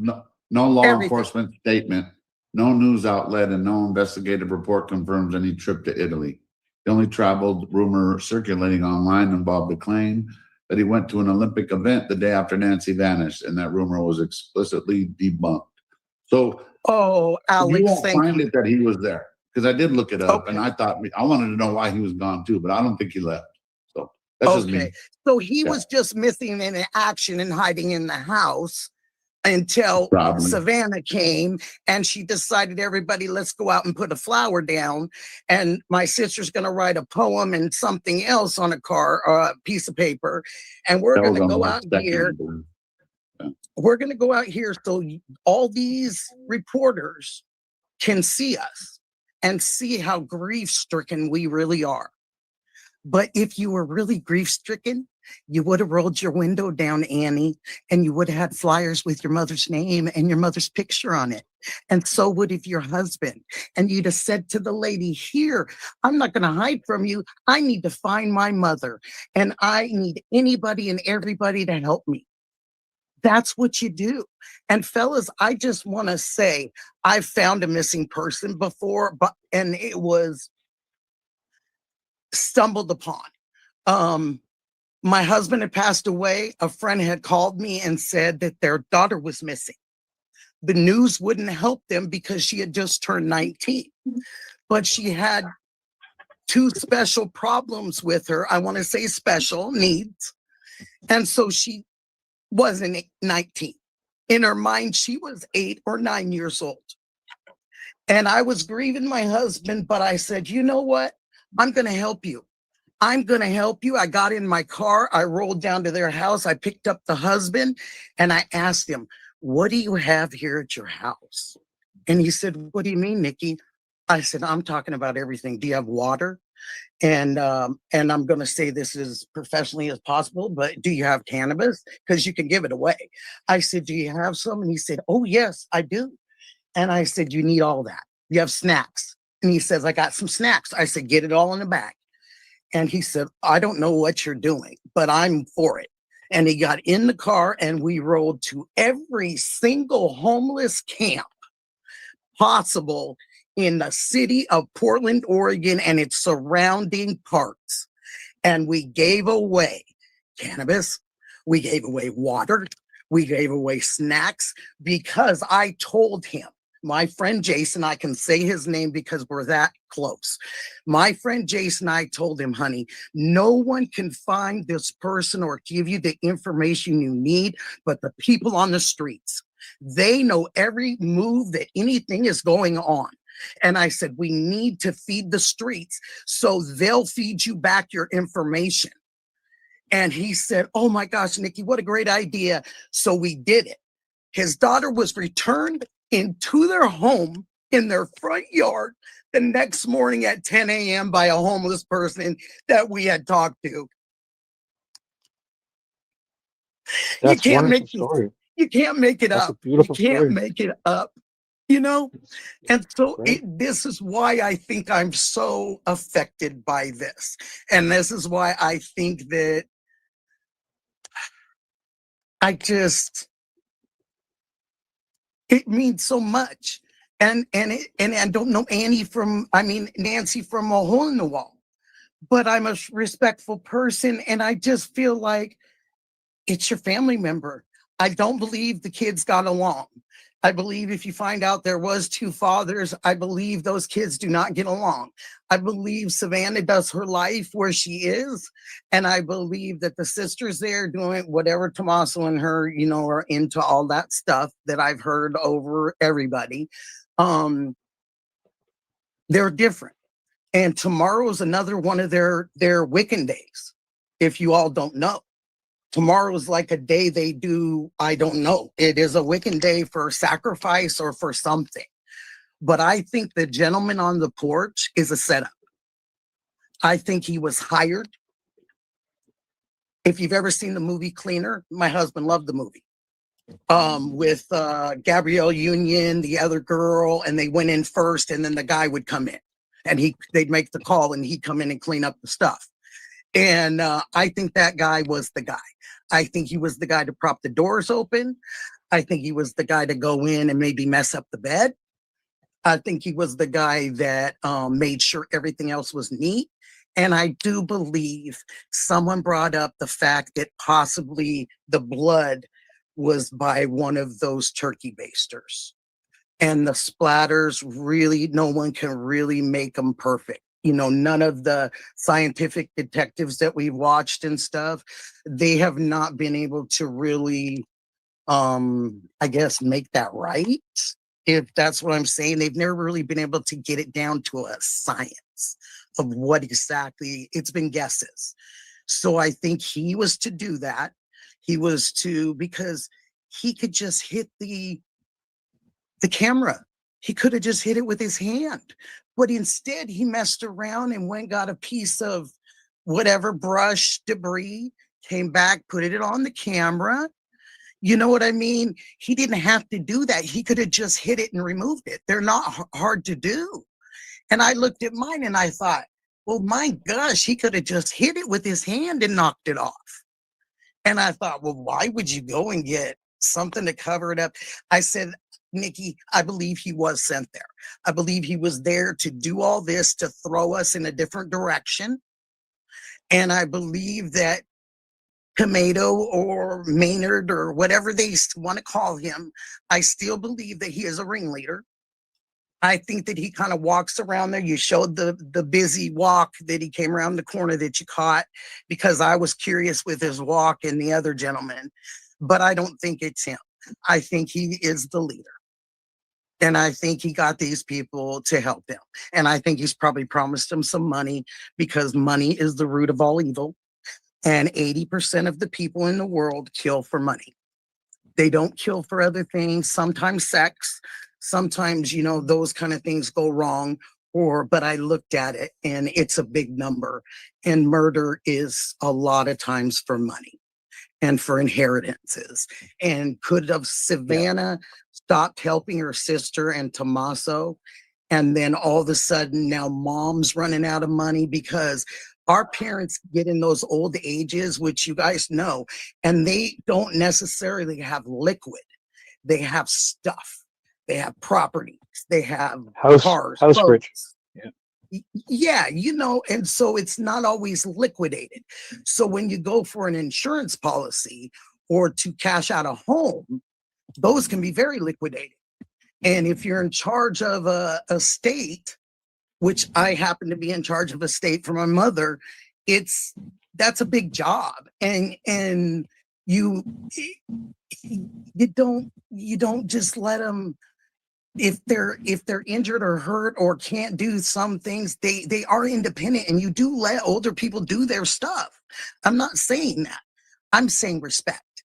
no law enforcement statement, no news outlet, and no investigative report confirms any trip to Italy. The only traveled rumor circulating online involved a claim that he went to an Olympic event the day after Nancy vanished, and that rumor was explicitly debunked. So, Alex, you won't find it that he was there, because I did look it up, and I thought I wanted to know why he was gone too, but I don't think he left. So that's just me. So he was just missing in action and hiding in the house until Savannah came and she decided, everybody, let's go out and put a flower down. And my sister's going to write a poem and something else on a piece of paper. And we're going to go out here. We're going to go out here so all these reporters can see us and see how grief-stricken we really are. But if you were really grief-stricken, you would have rolled your window down, Annie, and you would have had flyers with your mother's name and your mother's picture on it. And so would have your husband. And you'd have said to the lady, here, I'm not going to hide from you. I need to find my mother. And I need anybody and everybody to help me. That's what you do. And fellas, I just want to say, I've found a missing person before, and it was stumbled upon. My husband had passed away. A friend had called me and said that their daughter was missing. The news wouldn't help them because she had just turned 19, but she had 2 special problems with her. I want to say special needs. And so she wasn't 19. In her mind, she was 8 or 9 years old. And I was grieving my husband, but I said, you know what? I'm going to help you. I'm going to help you. I got in my car. I rolled down to their house. I picked up the husband and I asked him, what do you have here at your house? And he said, what do you mean, Nikki? I said, I'm talking about everything. Do you have water? And I'm going to say this as professionally as possible, but do you have cannabis? Because you can give it away. I said, do you have some? And he said, oh, yes, I do. And I said, you need all that. You have snacks. And he says, I got some snacks. I said, get it all in the bag. And he said, I don't know what you're doing, but I'm for it. And he got in the car and we rode to every single homeless camp possible in the city of Portland, Oregon, and its surrounding parts. And we gave away cannabis, we gave away water, we gave away snacks, because I told him, my friend Jason, I can say his name because we're that close. My friend Jason, I told him, honey, no one can find this person or give you the information you need but the people on the streets. They know every move that anything is going on. And I said, we need to feed the streets so they'll feed you back your information. And he said, oh my gosh, Nikki, what a great idea. So we did it. His daughter was returned into their home in their front yard the next morning at 10 a.m. by a homeless person that we had talked to. That's You a can't wonderful make story. you can't make it That's a up. beautiful You can't story. make it up. You know, and so Right. this is why I think I'm so affected by this. And this is why I think that it means so much. And I don't know Nancy from a hole in the wall, but I'm a respectful person. And I just feel like it's your family member. I don't believe the kids got along. I believe if you find out there was two fathers, I believe those kids do not get along. I believe Savannah does her life where she is. And I believe that the sisters there doing whatever Tommaso and her, are into all that stuff that I've heard over everybody. They're different. And tomorrow is another one of their Wiccan days, if you all don't know. Tomorrow is like a day they do, I don't know. It is a Wiccan day for sacrifice or for something. But I think the gentleman on the porch is a setup. I think he was hired. If you've ever seen the movie Cleaner, my husband loved the movie. With Gabrielle Union, the other girl, and they went in first and then the guy would come in and they'd make the call and he'd come in and clean up the stuff. And I think that guy was the guy. I think he was the guy to prop the doors open. I think he was the guy to go in and maybe mess up the bed. I think he was the guy that made sure everything else was neat. And I do believe someone brought up the fact that possibly the blood was by one of those turkey basters. And the splatters really, no one can really make them perfect. None of the scientific detectives that we've watched and stuff, they have not been able to really, I guess, make that right. If that's what I'm saying, they've never really been able to get it down to a science of what exactly, it's been guesses. So I think he was to do that. He was to, because he could just hit the camera. He could have just hit it with his hand. But instead, he messed around and went and got a piece of whatever brush debris, came back, put it on the camera. You know what I mean? He didn't have to do that. He could have just hit it and removed it. They're not hard to do. And I looked at mine and I thought, well, my gosh, he could have just hit it with his hand and knocked it off. And I thought, well, why would you go and get something to cover it up? I said, Nikki, I believe he was sent there. I believe he was there to do all this, to throw us in a different direction. And I believe that Tomato or Maynard or whatever they want to call him, I still believe that he is a ringleader. I think that he kind of walks around there. You showed the busy walk that he came around the corner that you caught, because I was curious with his walk and the other gentleman, but I don't think it's him. I think he is the leader. And I think he got these people to help him. And I think he's probably promised them some money, because money is the root of all evil. And 80% of the people in the world kill for money. They don't kill for other things. Sometimes sex, sometimes, those kind of things go wrong, but I looked at it and it's a big number. And murder is a lot of times for money and for inheritances. And could have Savannah stopped helping her sister and Tommaso? And then all of a sudden now mom's running out of money because our parents get in those old ages, which you guys know, and they don't necessarily have liquid. They have stuff. They have properties. They have cars, house boats. rich. Yeah, you know, and so it's not always liquidated. So when you go for an insurance policy or to cash out a home, those can be very liquidated. And if you're in charge of a estate, which I happen to be in charge of estate for my mother, that's a big job. And you don't just let them, if they're injured or hurt or can't do some things, they are independent, and you do let older people do their stuff. I'm not saying that. I'm saying respect.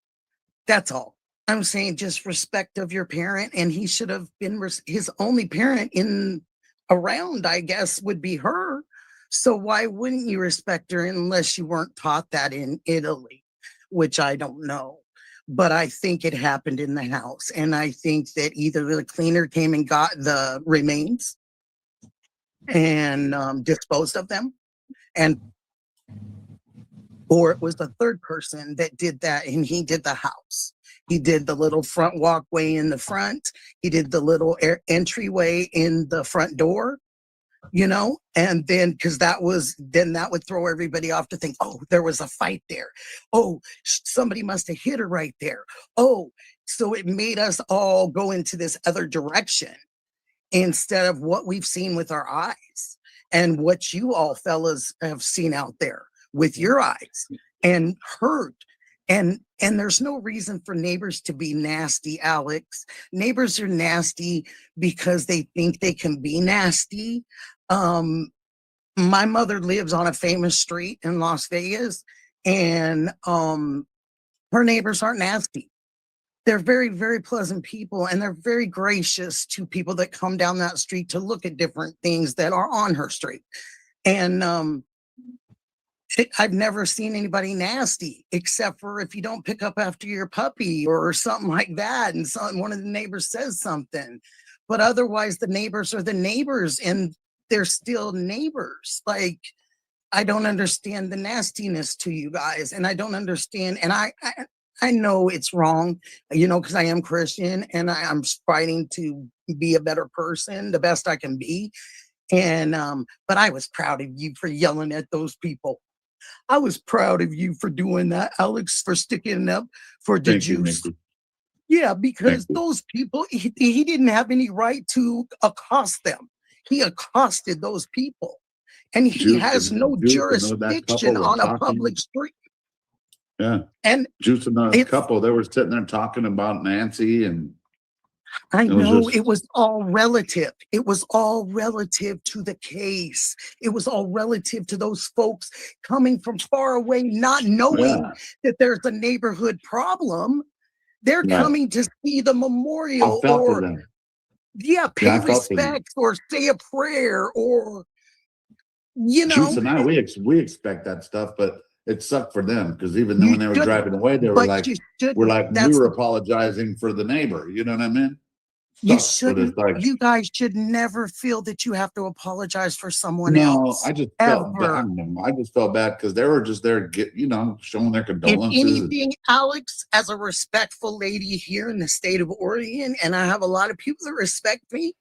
That's all. I'm saying just respect of your parent, and he should have been his only parent around, I guess, would be her. So why wouldn't you respect her unless you weren't taught that in Italy, which I don't know. But I think it happened in the house. And I think that either the cleaner came and got the remains and disposed of them, or it was the third person that did that, and he did the house. He did the little front walkway in the front. He did the little entryway in the front door, you know, and then that would throw everybody off to think, oh, there was a fight there. Oh, somebody must have hit her right there. Oh, so it made us all go into this other direction instead of what we've seen with our eyes and what you all fellas have seen out there with your eyes and heard. And there's no reason for neighbors to be nasty, Alex. Neighbors are nasty because they think they can be nasty. My mother lives on a famous street in Las Vegas, and her neighbors aren't nasty. They're very, very pleasant people, and they're very gracious to people that come down that street to look at different things that are on her street. And I've never seen anybody nasty, except for if you don't pick up after your puppy or something like that, and one of the neighbors says something. But otherwise, the neighbors are the neighbors, and they're still neighbors. Like, I don't understand the nastiness to you guys, and I don't understand. And I know it's wrong, you know, because I am Christian, and I'm fighting to be a better person, the best I can be. And but I was proud of you for yelling at those people. I was proud of you for doing that, Alex, for sticking up for the Jews. Yeah, because those people, he didn't have any right to accost them. He accosted those people, and he has no jurisdiction on a public street. Yeah. And Juice and a couple, they were sitting there talking about Nancy, and I know it was all relative. It was all relative to the case. It was all relative to those folks coming from far away, not knowing that there's a neighborhood problem. They're coming to see the memorial or pay respects or say a prayer, or you know. Juice and I, we expect that stuff, but it sucked for them because even though when they were driving away, they were like, we were apologizing for the neighbor. You know what I mean? You shouldn't. You guys should never feel that you have to apologize for someone else. No, I just felt bad. I just felt bad because they were just there, showing their condolences. If anything, Alex, as a respectful lady here in the state of Oregon, and I have a lot of people that respect me,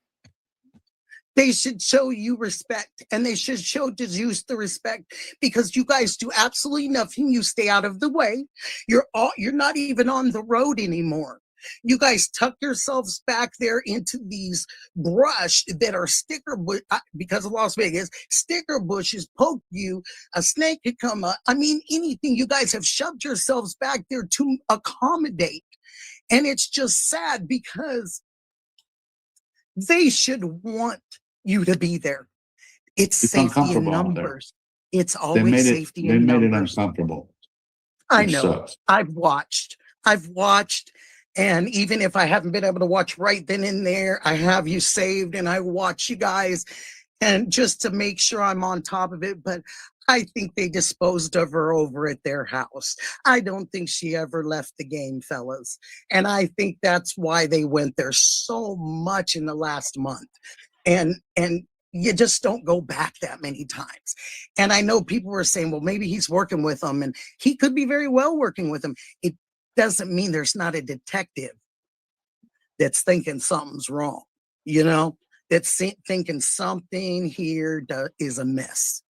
they should show you respect, and they should show Jesus the respect, because you guys do absolutely nothing. You stay out of the way. You're not even on the road anymore. You guys tuck yourselves back there into these brush that are sticker bush, because of Las Vegas, sticker bushes poke you, a snake could come up. I mean, anything. You guys have shoved yourselves back there to accommodate. And it's just sad because they should want you to be there. It's safety in numbers. It's always safety in numbers. They made it uncomfortable. I know. I've watched. And even if I haven't been able to watch right then and there, I have you saved, and I watch you guys. and just to make sure I'm on top of it. But I think they disposed of her over at their house. I don't think she ever left the game, fellas. And I think that's why they went there so much in the last month. And you just don't go back that many times. And I know people were saying, well, maybe he's working with them, and he could be very well working with them. It doesn't mean there's not a detective that's thinking something's wrong, you know, that's thinking something here is amiss,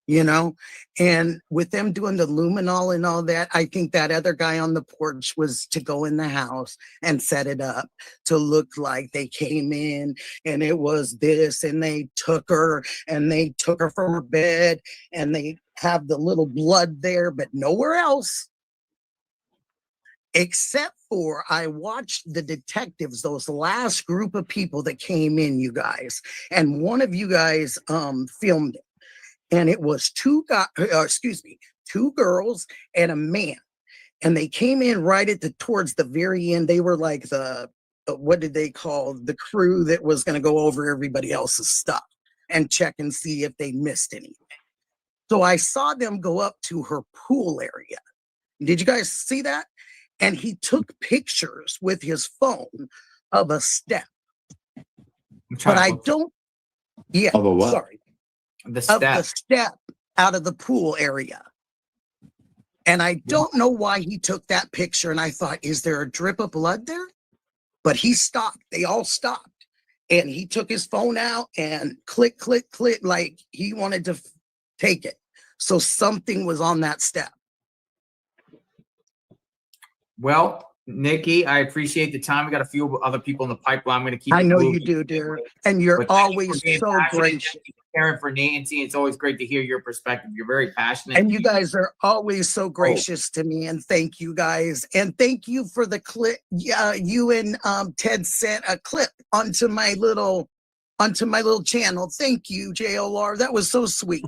you know. And with them doing the luminol and all that, I think that other guy on the porch was to go in the house and set it up to look like they came in and it was this, and they took her from her bed, and they have the little blood there, but nowhere else. Except for I watched the detectives, those last group of people that came in, you guys, and one of you guys filmed it. And it was two girls and a man. And they came in right at towards the very end. They were like what did they call the crew that was going to go over everybody else's stuff and check and see if they missed anything. So I saw them go up to her pool area. Did you guys see that? And he took pictures with his phone of a step. But I don't, yeah, Of a what? sorry. The Of the step out of the pool area. And I don't know why he took that picture. And I thought, is there a drip of blood there? But he stopped. They all stopped. And he took his phone out and click, click, click, like he wanted to take it. So something was on that step. Well, Nikki, I appreciate the time. We got a few other people in the pipeline. I'm going to keep. I it know moving. you do, dear. And you're But thank you always for being so passionate. gracious. Thank you for caring for Nancy. It's always great to hear your perspective. You're very passionate. And you guys are always so gracious to me. And thank you guys. And thank you for the clip. You and Ted sent a clip onto my little channel. Thank you, JLR. That was so sweet.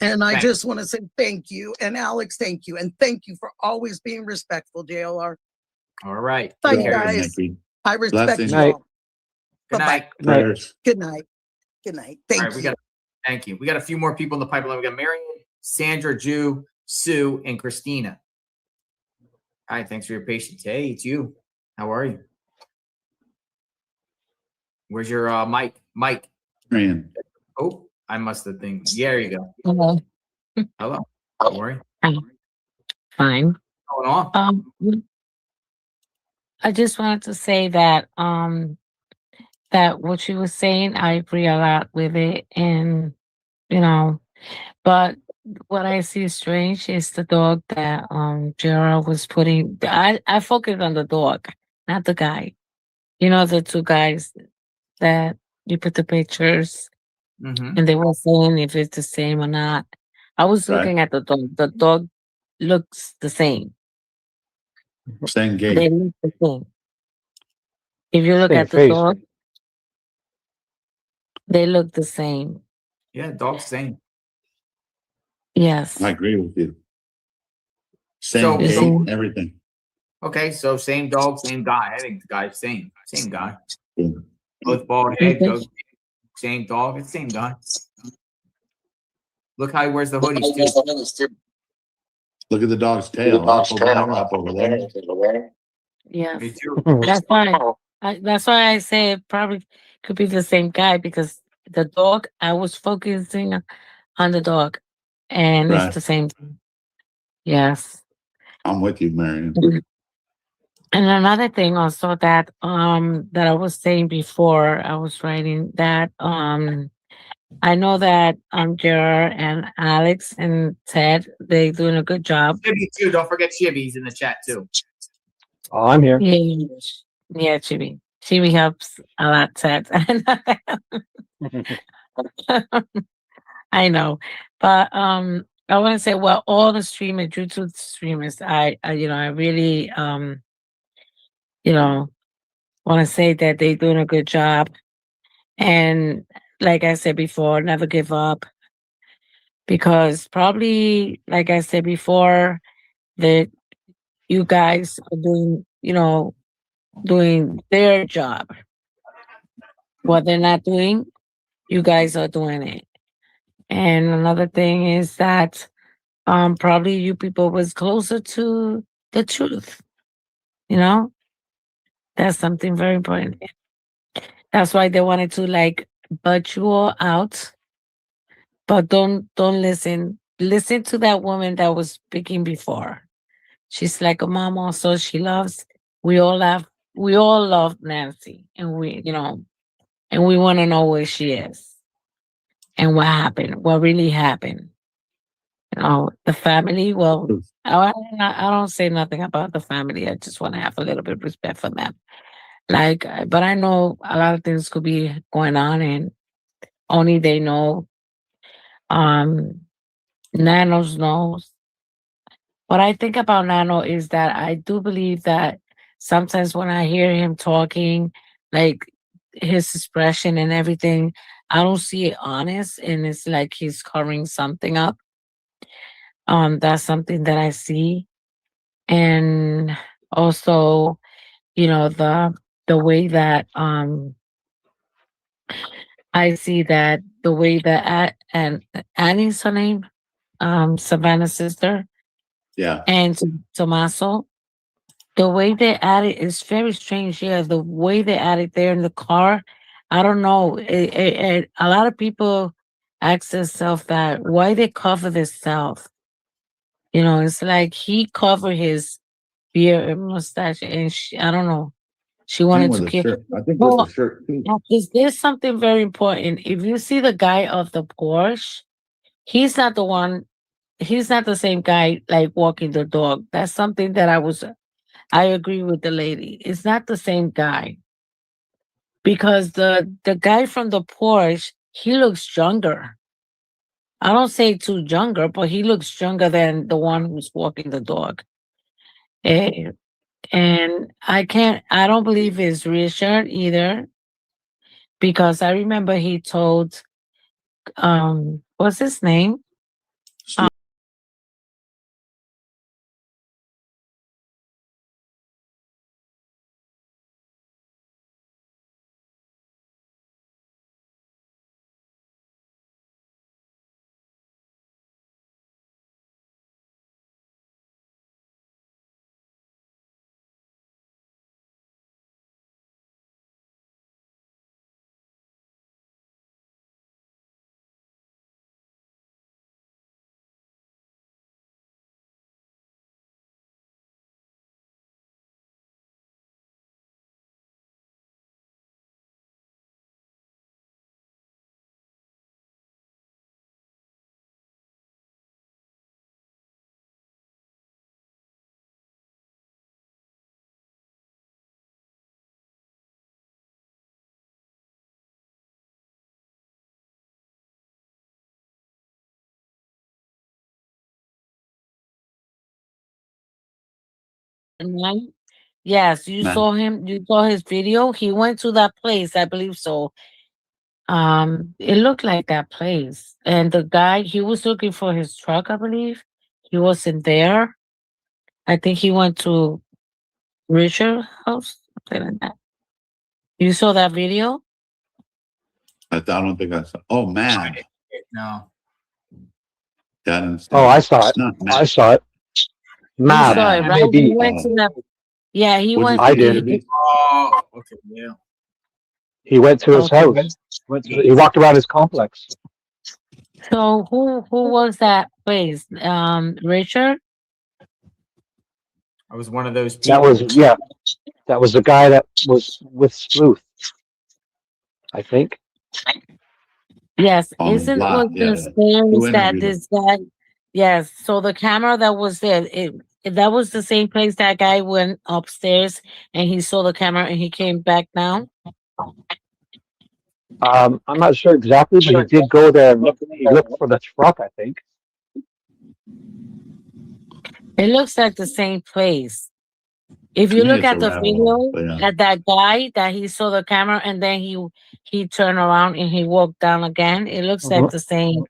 And I just want to say thank you. And Alex, thank you. And thank you for always being respectful, JLR. All right. Bye, Take care. guys. I respect Blessings. you all. Good night. Prayers. Good night. Good night. Thank All right, you. Thank you. We got a few more people in the pipeline. We got Marion, Sandra, Jew, Sue, and Christina. All right, thanks for your patience. Hey, it's you. How are you? Where's your mic? Mike. Marion. Oh, I must have think. Yeah, there you go. Hello. Hello. How are you? Hi. Fine. What's going on? I just wanted to say that that what she was saying, I agree a lot with it, and you know, but what I see strange is the dog that Gerald was putting. I focus on the dog, not the guy. You know, the two guys that you put the pictures, and they were saying if it's the same or not. I was looking at the dog. The dog looks the same. Same gate. They look the same. If you look Same at the face. dog, they look the same. Yeah, dog's same. Yes. I agree with you. So- Same gate, so- everything. Okay, so same dog, same guy. I think the guy's same guy. Yeah. Both bald head, Okay. goes, same dog, it's same guy. Look how he wears the hoodies too. Look at the dog's tail. Up over there, up over there. Yes. Me too. That's why. That's why I say it probably could be the same guy, because the dog, I was focusing on the dog, and Right. it's the same thing. Yes. I'm with you, Marion. And another thing also that that I was saying before I was writing that I know that Gerard and Alex and Ted, they're doing a good job. Shibby too. Don't forget Shibby's in the chat too. Oh, I'm here. Yeah, yeah, Chibi. Chibi helps a lot, Ted. I know. But I want to say, well, all the streamers, YouTube streamers, I really want to say that they're doing a good job. And like I said before, never give up. Because probably, like I said before, that you guys are doing their job. What they're not doing, you guys are doing it. And another thing is that probably you people was closer to the truth. You know, that's something very important. That's why they wanted to like butt you all out. But don't listen. Listen to that woman that was speaking before. She's like a mom also. She loves, we all love Nancy. And we want to know where she is and what happened, what really happened. The family, well, I don't say nothing about the family. I just want to have a little bit of respect for them. Like, but I know a lot of things could be going on and only they know. Nanos knows. What I think about Nano is that I do believe that sometimes when I hear him talking, like his expression and everything, I don't see it honest and it's like he's covering something up. That's something that I see. And also, the way that I see that the way that and Annie's her name, Savannah's sister, Yeah. and Tommaso, the way they added is very strange. Yeah, the way they added there in the car, I don't know. A lot of people ask themselves that why they cover themselves. It's like he covered his beard and mustache, and I don't know. She wanted to kill. I think Well, with the shirt too. is there something very important? If you see the guy of the Porsche, he's not the one. He's not the same guy like walking the dog. That's something that I agree with the lady. It's not the same guy because the guy from the Porsche, he looks younger. I don't say too younger, but he looks younger than the one who's walking the dog. Eh, And I don't believe it's Richard either because I remember he told, what's his name? Man. Yes, you Man. saw him. You saw his video. He went to that place, I believe so. It looked like that place, and the guy he was looking for his truck, I believe. He wasn't there. I think he went to Richard's house, something like that. You saw that video? I don't think I saw. Oh, man. No. Yeah, I didn't see Oh, it. I saw it. Not I Matt. saw it. You saw it, Mad, right? He maybe. went to that. Yeah, he What'd you went. I say, did. Shibby? Oh, okay, yeah. He went to his Okay. house. He walked around his complex. So who was that place? Richard? I was one of those That people. was that was the guy that was with Sleuth, I think. Yes. On the Isn't block. was Yeah. the stairs Who that interviewed him? this guy? Yes. So the camera that was there, that was the same place that guy went upstairs and he saw the camera and he came back down. I'm not sure exactly, but he did go there and he looked for the truck, I think. It looks like the same place. If To you me, look it's a at the rabbit hole. video But yeah. at that guy that he saw the camera and then he turned around and he walked down again, it looks like the same,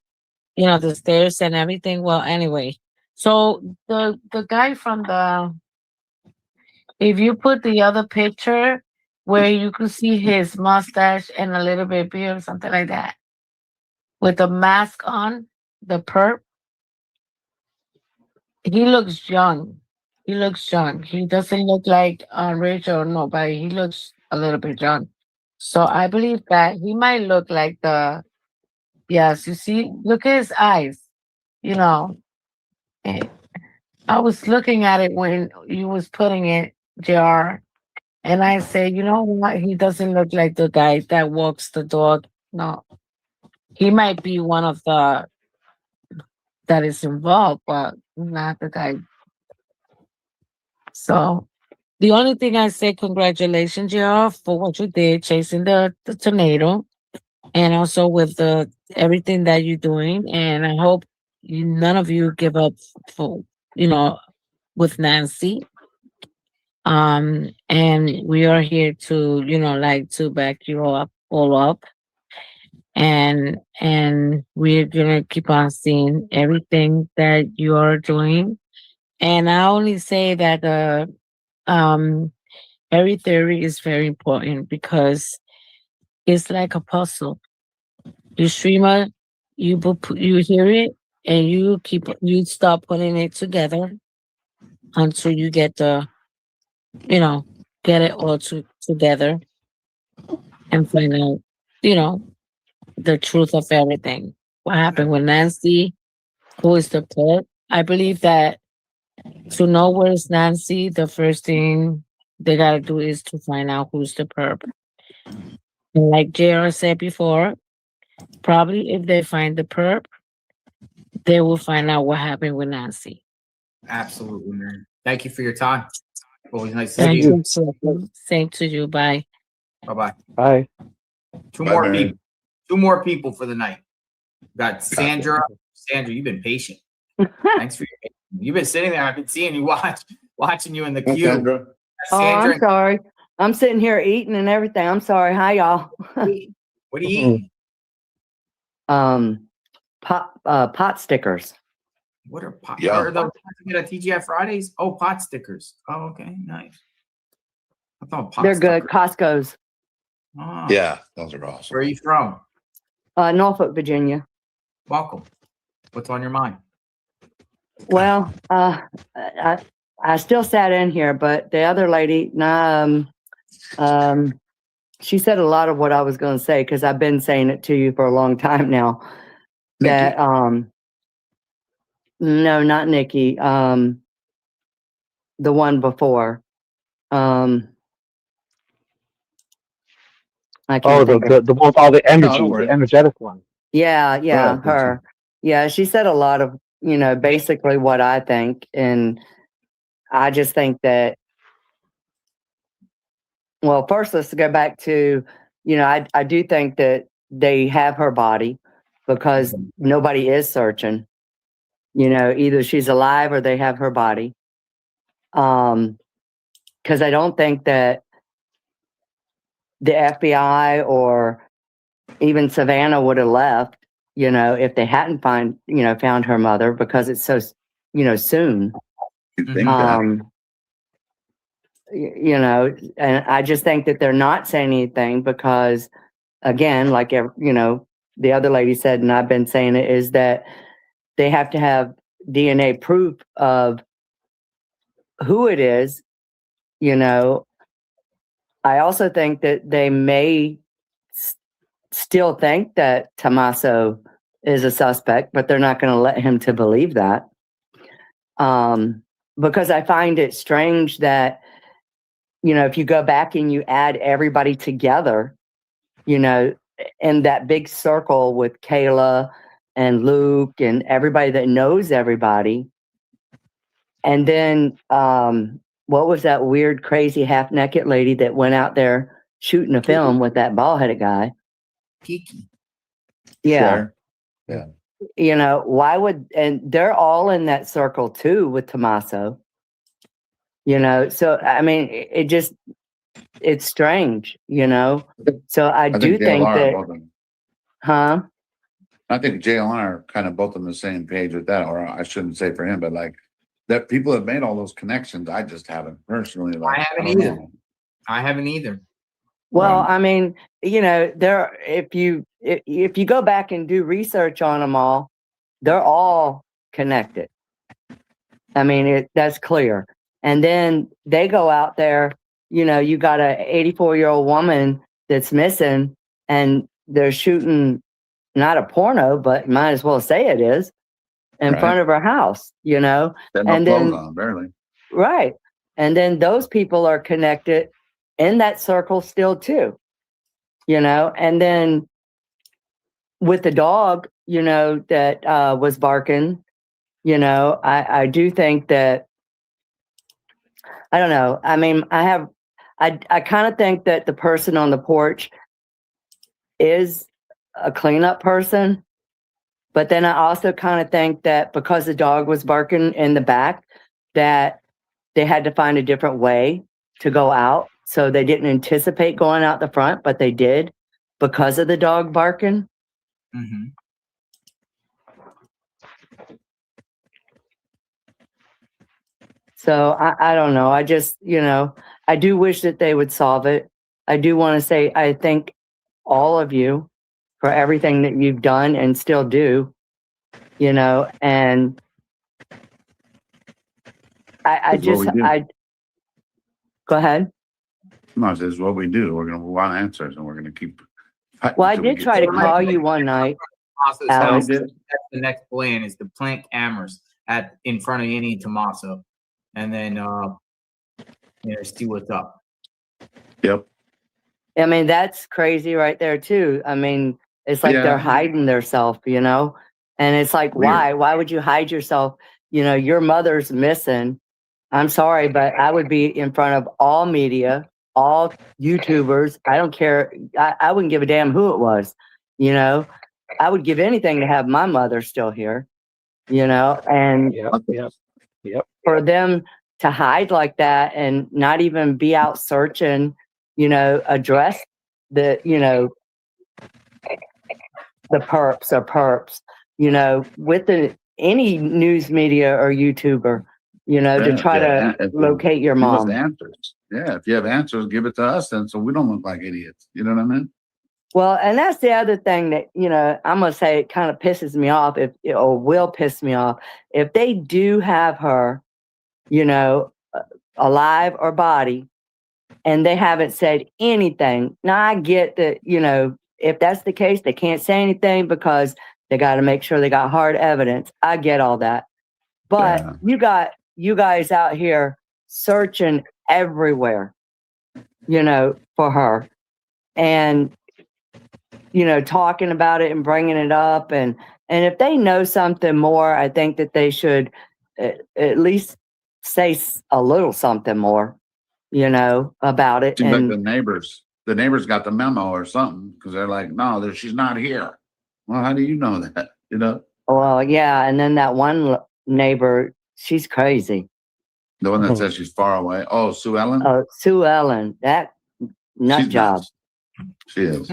the stairs and everything. Well, anyway, so the guy from if you put the other picture where you could see his mustache and a little bit beard, something like that, with the mask on, the perp. He looks young. He looks young. He doesn't look like Rich or nobody. He looks a little bit young. So I believe that he might look like the, yes, you see, look at his eyes. You know, eh, I was looking at it when you was putting it, JR, and I say, you know what? He doesn't look like the guy that walks the dog. No, he might be one of the that is involved, but not the guy. So the only thing I say, congratulations, y'all, for what you did, chasing the tornado, and also with the everything that you're doing. And I hope none of you give up for, you know, with Nancy. And we are here to, you know, like to back you all up. And we're gonna keep on seeing everything that you are doing. And I only say that every theory is very important because it's like a puzzle. You streamer, you hear it, and you start putting it together until you get the, you know, get it all together and find out, you know, the truth of everything. What happened with Nancy? Who is the perp? I believe that to know where is Nancy, the first thing they gotta do is to find out who's the perp. And like JR said before, probably if they find the perp, they will find out what happened with Nancy. Absolutely, man. Thank you for your time. Always nice to Thank see you. you. Same to you. Bye. Bye-bye. Bye. Two Bye, more Mary. people. Two more people for the night. Got Sandra. Sandra, you've been patient. Thanks for your patience. You've been sitting there. I've been seeing you watching you in the Hi, queue. Sandra. Oh, Sandra, I'm sorry. I'm sitting here eating and everything. I'm sorry. Hi, y'all. what are you eating? Pot stickers. What are pot? Yeah. Are those you get at TGI Fridays? Oh, pot stickers. Oh, okay, nice. I thought pot. They're good. stickers. Costco's. Oh, Yeah, those are awesome. where are you from? Norfolk, Virginia. Welcome. What's on your mind? Well, I still sat in here, but the other lady, she said a lot of what I was going to say because I've been saying it to you for a long time now. That no, not Nikki. The one before. I can't Oh, think of the one with all the No, energy, don't the worry. energetic one. Yeah, ahead, her. Yeah, she said a lot of, basically what I think. And I just think that, well, first let's go back to, I do think that they have her body because nobody is searching. Either she's alive or they have her body. Because I don't think that the FBI or even Savannah would have left, if they hadn't found her mother because it's so, soon. You think that? And I just think that they're not saying anything because, again, like, the other lady said, and I've been saying it, is that they have to have DNA proof of who it is. I also think that they may still think that Tommaso is a suspect, but they're not going to let him to believe that. Because I find it strange that, if you go back and you add everybody together, in that big circle with Kayla and Luke and everybody that knows everybody. And then, what was that weird, crazy, half-naked lady that went out there shooting a film with that bald-headed guy? Kiki. Yeah. Sure. Yeah. Why would, and they're all in that circle too with Tommaso. So, I mean, it's strange, So I do think that, huh? I think JLR are kind of both on the same page with that, or I shouldn't say for him, but like that people have made all those connections. I just haven't personally. Like, I haven't don't either. know. I haven't either. Well, I mean, you know, if you go back and do research on them all, they're all connected. I mean, that's clear. And then they go out there, you know, you got a 84-year-old woman that's missing, and they're shooting not a porno, but might as well say it is, in front of her house, you know. And then on, barely. Right. And then those people are connected in that circle still too, you know. And then with the dog, you know, that was barking, you know, I do think that, I don't know. I mean, I kind of think that the person on the porch is a cleanup person. But then I also kind of think that because the dog was barking in the back, that they had to find a different way to go out. So they didn't anticipate going out the front, but they did because of the dog barking. Mm-hmm. So I don't know. I just, you know, I do wish that they would solve it. I do want to say I thank all of you for everything that you've done and still do, you know, and I just, go ahead. No, this is what we do. We're going to want answers, and we're going to keep. Well, I did try to call you one night. That's the next plan, is to plant cameras in front of Annie and Tommaso, and then you know, see what's up. Yep. I mean, that's crazy right there too. I mean, it's like they're hiding themselves, you know, and it's like, why would you hide yourself? You know, your mother's missing. I'm sorry, but I would be in front of all media, all YouTubers. I don't care. I wouldn't give a damn who it was, you know. I would give anything to have my mother still here, you know, and for them to hide like that and not even be out searching, you know, address the, you know, the perps, you know, with any news media or YouTuber, you know, to try to locate your mom. Answers. Yeah, if you have answers, give it to us then, so we don't look like idiots. You know what I mean? Well, and that's the other thing that, you know, I'm going to say it kind of pisses me off, or will piss me off. If they do have her, you know, alive or body, and they haven't said anything. Now, I get that, you know, if that's the case, they can't say anything because they got to make sure they got hard evidence. I get all that. But you got you guys out here searching everywhere, you know, for her. And you know, talking about it and bringing it up. And if they know something more, I think that they should at least say a little something more, you know, about it. Seems and like the neighbors got the memo or something, because they're like, no, she's not here. Well, how do you know that? You know? Well, yeah. And then that one neighbor, she's crazy. The one that says she's far away. Oh, Sue Ellen? Oh, Sue Ellen. That nut She's job. nuts. She is.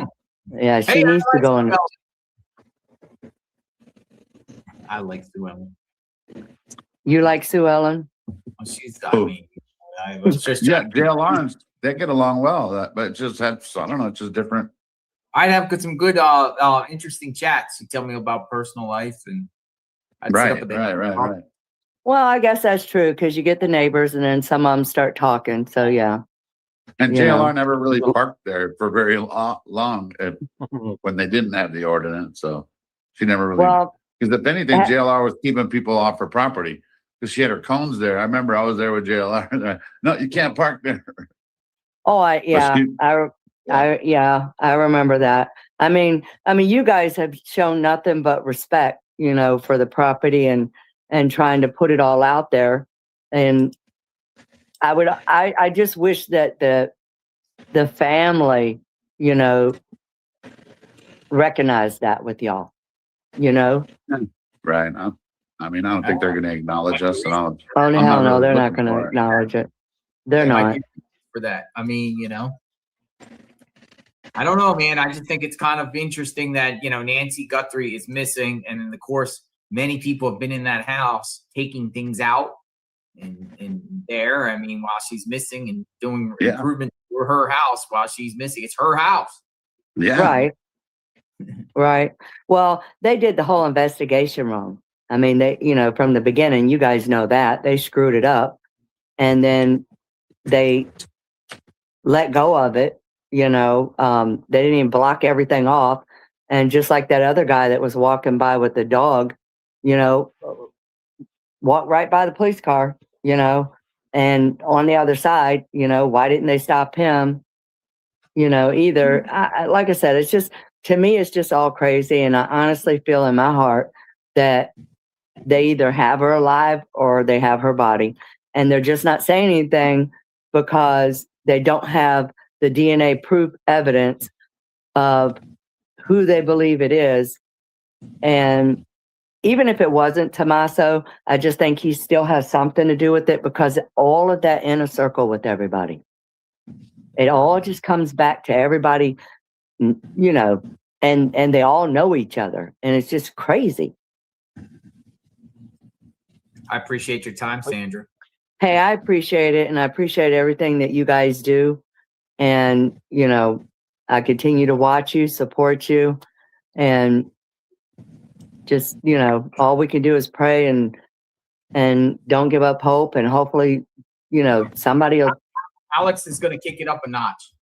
Yeah, she needs to go in. I like Sue Ellen. You like Sue Ellen? She's, I mean, I was just JLR, they get along well, but it just had, I don't know, it's just different. I'd have some good, interesting chats. You tell me about personal life, and I'd Right. Well, I guess that's true, because you get the neighbors and then some of them start talking. So, yeah. And You JLR know. never really parked there for very long when they didn't have the ordinance. So she never really, Well, because if anything, JLR was keeping people off her property because she had her cones there. I remember I was there with JLR. No, you can't park there. Oh, I remember that. I mean, you guys have shown nothing but respect, you know, for the property and trying to put it all out there. And I just wish that the family, you know, recognized that with y'all, you know? Right. I mean, I don't think they're going to acknowledge us. And Oh, hell no, they're not going to acknowledge it. They're not. For that. I mean, you know, I don't know, man. I just think it's kind of interesting that, you know, Nancy Guthrie is missing. And of course, many people have been in that house taking things out and there. I mean, while she's missing and doing improvement or her house while she's missing. It's her house. Yeah. Right. Right. Well, they did the whole investigation wrong. I mean, they, from the beginning, you guys know that they screwed it up, and then they let go of it. They didn't even block everything off. And just like that other guy that was walking by with the dog, walked right by the police car, and on the other side, why didn't they stop him? Either. Like I said, it's just, to me, it's just all crazy. And I honestly feel in my heart that they either have her alive or they have her body. And they're just not saying anything because they don't have the DNA proof evidence of who they believe it is. And even if it wasn't Tommaso, I just think he still has something to do with it, because all of that inner circle with everybody, it all just comes back to everybody, and they all know each other, and it's just crazy. I appreciate your time, Sandra. Hey, I appreciate it, and I appreciate everything that you guys do. And, I continue to watch you, support you, and just, all we can do is pray and don't give up hope. And hopefully, somebody will. Alex is going to kick it up a notch.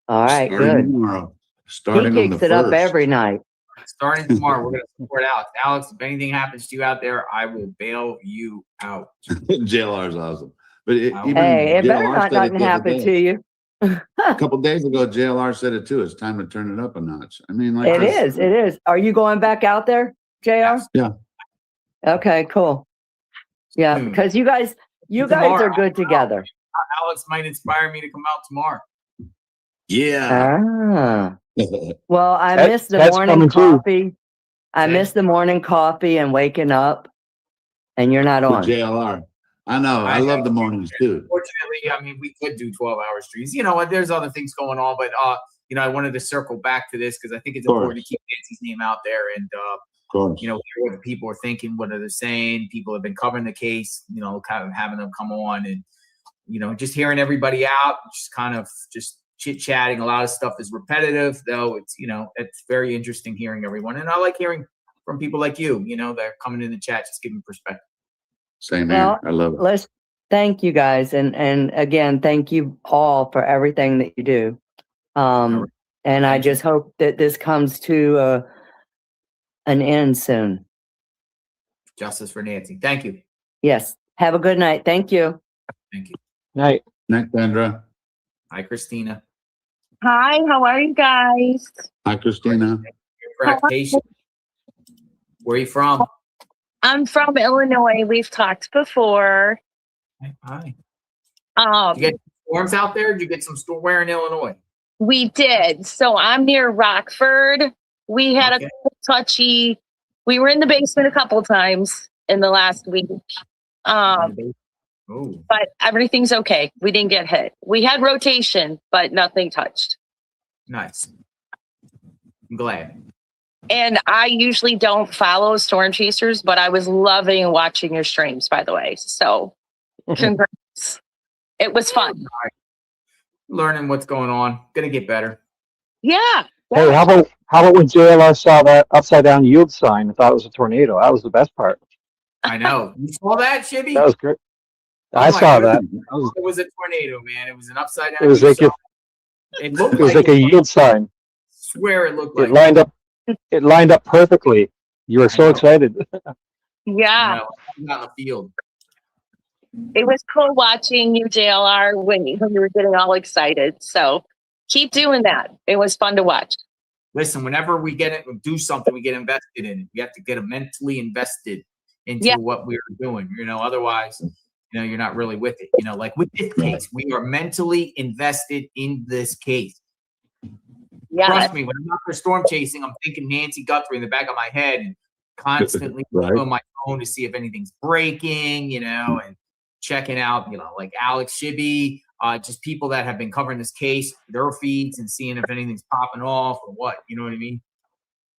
All right, good. Tomorrow. Starting he on kicks the it up 1st. every night. Starting tomorrow, we're going to support Alex. Alex, if anything happens to you out there, I will bail you out. JLR's awesome. But even Hey, it better JLR not said nothing the other happen day. to you. A couple days ago, JLR said it too. It's time to turn it up a notch. I mean, like It is. Are you going back out there, JR? Yeah. Okay, cool. Yeah, because you guys are good together. Alex might inspire me to come out tomorrow. Yeah. Ah. Well, I That- miss the that's morning coming too. coffee. I miss the morning coffee and waking up, and you're not With on. JLR. I know. I love the mornings too. Fortunately, I mean, we could do 12-hour streams. There's other things going on, but I wanted to circle back to this because I think it's important to keep Nancy's name out there and Of course. hear what the people are thinking, what are they saying. People have been covering the case, kind of having them come on and just hearing everybody out, just kind of just chit-chatting. A lot of stuff is repetitive, though. It's it's very interesting hearing everyone, and I like hearing from people like you, that are coming in the chat, just giving perspective. Same Well, here. I love it. Let's thank you guys, and again, thank you all for everything that you do. And I just hope that this comes to an end soon. Justice for Nancy. Thank you. Yes. Have a good night. Thank you. Thank you. Night. Night, Sandra. Hi, Christina. Hi, how are you guys? Hi, Christina. Correct patient. Where are you from? I'm from Illinois. We've talked before. Hi. Did you get storms out there? Did you get some storm? Where in Illinois? We did. So I'm near Rockford. We had a touchy. We were in the basement a couple times in the last week. But everything's okay. We didn't get hit. We had rotation, but nothing touched. Nice. I'm glad. And I usually don't follow storm chasers, but I was loving watching your streams, by the way. So congrats. It was fun. Learning what's going on. Gonna get better. Yeah. Hey, how about when JLR saw that upside down yield sign and thought it was a tornado? That was the best part. I know. You saw that, Shibby? That was great. Oh I my saw goodness. that. It was a tornado, man. It was an upside down. It was like It looked it was like a yield sign. Swear it looked like It lined up perfectly. You were so excited. Yeah. out in the field. It was cool watching you, JLR, when you were getting all excited. So keep doing that. It was fun to watch. Listen, whenever we do something, we get invested in it. We have to get mentally invested into what we're doing. Otherwise, you're not really with it. Like with this case, we are mentally invested in this case. Yeah. Trust me, when I'm out there storm chasing, I'm thinking Nancy Guthrie in the back of my head and constantly on my phone to see if anything's breaking, and checking out, like Alex Shibby, just people that have been covering this case, their feeds, and seeing if anything's popping off or what. You know what I mean?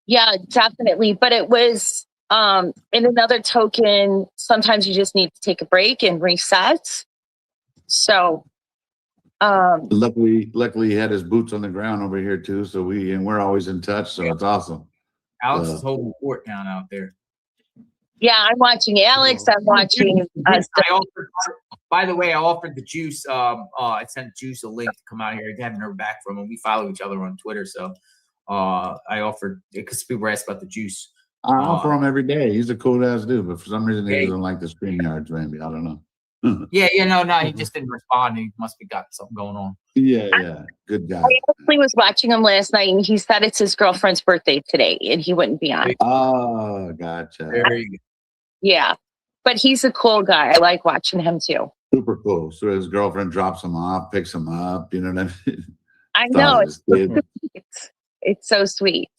Yeah, definitely. But it was in another token, sometimes you just need to take a break and reset. So Luckily, he had his boots on the ground over here too. So we're always in touch. So it's awesome. Alex is holding the fort down out there. Yeah, I'm watching Alex. I'm watching. By the way, I offered the Juice. I sent Juice a link to come out here. I haven't heard back from him. We follow each other on Twitter, so I offered because people were asked about the Juice. I offer him every day. He's a cool ass dude, but for some reason he doesn't like the StreamYards. Maybe I don't know. No, he just didn't respond. He must be got something going on. Yeah, good guy. I actually was watching him last night, and he said it's his girlfriend's birthday today, and he wouldn't be on. Oh, gotcha. Very good. Yeah, but he's a cool guy. I like watching him too. Super cool. So his girlfriend drops him off, picks him up. You know what I mean? I know it's so sweet,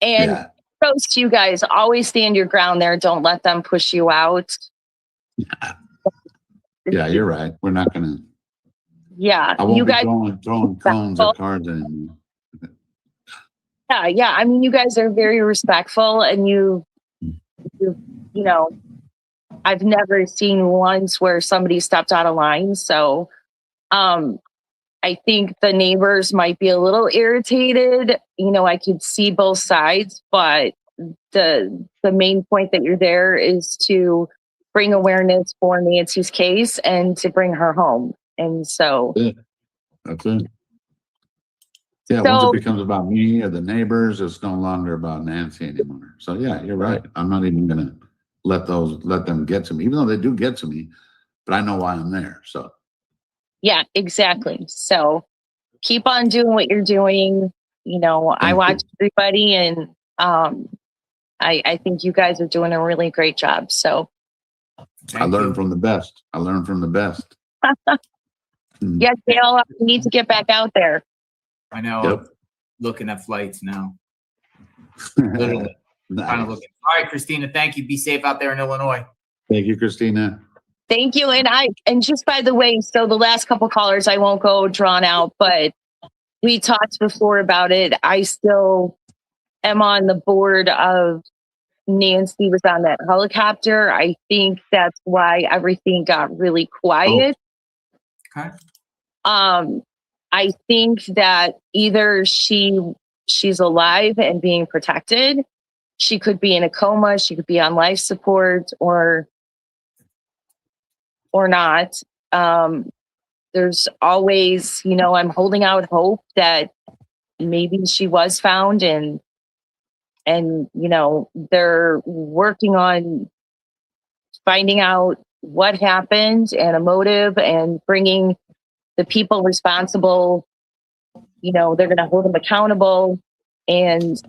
and kudos to you guys. Always stand your ground there. Don't let them push you out. Yeah, you're right. We're not gonna. Yeah, I won't you be guys throwing cones or cards anymore. Yeah. I mean, you guys are very respectful, and you know, I've never seen once where somebody stepped out of line. So, I think the neighbors might be a little irritated. You know, I could see both sides, but the main point that you're there is to bring awareness for Nancy's case and to bring her home. And so that's it. Yeah, once it becomes about me or the neighbors, it's no longer about Nancy anymore. So yeah, you're right. I'm not even gonna let them get to me, even though they do get to me, but I know why I'm there. So yeah, exactly. So keep on doing what you're doing. You know, I watch everybody, and I think you guys are doing a really great job. So I learned from the best. Yeah, Dale, you need to get back out there. I know. I'm looking at flights now. Literally. Kind of looking. All right, Christina, thank you. Be safe out there in Illinois. Thank you, Christina. Thank you. And just by the way, so the last couple callers, I won't go drawn out, but we talked before about it. I still am on the board of Nancy was on that helicopter. I think that's why everything got really quiet. Okay. I think that either she's alive and being protected. She could be in a coma. She could be on life support or not. There's always, you know, I'm holding out hope that maybe she was found and, you know, they're working on finding out what happened and a motive and bringing the people responsible. You know, they're going to hold them accountable and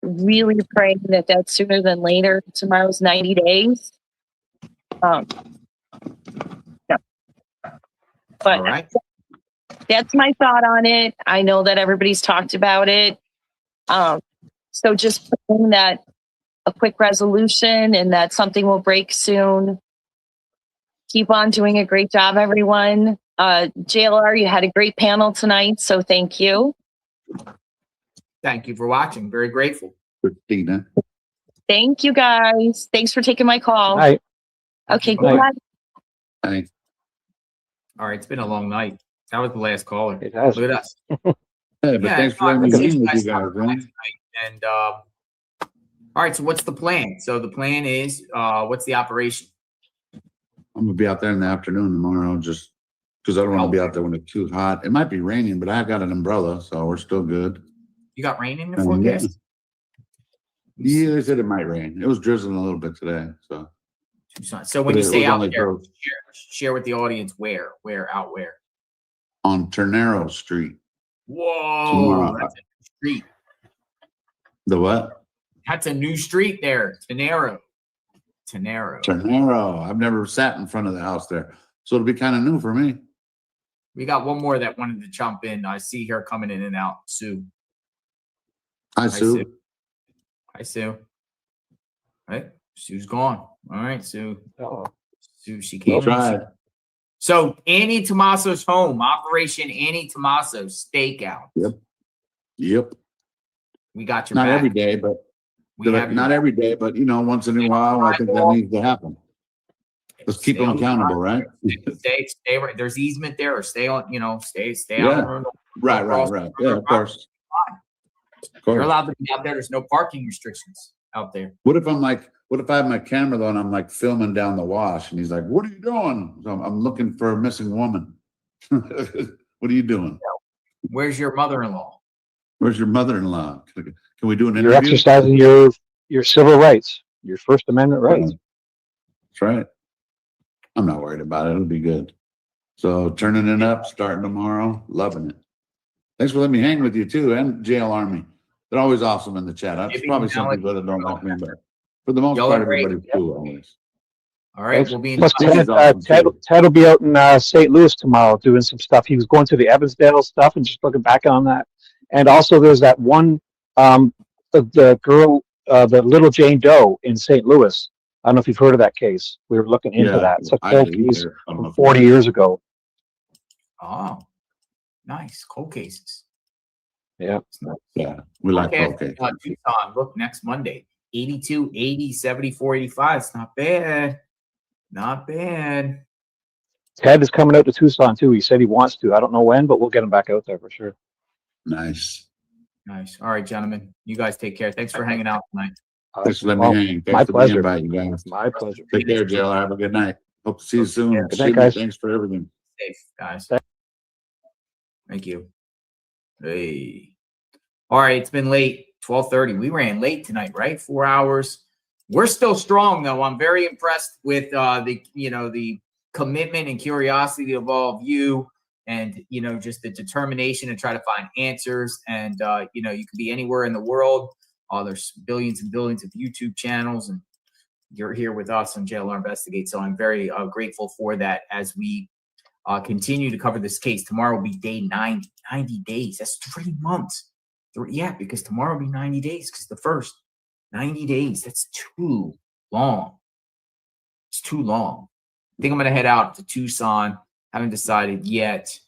really praying that that's sooner than later. Tomorrow's 90 days. But that's my thought on it. I know that everybody's talked about it. So just praying that a quick resolution and that something will break soon. Keep on doing a great job, everyone. JLR, you had a great panel tonight, so thank you. Thank you for watching. Very grateful. Christina. Thank you, guys. Thanks for taking my call. Night. Okay, Bye. goodbye. Thanks. All right, it's been a long night. That was the last caller. It has. Look at us. Hey, but thanks for letting me be with you guys, man. And all right, so what's the plan? So the plan is, what's the operation? I'm gonna be out there in the afternoon tomorrow, just because I don't want to be out there when it's too hot. It might be raining, but I've got an umbrella, so we're still good. You got rain in the forecast? Yeah, they said it might rain. It was drizzling a little bit today, so. So when you say out there, share with the audience where out where? On Ternero Street. Whoa, that's a new street. The what? That's a new street there. Ternero. I've never sat in front of the house there, so it'll be kind of new for me. We got one more that wanted to jump in. I see her coming in and out. Sue. Hi, Sue. Hi, Sue. Right, Sue's gone. All right, Sue. Sue, she came. So Annie Tomaso's home, Operation Annie Tomaso Stakeout. Yep. We got your not back. every day, but not every day, but you know, once in a while, I think that needs to happen. Let's keep Stay them on the accountable, line. right? Stay right. There's easement there, or stay on. Stay Yeah. out. Right. Yeah, of course. Of course. You're allowed to be out there. There's no parking restrictions out there. What if I have my camera though and I'm like filming down the wash and he's like, what are you doing? So I'm looking for a missing woman. What are you doing? Where's your mother-in-law? Where's your mother-in-law? Can we do an You're interview? exercising your civil rights, your First Amendment rights. That's right. I'm not worried about it. It'll be good. So turning it up, starting tomorrow, loving it. Thanks for letting me hang with you too, and JL Army. They're always awesome in the chat. There's probably some people that don't like me, but for the most Y'all part, are great. everybody's cool always. All right, we'll be in Plus, touch. Ted will be out in St. Louis tomorrow doing some stuff. He was going through the Evansdale stuff and just looking back on that. And also, there's that one, the girl, the little Jane Doe in St. Louis. I don't know if you've heard of that case. We were looking into that. It's a cold case from 40 years ago. Oh, nice. Cold cases. Yeah. Yeah. We like Okay, cold cases. Tucson, look, next Monday. 82, 80, 74, 85. It's not bad. Not bad. Ted is coming out to Tucson too. He said he wants to. I don't know when, but we'll get him back out there for sure. Nice. Nice. All right, gentlemen. You guys take care. Thanks for hanging out tonight. Thanks for letting me hang. Thanks My for pleasure. the invite, you guys. My pleasure. Take care, JL. Have a good night. Hope to see you soon. Good night, Shibby, guys. Thanks for everything. Safe, guys. Thank you. Hey. All right, it's been late. 12:30. We ran late tonight, right? 4 hours. We're still strong, though. I'm very impressed with the commitment and curiosity of all of you, and just the determination to try to find answers. And you can be anywhere in the world. There's billions and billions of YouTube channels, and you're here with us on JLR Investigate. So I'm very grateful for that as we continue to cover this case. Tomorrow will be day 90. 90 days. That's 3 months. Yeah, because tomorrow will be 90 days because the first 90 days. That's too long. It's too long. I think I'm going to head out to Tucson. Haven't decided yet,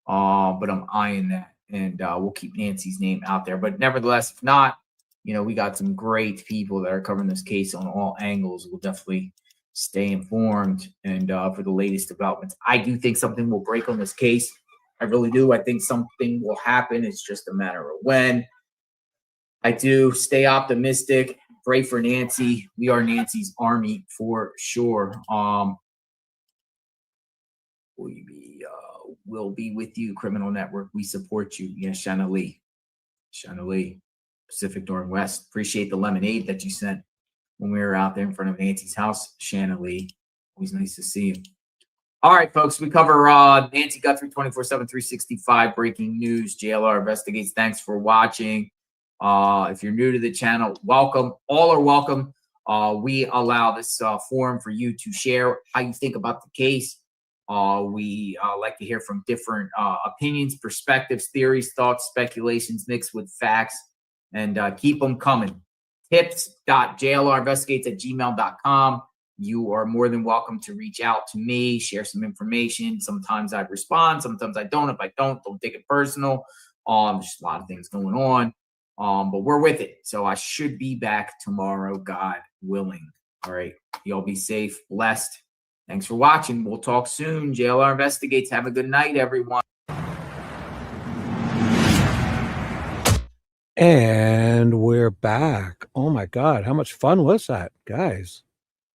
but I'm eyeing that. And we'll keep Nancy's name out there. But nevertheless, if not, we got some great people that are covering this case on all angles. We'll definitely stay informed and for the latest developments. I do think something will break on this case. I really do. I think something will happen. It's just a matter of when. I do. Stay optimistic. Pray for Nancy. We are Nancy's army for sure. We'll be with you, Criminal Network. We support you. Yes, Shanna Lee. Shanna Lee, Pacific Northwest. Appreciate the lemonade that you sent when we were out there in front of Nancy's house. Shanna Lee. Always nice to see you. All right, folks, we cover Nancy Guthrie 24/7, 365 breaking news. JLR Investigates. Thanks for watching. If you're new to the channel, welcome. All are welcome. We allow this forum for you to share how you think about the case. We like to hear from different opinions, perspectives, theories, thoughts, speculations mixed with facts, and keep them coming. tips.jlrinvestigates@gmail.com. You are more than welcome to reach out to me, share some information. Sometimes I respond, sometimes I don't. If I don't take it personal. There's just a lot of things going on, but we're with it. So I should be back tomorrow, God willing. All right, y'all be safe, blessed. Thanks for watching. We'll talk soon. JLR Investigates. Have a good night, everyone. And we're back. Oh my God, how much fun was that, guys?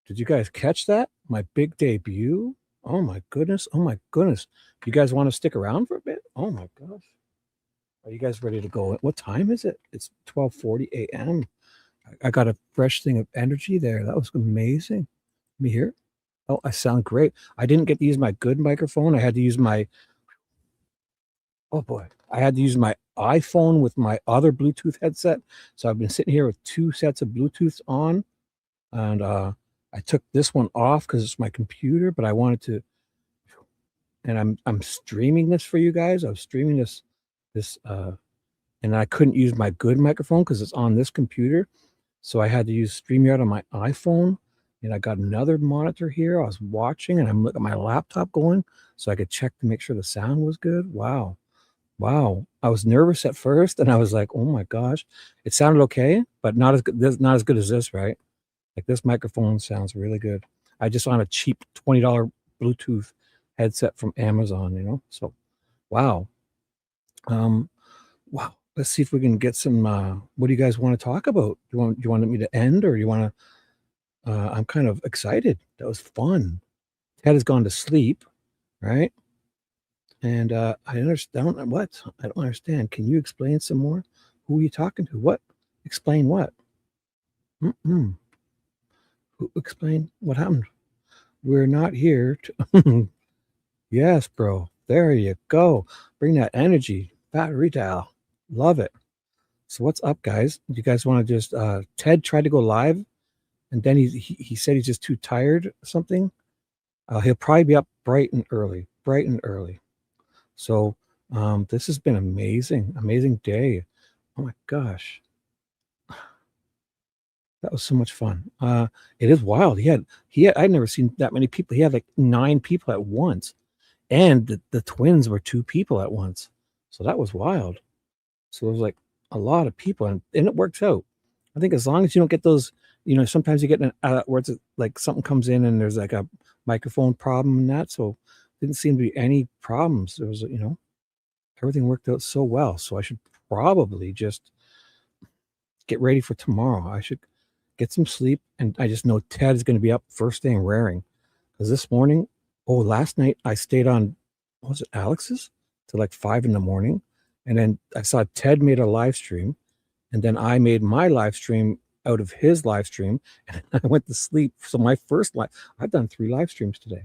Did you guys catch that? My big debut? Oh my goodness. Oh my goodness. You guys want to stick around for a bit? Oh my gosh. Are you guys ready to go? What time is it? It's 12:40 a.m. I got a fresh thing of energy there. That was amazing. Let me hear. Oh, I sound great. I didn't get to use my good microphone. I had to use my, oh boy, I had to use my iPhone with my other Bluetooth headset. So I've been sitting here with 2 sets of Bluetooth on, and I took this one off because it's my computer, but I wanted to, and I'm streaming this for you guys. I was streaming this, and I couldn't use my good microphone because it's on this computer. So I had to use StreamYard on my iPhone. And I got another monitor here. I was watching, and I'm looking at my laptop going so I could check to make sure the sound was good. Wow. Wow. I was nervous at first, and I was like, oh my gosh. It sounded okay, but not as good as this, right? Like this microphone sounds really good. I just on a cheap $20 Bluetooth headset from Amazon, you know. So wow. Wow. Let's see if we can get some what do you guys want to talk about? Do you want me to end, or you want to I'm kind of excited. That was fun. Ted has gone to sleep, right? And I understand what? I don't understand. Can you explain some more? Who are you talking to? What? Explain what? Mm-mm. Explain what happened. We're not here to. Yes, bro. There you go. Bring that energy. Fat retail. Love it. So what's up, guys? Do you guys want to just Ted tried to go live, and then he said he's just too tired or something. He'll probably be up bright and early. So this has been amazing day. Oh my gosh. That was so much fun. It is wild. He had I'd never seen that many people. He had like 9 people at once. And the twins were 2 people at once. So that was wild. So it was like a lot of people, and it works out. I think as long as you don't get those, you know, sometimes you get where it's like something comes in and there's like a microphone problem and that. So didn't seem to be any problems. There was, you know, everything worked out so well. So I should probably just get ready for tomorrow. I should get some sleep, and I just know Ted is going to be up first thing raring, because this morning, last night I stayed on, what was it, Alex's till like 5 a.m, and then I saw Ted made a live stream, and then I made my live stream out of his live stream, and I went to sleep. So my first I've done 3 live streams today,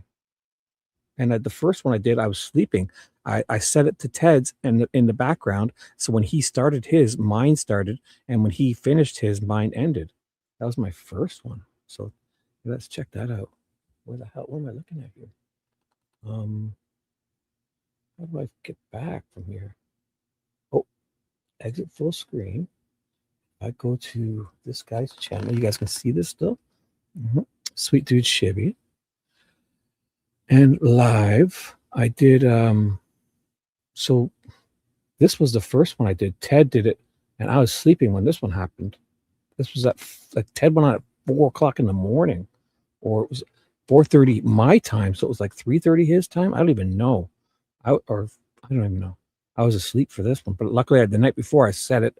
and the first one I did, I was sleeping. I set it to Ted's in the background, so when he started his, mine started, and when he finished his, mine ended. That was my first one. So let's check that out. What am I looking at here? How do I get back from here? Oh, exit full screen. I go to this guy's channel. You guys can see this still. Sweet dude Shibby. And live, I did. So this was the first one I did. Ted did it, and I was sleeping when this one happened. This was like Ted went on at 4 o'clock in the morning, or it was 4:30 my time, so it was like 3:30 his time. I don't even know. I don't even know. I was asleep for this one, but luckily the night before I set it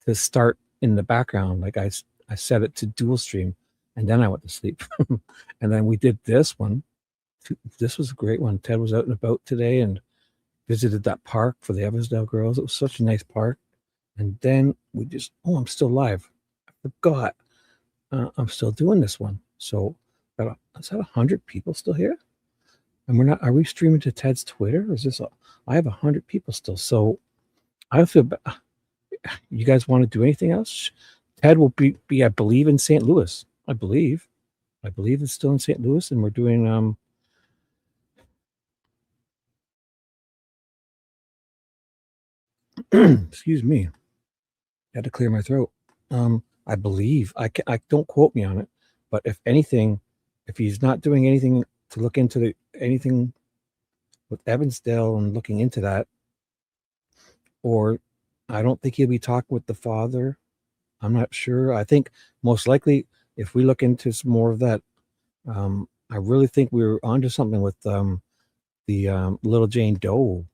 to start in the background. Like I set it to dual stream, and then I went to sleep. And then we did this one. This was a great one. Ted was out and about today and visited that park for the Evansdale girls. It was such a nice park. And then we just, I'm still live. I forgot. I'm still doing this one. So is that 100 people still here? And are we streaming to Ted's Twitter? Or is this, I have 100 people still. So I feel, you guys want to do anything else? Ted will be, I believe, in St. Louis. I believe it's still in St. Louis, and we're doing, excuse me. I had to clear my throat. I believe, I don't quote me on it, but if anything, if he's not doing anything to look into anything with Evansdale and looking into that, or I don't think he'll be talking with the father. I'm not sure. I think most likely if we look into some more of that, I really think we were onto something with the little Jane Doe,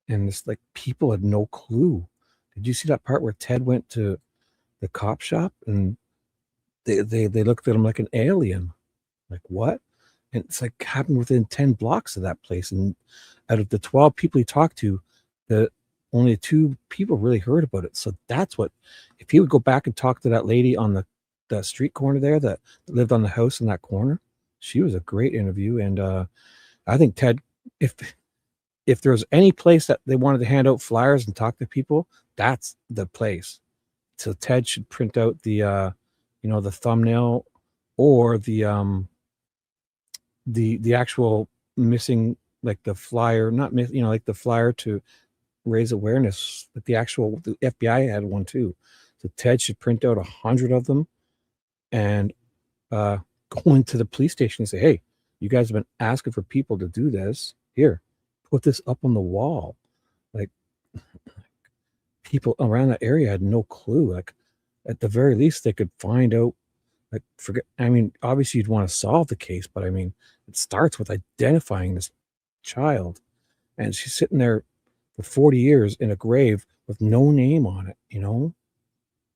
and it's like people had no clue. Did you see that part where Ted went to the cop shop and they looked at him like an alien? Like, what? And it's like happened within 10 blocks of that place. And out of the 12 people he talked to, only 2 people really heard about it. So that's what, if he would go back and talk to that lady on the street corner there that lived on the house in that corner, she was a great interview. And I think Ted, if there was any place that they wanted to hand out flyers and talk to people, that's the place. So Ted should print out the the thumbnail or the actual missing, like the flyer, not miss, like the flyer to raise awareness. But the FBI had one too. So Ted should print out 100 of them and go into the police station and say, hey, you guys have been asking for people to do this. Here, put this up on the wall. Like, people around that area had no clue. Like, at the very least, they could find out Like, forget, I mean, obviously you'd want to solve the case, but I mean, it starts with identifying this child. And she's sitting there for 40 years in a grave with no name on it, you know?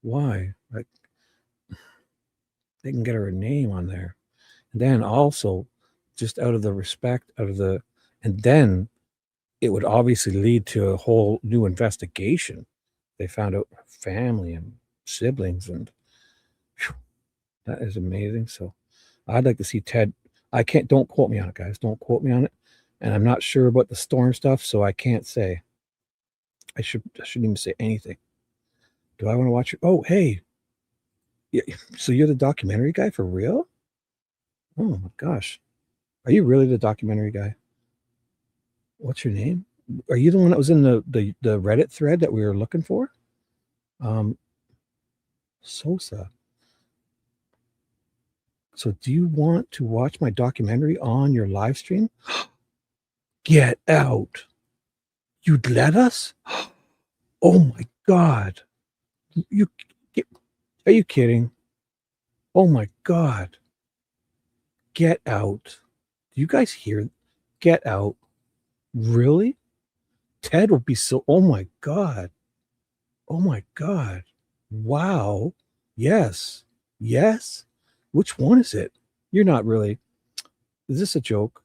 Why? Like, they can get her a name on there. And then also, just out of the respect, and then it would obviously lead to a whole new investigation. They found out her family and siblings, and whew, that is amazing. So I'd like to see Ted. Don't quote me on it, guys. Don't quote me on it. And I'm not sure about the storm stuff, so I can't say. I shouldn't even say anything. Do I want to watch it? Oh, hey. Yeah, so you're the documentary guy for real? Oh my gosh. Are you really the documentary guy? What's your name? Are you the one that was in the Reddit thread that we were looking for? Sosa. So do you want to watch my documentary on your live stream? Get out. You'd let us? Oh my God. Are you kidding? Oh my God. Get out. Do you guys hear? Get out. Really? Ted will be so, oh my God. Oh my God. Wow. Yes. Yes. Which one is it? You're not really. Is this a joke?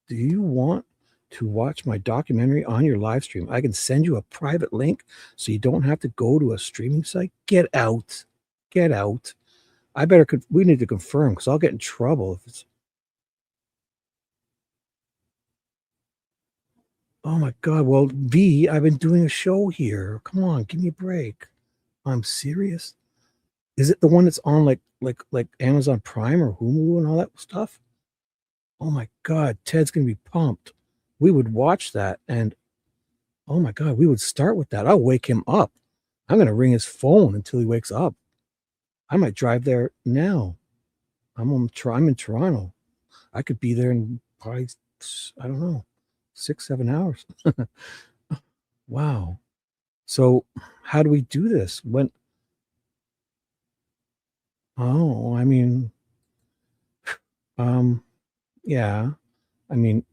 Do you want to watch my documentary on your live stream? I can send you a private link so you don't have to go to a streaming site. Get out. Get out. We need to confirm because I'll get in trouble if it's. Oh my God. Well, V, I've been doing a show here. Come on, give me a break. I'm serious. Is it the one that's on like Amazon Prime or Hulu and all that stuff? Oh my God, Ted's gonna be pumped. We would watch that, and oh my God, we would start with that. I'll wake him up. I'm gonna ring his phone until he wakes up. I might drive there now. I'm in Toronto. I could be there in probably, I don't know, 6-7 hours. Wow. So how do we do this? I mean, yeah, I mean,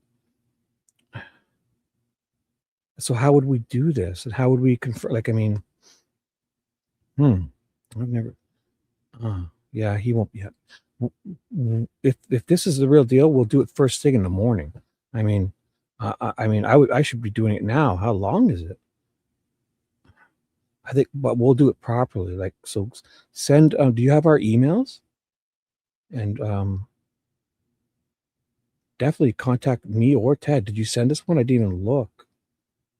so how would we do this? And how would we confirm? Like, I mean, I've never, yeah, he won't be. If this is the real deal, we'll do it first thing in the morning. I mean, I should be doing it now. How long is it? I think, but we'll do it properly. Like, so send, do you have our emails? And, definitely contact me or Ted. Did you send us one? I didn't even look.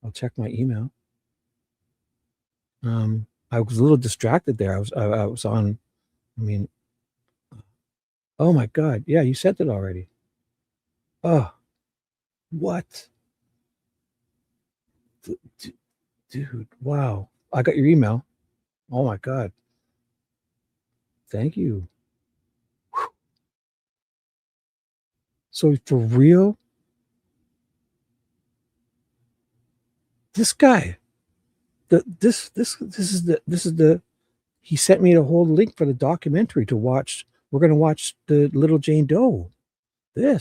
I'll check my email. I was a little distracted there. I was on, I mean, oh my God. Yeah, you sent it already. Oh, what? Dude, wow. I got your email. Oh my God. Thank you. Whew. So for real, this guy, this is the he sent me the whole link for the documentary to watch. We're gonna watch the little Jane Doe. The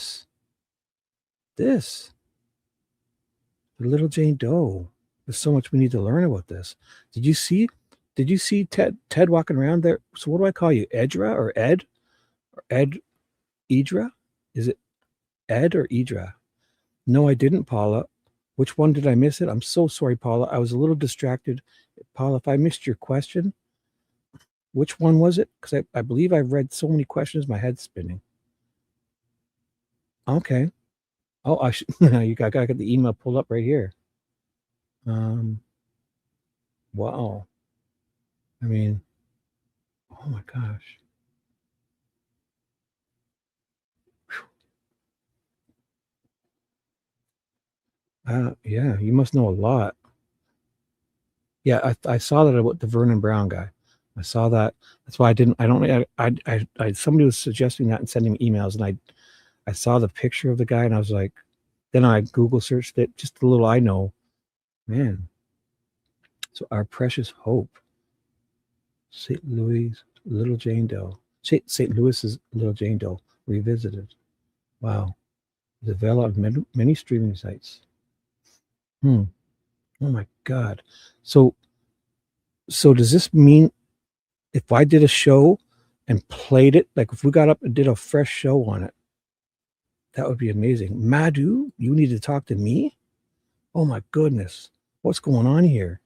little Jane Doe. There's so much we need to learn about this. Did you see Ted walking around there? So what do I call you? Edra or Ed? Or Ed Idra? Is it Ed or Idra? No, I didn't, Paula. Which one did I miss it? I'm so sorry, Paula. I was a little distracted. Paula, if I missed your question, which one was it? Because I believe I've read so many questions, my head's spinning. Okay. Oh, I should. I got the email pulled up right here. Wow. I mean, oh my gosh. Yeah, you must know a lot. Yeah, I saw that about the Vernon Brown guy. I saw that. That's why somebody was suggesting that and sending me emails, and I saw the picture of the guy, and I was like, then I Google searched it, just a little I know. Man. So our precious hope. St. Louis, little Jane Doe. St. Louis's Little Jane Doe revisited. Wow. It's available on many streaming sites. Oh my God. So does this mean if I did a show and played it, like if we got up and did a fresh show on it, that would be amazing. Madu, you need to talk to me? Oh my goodness. What's going on here?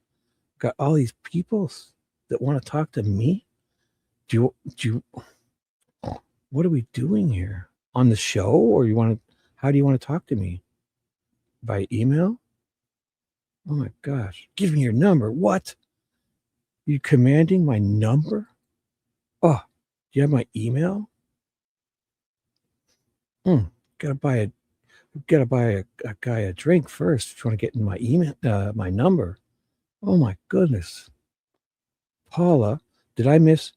Got all these people that want to talk to me? What are we doing here? On the show? Or how do you want to talk to me? By email? Oh my gosh. Give me your number. What? You commanding my number? Oh, do you have my email? Gotta buy a guy a drink first if you want to get in my email, my number. Oh my goodness. Paula, did I miss?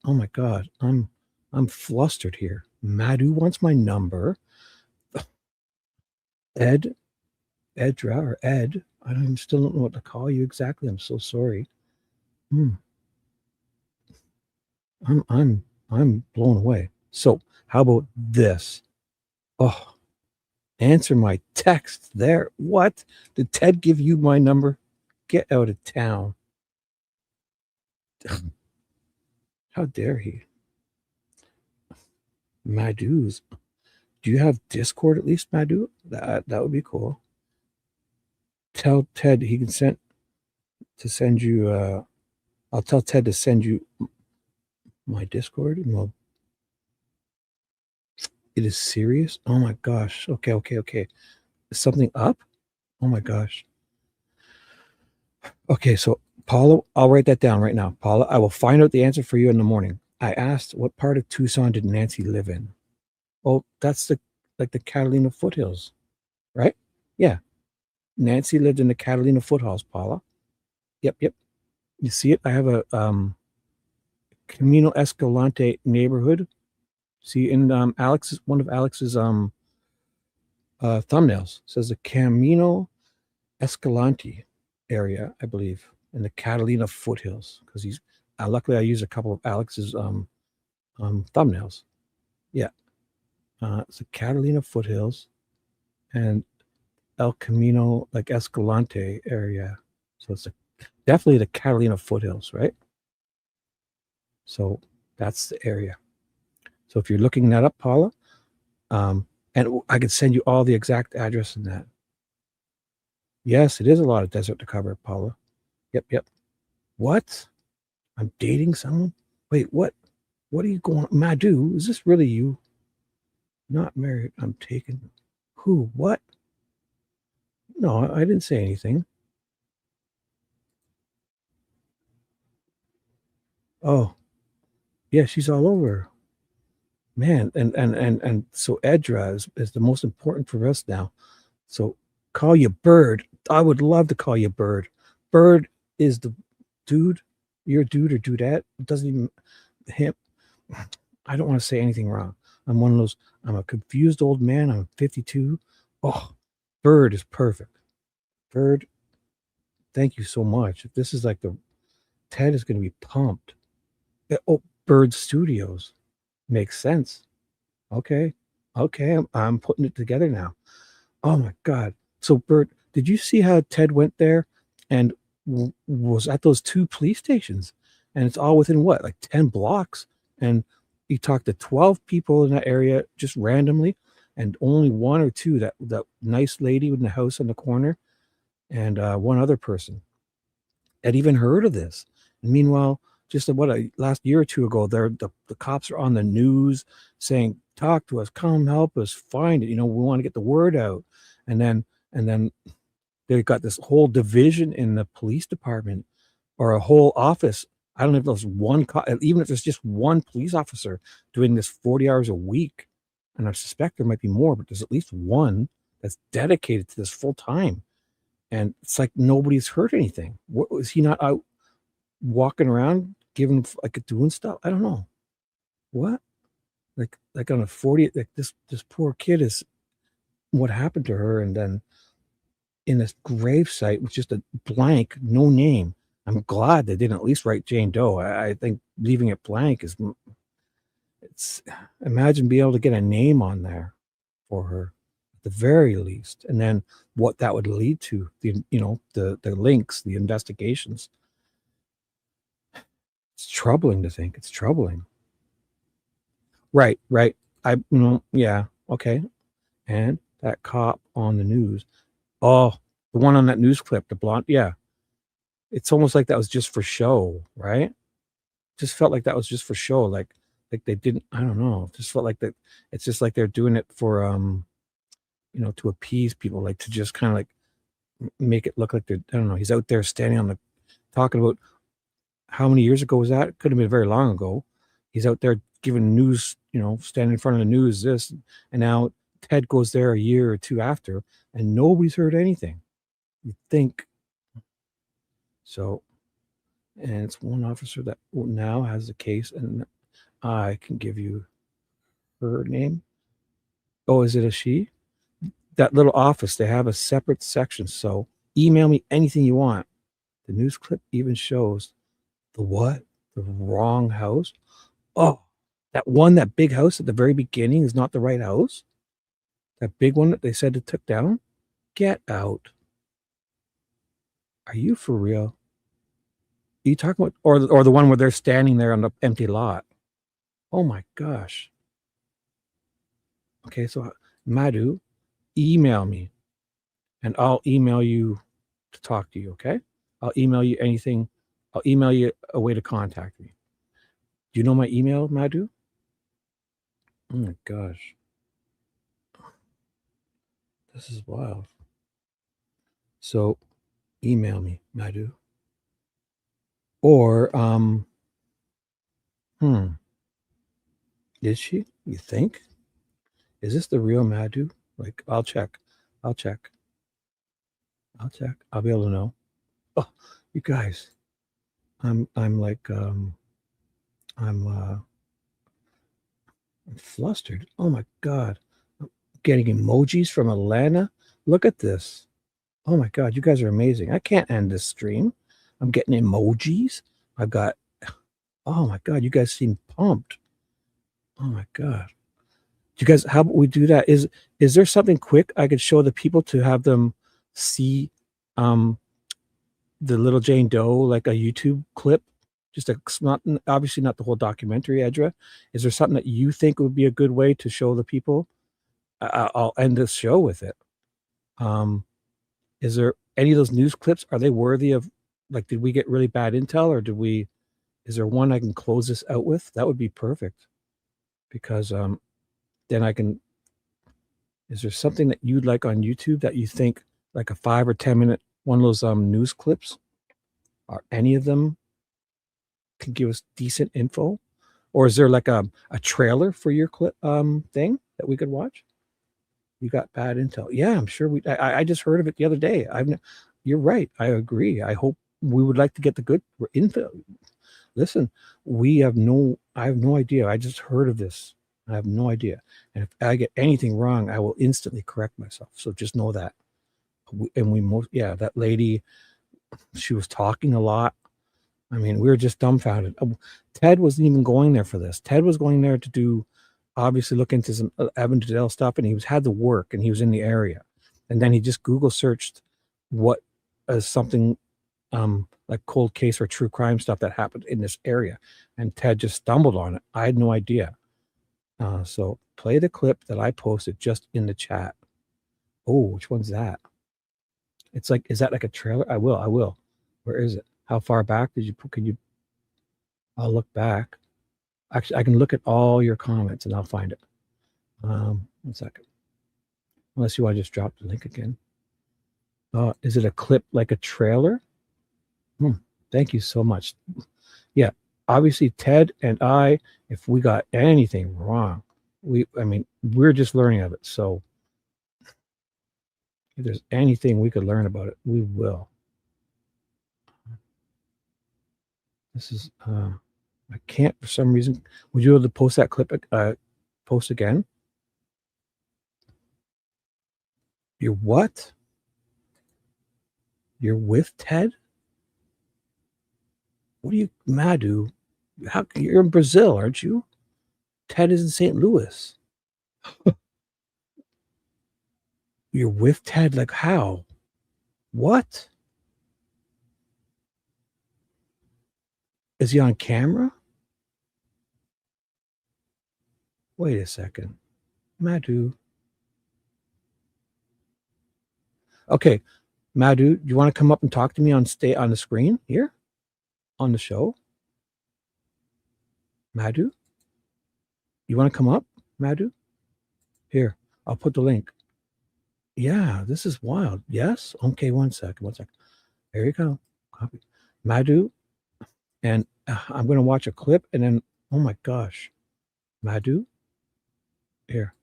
Oh my God. I'm flustered here. Madu wants my number. Ed, or Ed. Still don't know what to call you exactly. I'm so sorry. I'm blown away. So how about this? Oh, answer my text there. What? Did Ted give you my number? Get out of town. How dare he? Madu's. Do you have Discord at least, Madu? That would be cool. Tell Ted he can send you. I'll tell Ted to send you my Discord. Well, it is serious. Oh my gosh. Okay. Is something up? Oh my gosh. Okay, so Paula, I'll write that down right now. Paula, I will find out the answer for you in the morning. I asked, what part of Tucson did Nancy live in? Oh, that's the Catalina foothills, right? Yeah. Nancy lived in the Catalina foothills, Paula. Yep. You see it? I have a Camino Escalante neighborhood. See in one of Alex's thumbnails says the Camino Escalante area, I believe, in the Catalina foothills, because he's luckily I used a couple of Alex's thumbnails. Yeah. It's the Catalina foothills and El Camino, like Escalante area. So it's definitely the Catalina foothills, right? So that's the area. So if you're looking that up, Paula, and I could send you all the exact address in that. Yes, it is a lot of desert to cover, Paula. Yep. What? I'm dating someone? Wait, what? What are you going? Madu, is this really you? Not married. I'm taken. Who? What? No, I didn't say anything. Oh, yeah, she's all over. Man, and so Edra is the most important for us now. So call you Bird. I would love to call you Bird. Bird is the dude. You're a dude or dudette. It doesn't even him. I don't want to say anything wrong. I'm one of those. I'm a confused old man. I'm 52. Oh, Bird is perfect. Bird, thank you so much. If this is like Ted is going to be pumped. Oh, Bird Studios makes sense. Okay, I'm putting it together now. Oh my God. So Bird, did you see how Ted went there and was at those 2 police stations? And it's all within what, like 10 blocks? And he talked to 12 people in that area just randomly, and only 1 or 2, that nice lady in the house in the corner, and 1 other person had even heard of this. And meanwhile, just last year or 2 ago, the cops are on the news saying, talk to us, come help us find it. We want to get the word out. And then they got this whole division in the police department, or a whole office. I don't know if there's even if there's just 1 police officer doing this 40 hours a week. And I suspect there might be more, but there's at least 1 that's dedicated to this full time. And it's like nobody's heard anything. What, was he not out walking around giving, like, doing stuff? I don't know. What? Like on a 40, like this poor kid is, what happened to her, and then in this grave site with just a blank, no name, I'm glad they didn't at least write Jane Doe. I think leaving it blank it's imagine being able to get a name on there for her at the very least, and then what that would lead to, the links, the investigations. It's troubling to think. It's troubling. Right. Yeah, okay. And that cop on the news. Oh, the one on that news clip, the blonde. Yeah. It's almost like that was just for show, right? Just felt like that was just for show. Like they didn't, I don't know. Just felt like that. It's just like they're doing it for, to appease people, like to just kind of like make it look like they're, I don't know. He's out there standing on talking about how many years ago was that? It could have been very long ago. He's out there giving news, standing in front of the news, this, and now Ted goes there a year or two after, and nobody's heard anything. You think so? And it's one officer that now has the case, and I can give you her name. Oh, is it a she? That little office, they have a separate section. So email me anything you want. The news clip even shows the what? The wrong house. Oh, that big house at the very beginning is not the right house. That big one that they said it took down. Get out. Are you for real? Are you talking about, or the one where they're standing there on the empty lot? Oh my gosh. Okay, so Madu, email me, and I'll email you to talk to you. Okay, I'll email you anything. I'll email you a way to contact me. Do you know my email, Madu? Oh my gosh. This is wild. So email me, Madu. Or, is she? You think? Is this the real Madu? Like, I'll check. I'll be able to know. Oh, you guys. I'm flustered. Oh my God. I'm getting emojis from Atlanta. Look at this. Oh my God, you guys are amazing. I can't end this stream. I'm getting emojis. I've got, oh my God, you guys seem pumped. Oh my God. You guys, how about we do that? Is there something quick I could show the people to have them see the little Jane Doe, like a YouTube clip? Just not obviously not the whole documentary, Edra. Is there something that you think would be a good way to show the people? I'll end this show with it. Is there any of those news clips? Are they worthy of, like, did we get really bad intel, or is there one I can close this out with? That would be perfect. Because then I can, is there something that you'd like on YouTube that you think, like a 5 or 10 minute, one of those news clips? Are any of them can give us decent info? Or is there like a trailer for your clip thing that we could watch? You got bad intel. Yeah, I'm sure I just heard of it the other day. You're right. I agree. I hope we would like to get the good info. Listen, I have no idea. I just heard of this. I have no idea. And if I get anything wrong, I will instantly correct myself. So just know that. That lady, she was talking a lot. I mean, we were just dumbfounded. Ted wasn't even going there for this. Ted was going there to obviously look into some Avondale stuff, and he had the work, and he was in the area. And then he just Google searched what is something like cold case or true crime stuff that happened in this area. And Ted just stumbled on it. I had no idea. So play the clip that I posted just in the chat. Oh, which one's that? It's like, is that like a trailer? I will. Where is it? How far back I'll look back. Actually, I can look at all your comments and I'll find it. 1 second. Unless you want to just drop the link again. Is it a clip like a trailer? Thank you so much. Yeah, obviously Ted and I, if we got anything wrong, we're just learning of it. So if there's anything we could learn about it, we will. This is, I can't for some reason. Would you be able to post that clip, post again? You're what? You're with Ted? What are you, Madu? How you're in Brazil, aren't you? Ted is in St. Louis. You're with Ted? Like how? What? Is he on camera? Wait a second. Madu. Okay. Madu, do you want to come up and talk to me on the screen here? On the show? Madu? You want to come up, Madu? Here, I'll put the link. Yeah, this is wild. Yes? Okay, one second. There you go. Copy. Madu, and I'm going to watch a clip and then, oh my gosh. Madu? Here.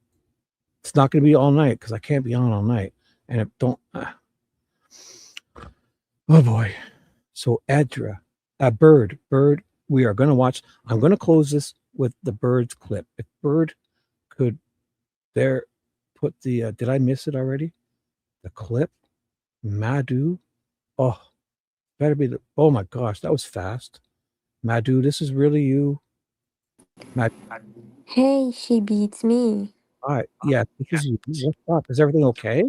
It's not going to be all night because I can't be on all night. And it don't. Oh boy. So, Edra, Bird, we are going to watch. I'm going to close this with the Bird's clip. If Bird could there put the, did I miss it already? The clip? Madu. Oh, better be the, oh my gosh, that was fast. Madu, this is really you. Hey, Shibby, it's me. All right. Yeah, this is you. What's up? Is everything okay?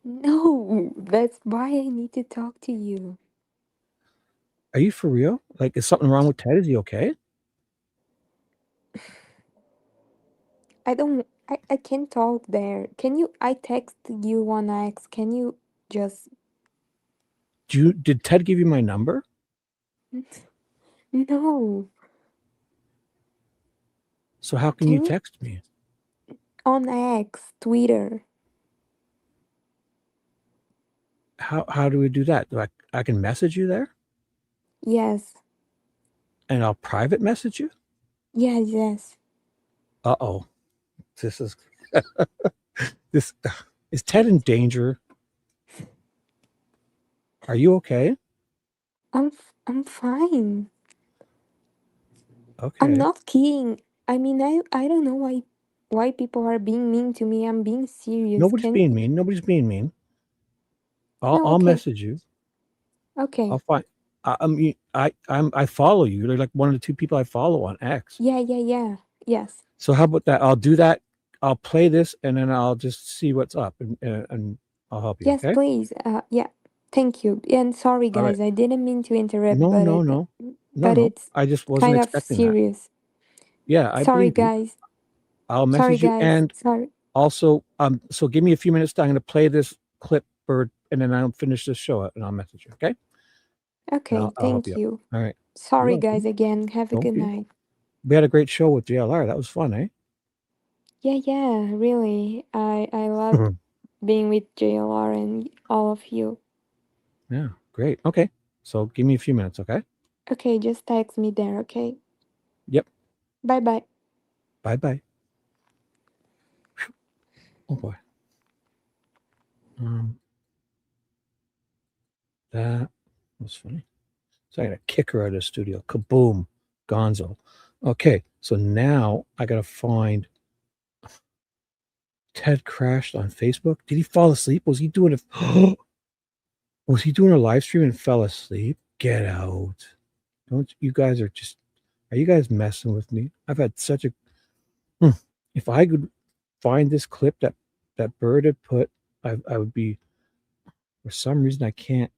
No, that's why I need to talk to you. Are you for real? Like, is something wrong with Ted? Is he okay? I can't talk there. Can you, I text you on X. Can you just, Did Ted give you my number? no, So how can you text me? on X, Twitter. How do we do that? I can message you there Yes, and I'll private message you? yes. Uh-oh. This is this is Ted in danger? Are you okay? I'm fine. Okay. I'm not kidding. I mean, I don't know why people are being mean to me. I'm being serious. Nobody's being mean. Nobody's being mean. No, I'll okay. message you. Okay. I'll find. I mean, I follow you. You're like one of the 2 people I follow on X. Yeah. Yes. So how about that? I'll do that. I'll play this and then I'll just see what's up and I'll help you. Yes, Okay. please. Yeah. Thank you. And sorry, All right. guys. I didn't mean to interrupt, No. but it's I just wasn't kind of expecting that. serious. Yeah, I Sorry, believe you. guys. I'll Sorry, message you. guys. And Sorry. also, so give me a few minutes. I'm going to play this clip, Bird, and then I'll finish this show and I'll message you. Okay. Okay. I'll help Thank you. you. All right. Sorry, You're guys. welcome. Again. Have a Don't good be. night. We had a great show with JLR. That was fun, eh? Yeah. Really. I loved being with JLR and all of you. Yeah, great. Okay. So give me a few minutes, okay? Okay, just text me there. Okay. Yep. Bye. Bye. Oh boy. That was funny. So I gotta kick her out of the studio. Kaboom. Gonzo. Okay, so now I gotta find Ted crashed on Facebook. Did he fall asleep? Was he doing a was he doing a live stream and fell asleep? Get out. Don't you guys are you guys messing with me? I've had such a if I could find this clip that Bird had put, I would be, for some reason I can't,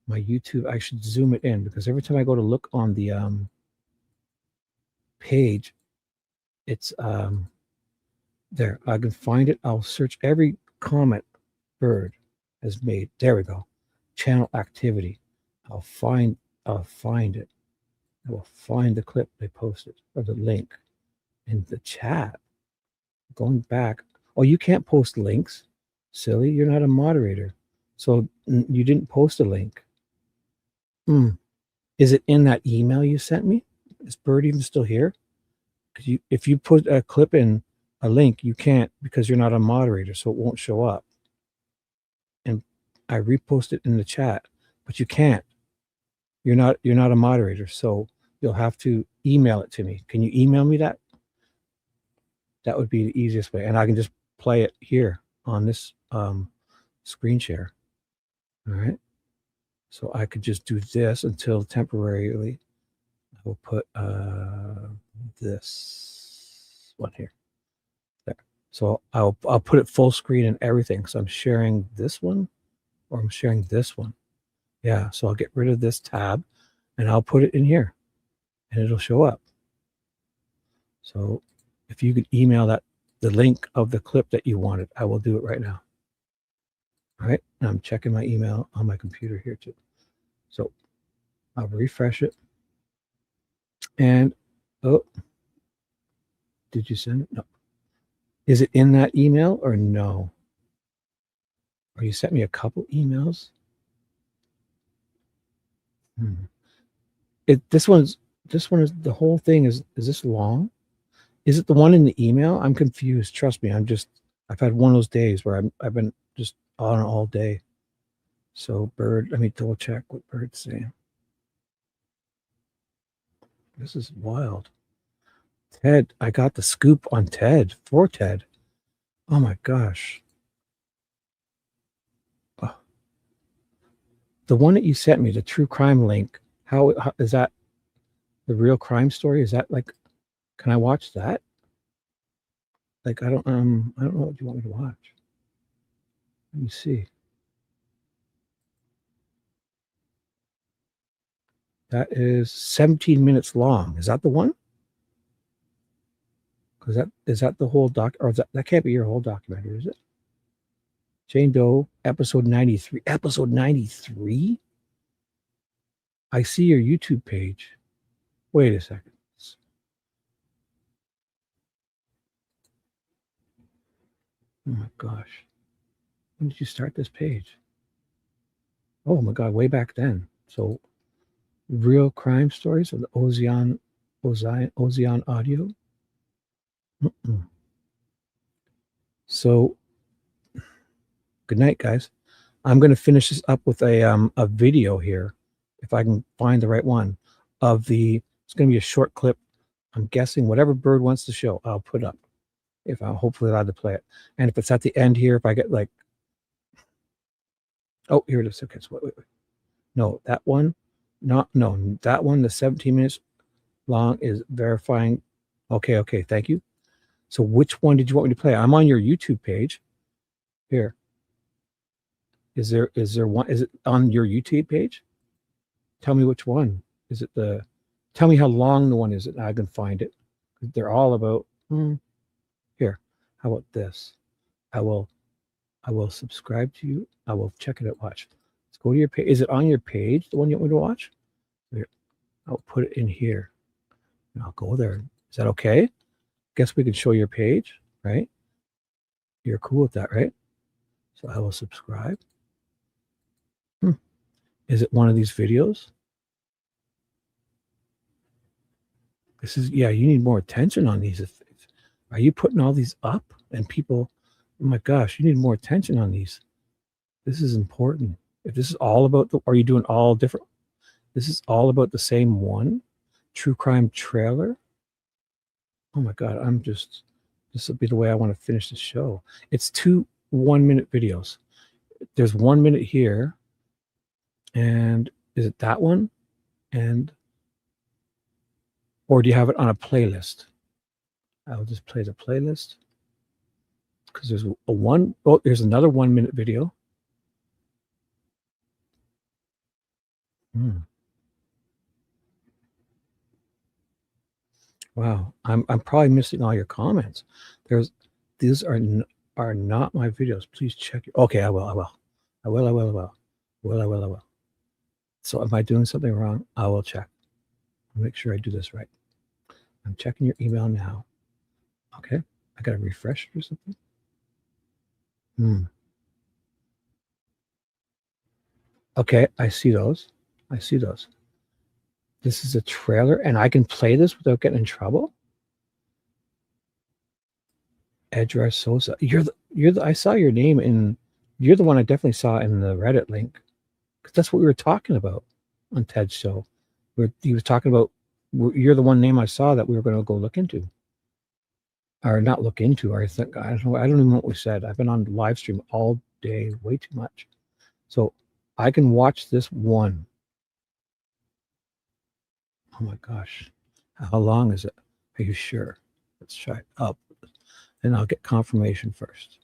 my YouTube, I should zoom it in because every time I go to look on the page, it's there. I can find it. I'll search every comment Bird has made. There we go. Channel activity. I'll find it. I will find the clip they posted or the link in the chat. Going back. Oh, you can't post links. Silly. You're not a moderator. So you didn't post a link. Is it in that email you sent me? Is Bird even still here? Because if you put a clip in a link, you can't because you're not a moderator, so it won't show up. And I repost it in the chat, but you can't. You're not a moderator, so you'll have to email it to me. Can you email me that? That would be the easiest way, and I can just play it here on this screen share. All right. So I could just do this until temporarily will put this one here. There. So I'll put it full screen and everything. So I'm sharing this one, or I'm sharing this one. Yeah. So I'll get rid of this tab, and I'll put it in here, and it'll show up. So if you could email that the link of the clip that you wanted, I will do it right now. All right. And I'm checking my email on my computer here too. So I'll refresh it. And oh, did you send it? No. Is it in that email or no? Or you sent me a couple emails? This one is the whole thing is this long? Is it the one in the email? I'm confused. Trust me. I've had one of those days where I've been just on all day. So Bird, let me double check what Bird's saying. This is wild. Ted, I got the scoop on Ted, for Ted. Oh my gosh. Oh. The one that you sent me, the true crime link, how is that the real crime story? Is that like, can I watch that? Like, I don't know what you want me to watch. Let me see. That is 17 minutes long. Is that the one? Because is that the whole doc, or that can't be your whole documentary, is it? Jane Doe, episode 93. Episode 93? I see your YouTube page. Wait a second. Oh my gosh. When did you start this page? Oh my God, way back then. So real crime stories of the Ozion audio. So good night, guys. I'm going to finish this up with a video here, if I can find the right one, it's going to be a short clip. I'm guessing whatever Bird wants to show, I'll put up, if I'm hopefully allowed to play it. And if it's at the end here, if I get like, oh, here it is. Okay, so wait. No, that one, that one, the 17 minutes long is verifying. Okay, thank you. So which one did you want me to play? I'm on your YouTube page. Here. Is there one? Is it on your YouTube page? Tell me which one. Is it tell me how long the one is it? I can find it. They're all about, here. How about this? I will subscribe to you. I will check it out. Watch. Let's go to your page. Is it on your page, the one you want me to watch? Here. I'll put it in here. And I'll go there. Is that okay? Guess we can show your page, right? You're cool with that, right? So I will subscribe. Is it one of these videos? This is, yeah, you need more attention on these. Are you putting all these up? And people, oh my gosh, you need more attention on these. This is important. If this is all about are you doing all different? This is all about the same one? True crime trailer? Oh my God, this will be the way I want to finish the show. It's 2 1-minute videos. There's 1 minute here. And is it that one? Or do you have it on a playlist? I'll just play the playlist. Because there's there's another 1 minute video. Wow, I'm probably missing all your comments. These are not my videos. Please check. Okay, I will. So am I doing something wrong? I will check. I'll make sure I do this right. I'm checking your email now. Okay, I gotta refresh it or something. Okay, I see those. This is a trailer, and I can play this without getting in trouble. Edgar Sosa, I saw your name in. You're the one I definitely saw in the Reddit link, because that's what we were talking about on Ted's show. He was talking about. You're the one name I saw that we were going to go look into, or not look into. Or I don't know. I don't even know what we said. I've been on live stream all day, way too much, so I can watch this one. Oh my gosh. How long is it? Are you sure? Let's try it up. And I'll get confirmation first.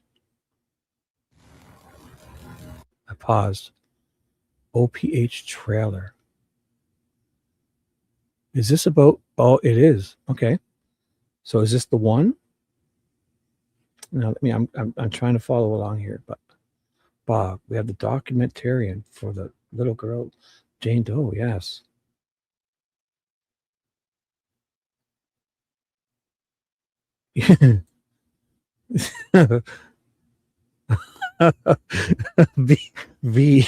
I paused. OPH trailer. Is this about? Oh, it is. Okay. So is this the one? Now, I'm trying to follow along here, but Bob, we have the documentarian for the little girl, Jane Doe. Yes. V V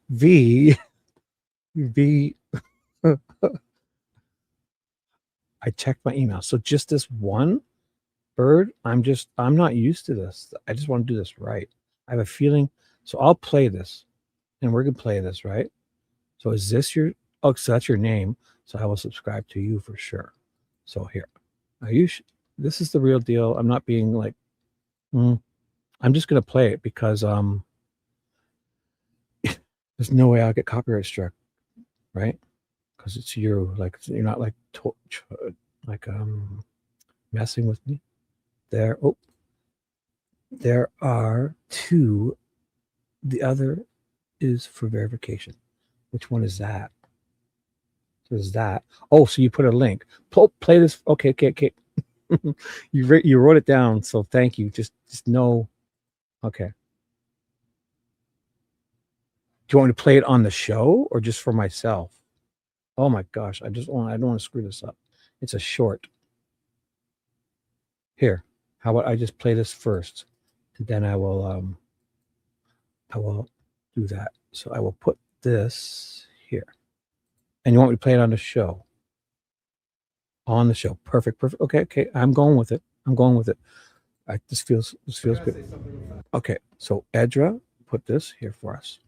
V V. I checked my email. So just this one bird. I'm not used to this. I just want to do this right. I have a feeling. So I'll play this, and we're gonna play this, right? So is this your? Oh, so that's your name. So I will subscribe to you for sure. So here, are you? This is the real deal. I'm not being like. I'm just gonna play it because there's no way I'll get copyright struck, right? Because it's you. Like you're not like messing with me. There are two. The other is for verification. Which one is that? So is that? Oh, so you put a link. Play this. Okay. You wrote it down. So thank you. Just know. Okay. Do you want me to play it on the show or just for myself? Oh my gosh. I don't want to screw this up. It's a short. Here. How about I just play this first? And then I will do that. So I will put this here. And you want me to play it on the show? On the show. Perfect. Okay. I'm going with it. This feels good. Okay. So Edra put this here for us.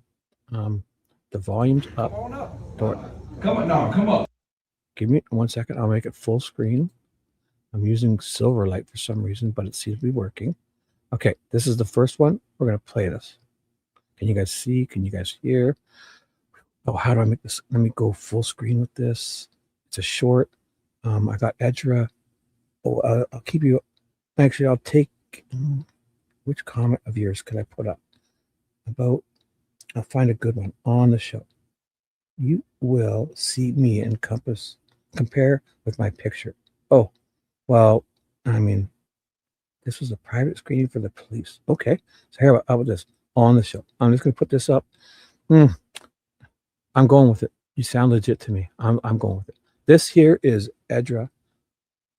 The volume's up. Come on. Give me 1 second. I'll make it full screen. I'm using Silverlight for some reason, but it seems to be working. Okay, this is the first one. We're going to play this. Can you guys see? Can you guys hear? Oh, how do I make this? Let me go full screen with this. It's a short. I got Edra. Oh, I'll keep you. Actually, I'll take. Which comment of yours could I put up? I'll find a good one on the show. You will see me compare with my picture. Oh, well, I mean, this was a private screening for the police. Okay, so how about this on the show? I'm just going to put this up. I'm going with it. You sound legit to me. I'm going with it. This here is Edra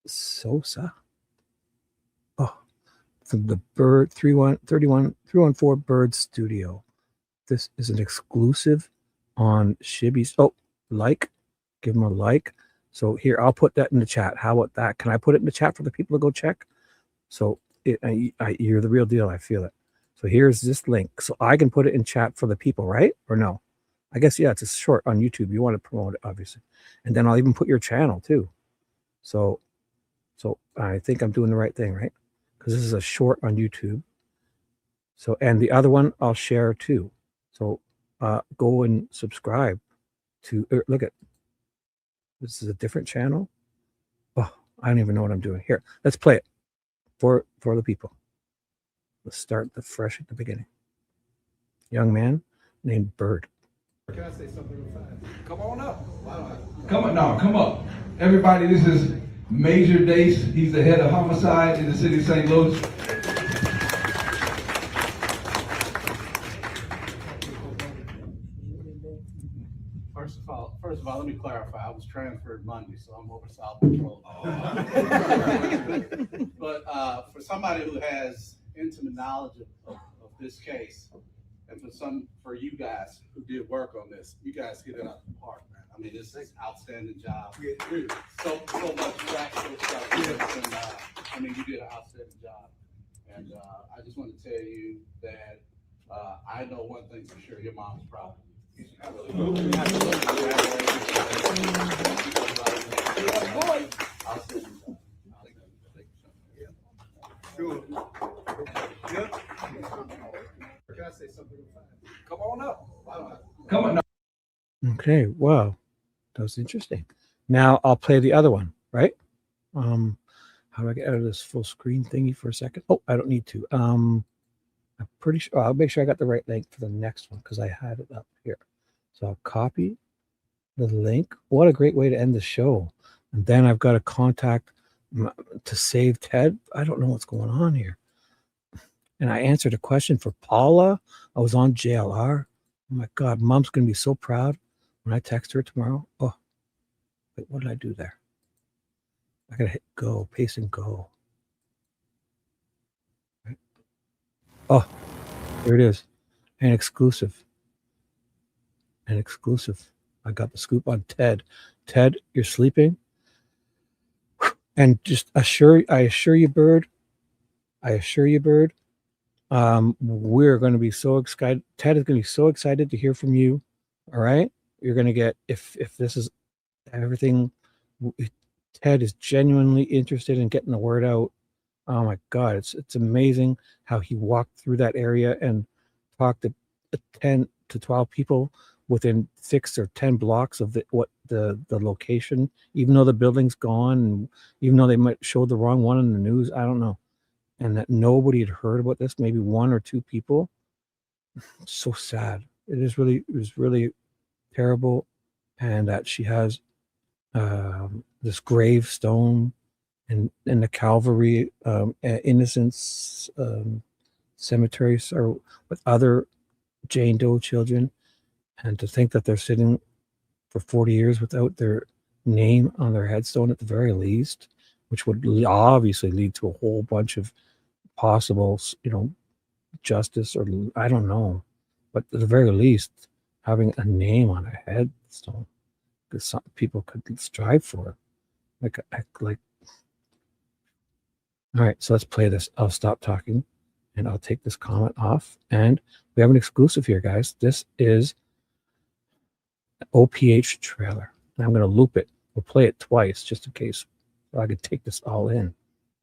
Sosa. Oh, from the Bird 314 Bird Studio. This is an exclusive on Shibby's. Oh, give them a like. So here, I'll put that in the chat. How about that? Can I put it in the chat for the people to go check? So you're the real deal. I feel it. So here's this link. So I can put it in chat for the people, right? Or no? I guess, yeah, it's a short on YouTube. You want to promote it, obviously. And then I'll even put your channel too. So I think I'm doing the right thing, right? Because this is a short on YouTube. So, and the other one I'll share too. So go and subscribe to, look at, this is a different channel. Oh, I don't even know what I'm doing. Here, let's play it for the people. Let's start fresh at the beginning. Young man named Bird. Can I say something real fast? Come on up. Come up. Everybody, this is Major Dace. He's the head of homicide in the city of St. Louis. First of all, let me clarify. I was transferred Monday, so I'm oversight patrol. But for somebody who has intimate knowledge of this case, and for you guys who did work on this, you guys hit it out the park, man. I mean, this is an outstanding job. So much factual stuff. And, I mean, you did an outstanding job. And I just want to tell you that I know one thing for sure: your mom's proud of you. Can I say something? Come on up. Come on up. Okay, wow. That was interesting. Now I'll play the other one, right? How do I get out of this full screen thingy for a second? Oh, I don't need to. I'm pretty sure I'll make sure I got the right link for the next one because I had it up here. So I'll copy the link. What a great way to end the show. And then I've got to contact to save Ted. I don't know what's going on here. And I answered a question for Paula. I was on JLR. Oh my God, Mom's going to be so proud when I text her tomorrow. Oh, wait, what did I do there? I got to hit go, paste and go. Right. Oh, here it is. An exclusive. An exclusive. I got the scoop on Ted. Ted, you're sleeping. And just I assure you, Bird, we're going to be so excited. Ted is going to be so excited to hear from you. All right. You're going to get, if this is everything, Ted is genuinely interested in getting the word out. Oh my God. It's amazing how he walked through that area and talked to 10 to 12 people within 6 or 10 blocks of the location, even though the building's gone, and even though they might show the wrong one in the news, I don't know. And that nobody had heard about this, maybe 1 or 2 people. So sad. It was really terrible. And that she has this gravestone in the Calvary Innocence Cemetery, or with other Jane Doe children. And to think that they're sitting for 40 years without their name on their headstone at the very least, which would obviously lead to a whole bunch of possible, justice, or I don't know, but at the very least, having a name on a headstone, because some people could strive for it. Like. All right, so let's play this. I'll stop talking, and I'll take this comment off. And we have an exclusive here, guys. This is an OPH trailer. And I'm going to loop it. We'll play it twice just in case, so I could take this all in.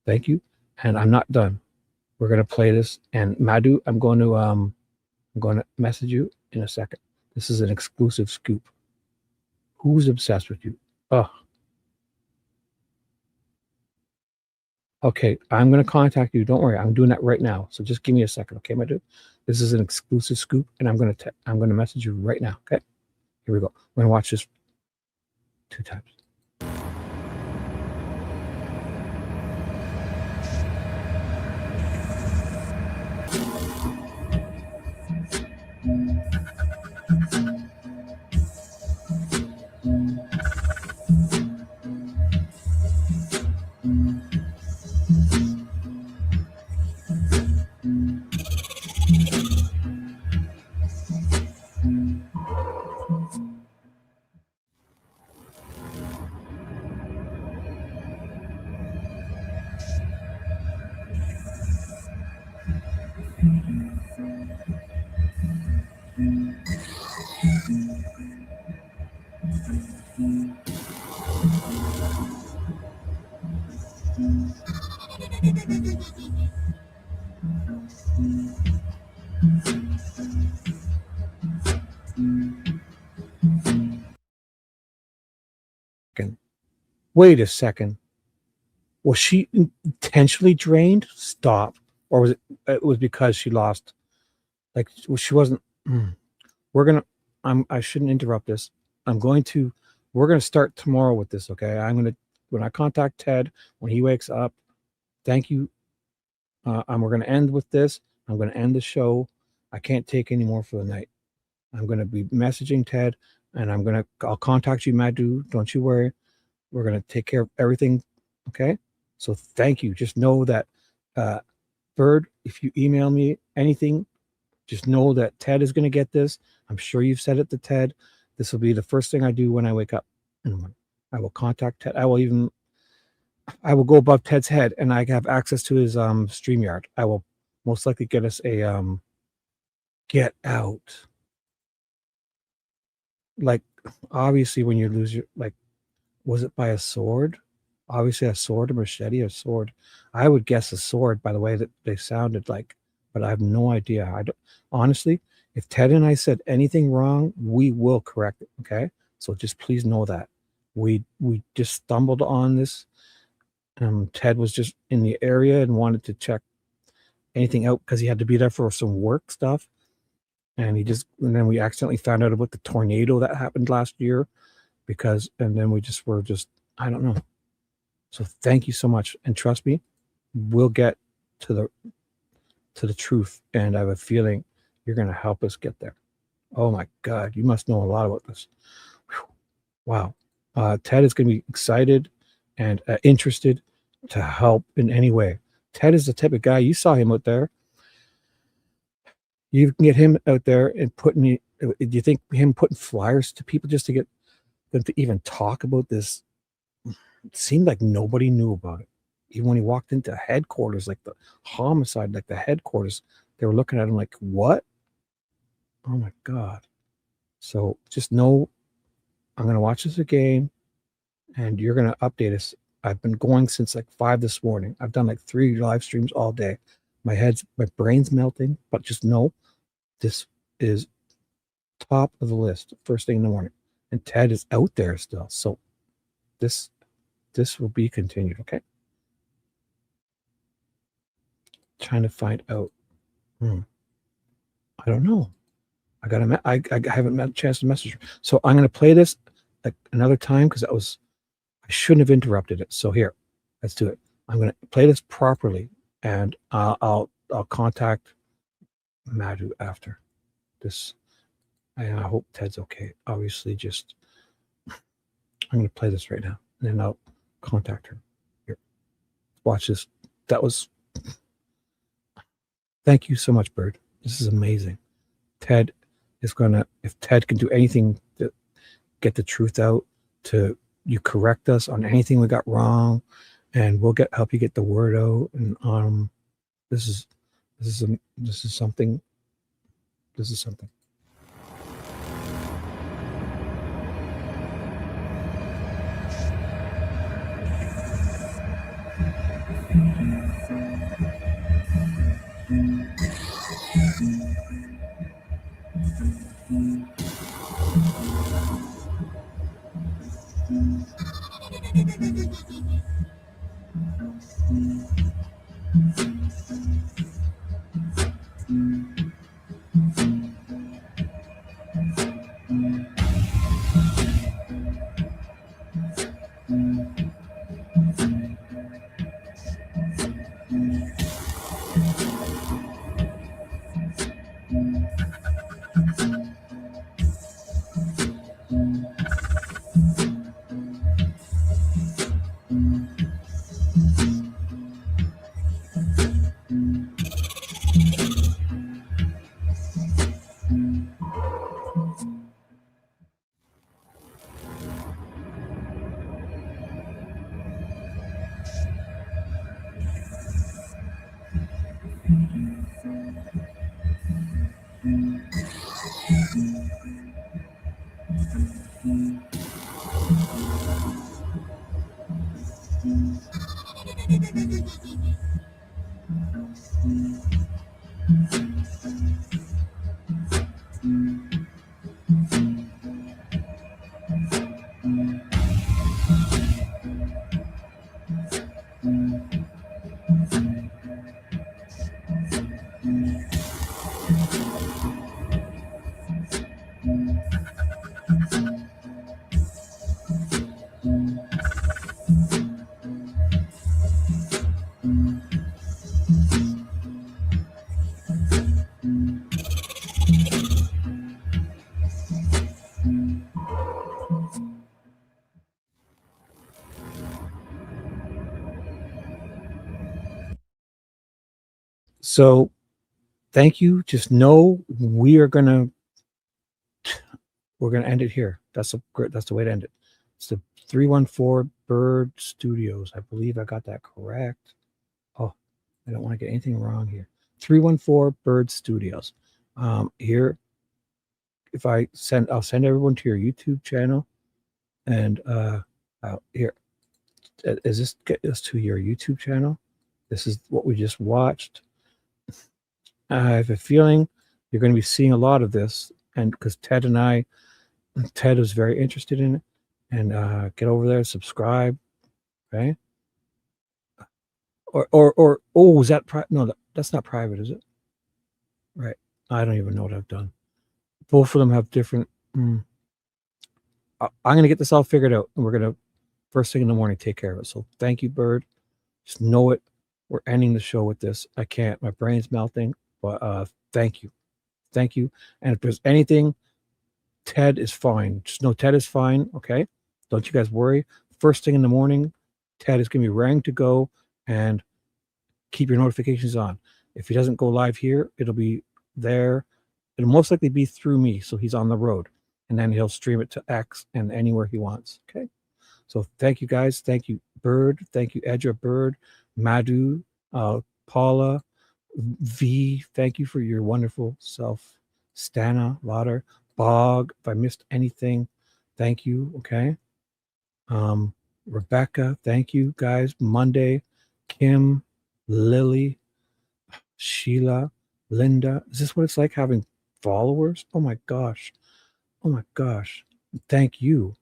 Thank you. And I'm not done. We're going to play this. And Madu, I'm going to message you in a second. This is an exclusive scoop. Who's obsessed with you? Oh. Okay, I'm going to contact you. Don't worry. I'm doing that right now. So just give me a second, okay, Madu? This is an exclusive scoop, and I'm going to message you right now, okay? Here we go. We're going to watch this 2 times. Wait a second. Was she intentionally drained? Stop. Or was it was because she lost? Like, she wasn't. I shouldn't interrupt this. We're going to start tomorrow with this, okay? When I contact Ted, when he wakes up, thank you. And we're going to end with this. I'm going to end the show. I can't take any more for the night. I'm going to be messaging Ted, and I'll contact you, Madu. Don't you worry. We're going to take care of everything. Okay. So thank you. Just know that, Bird, if you email me anything, just know that Ted is going to get this. I'm sure you've said it to Ted. This will be the first thing I do when I wake up in the morning. I will contact Ted. I will go above Ted's head, and I have access to his StreamYard. I will most likely get us a get out. Like, obviously, when you lose your, like, was it by a sword? Obviously, a sword, a machete, a sword. I would guess a sword by the way that they sounded like, but I have no idea. Honestly, if Ted and I said anything wrong, we will correct it. Okay, so just please know that We just stumbled on this. Ted was just in the area and wanted to check anything out because he had to be there for some work stuff. And then we accidentally found out about the tornado that happened last year and then we just were I don't know. So thank you so much. And trust me, we'll get to the truth. And I have a feeling you're going to help us get there. Oh my God. You must know a lot about this. Whew. Wow. Ted is going to be excited and interested to help in any way. Ted is the type of guy, you saw him out there. You can get him out there and do you think him putting flyers to people just to get them to even talk about this? It seemed like nobody knew about it. Even when he walked into headquarters, like the homicide, like the headquarters, they were looking at him like, what? Oh my God. So just know I'm going to watch this again and you're going to update us. I've been going since like 5 this morning. I've done like 3 live streams all day. My brain's melting, but just know this is top of the list first thing in the morning. And Ted is out there still. So this will be continued, okay? Trying to find out. I don't know. I haven't had a chance to message her. So I'm going to play this another time because I shouldn't have interrupted it. So here, let's do it. I'm going to play this properly, and I'll contact Madu after this. And I hope Ted's okay. Obviously, I'm going to play this right now, and then I'll contact her. Here, watch this. Thank you so much, Bird. This is amazing. Ted is if Ted can do anything to get the truth out, you correct us on anything we got wrong, and we'll help you get the word out. And this is something. This is something. So thank you. Just know we're gonna end it here. That's the way to end it. It's the 314 Bird Studios. I believe I got that correct. Oh, I don't want to get anything wrong here. 314 Bird Studios. Here, I'll send everyone to your YouTube channel, and here is this get us to your YouTube channel. This is what we just watched. I have a feeling you're going to be seeing a lot of this, and because Ted was very interested in it, and get over there, subscribe. Okay. Or oh, is that no? That's not private, is it? Right. I don't even know what I've done. Both of them have different. I'm gonna get this all figured out, and we're gonna first thing in the morning take care of it. So thank you, Bird. Just know it. We're ending the show with this. I can't. My brain's melting. But thank you, thank you. And if there's anything, Ted is fine. Just know Ted is fine. Okay. Don't you guys worry. First thing in the morning, Ted is gonna be raring to go, and keep your notifications on. If he doesn't go live here, it'll be there. It'll most likely be through me. So he's on the road, and then he'll stream it to X and anywhere he wants. Okay. So thank you guys. Thank you, Bird. Thank you, Edra Bird, Madu, Paula, V. Thank you for your wonderful self. Stana, Lauder, Bog. If I missed anything, thank you. Okay. Rebecca, thank you guys. Monday, Kim, Lily, Sheila, Linda. Is this what it's like having followers? Oh my gosh. Oh my gosh. Thank you.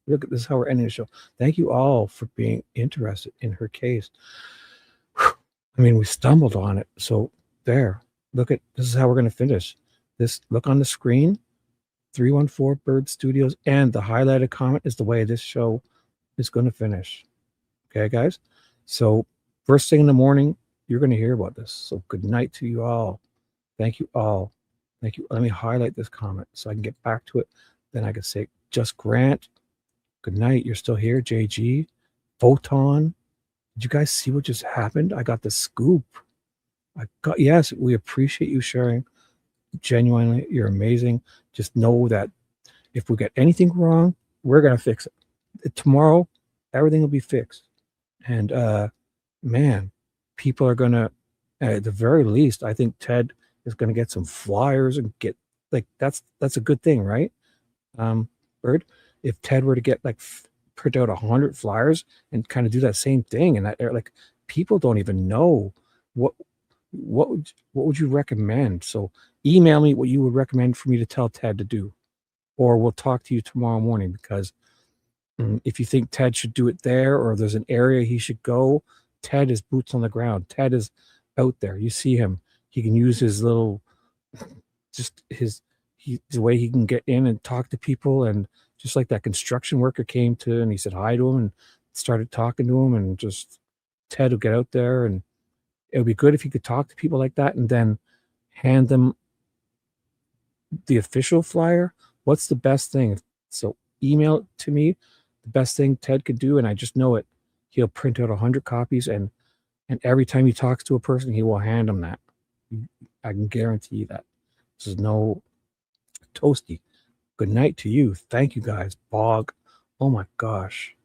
Look at this, how we're ending the show. Thank you all for being interested in her case. I mean, we stumbled on it. So there. Look at this is how we're going to finish. This look on the screen. 314 Bird Studios, and the highlighted comment is the way this show is going to finish. Okay, guys. So first thing in the morning, you're going to hear about this. So good night to you all. Thank you all. Thank you. Let me highlight this comment so I can get back to it. Then I can say, Just Grant, good night. You're still here. JG, Photon. Did you guys see what just happened? I got the scoop. Yes, we appreciate you sharing. Genuinely, you're amazing. Just know that if we get anything wrong, we're going to fix it. Tomorrow, everything will be fixed. And man, people are going to, at the very least, I think Ted is going to get some flyers and get like, that's a good thing, right? Bird, if Ted were to get like print out 100 flyers and kind of do that same thing, and that like people don't even know what would you recommend? So email me what you would recommend for me to tell Ted to do, or we'll talk to you tomorrow morning, because if you think Ted should do it there, or there's an area he should go, Ted is boots on the ground. Ted is out there. You see him. He can use his little, just the way he can get in and talk to people. And just like that construction worker came to, and he said hi to him and started talking to him, and just Ted will get out there, and it would be good if you could talk to people like that and then hand them the official flyer. What's the best thing? So email it to me. The best thing Ted could do, and I just know it, he'll print out 100 copies, and every time he talks to a person, he will hand them that. I can guarantee you that. This is no Toasty. Good night to you. Thank you guys. Bog. Oh my gosh.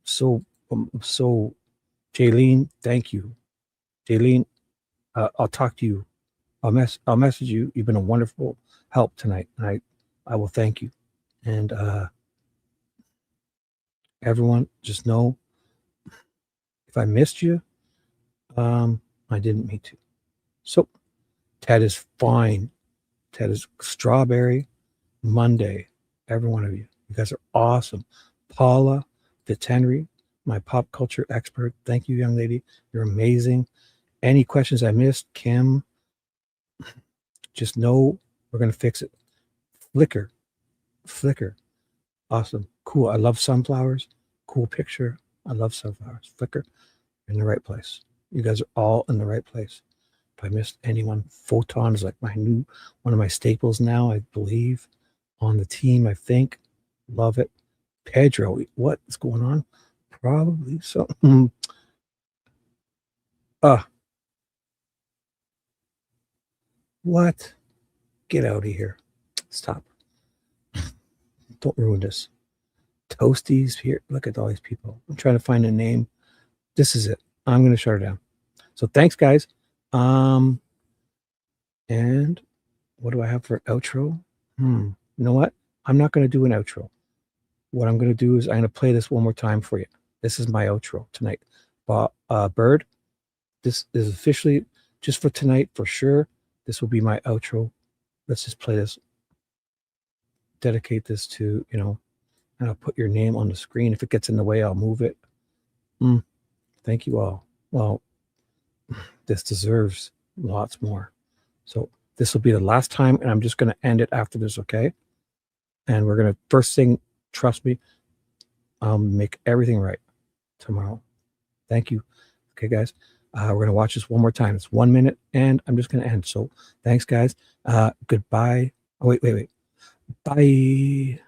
So Jaylene, thank you. Jaylene, I'll talk to you. I'll message you. You've been a wonderful help tonight, and I will thank you. And everyone, just know, if I missed you, I didn't mean to. So Ted is fine. Ted is Strawberry Monday. Every one of you. You guys are awesome. Paula Fitzhenry, my pop culture expert. Thank you, young lady. You're amazing. Any questions I missed, Kim, just know we're going to fix it. Flickr. Awesome. Cool. I love sunflowers. Cool picture. I love sunflowers. Flickr. You're in the right place. You guys are all in the right place. If I missed anyone, Photon is like one of my staples now, I believe, on the team, I think. Love it. Pedro, what is going on? Probably something. What? Get out of here. Stop. Don't ruin this. Toasties here. Look at all these people. I'm trying to find a name. This is it. I'm going to shut it down. So thanks, guys. And what do I have for an outro? You know what? I'm not going to do an outro. What I'm going to do is I'm going to play this one more time for you. This is my outro tonight. Bird, this is officially just for tonight for sure. This will be my outro. Let's just play this. Dedicate this to, and I'll put your name on the screen. If it gets in the way, I'll move it. Thank you all. Well, this deserves lots more. So this will be the last time, and I'm just going to end it after this, okay? And we're going to, first thing, trust me, make everything right tomorrow. Thank you. Okay, guys. We're going to watch this one more time. It's 1 minute, and I'm just going to end. So thanks, guys. Goodbye. Oh, wait. Bye.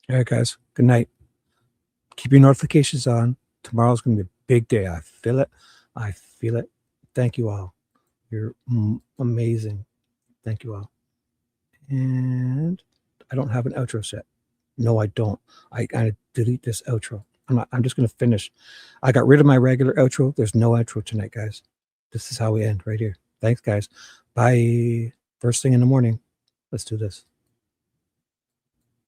All right, guys. Good night. Keep your notifications on. Tomorrow's going to be a big day. I feel it. I feel it. Thank you all. You're amazing. Thank you all. And I don't have an outro set. No, I don't. I gotta delete this outro. I'm just going to finish. I got rid of my regular outro. There's no outro tonight, guys. This is how we end right here. Thanks, guys. Bye. First thing in the morning. Let's do this.